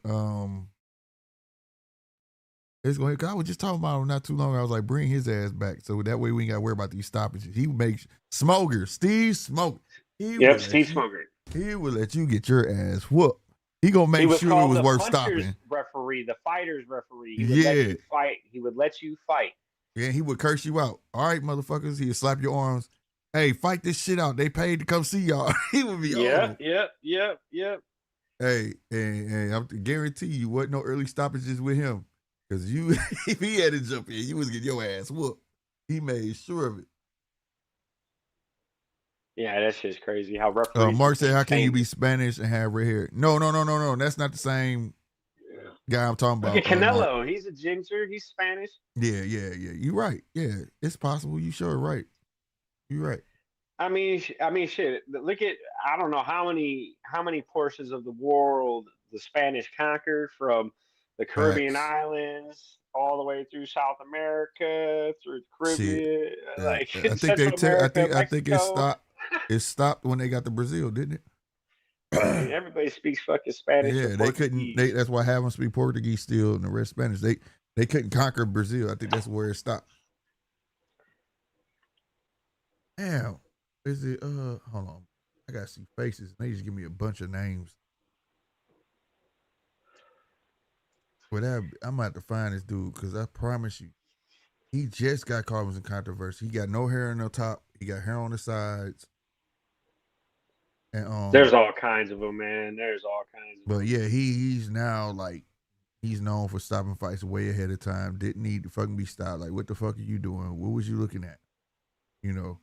It's going. I was just talking about him not too long ago. I was like, bring his ass back, so that way we ain't got to worry about these stoppages. He makes Smoker, Steve Smoker. Steve Smoker. He will let you get your ass whooped. He gonna make sure it was worth stopping. Referee, the fighters referee. He would let you fight. He would let you fight. Yeah, he would curse you out. All right, motherfuckers. He'd slap your arms. hey, fight this shit out. They paid to come see y'all. He would be on it. Yep. Hey, and I guarantee you wasn't no early stoppages with him. Because you, if he had to jump in, you was getting your ass whooped. He made sure of it. Yeah, that's just crazy how referees. Mark said, "How can you be famous. Spanish and have red hair?" No. That's not the same guy I'm talking Look about. at Mark. Canelo. He's a ginger. He's Spanish. Yeah. You're right. Yeah, it's possible. You sure right. You're right. I mean, shit. Look at I don't know how many portions of the world the Spanish conquered, from the Caribbean Facts. islands all the way through South America, through the Shit. Caribbean, like I think Central America, I think it Mexico. stopped. It stopped when they got to Brazil, didn't it? I mean, everybody speaks fucking Spanish. Yeah, or they couldn't. Portuguese. That's why have them speak Portuguese still, and the rest Spanish. They couldn't conquer Brazil. I think that's where it stopped. Damn, is it? Hold on, I gotta see faces. They just give me a bunch of names. But I'm gonna have to find this dude because I promise you, he just got caught in some controversy. He got no hair on the top. He got hair on the sides. And There's all kinds of them, man. There's all kinds of but them. yeah, he's now like he's known for stopping fights way ahead of time. Didn't need to fucking be stopped. Like, what the fuck are you doing? What was you looking at? You know,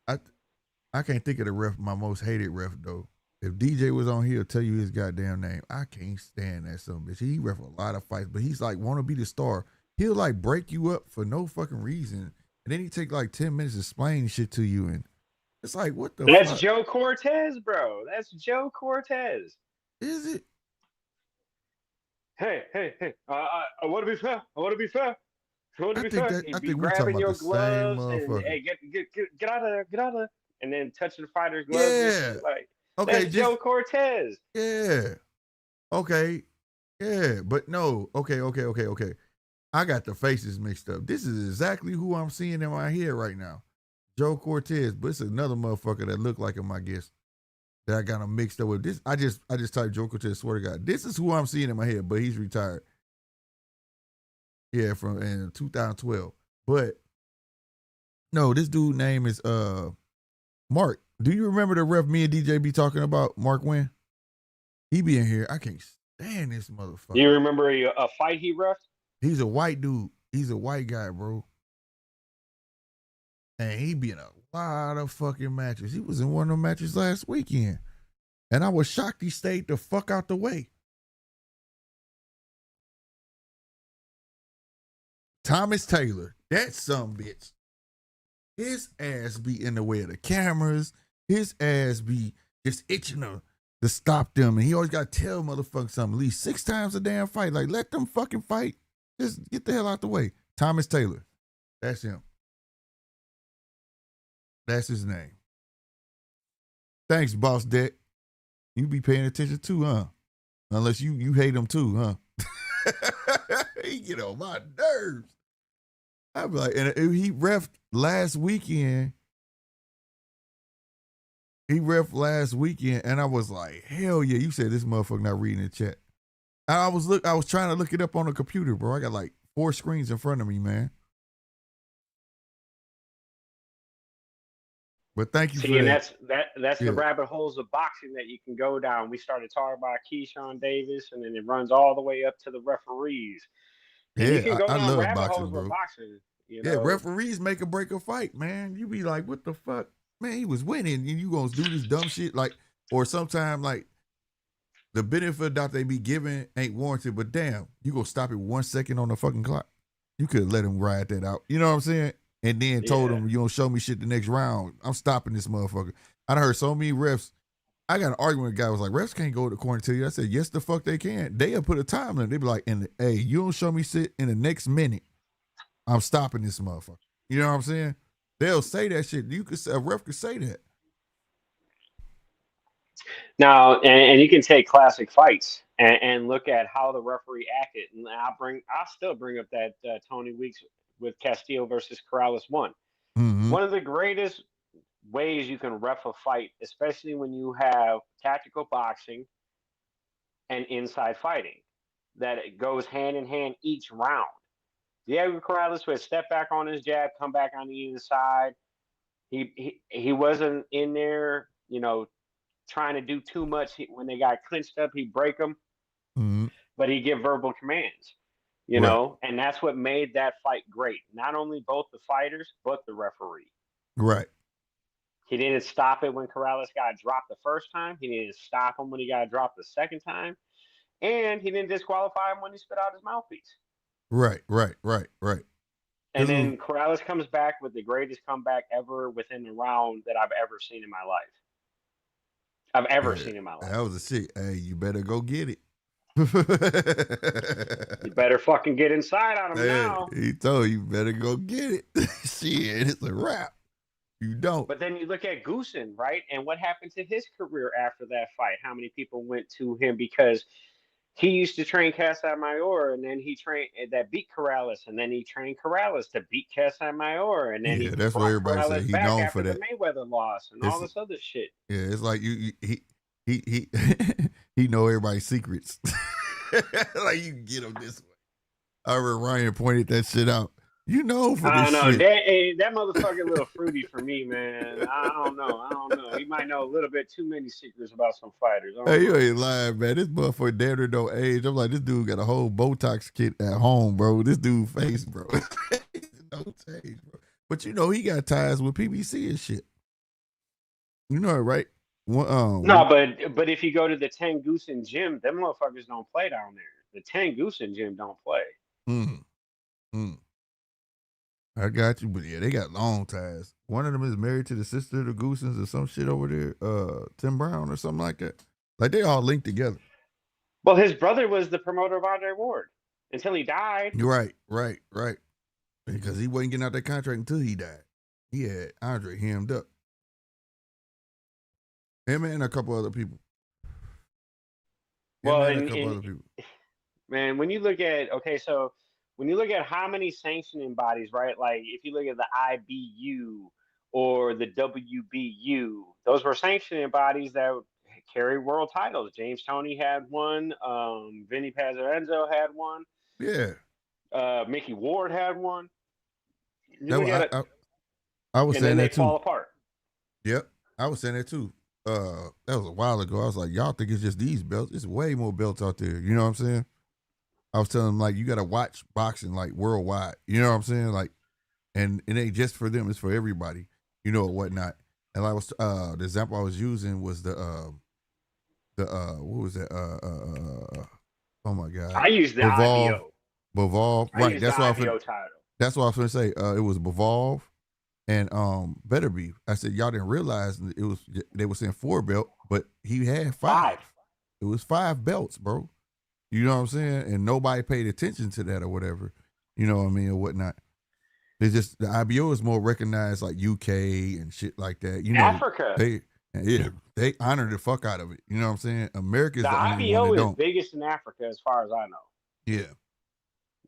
I can't think of the ref, my most hated ref though. If DJ was on here, he'll tell you his goddamn name. I can't stand that son bitch. He ref a lot of fights, but he's like want to be the star. He'll like break you up for no fucking reason, and then he take like 10 minutes to explain shit to you, and it's like what the That's fuck? Joe Cortez, bro. That's Joe Cortez. Is it? Hey. I want to be fair. I want to be fair. I want to be fair. He'd I be think we talking grabbing about your the same gloves and motherfucker. hey, get out of there, get out of there, and then touching the fighter's gloves. Yeah. Like Okay, that's Joe Cortez. Yeah. Okay. Yeah, but no. Okay. I got the faces mixed up. This is exactly who I'm seeing in my head right now. Joe Cortez, but it's another motherfucker that looked like him, I guess. That I got him mixed up with. This I just typed Joe Cortez, swear to God. This is who I'm seeing in my head, but he's retired. Yeah, from in 2012. But no, this dude name is Mark. Do you remember the ref me and DJ be talking about, Mark Wynn? He be in here. I can't stand this motherfucker. You remember a fight he ref? He's a white dude. He's a white guy, bro. And he be in a lot of fucking matches. He was in one of them matches last weekend. And I was shocked he stayed the fuck out the way. Thomas Taylor. That some bitch. His ass be in the way of the cameras. His ass be just itching to stop them. And he always got to tell motherfuckers something at least 6 times a damn fight. Like, let them fucking fight. Just get the hell out the way. Thomas Taylor. That's him. That's his name. Thanks, Boss Deck. You be paying attention too, huh? Unless you hate him too, huh? He get on my nerves. I be like, and he reffed last weekend. And I was like, hell yeah, you said this motherfucker not reading the chat. I was trying to look it up on the computer, bro. I got like 4 screens in front of me, man. But thank you for and that. that's Yeah. the rabbit holes of boxing that you can go down. We started talking about Keyshawn Davis, and then it runs all the way up to the referees. And you can go I down love rabbit boxing, holes bro. with boxing. You Yeah, know? referees make or break a fight, man. You be like, what the fuck? Man, he was winning, and you gonna do this dumb shit? Like, or sometime like the benefit that they be giving ain't warranted, but damn, you gonna stop it 1 second on the fucking clock. You could let him ride that out. You know what I'm saying? And then told him, you don't show me shit the next round. I'm stopping this motherfucker. I heard so many refs. I got an argument with a guy who was like, refs can't go to the corner to you. I said, yes, the fuck they can. They'll put a time limit. They be like, hey, you don't show me shit in the next minute, I'm stopping this motherfucker. You know what I'm saying? They'll say that shit. A ref could say that. Now, and you can take classic fights and look at how the referee acted. And I'll still bring up that Tony Weeks with Castillo versus Corrales 1. Mm-hmm. One of the greatest ways you can ref a fight, especially when you have tactical boxing and inside fighting, that it goes hand in hand each round. Diego Corrales would step back on his jab, come back on the inside. He wasn't in there, trying to do too much. When they got clinched up, he'd break them, Mhm. but he'd give verbal commands, Right. and that's what made that fight great. Not only both the fighters, but the referee. Right. He didn't stop it when Corrales got dropped the first time. He didn't stop him when he got dropped the second time. And he didn't disqualify him when he spit out his mouthpiece. Right. Right. Right. Right. And then Corrales comes back with the greatest comeback ever within the round that I've ever seen in my life. That was a shit. Hey, you better go get it. You better fucking get inside on him now. He told you better go get it. Shit, it's a wrap. You don't. But then you look at Goosen, right? And what happened to his career after that fight? How many people went to him because he used to train Casamayor, and then he trained that beat Corrales, and then he trained Corrales to beat Casamayor, and then he that's what everybody Corrales said. He back known after for that. the Mayweather loss and all this other shit. Yeah, it's like he he know everybody's secrets. Like you can get him this way. I remember Ryan pointed that shit out. You know for this shit. That motherfucker a little fruity for me, man. I don't know. He might know a little bit too many secrets about some fighters. Hey, you ain't lying, man. This motherfucker damn near no age. I'm like, this dude got a whole Botox kit at home, bro. This dude face, bro. No change, bro. But he got ties with PBC and shit. You know it, right? No, but if you go to the Tengusen gym, them motherfuckers don't play down there. The Tengusen gym don't play. I got you, but yeah, they got long ties. One of them is married to the sister of the Goosens or some shit over there, Tim Brown or something like that. Like they all linked together. Well, his brother was the promoter of Andre Ward until he died. Right. Because he wasn't getting out that contract until he died. He had Andre hemmed up. Him and a couple other people. Man, when you look at when you look at how many sanctioning bodies, right? Like if you look at the IBU or the WBU, those were sanctioning bodies that carry world titles. James Toney had one. Vinny Pazzarenzo had one. Yeah. Mickey Ward had one. I was saying that too. Fall apart. Yep, I was saying that too. That was a while ago. I was like, y'all think it's just these belts? It's way more belts out there. You know what I'm saying? I was telling them, like, you got to watch boxing, like, worldwide. You know what I'm saying? Like, and it ain't just for them. It's for everybody, or whatnot. And the example I was using was what was that? Oh, my God. I used the IBO. Bivol. Right. That's what IBO title. That's what I was going to say. It was Bivol and Better Beef. I said, y'all didn't realize they were saying 4 belt, but he had 5. It was 5 belts, bro. You know what I'm saying? And nobody paid attention to that or whatever. You know what I mean? Or whatnot. It's just the IBO is more recognized like UK and shit like that. Africa. They honor the fuck out of it. You know what I'm saying? America's the only IBO one that is don't. biggest in Africa as far as I know. Yeah.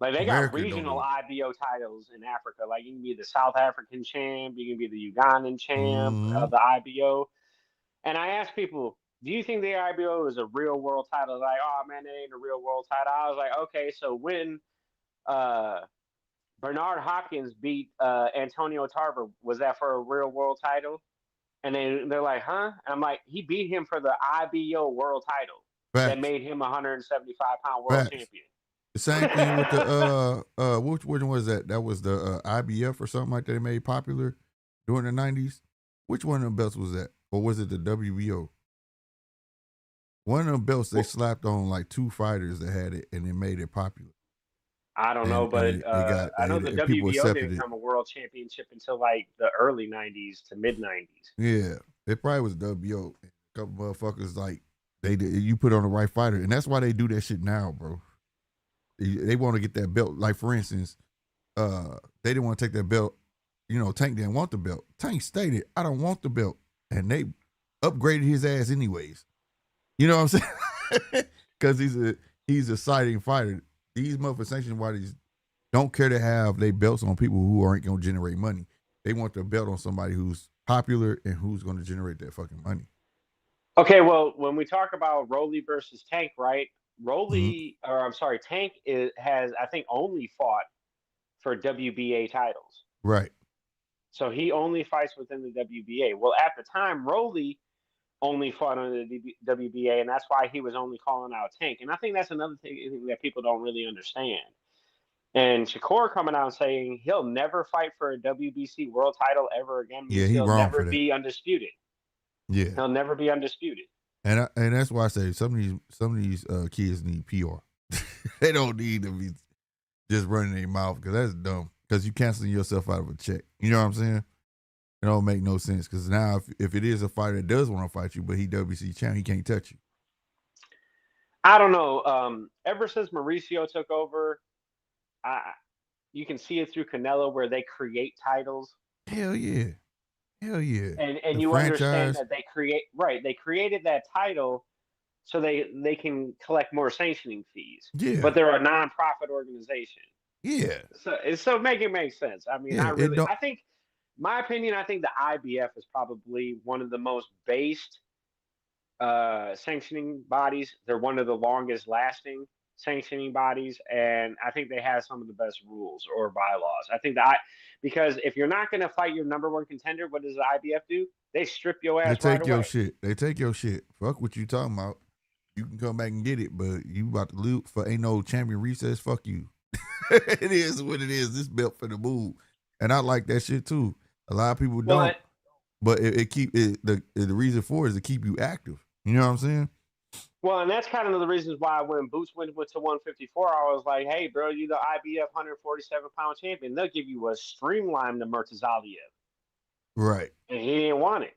Like they got regional IBO titles in Africa. Like you can be the South African champ, you can be the Ugandan champ of the IBO. And I asked people, do you think the IBO is a real world title? Like, oh man, it ain't a real world title. I was like, okay, so when Bernard Hopkins beat Antonio Tarver, was that for a real world title? And they're like, huh? And I'm like, he beat him for the IBO world title that made him a 175-pound world champion. The same thing with the which one was that? That was the IBF or something like that they made popular during the 90s. Which one of them belts was that? Or was it the WBO? One of them belts they slapped on like 2 fighters that had it and it made it popular. I don't know, but I know the WBO didn't become a world championship until like the early 90s to mid 90s. Yeah, it probably was WBO. A couple motherfuckers like you put on the right fighter, and that's why they do that shit now, bro. They want to get that belt. Like for instance, they didn't want to take that belt. Tank didn't want the belt. Tank stated, "I don't want the belt," and they upgraded his ass anyways. You know what I'm saying? Because he's a citing fighter. These motherfucking sanctioned bodies don't care to have their belts on people who aren't going to generate money. They want their belt on somebody who's popular and who's going to generate that fucking money. Okay, well, when we talk about Rolly versus Tank, right? Tank has, I think, only fought for WBA titles. Right. So he only fights within the WBA. Well, at the time, Rolly only fought under the WBA, and that's why he was only calling out Tank. And I think that's another thing that people don't really understand. And Shakur coming out and saying he'll never fight for a WBC world title ever again Yeah, means he he'll wrong never for that. be undisputed. Yeah, He'll never be undisputed. and that's why I say some of these kids need PR. They don't need to be just running their mouth because that's dumb. Because you canceling yourself out of a check. You know what I'm saying? It don't make no sense. Because now if it is a fighter that does want to fight you, but he WBC champ, he can't touch you. I don't know. Ever since Mauricio took over, you can see it through Canelo where they create titles. Hell yeah. And the you franchise, understand that they created that title so they can collect more sanctioning fees. Yeah. But they're a nonprofit organization. Yeah. So make it make sense. I mean, Yeah, I think my opinion, I think the IBF is probably one of the most based sanctioning bodies. They're one of the longest lasting sanctioning bodies, and I think they have some of the best rules or bylaws. I think because if you're not going to fight your number one contender, what does the IBF do? They strip your ass They right take your away. shit. They take your shit. Fuck what you talking about. You can come back and get it, but you about to lose for ain't no champion recess. Fuck you. It is what it is. This belt for the move, and I like that shit too. A lot of people don't, but it keep it the reason for it is to keep you active. You know what I'm saying? Well, and that's kind of the reasons why when Boots went to 154, I was like, hey, bro, you the IBF 147-pound champion. They'll give you a streamlined Murtazaliev. Right. And he didn't want it.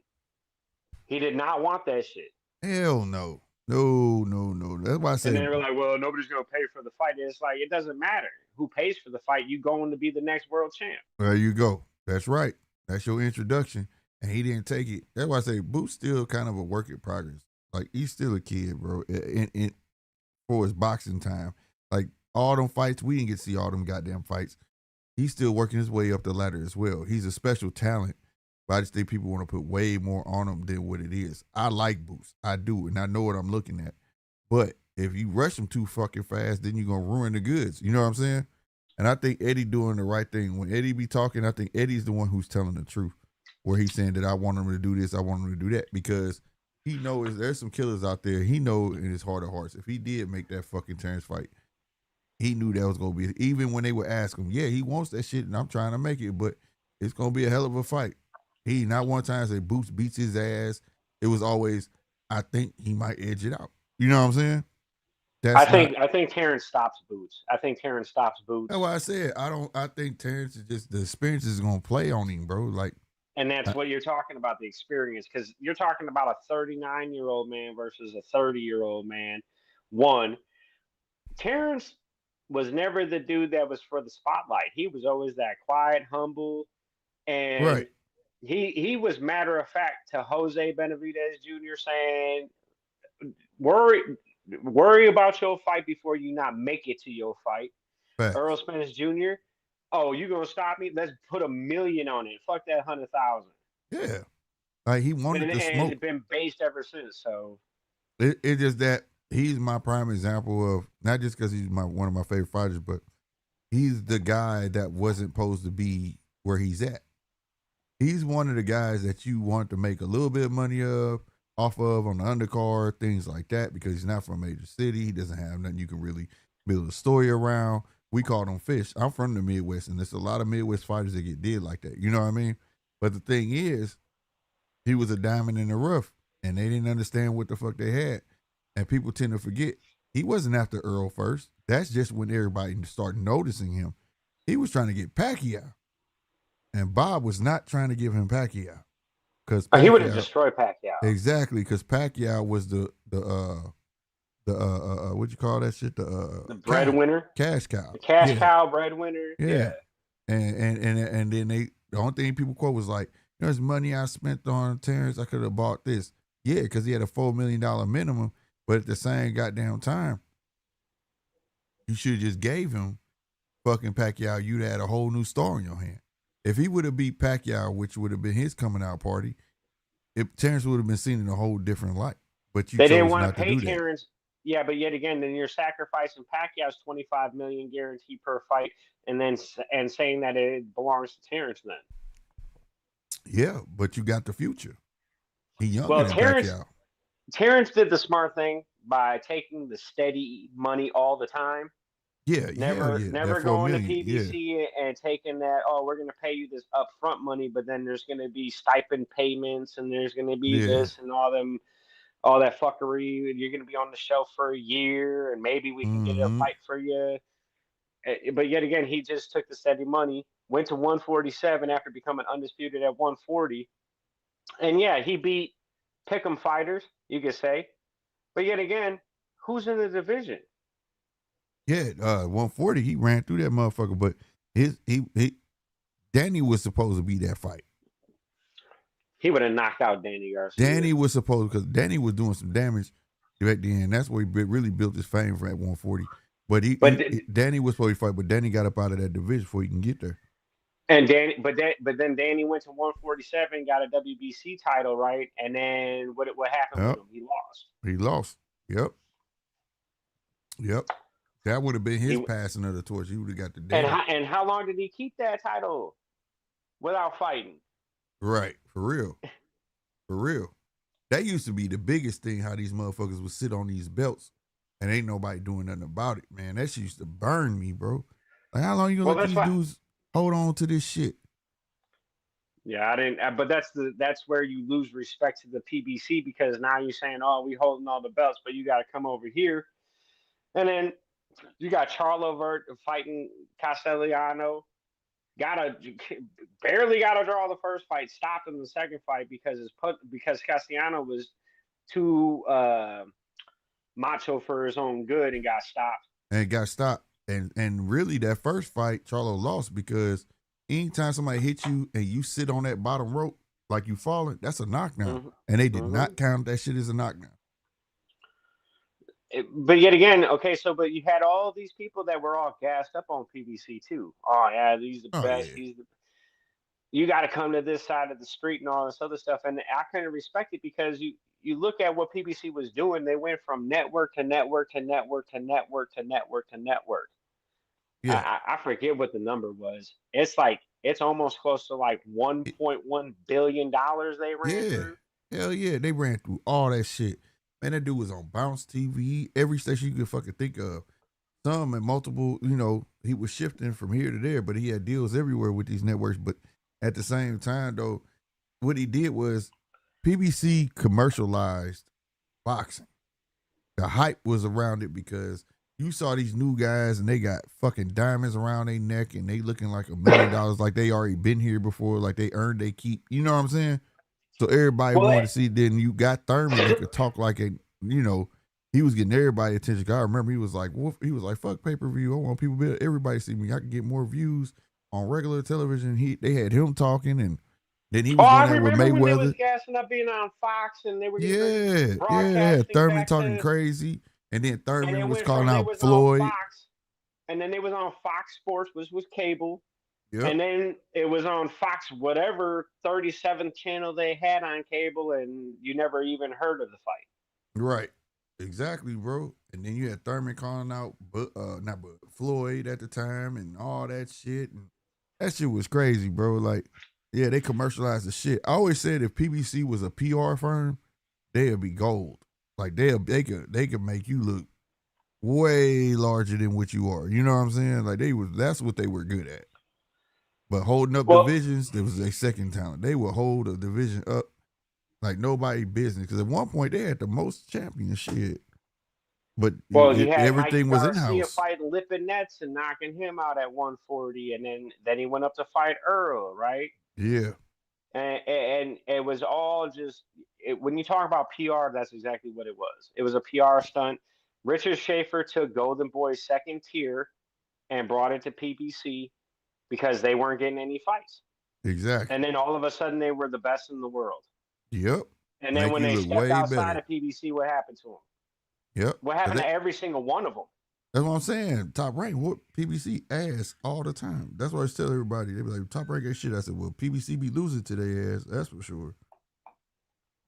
He did not want that shit. Hell no. No. That's why I said. And they were like, well, nobody's going to pay for the fight. And it's like, it doesn't matter who pays for the fight. You going to be the next world champ. There you go. That's right. That's your introduction. And he didn't take it. That's why I say Boots still kind of a work in progress. Like, he's still a kid, bro. In for his boxing time. Like, all them fights, we didn't get to see all them goddamn fights. He's still working his way up the ladder as well. He's a special talent. But I just think people want to put way more on him than what it is. I like Boots. I do. And I know what I'm looking at. But if you rush him too fucking fast, then you're going to ruin the goods. You know what I'm saying? And I think Eddie doing the right thing. When Eddie be talking, I think Eddie's the one who's telling the truth. Where he's saying that I want him to do this, I want him to do that. Because he knows there's some killers out there. He knows in his heart of hearts, if he did make that fucking Terrence fight, he knew that was going to be, even when they would ask him, yeah, he wants that shit and I'm trying to make it, but it's going to be a hell of a fight. He not one time said Boots beats his ass. It was always, I think he might edge it out. You know what I'm saying? I think Terrence stops Boots. That's why I said I think Terrence is just, the experience is gonna play on him, bro. Like, and that's what you're talking about, the experience, because you're talking about a 39-year-old man versus a 30-year-old man. Terrence was never the dude that was for the spotlight. He was always that quiet, humble, and right. He was matter of fact to Jose Benavidez Jr. saying, worry about your fight before you not make it to your fight. Facts. Earl Spence Jr. Oh, you gonna stop me? Let's put $1 million on it. Fuck that 100,000. Yeah, like he wanted to smoke. And it's been based ever since. So it's just that he's my prime example of, not just because he's one of my favorite fighters, but he's the guy that wasn't supposed to be where he's at. He's one of the guys that you want to make a little bit of money off of on the undercard, things like that, because he's not from a major city. He doesn't have nothing you can really build a story around. We call them fish. I'm from the Midwest, and there's a lot of Midwest fighters that get did like that. You know what I mean? But the thing is, he was a diamond in the rough, and they didn't understand what the fuck they had. And people tend to forget, he wasn't after Earl first. That's just when everybody started noticing him. He was trying to get Pacquiao. And Bob was not trying to give him Pacquiao. Because he would have destroyed Pacquiao. Exactly, because Pacquiao was the what you call that shit? The breadwinner? Cash cow. The cash cow breadwinner. Yeah. And then the only thing people quote was like, there's money I spent on Terrence, I could have bought this. Yeah, because he had a $4 million minimum, but at the same goddamn time, you should have just gave him fucking Pacquiao. You'd have had a whole new star in your hand. If he would have beat Pacquiao, which would have been his coming out party, Terrence would have been seen in a whole different light. But they didn't want to pay Terrence. Yeah, but yet again, then you're sacrificing Pacquiao's $25 million guarantee per fight, and saying that it belongs to Terrence then. Yeah, but you got the future. He younger Well, than Terrence Pacquiao. Terrence did the smart thing by taking the steady money all the time. Yeah, hell Never yeah. That never 4 going to million. Yeah. PBC and taking that, oh, we're gonna pay you this upfront money, but then there's gonna be stipend payments and there's gonna be Yeah. this and all that fuckery. You're gonna be on the shelf for a year and maybe we can get a Mm-hmm. fight for you. But yet again, he just took the steady money, went to 147 after becoming undisputed at 140. And yeah, he beat pick'em fighters, you could say. But yet again, who's in the division? Yeah, 140, he ran through that motherfucker, but he Danny was supposed to be that fight. He would have knocked out Danny Garcia. Danny was supposed, because Danny was doing some damage back then. That's where he really built his fame for at 140. But Danny was supposed to fight, but Danny got up out of that division before he can get there. And Danny, but then Danny went to 147, got a WBC title, right? And then what happened with him? He lost. He lost. Yep. That would have been his passing of the torch. He would have got the Danny. And how long did he keep that title without fighting? Right, for real. That used to be the biggest thing, how these motherfuckers would sit on these belts and ain't nobody doing nothing about it, man. That shit used to burn me, bro. Like, how long you gonna let these dudes hold on to this shit? Yeah, I didn't. But that's where you lose respect to the PBC, because now you're saying, oh, we holding all the belts, but you got to come over here. And then you got Charlo Vert fighting Castellano. Barely got to draw the first fight. Stopped in the second fight because Castellano was too macho for his own good and got stopped. And really, that first fight, Charlo lost, because anytime somebody hits you and you sit on that bottom rope like you falling, that's a knockdown. Mm-hmm. And they did not count that shit as a knockdown. But yet again, okay, but you had all these people that were all gassed up on PBC too. Oh yeah, he's the best. Yeah. You got to come to this side of the street and all this other stuff. And I kind of respect it, because you look at what PBC was doing. They went from network to network to network to network to network to network. Yeah, I forget what the number was. It's almost close to like $1.1 billion they ran through. Hell yeah, they ran through all that shit. Man, that dude was on Bounce TV, every station you could fucking think of. Some and multiple, he was shifting from here to there, but he had deals everywhere with these networks. But at the same time, though, what he did was PBC commercialized boxing. The hype was around it, because you saw these new guys and they got fucking diamonds around their neck and they looking like $1 million, like they already been here before, like they earned their keep. You know what I'm saying? So everybody wanted to see. Then you got Thurman that could talk like he was getting everybody attention. I remember he was like, fuck pay-per-view. I want everybody to see me. I can get more views on regular television. They had him talking, and then he was going there with Mayweather. When they was gassing up being on Fox, and they were Thurman talking crazy, and then Thurman was calling out Floyd. And then they was on Fox Sports, which was cable. Yep. And then it was on Fox, whatever 37th channel they had on cable, and you never even heard of the fight. Right. Exactly, bro. And then you had Thurman calling out Floyd at the time and all that shit. And that shit was crazy, bro. Like, yeah, they commercialized the shit. I always said if PBC was a PR firm, they'd be gold. Like they could make you look way larger than what you are. You know what I'm saying? Like that's what they were good at. But holding up divisions, there was their second talent. They would hold a division up like nobody business. Because at one point they had the most champions shit. But everything was in house. He fighting Lipinets and knocking him out at 140, and then he went up to fight Earl, right? Yeah. And it was all just when you talk about PR, that's exactly what it was. It was a PR stunt. Richard Schaefer took Golden Boy's second tier and brought it to PBC, because they weren't getting any fights. Exactly. And then all of a sudden they were the best in the world. Yep. And then when they stepped outside of PBC, what happened to them? Yep. What happened to every single one of them? That's what I'm saying. Top Rank whoop PBC ass all the time. That's why I tell everybody. They be like, Top Rank ain't shit. I said, well, PBC be losing to their ass. That's for sure.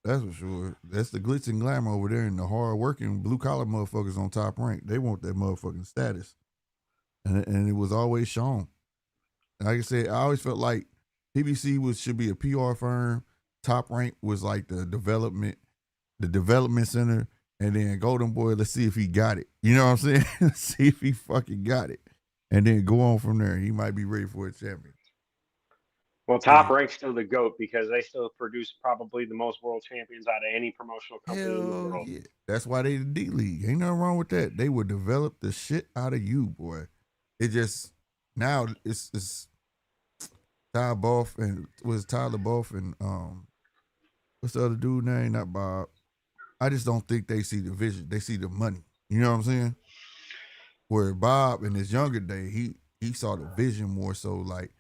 That's for sure. That's the glitz and glamour over there, and the hard working blue collar motherfuckers on Top Rank. They want that motherfucking status. And it was always shown. Like I said, I always felt like PBC should be a PR firm. Top Rank was like the development center, and then Golden Boy, let's see if he got it. You know what I'm saying? Let's see if he fucking got it. And then go on from there. He might be ready for a champion. Well, Top Rank's still the GOAT because they still produce probably the most world champions out of any promotional company in the world. Yeah. That's why they the D League. Ain't nothing wrong with that. They would develop the shit out of you, boy. It just now it's Tyler Boff and Tyler Boff and what's the other dude name? Not Bob. I just don't think they see the vision. They see the money. You know what I'm saying? Where Bob in his younger day, he saw the vision more so like,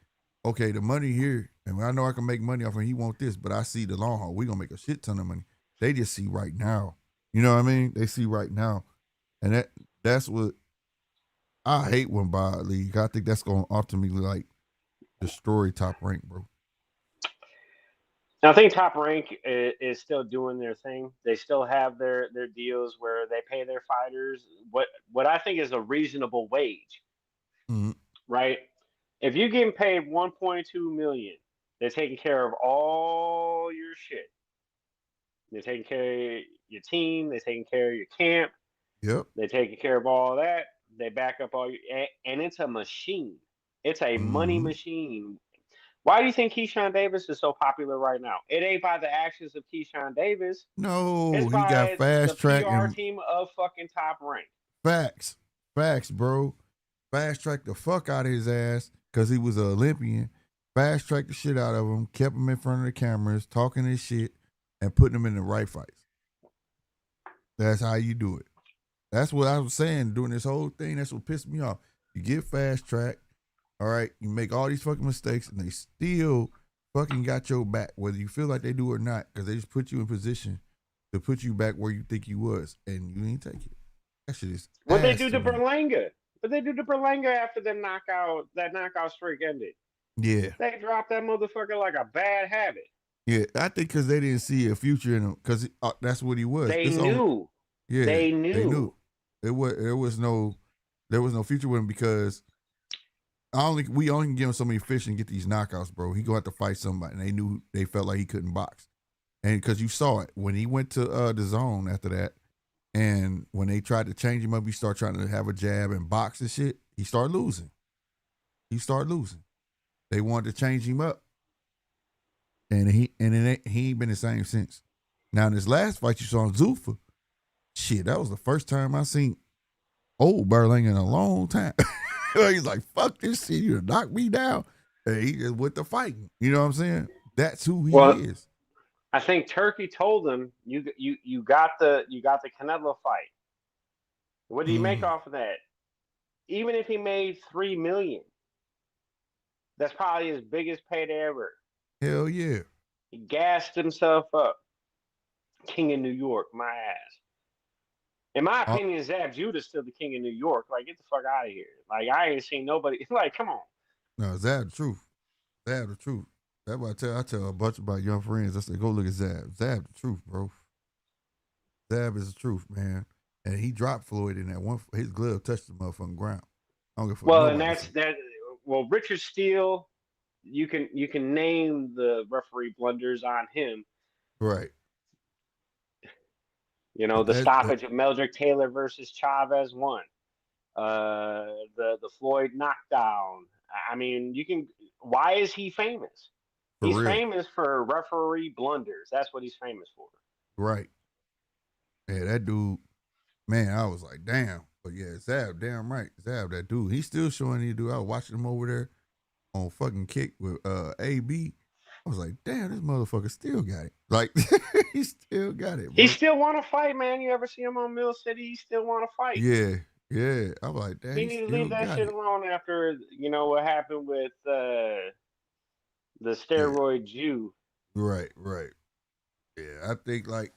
okay, the money here, and I know I can make money off him. He want this, but I see the long haul. We gonna make a shit ton of money. They just see right now. You know what I mean? They see right now, and that's what I hate when Bob league. I think that's gonna ultimately like destroy Top Rank, bro. I think Top Rank is still doing their thing. They still have their deals where they pay their fighters what I think is a reasonable wage, right? If you're getting paid $1.2 million, they're taking care of all your shit. They're taking care of your team. They're taking care of your camp. Yep. They're taking care of all that. They back up all your, and it's a machine. It's a money machine. Why do you think Keyshawn Davis is so popular right now? It ain't by the actions of Keyshawn Davis. No, it's he by got fast track PR and team of fucking Top Rank. Facts, bro. Fast track the fuck out of his ass because he was an Olympian. Fast track the shit out of him, kept him in front of the cameras, talking his shit, and putting him in the right fights. That's how you do it. That's what I was saying during this whole thing. That's what pissed me off. You get fast track. All right, you make all these fucking mistakes, and they still fucking got your back, whether you feel like they do or not, because they just put you in position to put you back where you think you was, and you ain't take it. That shit is. What they do to Berlanga? What they do to Berlanga after that knockout streak ended? Yeah, they dropped that motherfucker like a bad habit. Yeah, I think because they didn't see a future in him, because that's what he was. They knew. They knew. There was no future with him because. We only can give him so many fish and get these knockouts, bro. He gonna have to fight somebody, and they felt like he couldn't box, and because you saw it when he went to the zone after that, and when they tried to change him up, he started trying to have a jab and box and shit. He started losing. They wanted to change him up, and he ain't been the same since. Now in his last fight, you saw in Zuffa, shit, that was the first time I seen old Berling in a long time. He's like, fuck this shit, you knock me down. And he just went to fighting. You know what I'm saying? That's who he is. I think Turkey told him, you got the Canelo fight. What did he make off of that? Even if he made $3 million, that's probably his biggest payday ever. Hell yeah. He gassed himself up. King of New York, my ass. In my opinion, Zab Judah's still the king of New York. Like, get the fuck out of here. Like, I ain't seen nobody. Like, come on. No, Zab the truth. Zab the truth. That's what I tell a bunch of my young friends. I say, go look at Zab. Zab the truth, bro. Zab is the truth, man. And he dropped Floyd in that one. His glove touched the motherfucking ground. I don't give a fuck. Well, and that's that. Well, Richard Steele, you can name the referee blunders on him. Right. You know, the stoppage of Meldrick Taylor versus Chavez won. The Floyd knockdown. I mean, why is he famous? He's famous for referee blunders. That's what he's famous for. Right. Yeah, that dude, man, I was like, damn. But yeah, Zab, damn right. Zab, that dude. He's still showing you, dude. I was watching him over there on fucking Kick with AB. I was like, damn, this motherfucker still got it. Like, he still got it, bro. He still want to fight, man. You ever see him on Mill City? He still want to fight. Yeah. I was like, damn, he need to leave that shit alone after, what happened with the steroid Jew. Right. Yeah, I think, like,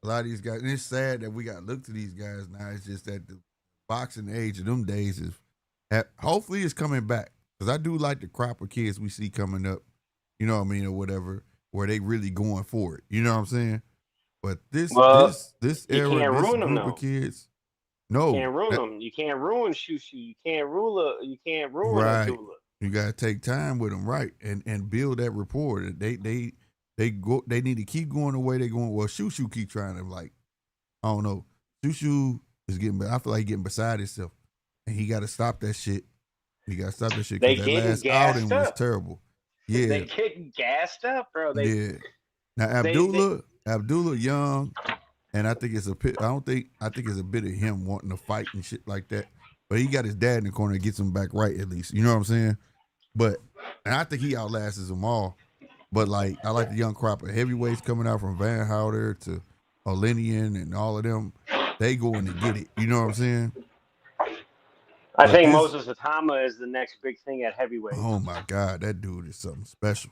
a lot of these guys, and it's sad that we got to look to these guys now. It's just that the boxing age of them days hopefully it's coming back. Because I do like the crop of kids we see coming up, you know what I mean, or whatever, where they really going for it. You know what I'm saying? But this era, this group of kids, no. You can't ruin them. You can't ruin Shushu. You can't ruin Abdullah. You gotta take time with them, right, and build that rapport. They need to keep going the way they're going. Well, Shushu keep trying to like, I don't know. Shushu is getting, I feel like he's getting beside himself, and he got to stop that shit. He got to stop that shit They because that getting last outing gassed was up. terrible. They Yeah, getting gassed up, bro. yeah. Now Abdullah young, and I think it's a bit. I think it's a bit of him wanting to fight and shit like that. But he got his dad in the corner and gets him back right at least. You know what I'm saying? But and I think he outlasts them all. But like I like the young crop of heavyweights coming out from Van Houder to Olinian and all of them. They going to get it. You know what I'm saying? I But think this, Moses Atama is the next big thing at heavyweight. oh my God, that dude is something special.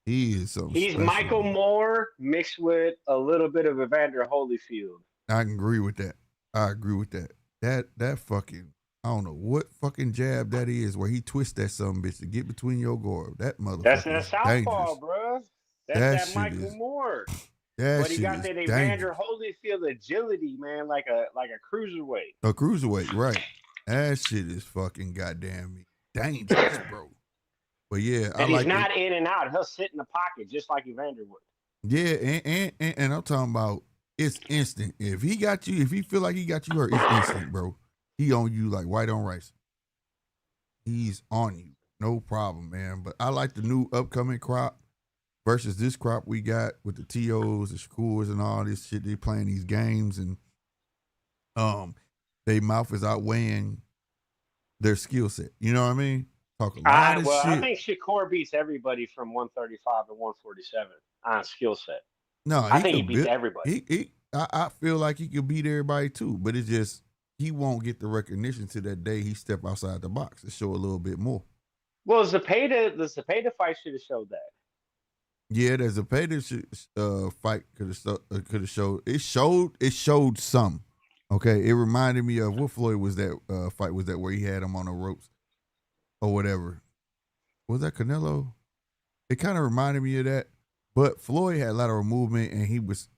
He is something He's special. Michael Moore mixed with a little bit of Evander Holyfield. I can agree with that. I agree with that. That fucking, I don't know what fucking jab that is where he twists that some bitch to get between your guard. That motherfucker That's that is southpaw, dangerous. bro. That's That that shit Michael is Moore. that But he shit got is that Evander dangerous. Holyfield agility, man, like a cruiserweight. A cruiserweight, right? That shit is fucking goddamn dangerous, bro. But yeah, I And he's like it. not in and out. He'll sit in the pocket just like Evander would. Yeah, and I'm talking about it's instant. If he got you, if he feel like he got you hurt, it's instant, bro. He on you like white on rice. He's on you, no problem, man. But I like the new upcoming crop versus this crop we got with the TOs, the Shakurs, and all this shit. They playing these games, and their mouth is outweighing their skill set. You know what I mean? Talk a lot of shit. I think Shakur beats everybody from 135 to 147 on skill set. No, I think he beats everybody. I feel like he could beat everybody too, but it's just he won't get the recognition to that day he step outside the box and show a little bit more. Well, the Zepeda fight should have showed that. Yeah, the Zepeda fight could have showed it. Showed some. Okay, it reminded me of what Floyd was that fight was that where he had him on the ropes or whatever. Was that Canelo? It kind of reminded me of that, but Floyd had a lot of movement and he was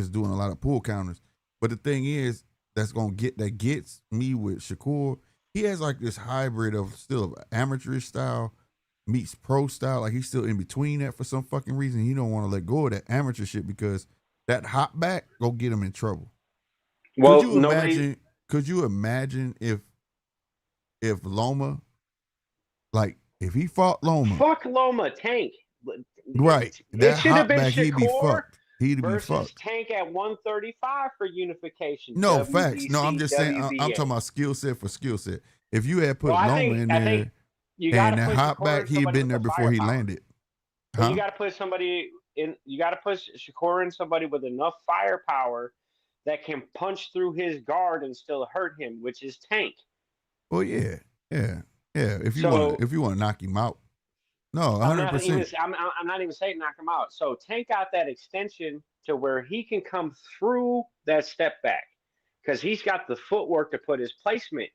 doing a lot of pull counters. But the thing is, that gets me with Shakur. He has like this hybrid of still of amateurish style meets pro style. Like he's still in between that for some fucking reason. He don't want to let go of that amateur shit because that hop back go get him in trouble. Well, could you imagine if Loma, like if he fought Loma, fuck Loma, Tank, right? That should have hop been back, he'd be Shakur fucked. He'd be versus fucked. Tank at 135 for unification. No WBC, facts. No, I'm just saying. I'm talking about skill set for skill set. If you had put Loma in there and that hop back, he'd been there before he landed. Huh? You got to put somebody in. You got to put Shakur in somebody with enough firepower that can punch through his guard and still hurt him, which is Tank. Well, yeah. If you want to knock him out, no, 100%. I'm not even saying knock him out. So Tank got that extension to where he can come through that step back because he's got the footwork to put his placement.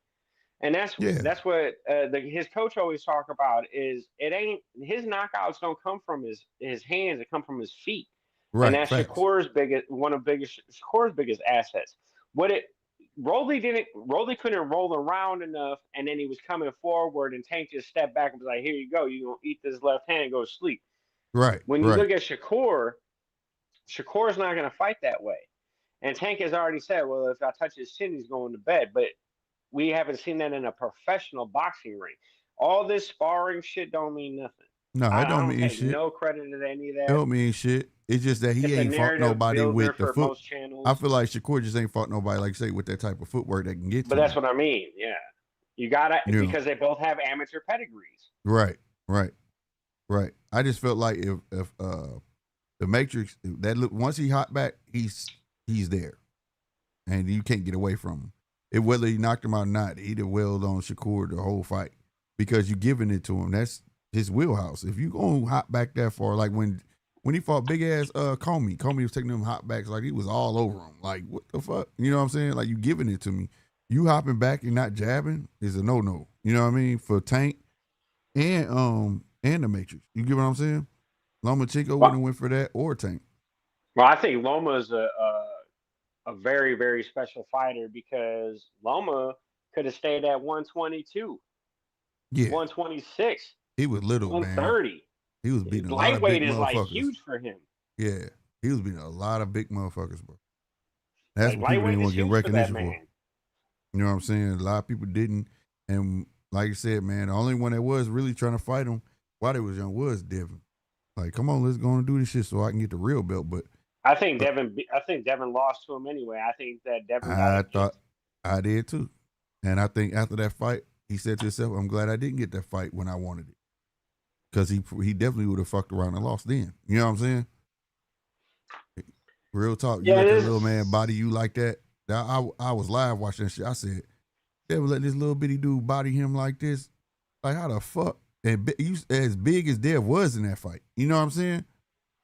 And that's what his coach always talk about is it ain't his knockouts don't come from his hands, it come from his feet. Right, and that's Shakur's biggest assets. Rolly couldn't roll around enough, and then he was coming forward, and Tank just stepped back and was like, "Here you go, you gonna eat this left hand and go to sleep." Right. When you look at Shakur's not gonna fight that way, and Tank has already said, "Well, if I touch his chin, he's going to bed." But we haven't seen that in a professional boxing ring. All this sparring shit don't mean nothing. No, it don't mean shit. No credit to any of that. It don't mean shit. It's just that he ain't fought nobody with the foot. I feel like Shakur just ain't fought nobody, like say, with that type of footwork that can get to him. But that's what I mean. Yeah, you gotta because they both have amateur pedigrees. Right. I just felt like if the Matrix once he hot back, he's there, and you can't get away from him. Whether he knocked him out or not, he'd have wailed on Shakur the whole fight because you giving it to him. That's his wheelhouse. If you gonna hop back that far, like when he fought big ass Comey was taking them hop backs like he was all over him. Like what the fuck? You know what I'm saying? Like you giving it to me. You hopping back and not jabbing is a no. You know what I mean? For Tank and the Matrix. You get what I'm saying? Lomachenko wouldn't went for that or Tank. Well, I think Loma is a very, very special fighter because Loma could have stayed at 122. Yeah. 126. He was little, man. 130. He was beating a lot of Lightweight big is like motherfuckers. huge for him. Yeah. He was beating a lot of big motherfuckers, bro. That's Like what people didn't lightweight want is to get huge for that recognition for. man. You know what I'm saying? A lot of people didn't. And like you said, man, the only one that was really trying to fight him while they was young was Devin. Like, come on, let's go and do this shit so I can get the real belt. But I think Devin lost to him anyway. I think that Devin I did too. And I think after that fight, he said to himself, I'm glad I didn't get that fight when I wanted it. Because he definitely would have fucked around and lost then. You know what I'm saying? Real talk. You let that little man body you like that. I was live watching that shit. I said, they would let this little bitty dude body him like this. Like, how the fuck? And as big as Dev was in that fight. You know what I'm saying?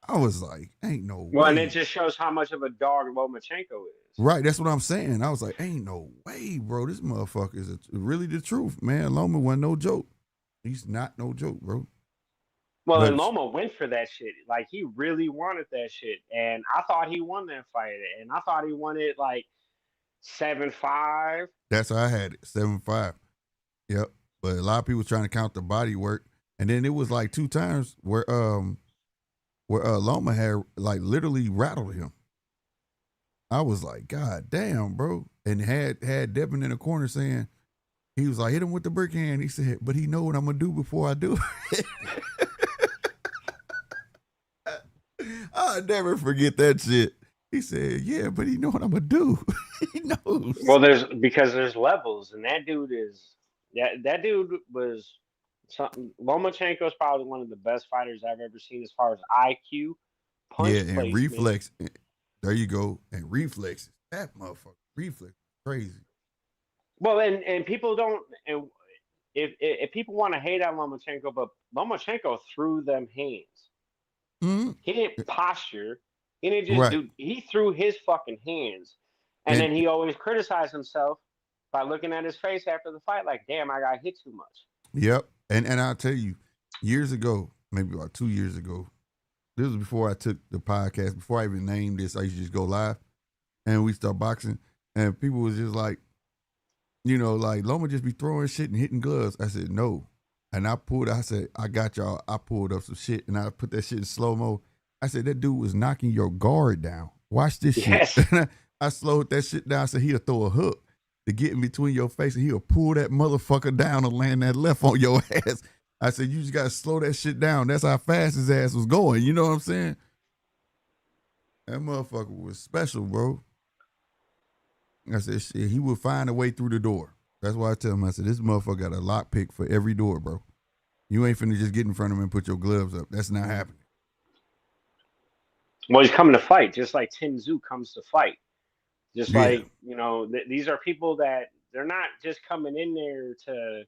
I was like, ain't no way. Well, and it just shows how much of a dog Lomachenko is. Right, that's what I'm saying. I was like, ain't no way, bro. This motherfucker is really the truth, man. Loma wasn't no joke. He's not no joke, bro. Well, and Loma went for that shit. Like, he really wanted that shit. And I thought he won that fight. And I thought he won it like 7-5. That's how I had it, 7-5. Yep. But a lot of people trying to count the body work. And then it was like 2 times where Loma had like literally rattled him. I was like, God damn, bro. And had Devin in the corner saying, he was like, hit him with the brick hand. He said, but he know what I'm gonna do before I do it. I'll never forget that shit. He said, yeah, but he know what I'm gonna do. He knows. Well, because there's levels, and that dude was something. Lomachenko is probably one of the best fighters I've ever seen as far as IQ, punch and placement. reflex. There you go. And reflexes. That motherfucker reflex crazy. Well, and people don't. And if people want to hate on Lomachenko, but Lomachenko threw them hands. Mm-hmm. He didn't posture. He didn't just do. He threw his fucking hands, and then he always criticized himself by looking at his face after the fight, like, "Damn, I got hit too much." Yep, and I'll tell you, years ago, maybe about 2 years ago, this was before I took the podcast. Before I even named this, I used to just go live, and we start boxing, and people was just like, you know, like Loma just be throwing shit and hitting gloves. I said no. And I said, I got y'all. I pulled up some shit and I put that shit in slow-mo. I said, that dude was knocking your guard down. Watch this shit. I slowed that shit down. I said, he'll throw a hook to get in between your face and he'll pull that motherfucker down and land that left on your ass. I said, you just got to slow that shit down. That's how fast his ass was going. You know what I'm saying? That motherfucker was special, bro. I said, shit, he would find a way through the door. That's why I tell him, I said, this motherfucker got a lock pick for every door, bro. You ain't finna just get in front of him and put your gloves up. That's not happening. Well, he's coming to fight, just like Tin Tzu comes to fight. Just like, you know, these are people that they're not just coming in there to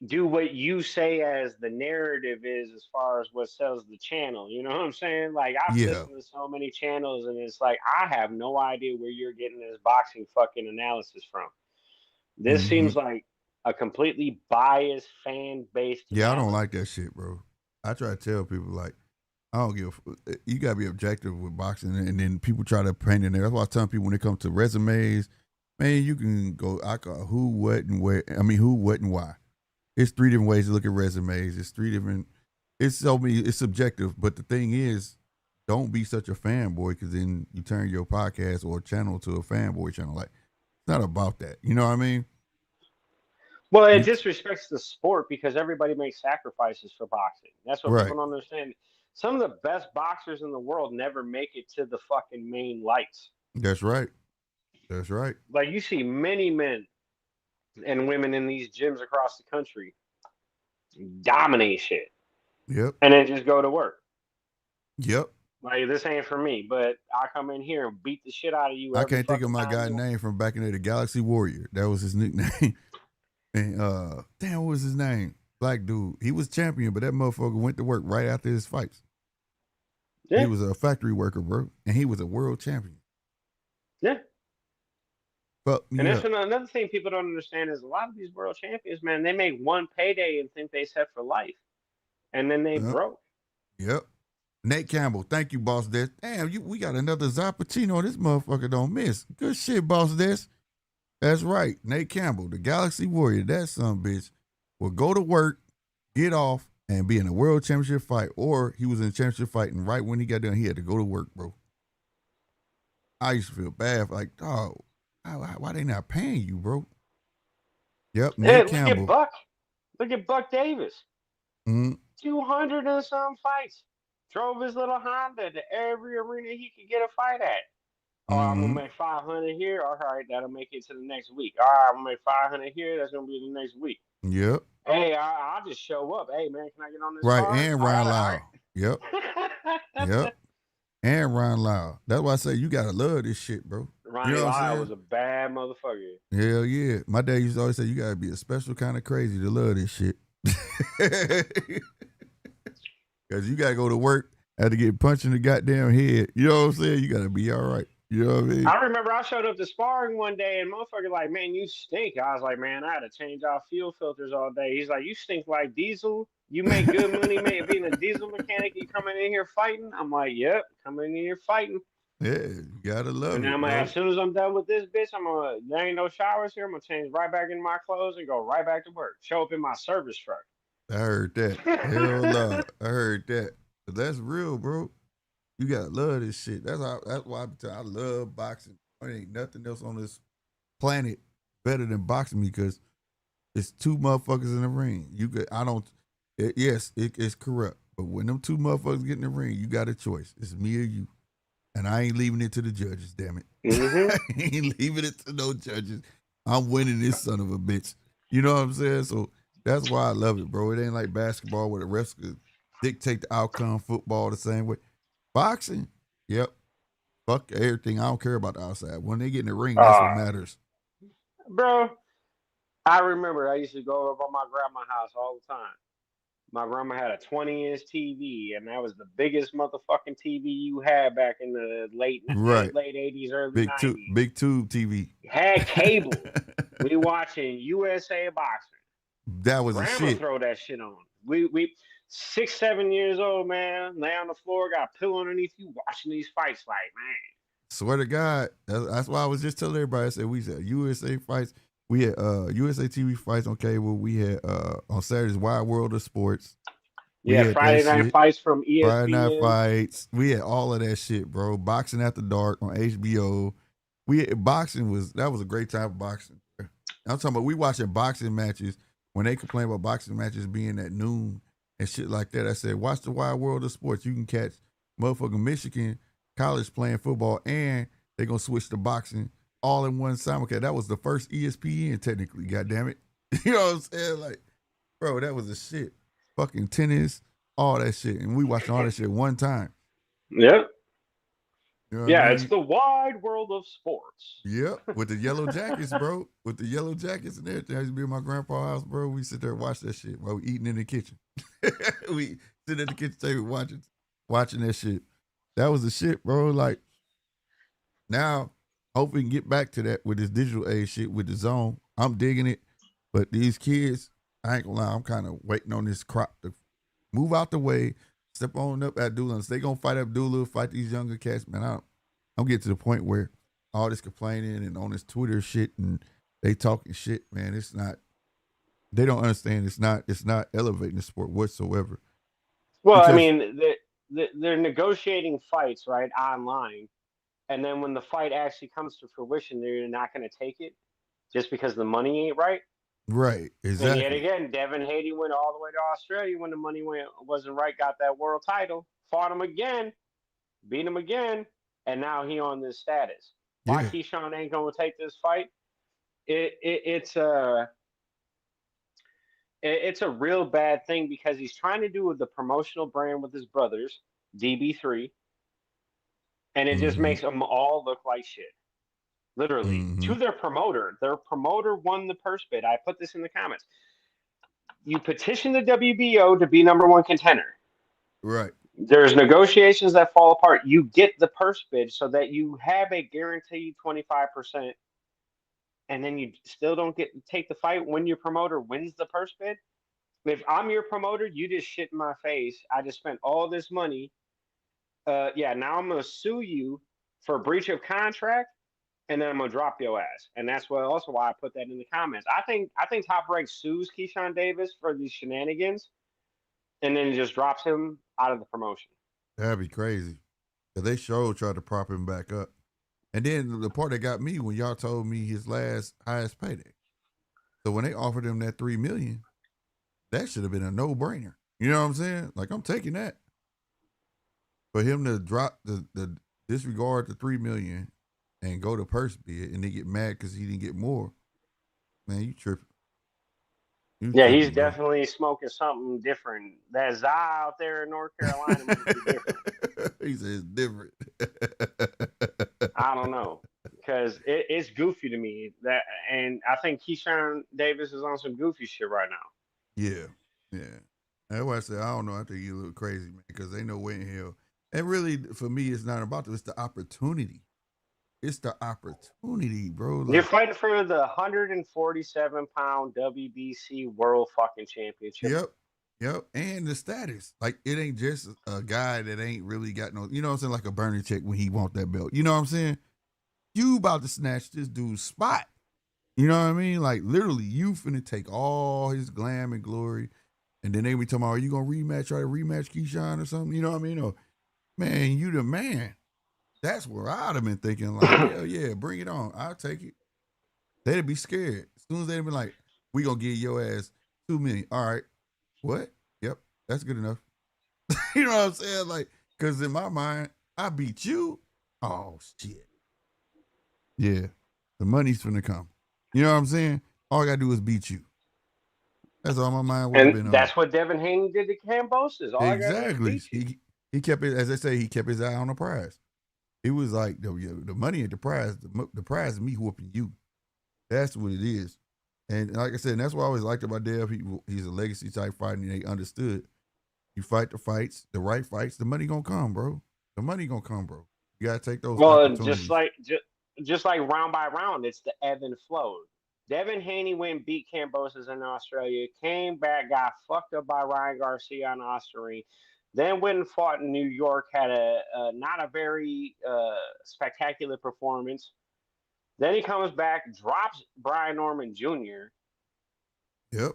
do what you say as the narrative is as far as what sells the channel. You know what I'm saying? Like, I've listened to so many channels, and it's like, I have no idea where you're getting this boxing fucking analysis from. This seems like a completely biased fan-based. Yeah, I don't like that shit, bro. I try to tell people, like, I don't give you got to be objective with boxing, and then people try to paint in there. That's why I tell people when it comes to resumes, man, you can go, who, what, and where. I mean, who, what, and why. It's 3 different ways to look at resumes. It's 3 different. It's subjective. But the thing is, don't be such a fanboy, because then you turn your podcast or channel to a fanboy channel. Like, it's not about that. You know what I mean? Well, it disrespects the sport because everybody makes sacrifices for boxing. That's what people don't understand. Some of the best boxers in the world never make it to the fucking main lights. That's right. That's right. Like, you see many men and women in these gyms across the country dominate shit. Yep. And then just go to work. Yep. Like, this ain't for me, but I come in here and beat the shit out of you. I can't think of my guy's name from back in there, the Galaxy Warrior. That was his nickname. And damn, what was his name? Black dude. He was champion, but that motherfucker went to work right after his fights. Yeah. He was a factory worker, bro, and he was a world champion. Yeah. But and that's another thing people don't understand is a lot of these world champions, man, they make one payday and think they set for life, and then they broke. Yep. Nate Campbell, thank you, Boss Des. Damn, we got another Zappuccino. This motherfucker don't miss. Good shit, Boss Des. That's right, Nate Campbell, the Galaxy Warrior. That son bitch. will go to work, get off, and be in a world championship fight, or he was in a championship fight, and right when he got done, he had to go to work, bro. I used to feel bad, like, dog, why they not paying you, bro? Yep, Hey, Nate look at Campbell. Buck. Look at Buck Davis. Mm-hmm. 200 and some fights. Drove his little Honda to every arena he could get a fight at. Oh, I'm gonna Mm-hmm. make 500 here. All right, that'll make it to the next week. All right, I'm gonna make 500 here. That's gonna be the next week. Yep. Hey, I'll just show up. Hey, man, can I get on this Right, card? and All Ryan right, all Lyle. Yep. right. Yep. And Ryan Lyle. That's why I say you gotta love this shit, bro. Ronnie You know what I'm Lyle saying? was a bad motherfucker. Hell yeah. My dad used to always say you gotta be a special kind of crazy to love this shit. Cause you gotta go to work, had to get punched in the goddamn head. You know what I'm saying? You gotta be all right. You know what I mean? I remember I showed up to sparring one day and motherfucker like, man, you stink. I was like, man, I had to change out fuel filters all day. He's like, you stink like diesel. You make good money being a diesel mechanic. You coming in here fighting? I'm like, yep, coming in here fighting. Yeah, you gotta love And then it, I'm like, bro. as soon as I'm done with this bitch, there ain't no showers here. I'm gonna change right back in my clothes and go right back to work. Show up in my service truck. I heard that. Hell no. I heard that. But that's real, bro. You gotta love this shit. That's why I love boxing. There ain't nothing else on this planet better than boxing me because it's two motherfuckers in the ring. It's corrupt. But when them two motherfuckers get in the ring, you got a choice. It's me or you. And I ain't leaving it to the judges, damn it. Mm-hmm. I ain't leaving it to no judges. I'm winning this son of a bitch. You know what I'm saying? So that's why I love it, bro. It ain't like basketball where the refs could dictate the outcome, football the same way. Boxing, yep. Fuck everything. I don't care about the outside. When they get in the ring, that's what matters. Bro, I remember I used to go over by my grandma's house all the time. My grandma had a 20-inch TV, and that was the biggest motherfucking TV you had back in the late Right. 80s, early 90s. Big tube TV. Had cable. We watching USA boxing. That was Grandma a shit. throw that shit on. We 6, 7 years old, man, lay on the floor, got a pillow underneath you, watching these fights like, man. Swear to God, that's why I was just telling everybody. I said we had USA fights. We had USA TV fights on cable. We had on Saturdays Wide World of Sports. Yeah, Friday night fights from ESPN. Friday night fights. We had all of that shit, bro. Boxing After Dark on HBO. Boxing was a great time for boxing. I'm talking about we watching boxing matches when they complain about boxing matches being at noon and shit like that. I said, watch the Wide World of Sports. You can catch motherfucking Michigan College playing football and they're gonna switch to boxing all in one simulcast. That was the first ESPN technically, goddamn it. You know what I'm saying? Like, bro, that was the shit. Fucking tennis, all that shit. And we watching all that shit one time. Yep. You know yeah, I mean? It's the wide world of sports. Yep, with the yellow jackets, bro. With the yellow jackets and everything. I used to be in my grandpa's house, bro. We sit there and watch that shit while we eating in the kitchen. We sit at the kitchen table watching that shit. That was the shit, bro. Like, now, hope we can get back to that with this digital age shit with the zone. I'm digging it. But these kids, I ain't gonna lie, I'm kind of waiting on this crop to move out the way, step on up Abdullah. If they gonna fight Abdullah, fight these younger cats, man, I'm getting to the point where all this complaining and on this Twitter shit and they talking shit, man, it's not, they don't understand it's not elevating the sport whatsoever. Well, because, I mean, they're negotiating fights, right, online. And then when the fight actually comes to fruition, they're not going to take it just because the money ain't right. Right, exactly. And yet again, Devin Haney went all the way to Australia when the money wasn't right, got that world title, fought him again, beat him again, and now he on this status. Why Keyshawn ain't going to take this fight? It's a real bad thing because he's trying to do the promotional brand with his brothers, DB3, and it just makes them all look like shit. Literally, to their promoter. Their promoter won the purse bid. I put this in the comments. You petition the WBO to be number one contender. Right. There's negotiations that fall apart. You get the purse bid so that you have a guaranteed 25%, and then you still don't get to take the fight when your promoter wins the purse bid. If I'm your promoter, you just shit in my face. I just spent all this money. Now I'm going to sue you for breach of contract. and then I'm gonna drop your ass. And that's also why I put that in the comments. I think Top Rank sues Keyshawn Davis for these shenanigans, and then just drops him out of the promotion. That'd be crazy. Cause they tried to prop him back up. And then the part that got me when y'all told me his last highest payday. So when they offered him that $3 million, that should have been a no-brainer. You know what I'm saying? Like, I'm taking that. For him to drop the disregard the $3 million and go to purse bid and they get mad because he didn't get more, man, you tripping. Yeah, he's definitely smoking something different. That Za out there in North Carolina must be different. He says it's different. I don't know, because it's goofy to me and I think Keyshawn Davis is on some goofy shit right now. Yeah. That's why I said I don't know. I think you look crazy, man, because they know way in hell. And really, for me, it's not about it's the opportunity. It's the opportunity, bro. Like, you're fighting for the 147-pound WBC World fucking Championship. Yep. And the status. Like, it ain't just a guy that ain't really got no, you know what I'm saying, like a burner check when he want that belt. You know what I'm saying? You about to snatch this dude's spot. You know what I mean? Like, literally, you finna take all his glam and glory, and then they be talking about, are you gonna try to rematch Keyshawn or something? You know what I mean? Or, man, you the man. That's where I'd have been thinking, like, hell yeah, bring it on. I'll take it. They'd be scared. As soon as they'd be like, we gonna give your ass $2 million. All right. What? Yep, that's good enough. You know what I'm saying? Like, because in my mind, I beat you. Oh, shit. Yeah, the money's finna come. You know what I'm saying? All I gotta do is beat you. That's all my mind would have been on. That's what Devin Haney did to Kambosos. Exactly. He kept it, as they say, he kept his eye on the prize. It was like the money at the prize. The prize is me whooping you. That's what it is. And like I said, and that's what I always liked about Dev. He's a legacy type fighter, and they understood. You fight the fights, the right fights, the money gonna come, bro. The money gonna come, bro. You gotta take those opportunities. Just like round by round, it's the ebb and flow. Devin Haney went and beat Kambosos in Australia, came back, got fucked up by Ryan Garcia on Osprey, then went and fought in New York, had a not a very spectacular performance. Then he comes back, drops Brian Norman Jr. Yep.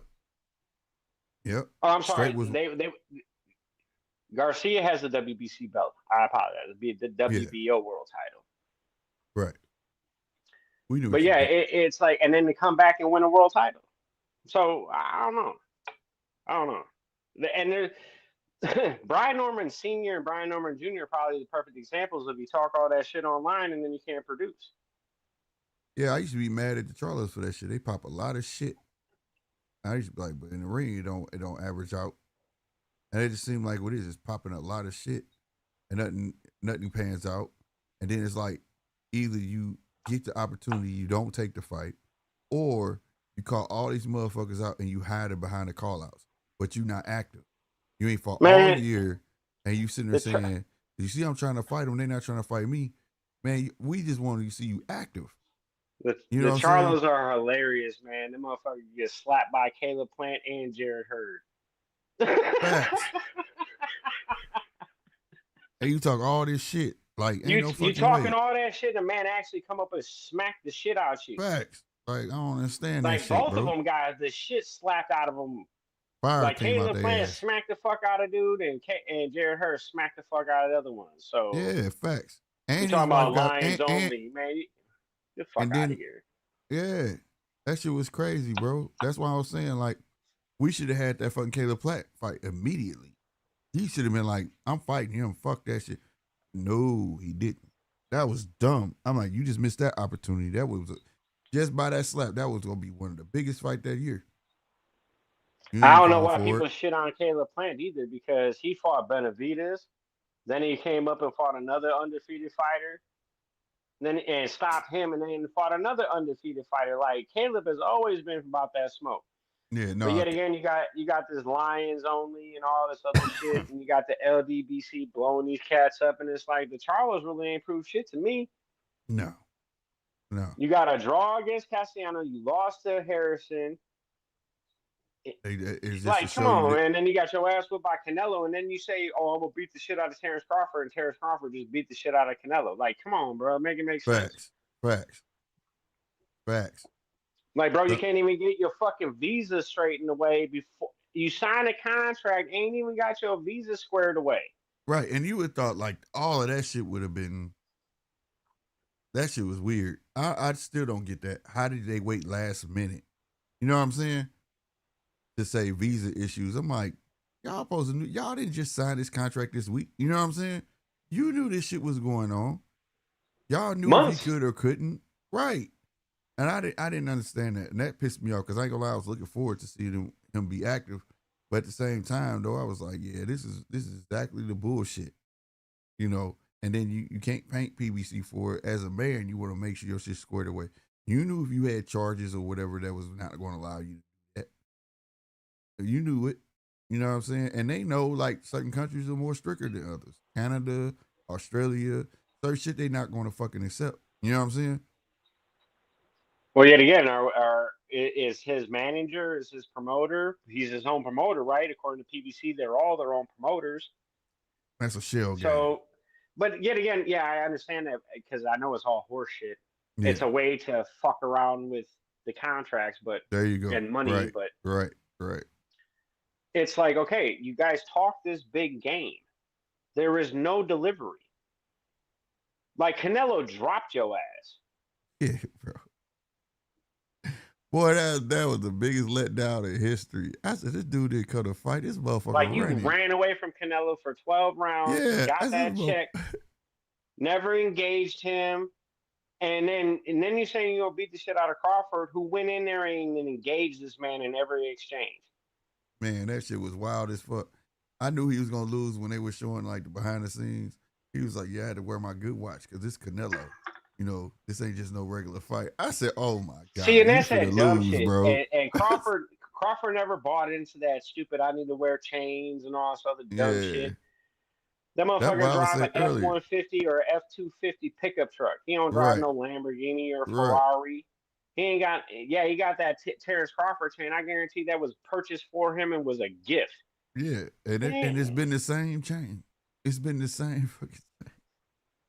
Oh, I'm sorry. Garcia has the WBC belt. I apologize. It'd be the WBO world title. Right. We knew. But yeah, it's like, and then to come back and win a world title. So I don't know. And there's Brian Norman Sr. and Brian Norman Jr. are probably the perfect examples of you talk all that shit online and then you can't produce. Yeah, I used to be mad at the Charlos for that shit. They pop a lot of shit. I used to be like, but in the ring, it don't average out. And it just seemed like what it is, it's popping a lot of shit, and nothing pans out. And then it's like either you get the opportunity, you don't take the fight, or you call all these motherfuckers out and you hide it behind the call outs, but you not active. You ain't fought all year, and you sitting there saying, you see I'm trying to fight them, they're not trying to fight me. Man, we just want to see you active. The Charlos are hilarious, man. Them motherfuckers get slapped by Caleb Plant and Jared Hurd. Facts. And you talk all this shit. Like, ain't no fucking you talking way. all that shit, the man actually come up and smack the shit out of you. Facts. Like, I don't understand that shit, both bro. of them guys, the shit slapped out of them. Fire like came Caleb out Plant ass. smacked the fuck out of dude, and Jared Hurd smacked the fuck out of the other one. So yeah, facts. And you talking about Lions only, man. Get the fuck out of here. Yeah, that shit was crazy, bro. That's why I was saying, like, we should have had that fucking Caleb Platt fight immediately. He should have been like, I'm fighting him. Fuck that shit. No, he didn't. That was dumb. I'm like, you just missed that opportunity. That was just by that slap. That was gonna be one of the biggest fights that year. I don't know why people shit on Caleb Plant either, because he fought Benavidez, then he came up and fought another undefeated fighter, and stopped him, and then fought another undefeated fighter. Like, Caleb has always been about that smoke. Yeah, no. But yet again, you got this Lions only and all this other shit, and you got the LDBC blowing these cats up, and it's like the Charlos really ain't proved shit to me. No. You got a draw against Castellano. You lost to Harrison. It's like, come on, man. And then you got your ass whipped by Canelo, and then you say, "Oh, I'm gonna beat the shit out of Terrence Crawford," and Terrence Crawford just beat the shit out of Canelo. Like, come on, bro, make it make sense. Facts. Like, bro, you can't even get your fucking visa straightened away before you sign a contract. Ain't even got your visa squared away. Right, and you would have thought like all of that shit would have been. That shit was weird. I still don't get that. How did they wait last minute? You know what I'm saying? To say visa issues. I'm like, y'all supposed to know, y'all didn't just sign this contract this week. You know what I'm saying? You knew this shit was going on. Y'all knew Months. if you could or couldn't. Right. And I didn't understand that. And that pissed me off because I ain't gonna lie, I was looking forward to seeing him be active. But at the same time, though, I was like, yeah, this is exactly the bullshit. You know, and then you can't paint PBC for it. As a mayor, and you want to make sure your shit's squared away. You knew if you had charges or whatever that was not going to allow you to do that. You knew it. You know what I'm saying? And they know like certain countries are more stricter than others. Canada, Australia, certain shit they not going to fucking accept. You know what I'm saying? Well, yet again, is his manager, is his promoter? He's his own promoter, right? According to PBC, they're all their own promoters. That's a shell game. So, but yet again, yeah, I understand that because I know it's all horseshit. Yeah. It's a way to fuck around with the contracts, but There you go. and money, Right. but Right. it's like, okay, you guys talk this big game. There is no delivery. Like Canelo dropped your ass. Yeah, bro. Boy, that was the biggest letdown in history. I said, this dude didn't come to fight. This motherfucker Like you running. ran away from Canelo for 12 rounds, Yeah, got that check, never engaged him, and then you're saying you're gonna beat the shit out of Crawford, who went in there and engaged this man in every exchange. Man, that shit was wild as fuck. I knew he was gonna lose when they were showing like the behind the scenes. He was like, "Yeah, I had to wear my good watch because this Canelo. You know, this ain't just no regular fight." I said, "Oh my god!" See, and that's that dumb lose, shit. bro. And Crawford never bought into that stupid. I need to wear chains and all this other dumb shit. That motherfucker drive an F-150 or F-250 pickup truck. He don't drive no Lamborghini or Ferrari. He ain't got. Yeah, he got that Terrence Crawford chain. I guarantee that was purchased for him and was a gift. Yeah, and it's been the same chain. It's been the same fucking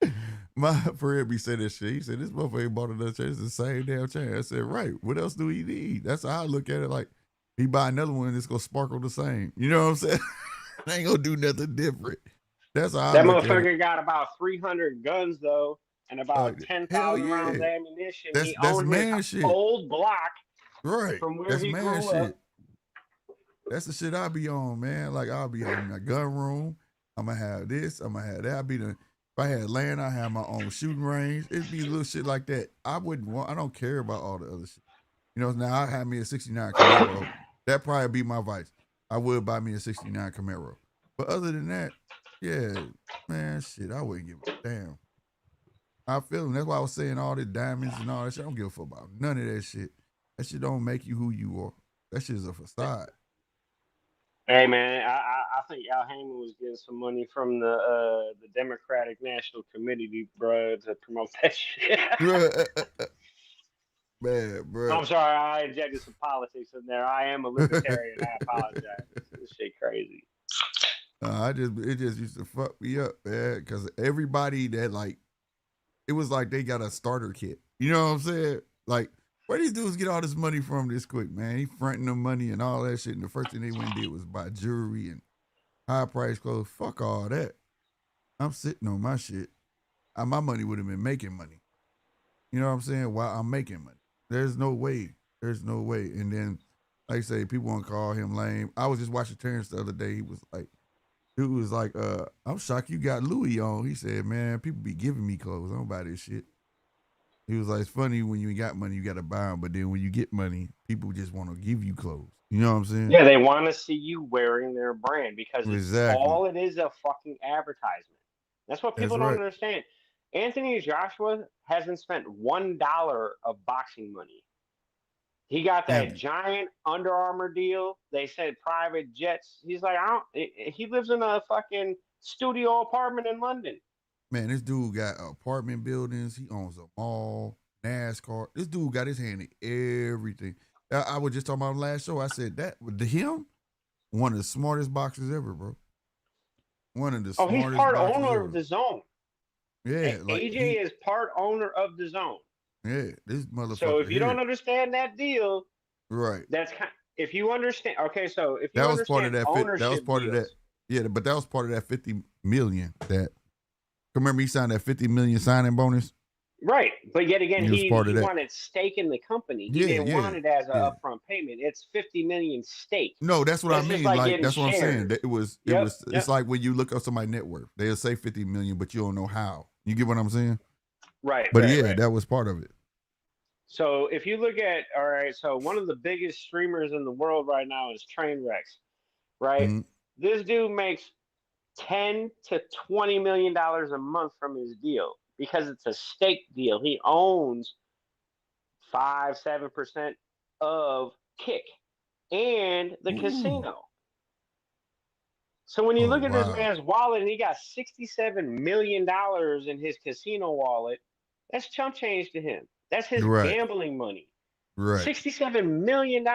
thing. My friend be saying that shit. He said, this motherfucker ain't bought another chain. It's the same damn chain. I said, right. What else do he need? That's how I look at it. Like, he buy another one and it's going to sparkle the same. You know what I'm saying? It ain't going to do nothing different. That's how that I look at it. motherfucker got about 300 guns, though, and about 10,000 rounds of ammunition. He owned his old block from where he grew up. That's the shit I be on, man. Like, I'll be in a gun room. I'm going to have this. I'm going to have that. If I had land, I have my own shooting range. It'd be little shit like that. I don't care about all the other shit. You know, now I have me a 69 Camaro. That'd probably be my vice. I would buy me a 69 Camaro. But other than that, yeah, man, shit, I wouldn't give a damn. I feel them. That's why I was saying all the diamonds and all that shit. I don't give a fuck about none of that shit. That shit don't make you who you are. That shit is a facade. Hey man, I think Al Heyman was getting some money from the Democratic National Committee, bro, to promote that shit. Man, bro. I'm sorry, I injected some politics in there. I am a libertarian. I apologize. This shit crazy. It just used to fuck me up, man. Because everybody that like, it was like they got a starter kit. You know what I'm saying? Like, where these dudes get all this money from this quick, man? He fronting them money and all that shit. And the first thing they went and did was buy jewelry and high price clothes. Fuck all that. I'm sitting on my shit. My money would have been making money. You know what I'm saying? While I'm making money. There's no way. There's no way. And then, like I say, people want to call him lame. I was just watching Terrence the other day. He was like, dude was like, I'm shocked you got Louis on. He said, man, people be giving me clothes. I don't buy this shit. He was like, it's funny when you got money, you got to buy them. But then when you get money, people just want to give you clothes. You know what I'm saying? Yeah, they want to see you wearing their brand because all it is a fucking advertisement. That's what people don't understand. Anthony Joshua hasn't spent $1 of boxing money. He got that giant Under Armour deal. They said private jets. He's like, he lives in a fucking studio apartment in London. Man, this dude got apartment buildings. He owns a mall, NASCAR. This dude got his hand in everything. I was just talking about last show. I said that to him, one of the smartest boxers ever, bro. One of the smartest. He's part owner of the Zone. Yeah, like AJ is part owner of the Zone. Yeah, this motherfucker. So if you here. don't understand that deal, right, that's kind. If you understand, okay, so if you that was part of understand that. That was ownership part of that. deals, Yeah, but that was part of that 50 million. That remember he signed that 50 million signing bonus. right? But yet again, He was part of he that. wanted stake in the company. He Yeah, didn't yeah, want it as an yeah. upfront payment. It's 50 million stake. No, that's what I That's just mean. like Like getting that's what I'm saying. shares. That it was. Yep. It's like when you look up somebody's net worth. They'll say 50 million, but you don't know how. You get what I'm saying? Right. But right, yeah, right. that was part of it. So if you look at, all right, so one of the biggest streamers in the world right now is Trainwrecks, right? Mhm. This dude makes 10 to 20 million dollars a month from his deal because it's a stake deal. He owns 5-7% of Kick and the Ooh. casino. So when you Oh look at this wow. man's wallet and he got $67 million in his casino wallet, that's chump change to him. That's his Right. gambling money. Right. $67 million.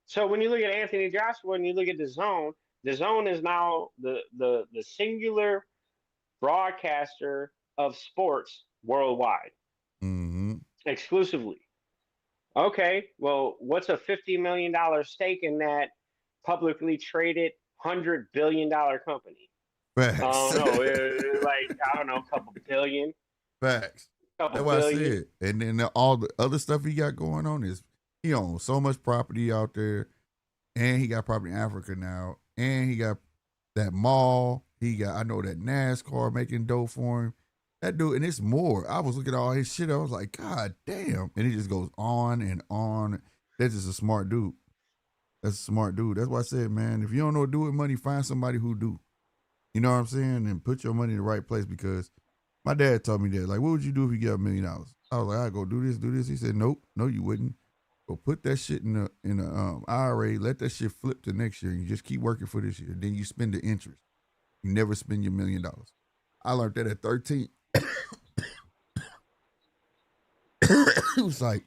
So when you look at Anthony Joshua and you look at the zone is now the singular broadcaster of sports worldwide, Mm-hmm. exclusively. Okay, well, what's a $50 million stake in that publicly traded $100 billion company? Facts. No, like I don't know, a couple billion, Facts. couple That's what I billion. said. And then all the other stuff he got going on is he owns so much property out there, and he got property in Africa now, and he got that mall. He got I know that NASCAR making dough for him. That dude, and it's more. I was looking at all his shit. I was like, God damn. And he just goes on and on. That's just a smart dude. That's a smart dude. That's why I said, man, if you don't know what to do with money, find somebody who do. You know what I'm saying? And put your money in the right place because my dad told me that. Like, what would you do if you get $1 million? I was like, I'd go do this, do this. He said, nope, no, you wouldn't. Go put that shit in the IRA, let that shit flip to next year, and you just keep working for this year. Then you spend the interest. You never spend your $1 million. I learned that at 13. It was like,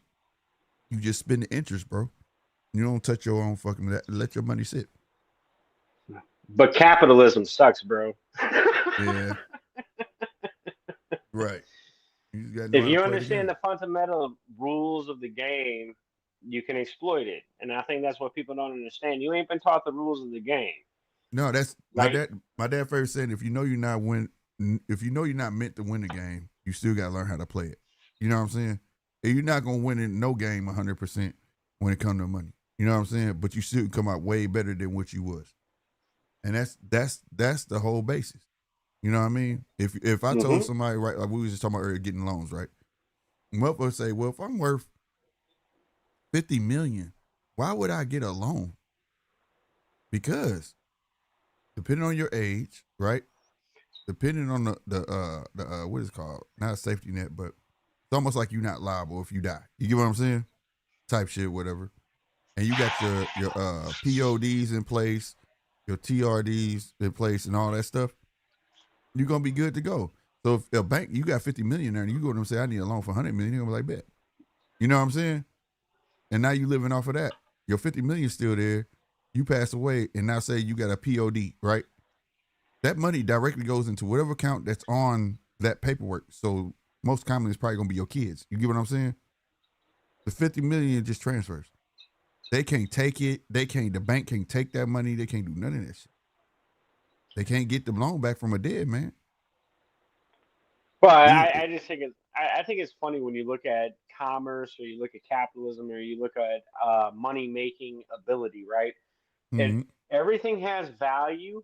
you just spend the interest, bro. You don't touch your own fucking, let your money sit. But capitalism sucks, bro. Yeah. Right. You gotta know If how to you play the understand game. the fundamental rules of the game, you can exploit it. And I think that's what people don't understand. You ain't been taught the rules of the game. No, that's Like, my dad favorite saying, if you know you're not meant to win the game, you still gotta learn how to play it. You know what I'm saying? And you're not gonna win in no game 100% when it comes to money. You know what I'm saying? But you still come out way better than what you was. And that's the whole basis. You know what I mean? If I told somebody, right, like we was just talking about earlier, getting loans, right? Motherfuckers say, well, if I'm worth 50 million, why would I get a loan? Because depending on your age, right? Depending on the what is it called? Not a safety net, but it's almost like you're not liable if you die. You get what I'm saying? Type shit, whatever. And you got your PODs in place, your TRDs in place, and all that stuff. You're gonna be good to go. So if a bank, you got 50 million there, and you go to them and say, I need a loan for 100 million, they're gonna be like, bet. You know what I'm saying? And now you living off of that. Your 50 million is still there. You pass away, and now say you got a POD, right? That money directly goes into whatever account that's on that paperwork. So most commonly, it's probably gonna be your kids. You get what I'm saying? The 50 million just transfers. They can't take it. The bank can't take that money. They can't do none of that shit. They can't get the loan back from a dead man. well, I just think I think it's funny when you look at commerce or you look at capitalism or you look at money making ability, right? And everything has value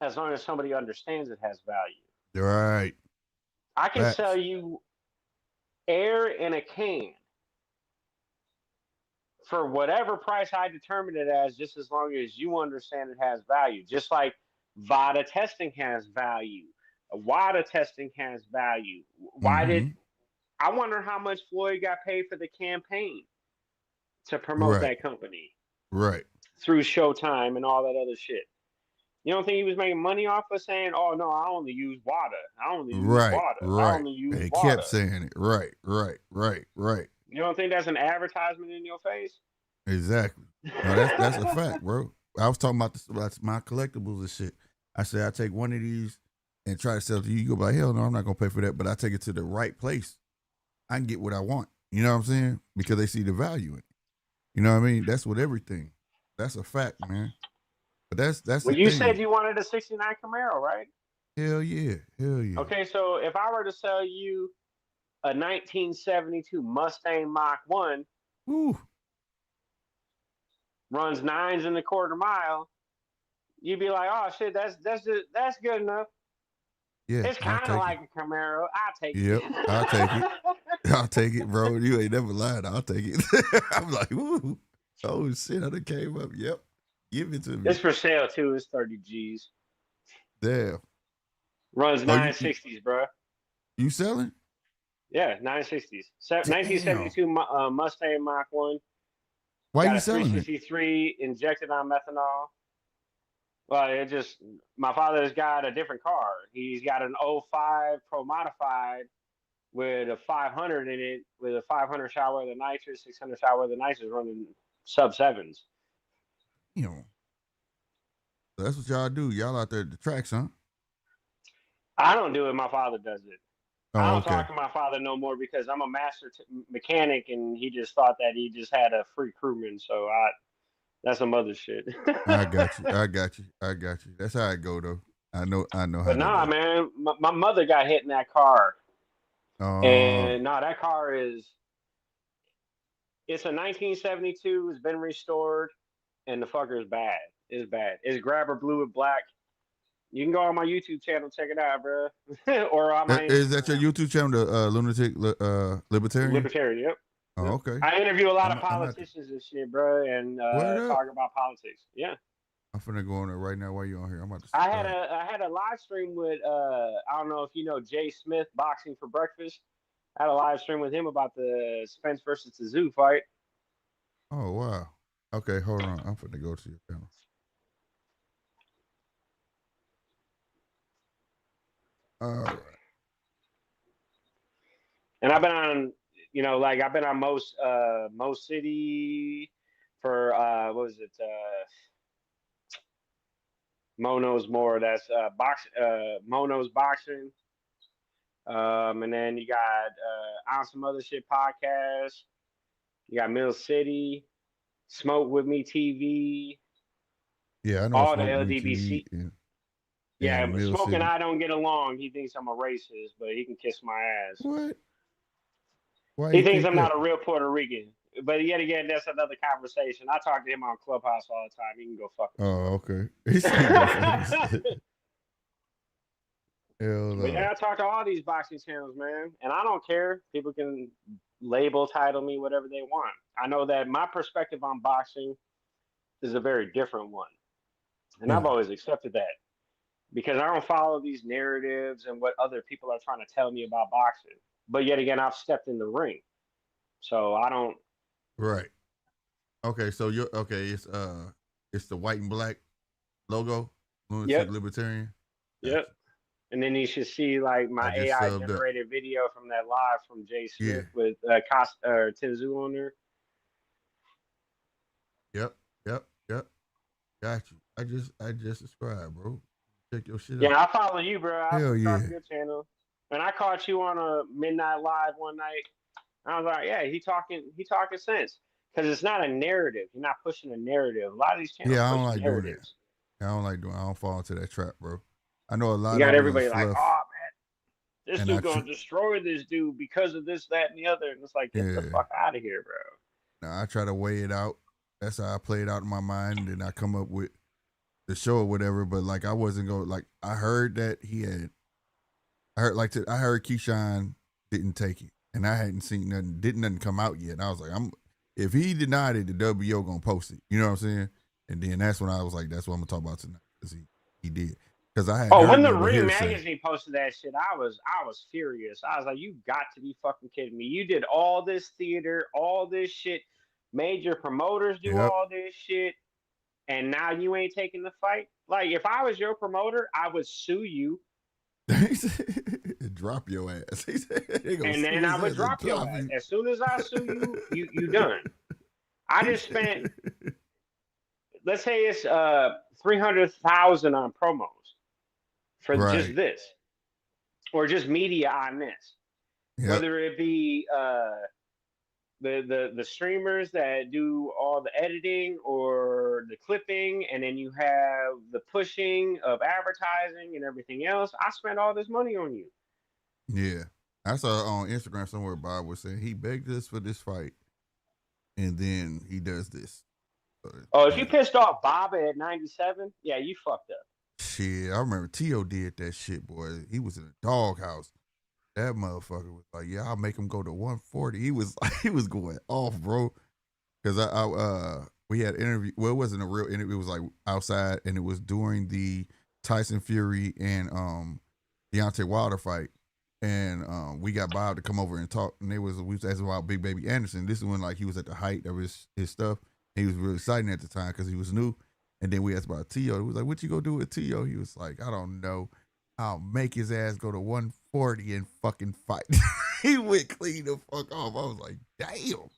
as long as somebody understands it has value. Right. I can Facts. sell you air in a can for whatever price I determine it as, just as long as you understand it has value. Just like VADA testing has value, WADA testing has value. I wonder how much Floyd got paid for the campaign to promote that company, right, through Showtime and all that other shit. You don't think he was making money off of saying, "Oh no, I only use WADA. I only use WADA. I only use He WADA." kept saying it. Right. You don't think that's an advertisement in your face? Exactly. No, that's a fact, bro. I was talking about about my collectibles and shit. I said I take one of these and try to sell it to you. You go like, hell no, I'm not gonna pay for that. But I take it to the right place. I can get what I want. You know what I'm saying? Because they see the value in it. You know what I mean? That's with everything. That's a fact, man. But that's Well, the you thing. said you wanted a '69 Camaro, right? Hell yeah. Hell yeah. Okay, so if I were to sell you a 1972 Mustang Mach 1, Woo. runs 9s in the quarter mile, you'd be like, oh shit, that's good enough. Yeah. It's kind of like a Camaro. I'll take Yep. it. I'll take it. I'll take it, bro. You ain't never lied. I'll take it. I'm like, woo. Oh shit, I done came up. Yep. Give it to me. It's for sale too. It's 30 G's. Damn. Runs Oh, 960s, bro. You selling? Yeah, 960s. 1972 Mustang Mach 1. Why Got you a selling it? 363 injected on methanol. Well, my father's got a different car. He's got an '05 Pro Modified with a 500 in it, with a 500 shower of the nitrous, 600 shower of the nitrous, running sub 7s. You know. That's what y'all do. Y'all out there at the tracks, huh? I don't do it. My father does it. I Oh, don't okay. talk to my father no more because I'm a master mechanic, and he just thought that he just had a free crewman. So that's some other shit. I got you. I got you. I got you. That's how it go though. I know how But that nah, go. man, my mother got hit in that car. And that car it's a 1972. It's been restored, and the fucker is bad. It's bad. It's grabber blue with black. You can go on my YouTube channel, check it out, bro. Or on my Is that your Instagram. YouTube channel, the Lunatic Libertarian? Libertarian, yep. Oh, Yep. okay. I interview a lot of I'm politicians and shit, bro, and talk about politics. Yeah. I'm finna go on there right now while you're on here. I'm about to. I had a live stream with I don't know if you know Jay Smith, Boxing for Breakfast. I had a live stream with him about the Spence versus the Zoo fight. Oh wow. Okay, hold on. I'm finna go to your channel. All right. And I've been on, I've been on most city for what was it? Mo Knows More. That's Mo Knows Boxing. And then you got on some other shit podcasts. You got Mill City, Smoke With Me TV. Yeah, I know all the Smoke LDBC. and Yeah, Mill Smoke City. and I don't get along. He thinks I'm a racist, but he can kiss my ass. What? Why He you thinks think I'm that? not a real Puerto Rican. But yet again, that's another conversation. I talk to him on Clubhouse all the time. He can go fuck himself. Oh, okay. He said he go fuck himself. Hell But no. yeah, I talk to all these boxing channels, man, and I don't care. People can label, title me, whatever they want. I know that my perspective on boxing is a very different one, and I've always accepted that because I don't follow these narratives and what other people are trying to tell me about boxing. But yet again, I've stepped in the ring, so I don't. Right. Okay, so it's the white and black logo, Lunatic Libertarian. Yep. And then you should see like my AI generated video from that live from Jay Smith with Tinzu on there. Yep. Got you. I just subscribed, bro. Check your shit out. Yeah, I follow you, bro. I subscribe to your yeah. channel. And I caught you on a midnight live one night. I was like, yeah, he talking sense. Because it's not a narrative. You're not pushing a narrative. A lot of these channels I don't push like narratives. doing that. I don't fall into that trap, bro. I know a lot you got of everybody like, fluff. oh man, this dude gonna destroy this dude because of this, that, and the other. And it's like, get the fuck out of here, bro. Now I try to weigh it out. That's how I play it out in my mind, and then I come up with the show or whatever. But like I wasn't going like I heard that I heard Keyshawn didn't take it, and I hadn't seen nothing. Nothing come out yet. And I was like, if he denied it, the WO gonna post it. You know what I'm saying? And then that's when I was like, that's what I'm gonna talk about tonight because he did. Because I had when the Ring magazine posted that shit, I was furious. I was like, you got to be fucking kidding me. You did all this theater, all this shit, made your promoters do all this shit, and now you ain't taking the fight? Like, if I was your promoter, I would sue you. Drop your ass. And then I would drop your ass. As soon as I sue you, you done. I just spent, let's say it's $300,000 on promos for just this, or just media on this. Yep. Whether it be the streamers that do all the editing or the clipping, and then you have the pushing of advertising and everything else. I spent all this money on you. Yeah. I saw on Instagram somewhere Bob was saying he begged us for this fight, and then he does this. Oh, if you pissed off Bob at 97, yeah, you fucked up. Shit, I remember T.O. did that shit, boy. He was in a doghouse. That motherfucker was like, "Yeah, I'll make him go to 140." He was he was going off, bro. Because we had an interview. Well, it wasn't a real interview. It was like outside, and it was during the Tyson Fury and Deontay Wilder fight. And we got Bob to come over and talk. And we was asking about Big Baby Anderson. This is when like he was at the height of his stuff. He was really exciting at the time because he was new. And then we asked about T.O. He was like, "What you gonna do with T.O.?" He was like, "I don't know. I'll make his ass go to 140 and fucking fight." He went clean the fuck off. I was like, damn.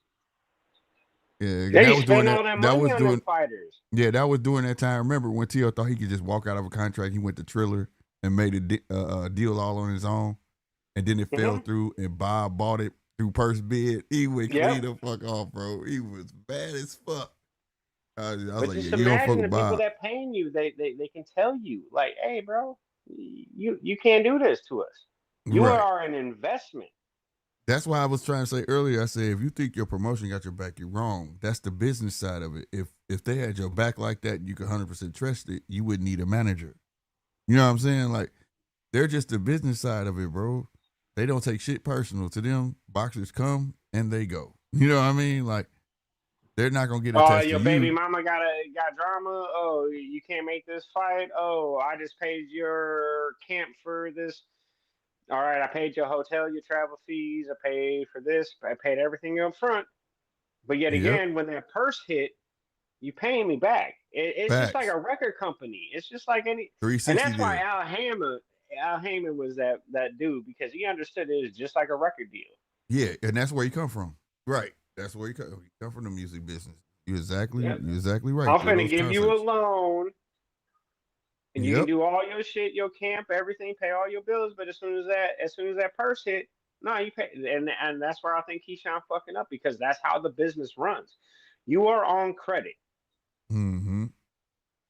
Yeah, They that was doing spend all that. that That money was on doing. them fighters. Yeah, that was during that time. Remember when T.O. thought he could just walk out of a contract? He went to Triller and made a deal all on his own, and then it fell through. And Bob bought it through purse bid. He went clean the fuck off, bro. He was bad as fuck. I was But like, just yeah, you don't fuck imagine the with people Bob. that paying you, they can tell you, like, "Hey, bro, you can't do this to us. You Right. are an investment." That's why I was trying to say earlier. I said, if you think your promotion got your back, you're wrong. That's the business side of it. If they had your back like that, and you could 100% trust it, you wouldn't need a manager. You know what I'm saying? Like, they're just the business side of it, bro. They don't take shit personal. To them, boxers come and they go. You know what I mean? Like, they're not gonna get Oh, attached your to baby you. mama got drama. Oh, you can't make this fight. Oh, I just paid your camp for this. All right, I paid your hotel, your travel fees. I paid for this. I paid everything up front. But yet Yep. again, when that purse hit, you paying me back. It's just like Facts. a record company. It's just like any, and 360 that's why deal. Al Heyman was that dude, because he understood it was just like a record deal. Yeah, and that's where you come from. Right. That's where you come from, the music business. You're exactly right. I'm They're finna those give you a concepts. loan, and you can Yep. do all your shit, your camp, everything, pay all your bills. But as soon as that purse hit, no, you pay, and that's where I think Keyshawn fucking up, because that's how the business runs. You are on credit Mm-hmm.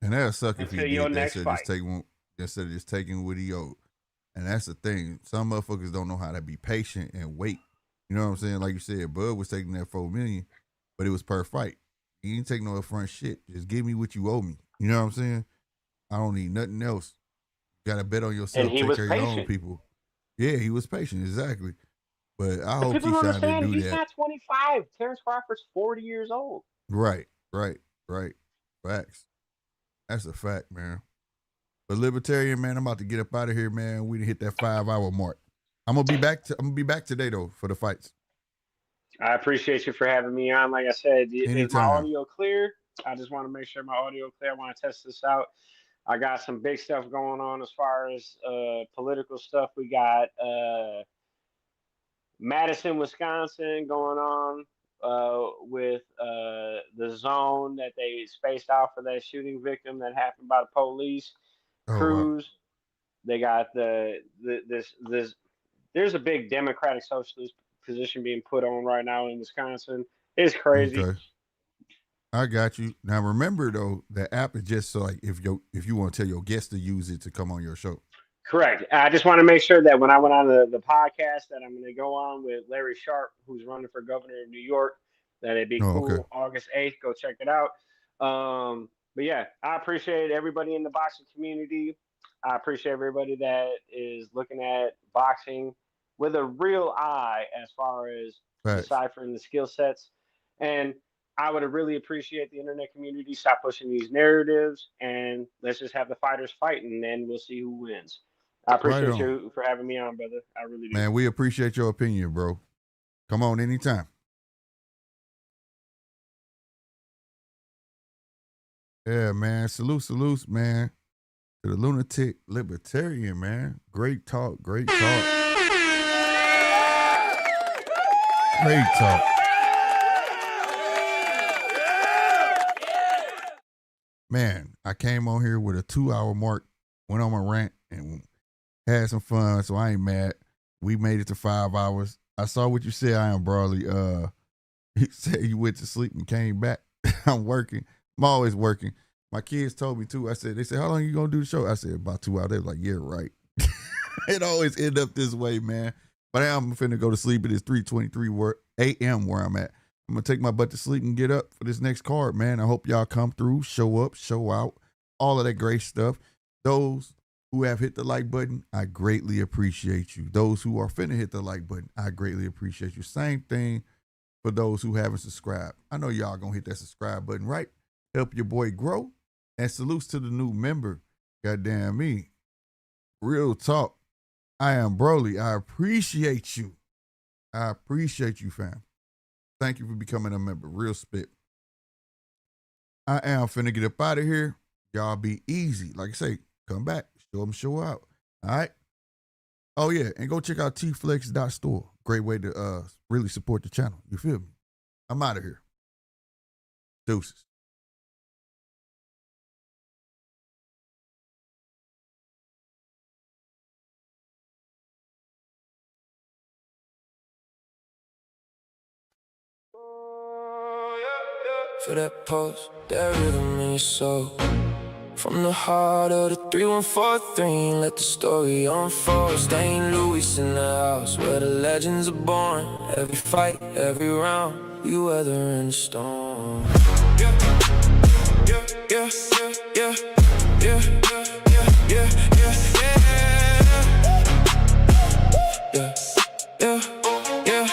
And that'll suck if he until your did that next fight. instead of just taking what he owed. And that's the thing. Some motherfuckers don't know how to be patient and wait. You know what I'm saying? Like you said, Bud was taking that $4 million, but it was per fight. He ain't taking no upfront shit. Just give me what you owe me. You know what I'm saying? I don't need nothing else. You gotta bet on yourself. And he Take was care of your own patient. people. Yeah, he was patient, exactly. But I But hope people don't Keyshawn didn't understand, do he's that. not 25. Terrence Crawford's 40 years old. Right. Facts. That's a fact, man. But Libertarian, man, I'm about to get up out of here, man. We done hit that 5-hour mark. I'm gonna be back today though for the fights. I appreciate you for having me on. Like I said, is my Anytime. audio clear? I just want to make sure my audio clear. I want to test this out. I got some big stuff going on as far as political stuff. We got Madison, Wisconsin going on with the zone that they spaced out for that shooting victim that happened by the police. Cruz. Wow. They got this. There's a big Democratic Socialist position being put on right now in Wisconsin. It's crazy. Okay. I got you. Now remember though, the app is just so like if you want to tell your guests to use it to come on your show. Correct. I just want to make sure that when I went on the podcast that I'm going to go on with Larry Sharp, who's running for governor of New York, that it'd be cool. Okay. August 8th, go check it out. But yeah, I appreciate everybody in the boxing community. I appreciate everybody that is looking at boxing with a real eye as far as deciphering the skill sets. And I would really appreciate the internet community stop pushing these narratives, and let's just have the fighters fighting, and then we'll see who wins. I appreciate you for having me on, brother. I really do. Man, we appreciate your opinion, bro. Come on anytime. Yeah, man. Salutes, man. To the lunatic libertarian, man. Great talk. Great talk. Man, I came on here with a 2-hour mark, went on my rant, and had some fun, so I ain't mad. We made it to 5 hours. I saw what you said. I am Brawley. He said you went to sleep and came back. I'm working. I'm always working. My kids told me too. They said, how long you gonna do the show? I said, about 2 hours. They were like, yeah, right. It always end up this way, man. But I'm finna go to sleep. It is 3:23 a.m. where I'm at. I'm gonna take my butt to sleep and get up for this next card, man. I hope y'all come through, show up, show out, all of that great stuff. Those who have hit the like button, I greatly appreciate you. Those who are finna hit the like button, I greatly appreciate you. Same thing for those who haven't subscribed. I know y'all gonna hit that subscribe button, right? Help your boy grow. And salutes to the new member. Goddamn me. Real talk. I am Broly. I appreciate you. I appreciate you, fam. Thank you for becoming a member. Real spit. I am finna get up out of here. Y'all be easy. Like I say, come back. Show them, show out. All right? Oh, yeah. And go check out tflex.store. Great way to really support the channel. You feel me? I'm out of here. Deuces. For that pulse, that rhythm in your soul. From the heart of the 3143, let the story unfold. St. Louis in the house where the legends are born. Every fight, every round, we weathering the storm. Yeah, yeah, yeah, yeah, yeah, yeah, yeah, yeah, yeah, yeah, yeah,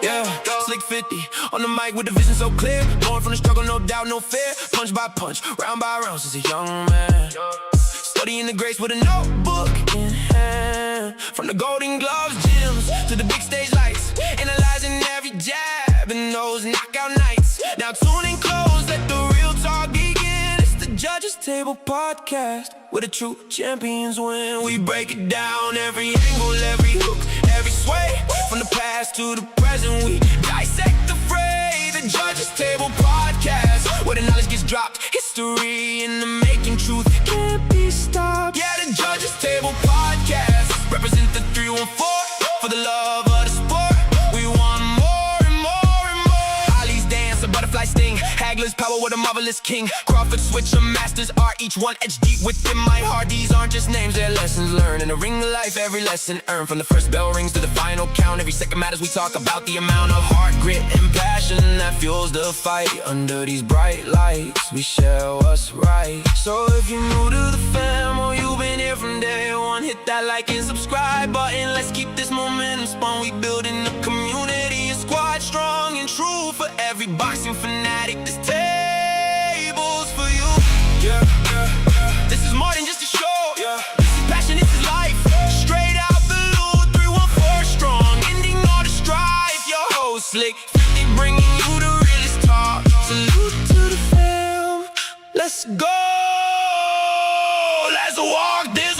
yeah. Slick 50 on the mic with the vision so clear. Born from the struggle, no doubt, no fear. Punch by punch, round by round since a young man. Studying the grace with a notebook in hand. From the Golden Gloves gyms to the big stage lights. Analyzing every jab in those knockout nights. Now tune in close, let the real talk begin. It's the Judges Table Podcast, where the true champions win. We break it down, every angle, every hook, every sway. From the past to the present, we dissect the fray. The Judges Table Podcast, where the knowledge gets dropped. History in the making, truth can't be stopped. Yeah, the Judges Table Podcast, represent the 314 for the love of the sport. We want more and more and more. Ali's dance, a butterfly sting. Hagler's power with a marvelous king. Crawford switch, a master's art, each one etched deep within my heart. These aren't just names, they're lessons learned. In the ring of life, every lesson earned. From the first bell rings to the final count, every second matters. We talk about the amount of heart, grit, and passion that fuels the fight. Under these bright lights, we share what's right. So if you're new to the fam, or you've been here from day one, hit that like and subscribe button. Let's keep this momentum spun. We building a community, a squad strong and true. For every boxing fanatic, this table's for you. Yeah, yeah, yeah. This is more than just a show. Yeah. This is passion, this is life. Straight out the loot, 314 strong. Ending all the strife. Your host Slick 50, bringing you the realest talk. Salute to the fam. Let's go. Let's walk this